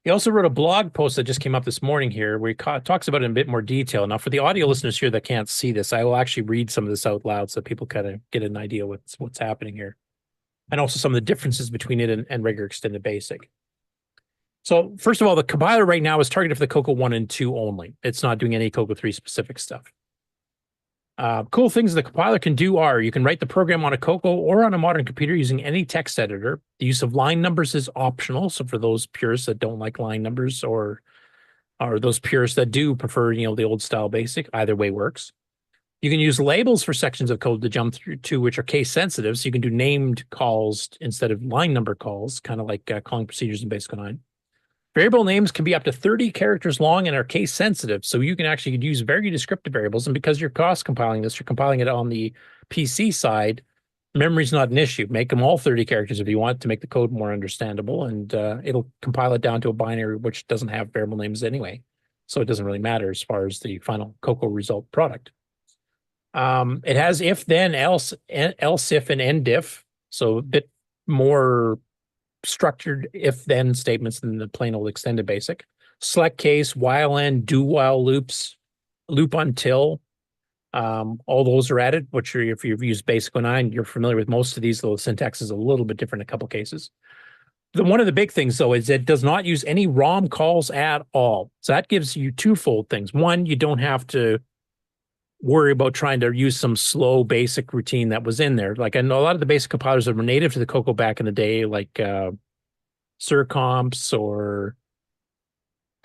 He also wrote a blog post that just came up this morning here where he talks about it in a bit more detail. Now, for the audio listeners here that can't see this, I will actually read some of this out loud so people kind of get an idea what's happening here. And also some of the differences between it and regular extended basic. So first of all, the compiler right now is targeted for the Coco 1 and 2 only. It's not doing any Coco 3 specific stuff. Cool things the compiler can do are you can write the program on a Coco or on a modern computer using any text editor. The use of line numbers is optional. So for those purists that don't like line numbers or those purists that do prefer, the old style basic, either way works. You can use labels for sections of code to jump through to which are case sensitive. So you can do named calls instead of line number calls, kind of like calling procedures in Basic 09. Variable names can be up to 30 characters long and are case sensitive. So you can actually use very descriptive variables. And because you're cross compiling this, you're compiling it on the PC side, memory's not an issue. Make them all 30 characters if you want to make the code more understandable. And it'll compile it down to a binary which doesn't have variable names anyway. So it doesn't really matter as far as the final Coco result product. It has if, then, else if, and end if. So a bit more structured if-then statements than the plain old extended basic. Select case, while end, do while loops, loop until. All those are added, which if you've used Basic 09, you're familiar with most of these, though the syntax is a little bit different in a couple cases. One of the big things, though, is it does not use any ROM calls at all. So that gives you twofold things. One, you don't have to worry about trying to use some slow basic routine that was in there. Like I know a lot of the basic compilers that were native to the Coco back in the day, like Surcomps or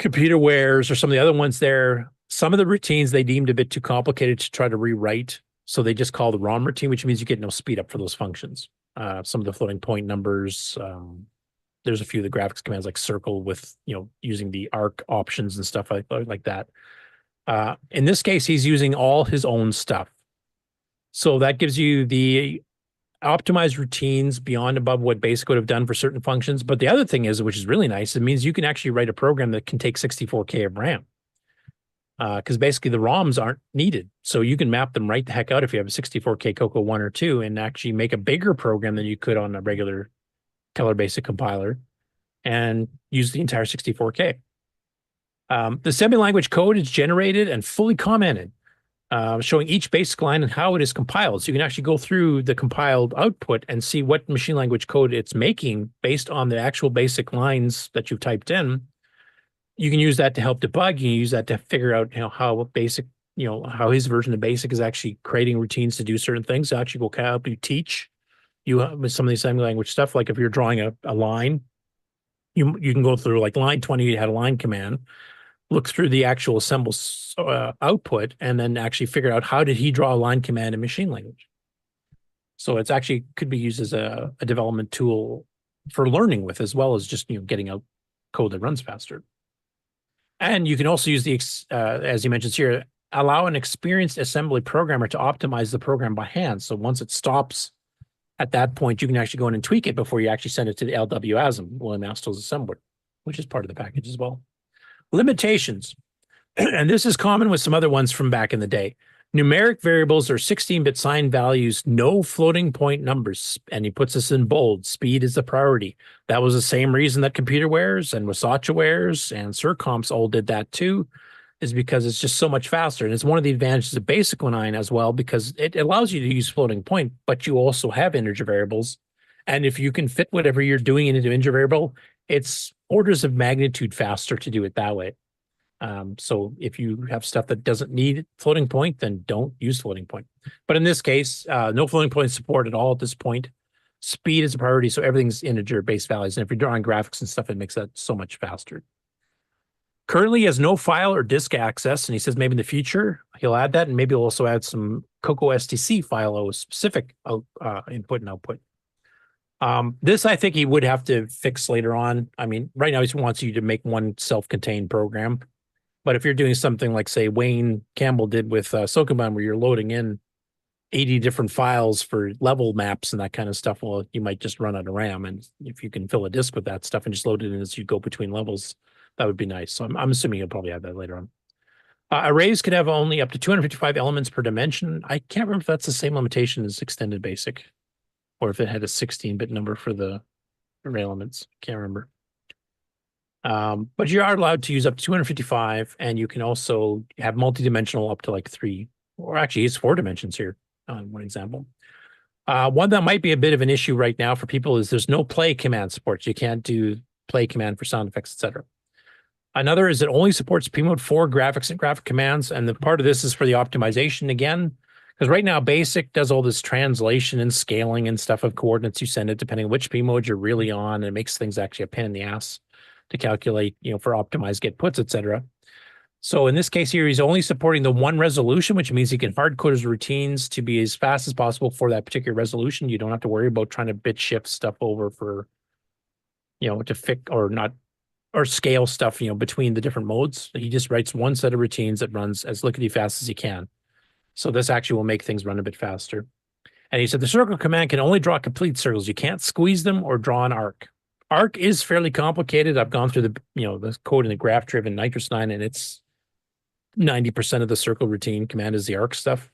Computerwares or some of the other ones there, some of the routines they deemed a bit too complicated to try to rewrite. So they just call the ROM routine, which means you get no speed up for those functions. Some of the floating point numbers, there's a few of the graphics commands like circle with, using the arc options and stuff like that. In this case, he's using all his own stuff. So that gives you the optimized routines beyond above what Basic would have done for certain functions. But the other thing is, which is really nice, it means you can actually write a program that can take 64K of RAM. Because basically the ROMs aren't needed. So you can map them right the heck out if you have a 64K Coco 1 or 2 and actually make a bigger program than you could on a regular Keller Basic compiler and use the entire 64K. The semi-language code is generated and fully commented, showing each basic line and how it is compiled. So you can actually go through the compiled output and see what machine language code it's making based on the actual basic lines that you've typed in. You can use that to help debug. You can use that to figure out, how basic, how his version of basic is actually creating routines to do certain things. It actually will help you teach you with some of these semi-language stuff. Like if you're drawing a line, you can go through like line 20, you had a line command, look through the actual assemble output, and then actually figure out how did he draw a line command in machine language. So it's actually could be used as a development tool for learning with, as well as just getting out code that runs faster. And you can also use the as he mentions here, allow an experienced assembly programmer to optimize the program by hand. So once it stops at that point, you can actually go in and tweak it before you actually send it to the LWASM, William Astle's assembler, which is part of the package as well. Limitations, and this is common with some other ones from back in the day. Numeric variables are 16-bit signed values, no floating point numbers. And he puts this in bold. Speed is the priority. That was the same reason that Computerwares and Wasachawares and Surcomps all did that too, is because it's just so much faster. And it's one of the advantages of basic 1.9 as well, because it allows you to use floating point, but you also have integer variables. And if you can fit whatever you're doing into integer variable, it's orders of magnitude faster to do it that way. So if you have stuff that doesn't need floating point, then don't use floating point. But in this case, no floating point support at all at this point. Speed is a priority, so everything's integer base values. And if you're drawing graphics and stuff, it makes that so much faster. Currently, he has no file or disk access, and he says maybe in the future he'll add that, and maybe he'll also add some CocoSTC file specific input and output. This I think he would have to fix later on. I mean, right now he wants you to make one self-contained program. But if you're doing something like, say, Wayne Campbell did with SokoBan, where you're loading in 80 different files for level maps and that kind of stuff, well, you might just run out of RAM. And if you can fill a disk with that stuff and just load it in as you go between levels, that would be nice. So I'm assuming you'll probably have that later on. Arrays could have only up to 255 elements per dimension. I can't remember if that's the same limitation as extended basic, or if it had a 16-bit number for the array elements. Can't remember. But you are allowed to use up to 255, and you can also have multi-dimensional up to like 3, or actually it's 4 dimensions here on one example. One that might be a bit of an issue right now for people is there's no play command support. You can't do play command for sound effects, etc. Another is it only supports P-mode 4 graphics and graphic commands, and the part of this is for the optimization again, because right now BASIC does all this translation and scaling and stuff of coordinates you send it, depending on which P-mode you're really on, and it makes things actually a pain in the ass to calculate, for optimized get puts, etc. So in this case here, he's only supporting the 1 resolution, which means he can hard code his routines to be as fast as possible for that particular resolution. You don't have to worry about trying to bit shift stuff over for, to fix or not, or scale stuff, between the different modes. He just writes 1 set of routines that runs as lickety fast as he can. So this actually will make things run a bit faster. And he said the circle command can only draw complete circles. You can't squeeze them or draw an arc. Arc is fairly complicated. I've gone through the code in the graph-driven Nitrous 9, and it's 90% of the circle routine command is the arc stuff.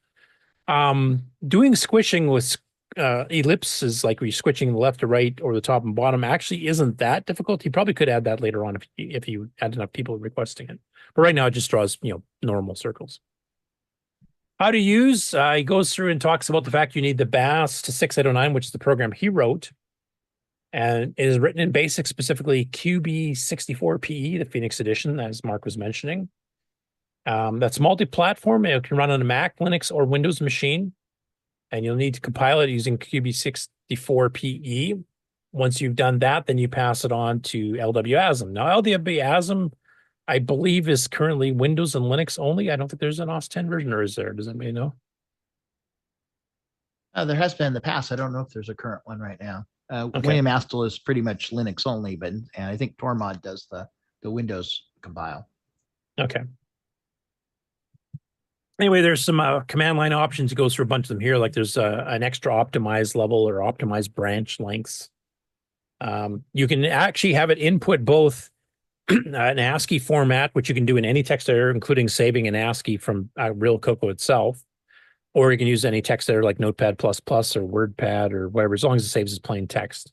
Doing squishing with ellipses, like we're switching the left to right or the top and bottom, actually isn't that difficult. You probably could add that later on if you had enough people requesting it. But right now it just draws, normal circles. How to use, he goes through and talks about the fact you need the BAS to 6809, which is the program he wrote. And it is written in BASIC, specifically QB64PE, the Phoenix edition, as Mark was mentioning. That's multi-platform. It can run on a Mac, Linux, or Windows machine. And you'll need to compile it using QB64PE. Once you've done that, then you pass it on to LWASM. Now, LWASM, I believe, is currently Windows and Linux only. I don't think there's an OS 10 version, or is there? Does anybody know? There has been in the past. I don't know if there's a current one right now. Okay. William Astle is pretty much Linux only, but and I think Tormod does the Windows compile. Okay. Anyway, there's some command line options. It goes through a bunch of them here. Like there's an extra optimized level or optimized branch lengths. You can actually have it input both an ASCII format, which you can do in any text editor, including saving an ASCII from real Coco itself. Or you can use any text editor like Notepad++ or WordPad or whatever, as long as it saves as plain text.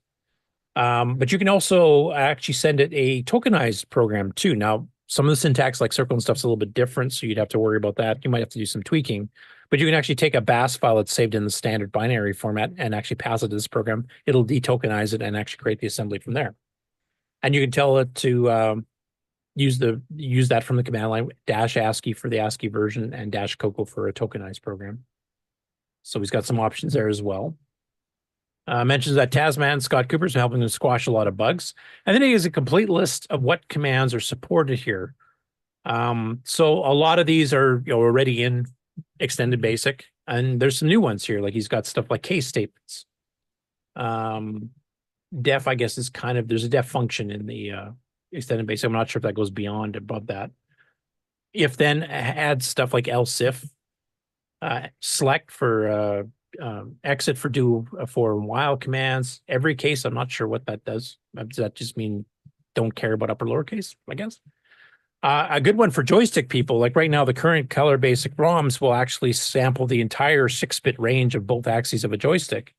But you can also actually send it a tokenized program too. Now, some of the syntax like circle and stuff is a little bit different, so you'd have to worry about that. You might have to do some tweaking. But you can actually take a BAS file that's saved in the standard binary format and actually pass it to this program. It'll detokenize it and actually create the assembly from there. And you can tell it to use that from the command line, -ASCII for the ASCII version and -Coco for a tokenized program. So he's got some options there as well. Mentions that Tasman, Scott Cooper's helping him squash a lot of bugs. And then he has a complete list of what commands are supported here. So a lot of these are already in extended basic, and there's some new ones here. Like he's got stuff like case statements. Def, I guess, is there's a def function in the extended basic. I'm not sure if that goes beyond above that. If then adds stuff like elsif, select for exit for do for while commands. Every case, I'm not sure what that does. Does that just mean don't care about upper lowercase, I guess? A good one for joystick people, like right now, the current color basic ROMs will actually sample the entire 6-bit range of both axes of a joystick.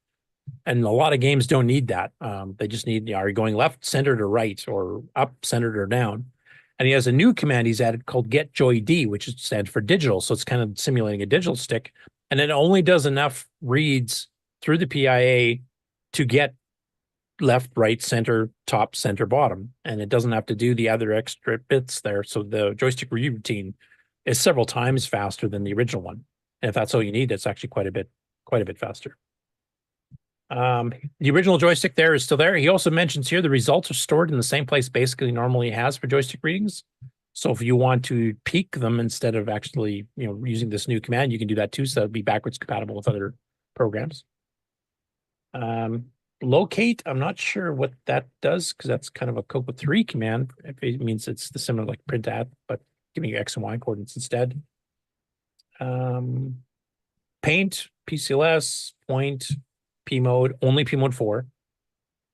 And a lot of games don't need that. They just need, are you going left, centered, or right, or up, centered, or down? And he has a new command he's added called get joy D, which stands for digital. So it's kind of simulating a digital stick. And it only does enough reads through the PIA to get left, right, center, top, center, bottom. And it doesn't have to do the other extra bits there. So the joystick read routine is several times faster than the original one. And if that's all you need, it's actually quite a bit faster. The original joystick there is still there. He also mentions here the results are stored in the same place basically normally has for joystick readings. So if you want to peek them instead of actually, using this new command, you can do that too. So that'd be backwards compatible with other programs. Locate, I'm not sure what that does because that's kind of a Coco 3 command. It means it's the similar like print at, but giving you X and Y coordinates instead. Paint, PCLS, point, P mode, only P mode 4.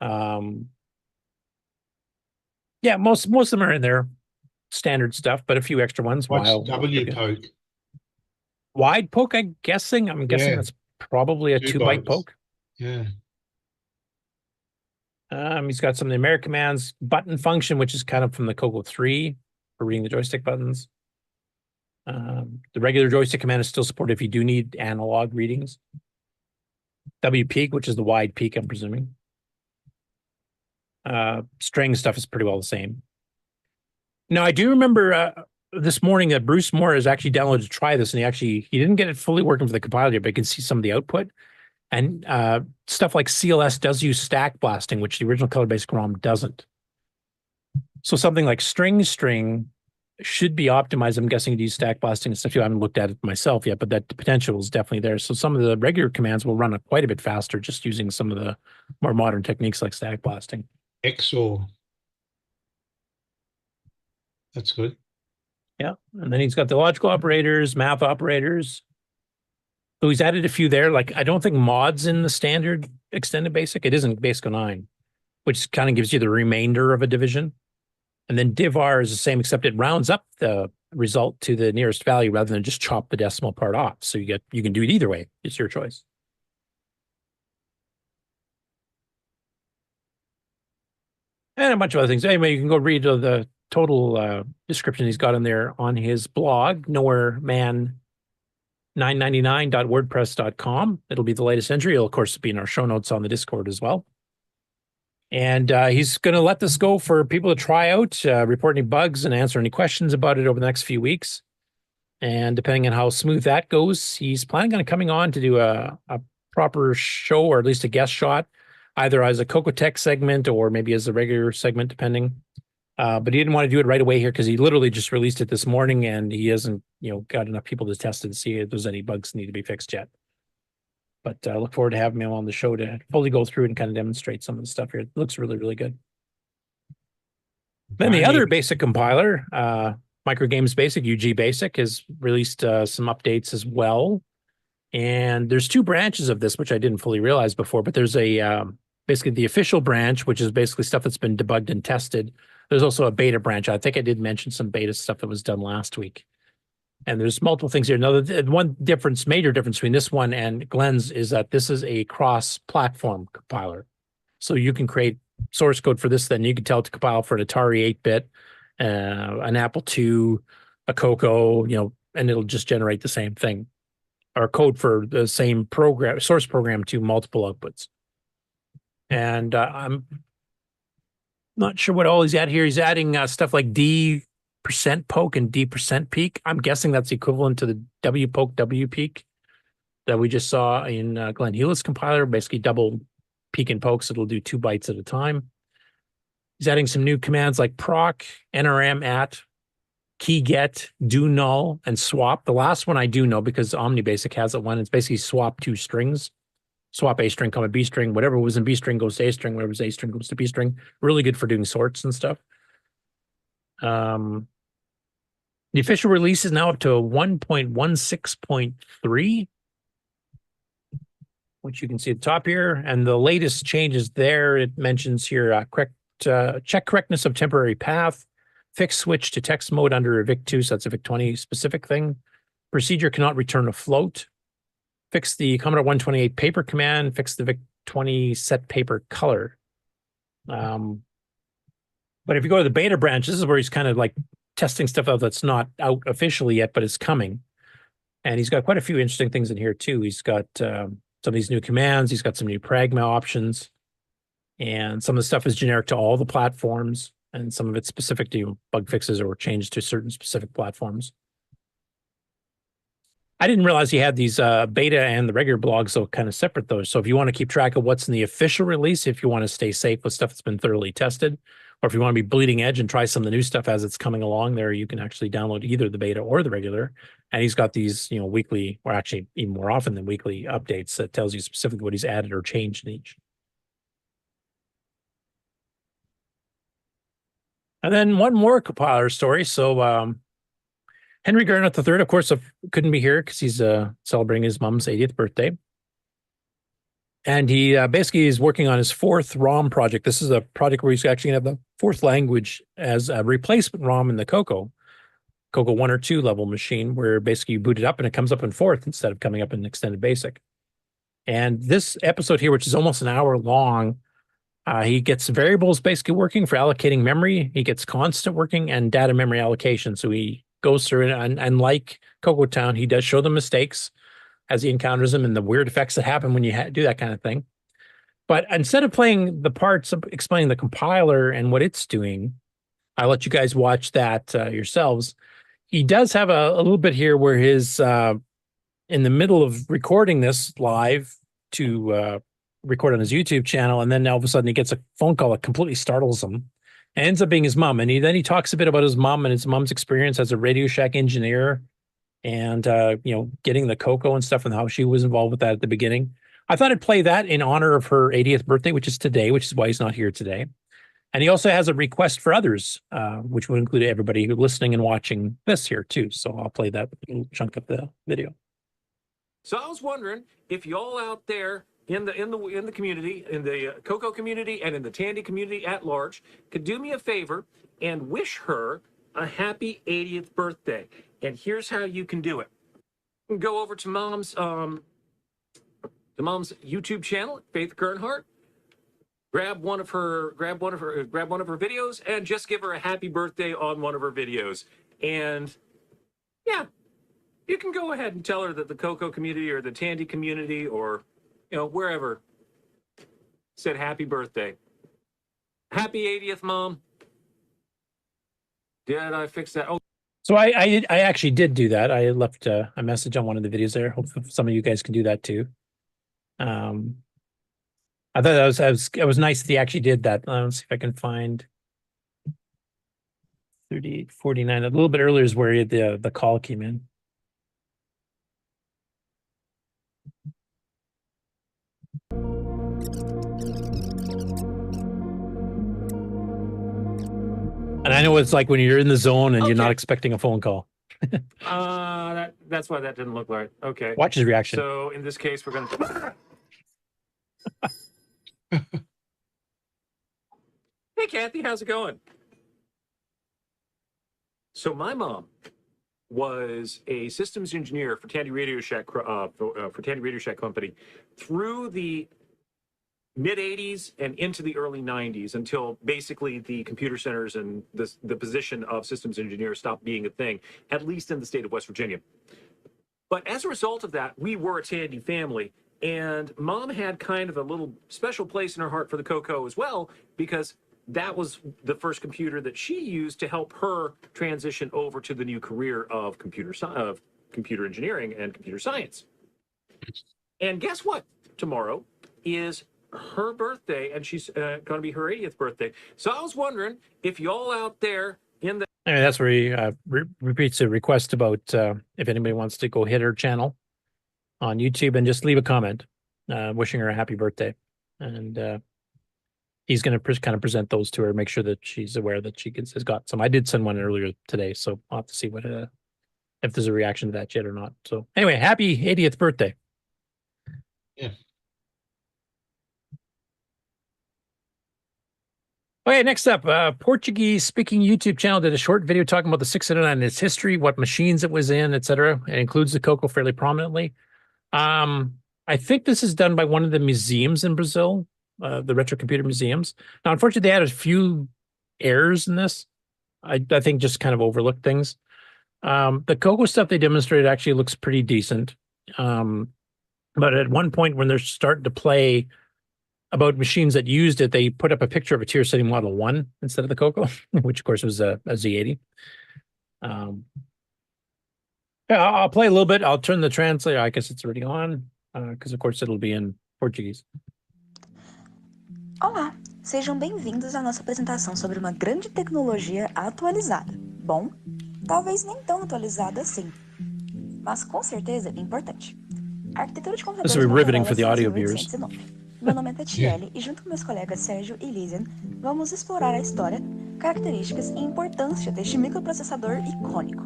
Yeah, most of them are in there. Standard stuff, but a few extra ones. What's W poke? Wide poke, I'm guessing that's probably a 2-byte poke. Yeah. He's got some of the American commands, button function, which is kind of from the Coco 3 for reading the joystick buttons. The regular joystick command is still supported if you do need analog readings. W peak, which is the wide peak, I'm presuming. String stuff is pretty well the same. Now, I do remember this morning that Bruce Moore has actually downloaded to try this, and he didn't get it fully working for the compiler yet, but you can see some of the output. And stuff like CLS does use stack blasting, which the original color basic ROM doesn't. So something like string should be optimized. I'm guessing to use stack blasting and stuff. I haven't looked at it myself yet, but that potential is definitely there. So some of the regular commands will run quite a bit faster just using some of the more modern techniques like stack blasting. XOR. That's good. Yeah. And then he's got the logical operators, math operators. So he's added a few there. Like, I don't think mod's in the standard extended basic. It isn't basic 09, which kind of gives you the remainder of a division. And then divar is the same, except it rounds up the result to the nearest value rather than just chop the decimal part off. So you can do it either way. It's your choice. And a bunch of other things. Anyway, you can go read the total description he's got in there on his blog, nowhereman999.wordpress.com. It'll be the latest entry. It'll, of course, be in our show notes on the Discord as well. And he's going to let this go for people to try out, report any bugs, and answer any questions about it over the next few weeks. And depending on how smooth that goes, he's planning on coming on to do a proper show, or at least a guest shot, either as a CoCoTECH segment or maybe as a regular segment, depending. But he didn't want to do it right away here because he literally just released it this morning, and he hasn't, got enough people to test it and see if there's any bugs that need to be fixed yet. But I look forward to having him on the show to fully go through and kind of demonstrate some of the stuff here. It looks really, really good. Then the other basic compiler, Microgames Basic, UG Basic, has released some updates as well. And there's two branches of this, which I didn't fully realize before, but there's a basically the official branch, which is basically stuff that's been debugged and tested. There's also a beta branch. I think I did mention some beta stuff that was done last week. And there's multiple things here. Another major difference between this one and Glen's is that this is a cross-platform compiler. So you can create source code for this, then you can tell it to compile for an Atari 8-bit, an Apple II, a Coco, and it'll just generate the same thing, or code for the same source program to multiple outputs. And I'm not sure what all he's at here. He's adding stuff like D% poke and D% peak. I'm guessing that's equivalent to the W poke, W peak that we just saw in Glen Hewlett's compiler, basically double peak and poke, so it'll do 2 bytes at a time. He's adding some new commands like proc, NRM at, key get, do null, and swap. The last one I do know because OmniBasic has it one. It's basically swap 2 strings. Swap A string, comma B string. Whatever was in B string goes to A string. Whatever was A string goes to B string. Really good for doing sorts and stuff. The official release is now up to 1.16.3, which you can see at the top here. And the latest changes there, it mentions here, check correctness of temporary path, Fix switch to text mode under a VIC2, so that's a VIC20 specific thing. Procedure cannot return a float. Fix the Commodore 128 paper command. Fix the VIC20 set paper color. But if you go to the beta branch, this is where he's kind of like testing stuff out that's not out officially yet, but it's coming. And he's got quite a few interesting things in here too. He's got some of these new commands. He's got some new pragma options. And some of the stuff is generic to all the platforms. And some of it's specific to bug fixes or changes to certain specific platforms. I didn't realize he had these beta and the regular blogs, so kind of separate those. So if you want to keep track of what's in the official release, if you want to stay safe with stuff that's been thoroughly tested, or if you want to be bleeding edge and try some of the new stuff as it's coming along there, you can actually download either the beta or the regular. And he's got these, you know, weekly, or actually even more often than weekly updates that tells you specifically what he's added or changed in each. And then one more compiler story. So Henry Gernhardt III, of course, couldn't be here because he's celebrating his mom's 80th birthday. And he basically is working on his 4th ROM project. This is a project where he's actually going to have the 4th language as a replacement ROM in the CoCo 1 or 2 level machine, where basically you boot it up and it comes up in 4th instead of coming up in extended basic. And this episode here, which is almost an hour long, he gets variables basically working for allocating memory. He gets constant working and data memory allocation. So he goes through it, and like Coco Town, he does show the mistakes as he encounters them and the weird effects that happen when you do that kind of thing. But instead of playing the parts of explaining the compiler and what it's doing, I'll let you guys watch that yourselves. He does have a little bit here where his in the middle of recording this live to record on his YouTube channel, and then all of a sudden he gets a phone call that completely startles him. It ends up being his mom, and then he talks a bit about his mom and his mom's experience as a Radio Shack engineer, and you know, getting the Coco and stuff, and how she was involved with that at the beginning. I thought I'd play that in honor of her 80th birthday, which is today, which is why he's not here today. And he also has a request for others, which would include everybody who's listening and watching this here too. So I'll play that little chunk of the video. So I was wondering if y'all out there in the community, in the Coco community and in the Tandy community at large, could do me a favor and wish her a happy 80th birthday. And here's how you can do it. Go over to mom's YouTube channel, Faith Gernhardt. Grab one of her videos and just give her a happy birthday on one of her videos. And yeah, you can go ahead and tell her that the Coco community or the Tandy community or, you know, wherever said happy birthday. Happy 80th, Mom. Did I fix that? Oh. So I actually did do that. I left a message on one of the videos there. Hopefully some of you guys can do that too. I thought it was nice that he actually did that. Let's see if I can find 3849. A little bit earlier is where the call came in. And I know what it's like when you're in the zone and you're not expecting a phone call. That's why that didn't look right. Okay. Watch his reaction. So in this case, we're going to. Hey, Kathy, how's it going? So my mom was a systems engineer for Tandy Radio Shack for Tandy Radio Shack Company through the mid 80s and into the early 90s until basically the computer centers and the position of systems engineer stopped being a thing, at least in the state of West Virginia. But as a result of that, we were a Tandy family, and Mom had kind of a little special place in her heart for the Coco as well, because that was the first computer that she used to help her transition over to the new career of computer engineering and computer science. And guess what? Tomorrow is her birthday, and she's going to be her 80th birthday. So I was wondering if y'all out there in the... Anyway, that's where he repeats a request about if anybody wants to go hit her channel on YouTube and just leave a comment wishing her a happy birthday. And he's going to kind of present those to her, make sure that she's aware that she has got some. I did send one earlier today, so I'll have to see what if there's a reaction to that yet or not. So anyway, happy 80th birthday. Yeah. Okay, next up, Portuguese-speaking YouTube channel did a short video talking about the 609 and its history, what machines it was in, etc. It includes the Coco fairly prominently. I think this is done by one of the museums in Brazil, the retro computer museums. Now, unfortunately, they had a few errors in this. I think just kind of overlooked things. The Coco stuff they demonstrated actually looks pretty decent. But at one point when they're starting to play about machines that used it, they put up a picture of a tier setting Model 1 instead of the Coco, which of course was a Z80. Yeah, I'll play a little bit. I'll turn the translator. I guess it's already on, because of course it'll be in Portuguese. Olá, sejam bem-vindos à nossa apresentação sobre uma grande tecnologia atualizada. Bom, talvez nem tão atualizada assim, mas com certeza importante. A arquitetura de computadores This will be riveting for the audio viewers. Meu nome é Tatielly e junto com meus colegas Sérgio e Lisian, vamos explorar a história, características e importância deste microprocessador icônico.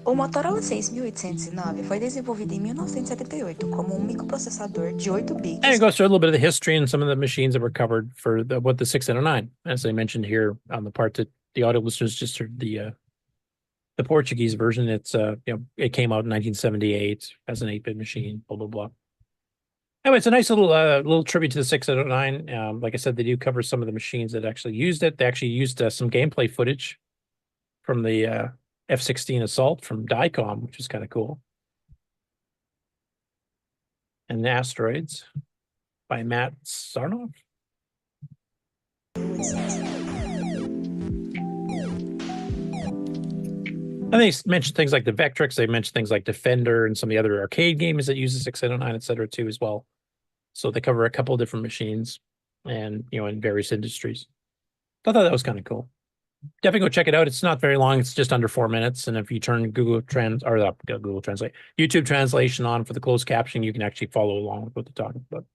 O Motorola 6809 foi desenvolvido em 1978 como microprocessador de 8 bits. And it goes through a little bit of the history and some of the machines that were covered for what the 609. As I mentioned here on the part that the audio listeners just heard the Portuguese version. It's it came out in 1978 as an 8-bit machine. Blah blah blah. Anyway, it's a nice little tribute to the 609. Like I said, they do cover some of the machines that actually used it. They actually used some gameplay footage from the F-16 Assault from DICOM, which is kind of cool. And the Asteroids by Matt Sarnoff. And they mentioned things like the Vectrex. They mentioned things like Defender and some of the other arcade games that use the 609, et cetera, too, as well. So they cover a couple of different machines and, in various industries. I thought that was kind of cool. Definitely go check it out. It's not very long. It's just under 4 minutes. And if you turn YouTube translation on for the closed captioning, you can actually follow along with what they're talking about.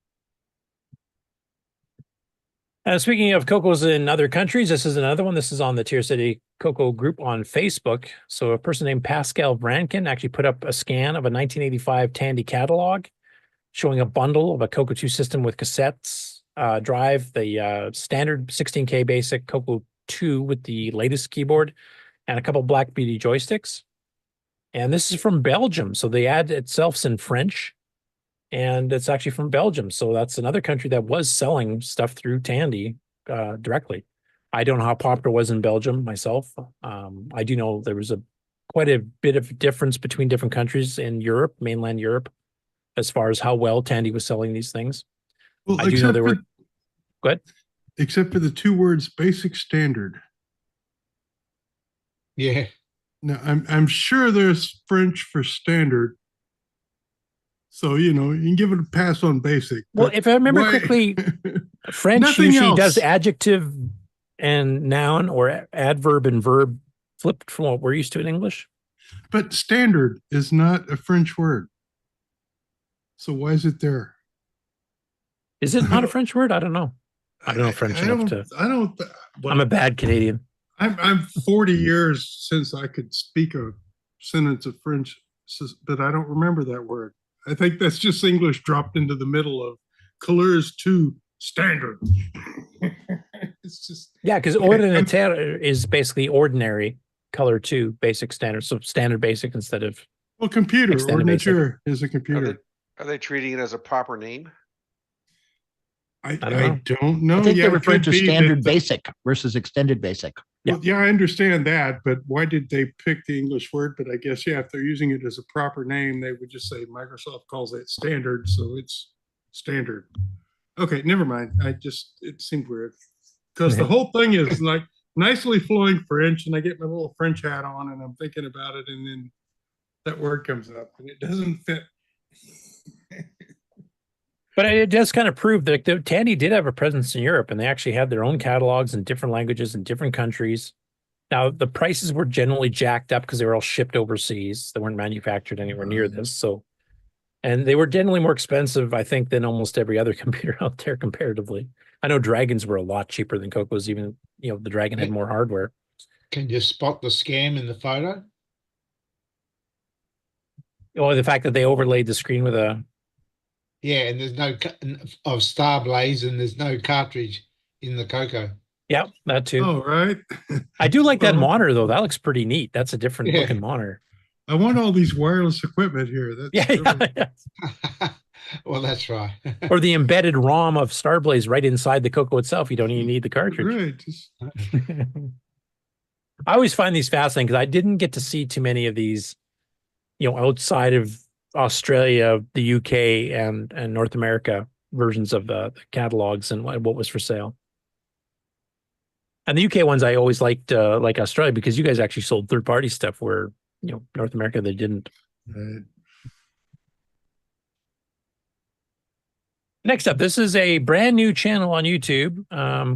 Speaking of Cocos in other countries, this is another one. This is on the Tier City Coco group on Facebook. So a person named Pascal Brankin actually put up a scan of a 1985 Tandy catalog showing a bundle of a Coco 2 system with cassettes, drive, the standard 16K basic Coco 2 with the latest keyboard, and a couple Black Beauty joysticks. And this is from Belgium. So the ad itself's in French. And it's actually from Belgium. So that's another country that was selling stuff through Tandy directly. I don't know how popular it was in Belgium myself. I do know there was quite a bit of difference between different countries in Europe, mainland Europe, as far as how well Tandy was selling these things. Well, I do know there were. Go ahead. Except for the two words basic standard. Yeah. Now, I'm sure there's French for standard. So, you can give it a pass on basic. Well, if I remember correctly, French usually does adjective and noun or adverb and verb flipped from what we're used to in English. But standard is not a French word. So why is it there? Is it not a French word? I don't know. I don't know French enough to. I'm a bad Canadian. I'm 40 years since I could speak a sentence of French, but I don't remember that word. I think that's just English dropped into the middle of couleurs 2 standard. It's just because ordinaire is basically ordinary, color 2 basic standard, so standard basic instead of computer. Ordinaire is a computer. Are they treating it as a proper name? I don't know. I think they're referring to standard basic versus extended basic. Well, I understand that, but why did they pick the English word? But I guess, if they're using it as a proper name, they would just say Microsoft calls it standard, so it's standard. Okay, never mind. It seemed weird. Because the whole thing is like nicely flowing French, and I get my little French hat on, and I'm thinking about it, and then that word comes up, and it doesn't fit. But it does kind of prove that Tandy did have a presence in Europe, and they actually had their own catalogs in different languages in different countries. Now, the prices were generally jacked up because they were all shipped overseas. They weren't manufactured anywhere near this. And they were generally more expensive, I think, than almost every other computer out there comparatively. I know Dragons were a lot cheaper than Cocos, even, the Dragon had more hardware. Can you spot the scam in the photo? Oh, the fact that they overlaid the screen with a... Yeah, and there's no of Starblaze, and there's no cartridge in the Coco. Yeah, that too. Oh, right. I do like that Well, monitor though. That looks pretty neat. That's a different Yeah. looking monitor. I want all these wireless equipment here. That's Yeah. Well, that's right. Or the embedded ROM of Starblaze right inside the Coco itself. You don't even need the cartridge. Right. Just, I always find these fascinating because I didn't get to see too many of these, outside of Australia, the UK, and North America versions of the catalogs and what was for sale. And the UK ones I always liked, like Australia, because you guys actually sold third-party stuff where, North America, they didn't. right. Next up, this is a brand new channel on YouTube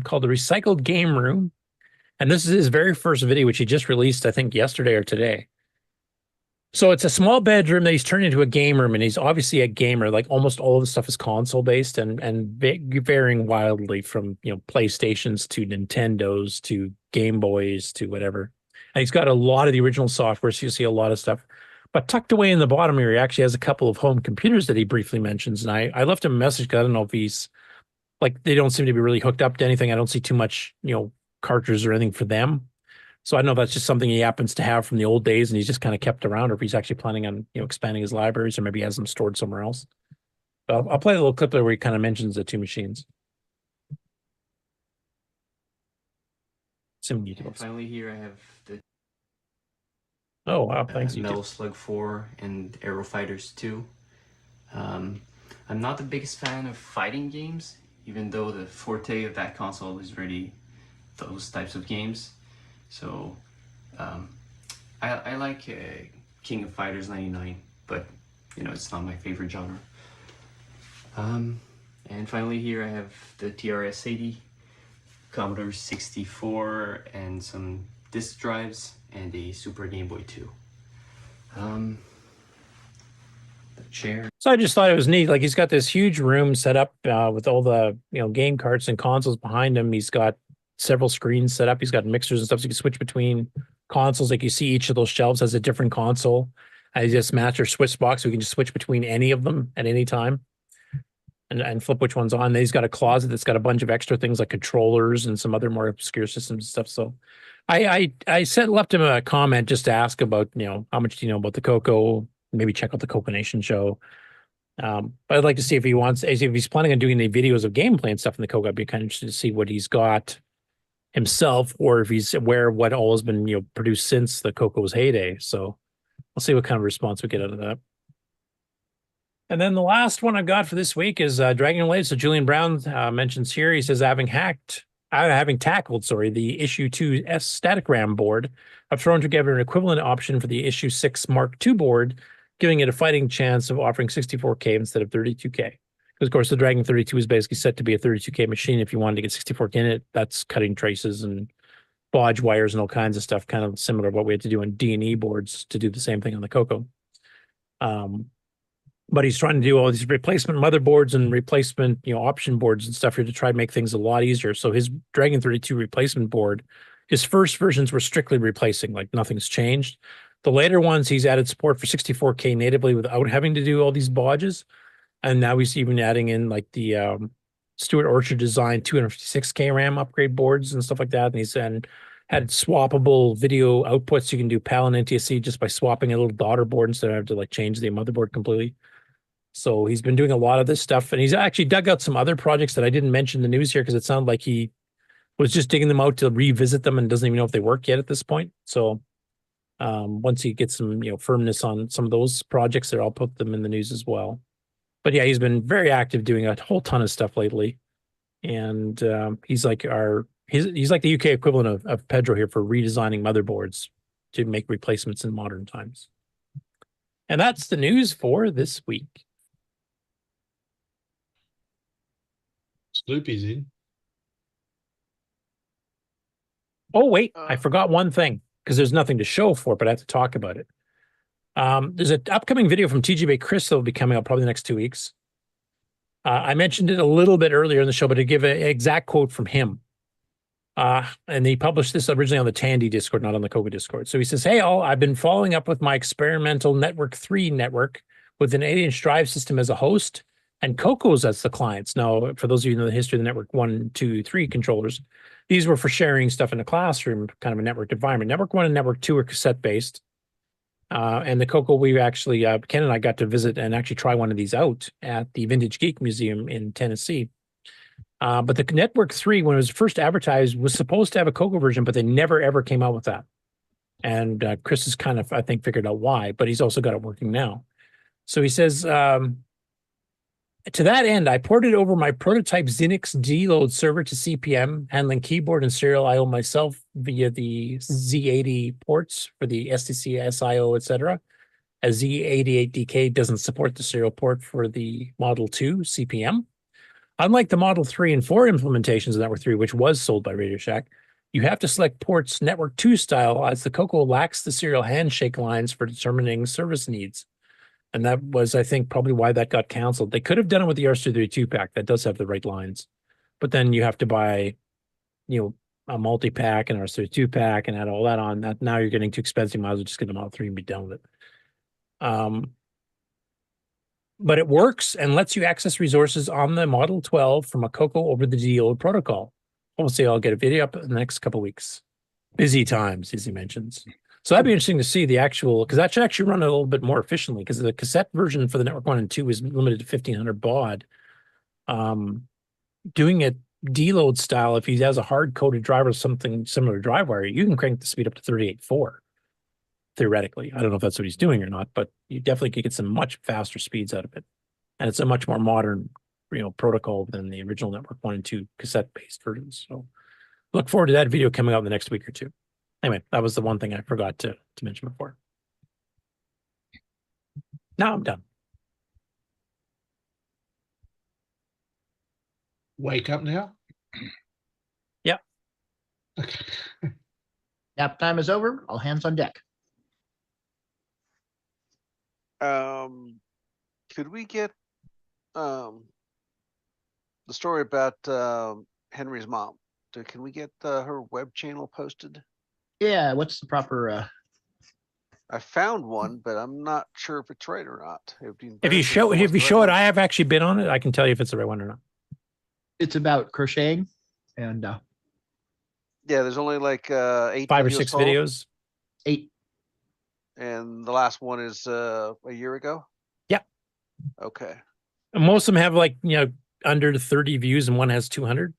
called The Recycled Game Room. And this is his very first video, which he just released, I think, yesterday or today. So it's a small bedroom that he's turned into a game room, and he's obviously a gamer. Like almost all of the stuff is console-based and varying wildly from, PlayStations to Nintendos to Game Boys to whatever. And he's got a lot of the original software, so you'll see a lot of stuff. But tucked away in the bottom here, he actually has a couple of home computers that he briefly mentions. And I left him a message because I don't know if he's, they don't seem to be really hooked up to anything. I don't see too much, cartridges or anything for them. So I don't know if that's just something he happens to have from the old days and he's just kind of kept around, or if he's actually planning on, expanding his libraries, or maybe he has them stored somewhere else. But I'll play a little clip there where he kind of mentions the two machines. And finally here I have the Oh, wow, thanks. Metal Slug 4 and Aero Fighters 2. I'm not the biggest fan of fighting games, even though the forte of that console is really those types of games. So I like King of Fighters 99, but it's not my favorite genre. And finally here I have the TRS-80, Commodore 64, and some disk drives, and a Super Game Boy 2. The chair. So I just thought it was neat. Like he's got this huge room set up with all the game carts and consoles behind him. He's got several screens set up. He's got mixers and stuff, so you can switch between consoles. Like you see, each of those shelves has a different console. And he just match or switch box, so we can just switch between any of them at any time and flip which one's on. Then he's got a closet that's got a bunch of extra things like controllers and some other more obscure systems and stuff. So I left him a comment just to ask about, how much do you know about the Coco? Maybe check out the CoCoNation show. But I'd like to see if he's planning on doing any videos of gameplay and stuff in the Coco. I'd be kind of interested to see what he's got himself, or if he's aware of what all has been, produced since the Coco's heyday. So I'll see what kind of response we get out of that. And then the last one I've got for this week is Dragon Meetup. So Julian Brown mentions here, he says, having tackled the issue 2 S static RAM board, I've thrown together an equivalent option for the issue 6 Mark II board, giving it a fighting chance of offering 64K instead of 32K. Because of course the Dragon 32 is basically set to be a 32K machine. If you wanted to get 64K in it, that's cutting traces and bodge wires and all kinds of stuff, kind of similar to what we had to do on D&E boards to do the same thing on the Coco. But he's trying to do all these replacement motherboards and replacement, option boards and stuff here to try to make things a lot easier. So his Dragon 32 replacement board, his first versions were strictly replacing, like nothing's changed. The later ones, he's added support for 64K natively without having to do all these bodges. And now he's even adding in like the Stuart Orchard design 256K RAM upgrade boards and stuff like that. And he's had swappable video outputs. You can do PAL and NTSC just by swapping a little daughter board instead of having to change the motherboard completely. So he's been doing a lot of this stuff, and he's actually dug out some other projects that I didn't mention in the news here because it sounded like he was just digging them out to revisit them and doesn't even know if they work yet at this point. So once he gets some firmness on some of those projects there, I'll put them in the news as well. But yeah, he's been very active doing a whole ton of stuff lately, and he's like he's like the UK equivalent of Pedro here for redesigning motherboards to make replacements in modern times. And that's the news for this week. Sloopy's in. Oh, wait, I forgot one thing because there's nothing to show for it, but I have to talk about it. There's an upcoming video from TGB Chris that will be coming out probably the next 2 weeks. I mentioned it a little bit earlier in the show, but to give an exact quote from him. And he published this originally on the Tandy Discord, not on the Coco Discord. So he says, hey, all, I've been following up with my experimental Network 3 network with an 8-inch drive system as a host, and CoCo's as the clients. Now, for those of you who know the history of the network 1, 2, 3 controllers, these were for sharing stuff in the classroom, kind of a networked environment. Network 1 and Network 2 are cassette-based. And the CoCo, we actually, Ken and I got to visit and actually try one of these out at the Vintage Geek Museum in Tennessee. But the Network 3, when it was first advertised, was supposed to have a CoCo version, but they never, ever came out with that. And Chris has kind of, I think, figured out why, but he's also got it working now. So he says, to that end, I ported over my prototype Xenix D-load server to CPM, handling keyboard and serial I/O myself via the Z80 ports for the STC, SIO, etc. As Z88DK doesn't support the serial port for the Model 2 CPM. Unlike the Model 3 and 4 implementations of Network 3, which was sold by Radio Shack, you have to select ports Network 2 style, as the CoCo lacks the serial handshake lines for determining service needs. And that was, I think, probably why that got canceled. They could have done it with the RS-232 pack. That does have the right lines. But then you have to buy, a multi-pack and RS-232 pack and add all that on. That now you're getting too expensive. You might as well just get the Model 3 and be done with it. But it works and lets you access resources on the Model 12 from a CoCo over the DO protocol. Hopefully I'll get a video up in the next couple of weeks. Busy times, as he mentions. So that'd be interesting to see the actual, because that should actually run a little bit more efficiently, because the cassette version for the Network 1 and 2 is limited to 1500 baud. Doing it deload style, if he has a hard-coded driver or something similar to DriveWire, you can crank the speed up to 38.4, theoretically. I don't know if that's what he's doing or not, but you definitely could get some much faster speeds out of it. And it's a much more modern, protocol than the original Network 1 and 2 cassette-based versions. So look forward to that video coming out in the next week or two. Anyway, that was the one thing I forgot to mention before. Now I'm done. Wake up now? Yeah. Okay. Nap time is over. All hands on deck. Could we get the story about Henry's mom? Can we get her web channel posted? Yeah, what's the proper I found one, but I'm not sure if it's right or not. If you show it, I have actually been on it. I can tell you if it's the right one or not. It's about crocheting and yeah, there's only like 8 5 or 6 videos. 8. And the last one is a year ago? Yeah. Okay. And most of them have like, under 30 views and one has 200.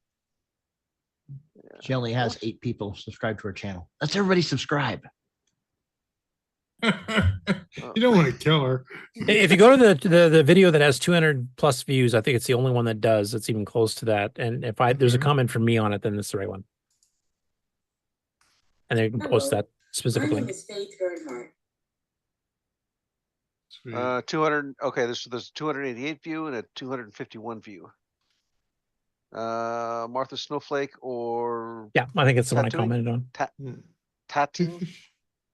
She only has 8 people subscribed to her channel. Let's everybody subscribe. You don't want to kill her. If you go to the video that has 200 plus views, I think it's the only one that does. It's even close to that. And if there's a comment from me on it, then it's the right one. And then you can post that specifically. My name is Faith Gernhardt. 200. Okay, there's 288 view and a 251 view. Martha Snowflake or yeah, I think it's the one I commented on. Tattoo.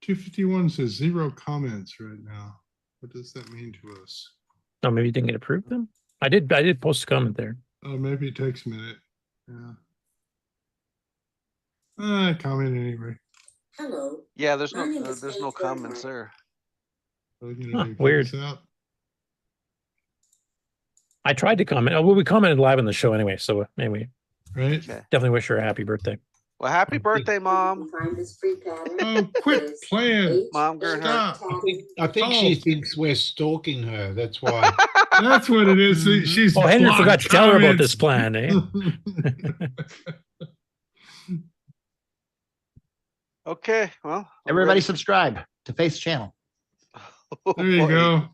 251 says 0 comments right now. What does that mean to us? Oh, maybe you didn't get approved then? I did post a comment there. Oh, maybe it takes a minute. Yeah. Comment anyway. Hello. Yeah, there's no comments there. Weird. I tried to comment. Oh, well, we commented live on the show anyway. So anyway, right. Definitely wish her a happy birthday. Well, happy birthday, Mom. Oh, quit playing, Mom Gernhardt. I think she thinks we're stalking her. That's why. That's what it is. She's. Oh, Henry forgot to tell her about this plan, eh? Okay, well, everybody subscribe to Faith's channel. There you go.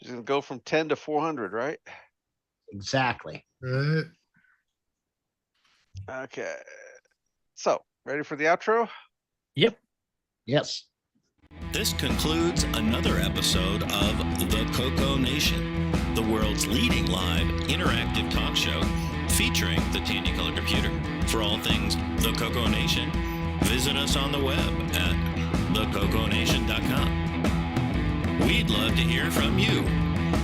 She's gonna go from 10 to 400, right? Exactly. Right. Okay. So, ready for the outro? Yep. Yes. This concludes another episode of the CoCoNation, the world's leading live interactive talk show featuring the Tandy Color Computer. For all things the CoCoNation, visit us on the web at thecoconation.com. We'd love to hear from you.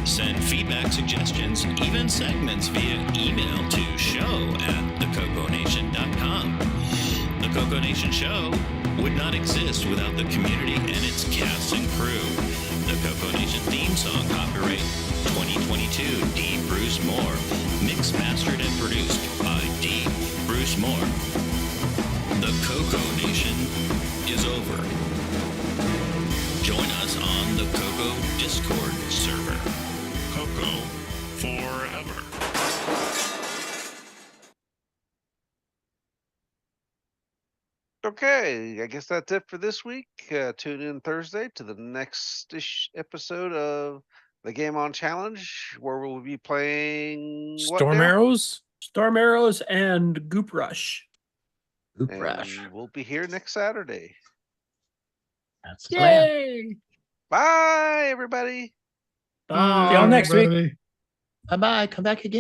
Send feedback, suggestions, even segments via email to show@thecoconation.com. The CoCoNation show would not exist without the community and its cast and crew. The CoCoNation theme song copyright 2022 D. Bruce Moore. Mixed, mastered, and produced by D. Bruce Moore. The CoCoNation is over. Join us on the Coco Discord server. Coco forever. Okay, I guess that's it for this week. Tune in Thursday to the next episode of the Game On Challenge, where we'll be playing Storm Arrows? Storm Arrows and Goop Rush. Goop And Rush. we'll be here next Saturday. That's the plan. Yay! Bye, everybody. Bye. See y'all next week. Bye-bye. Come back again.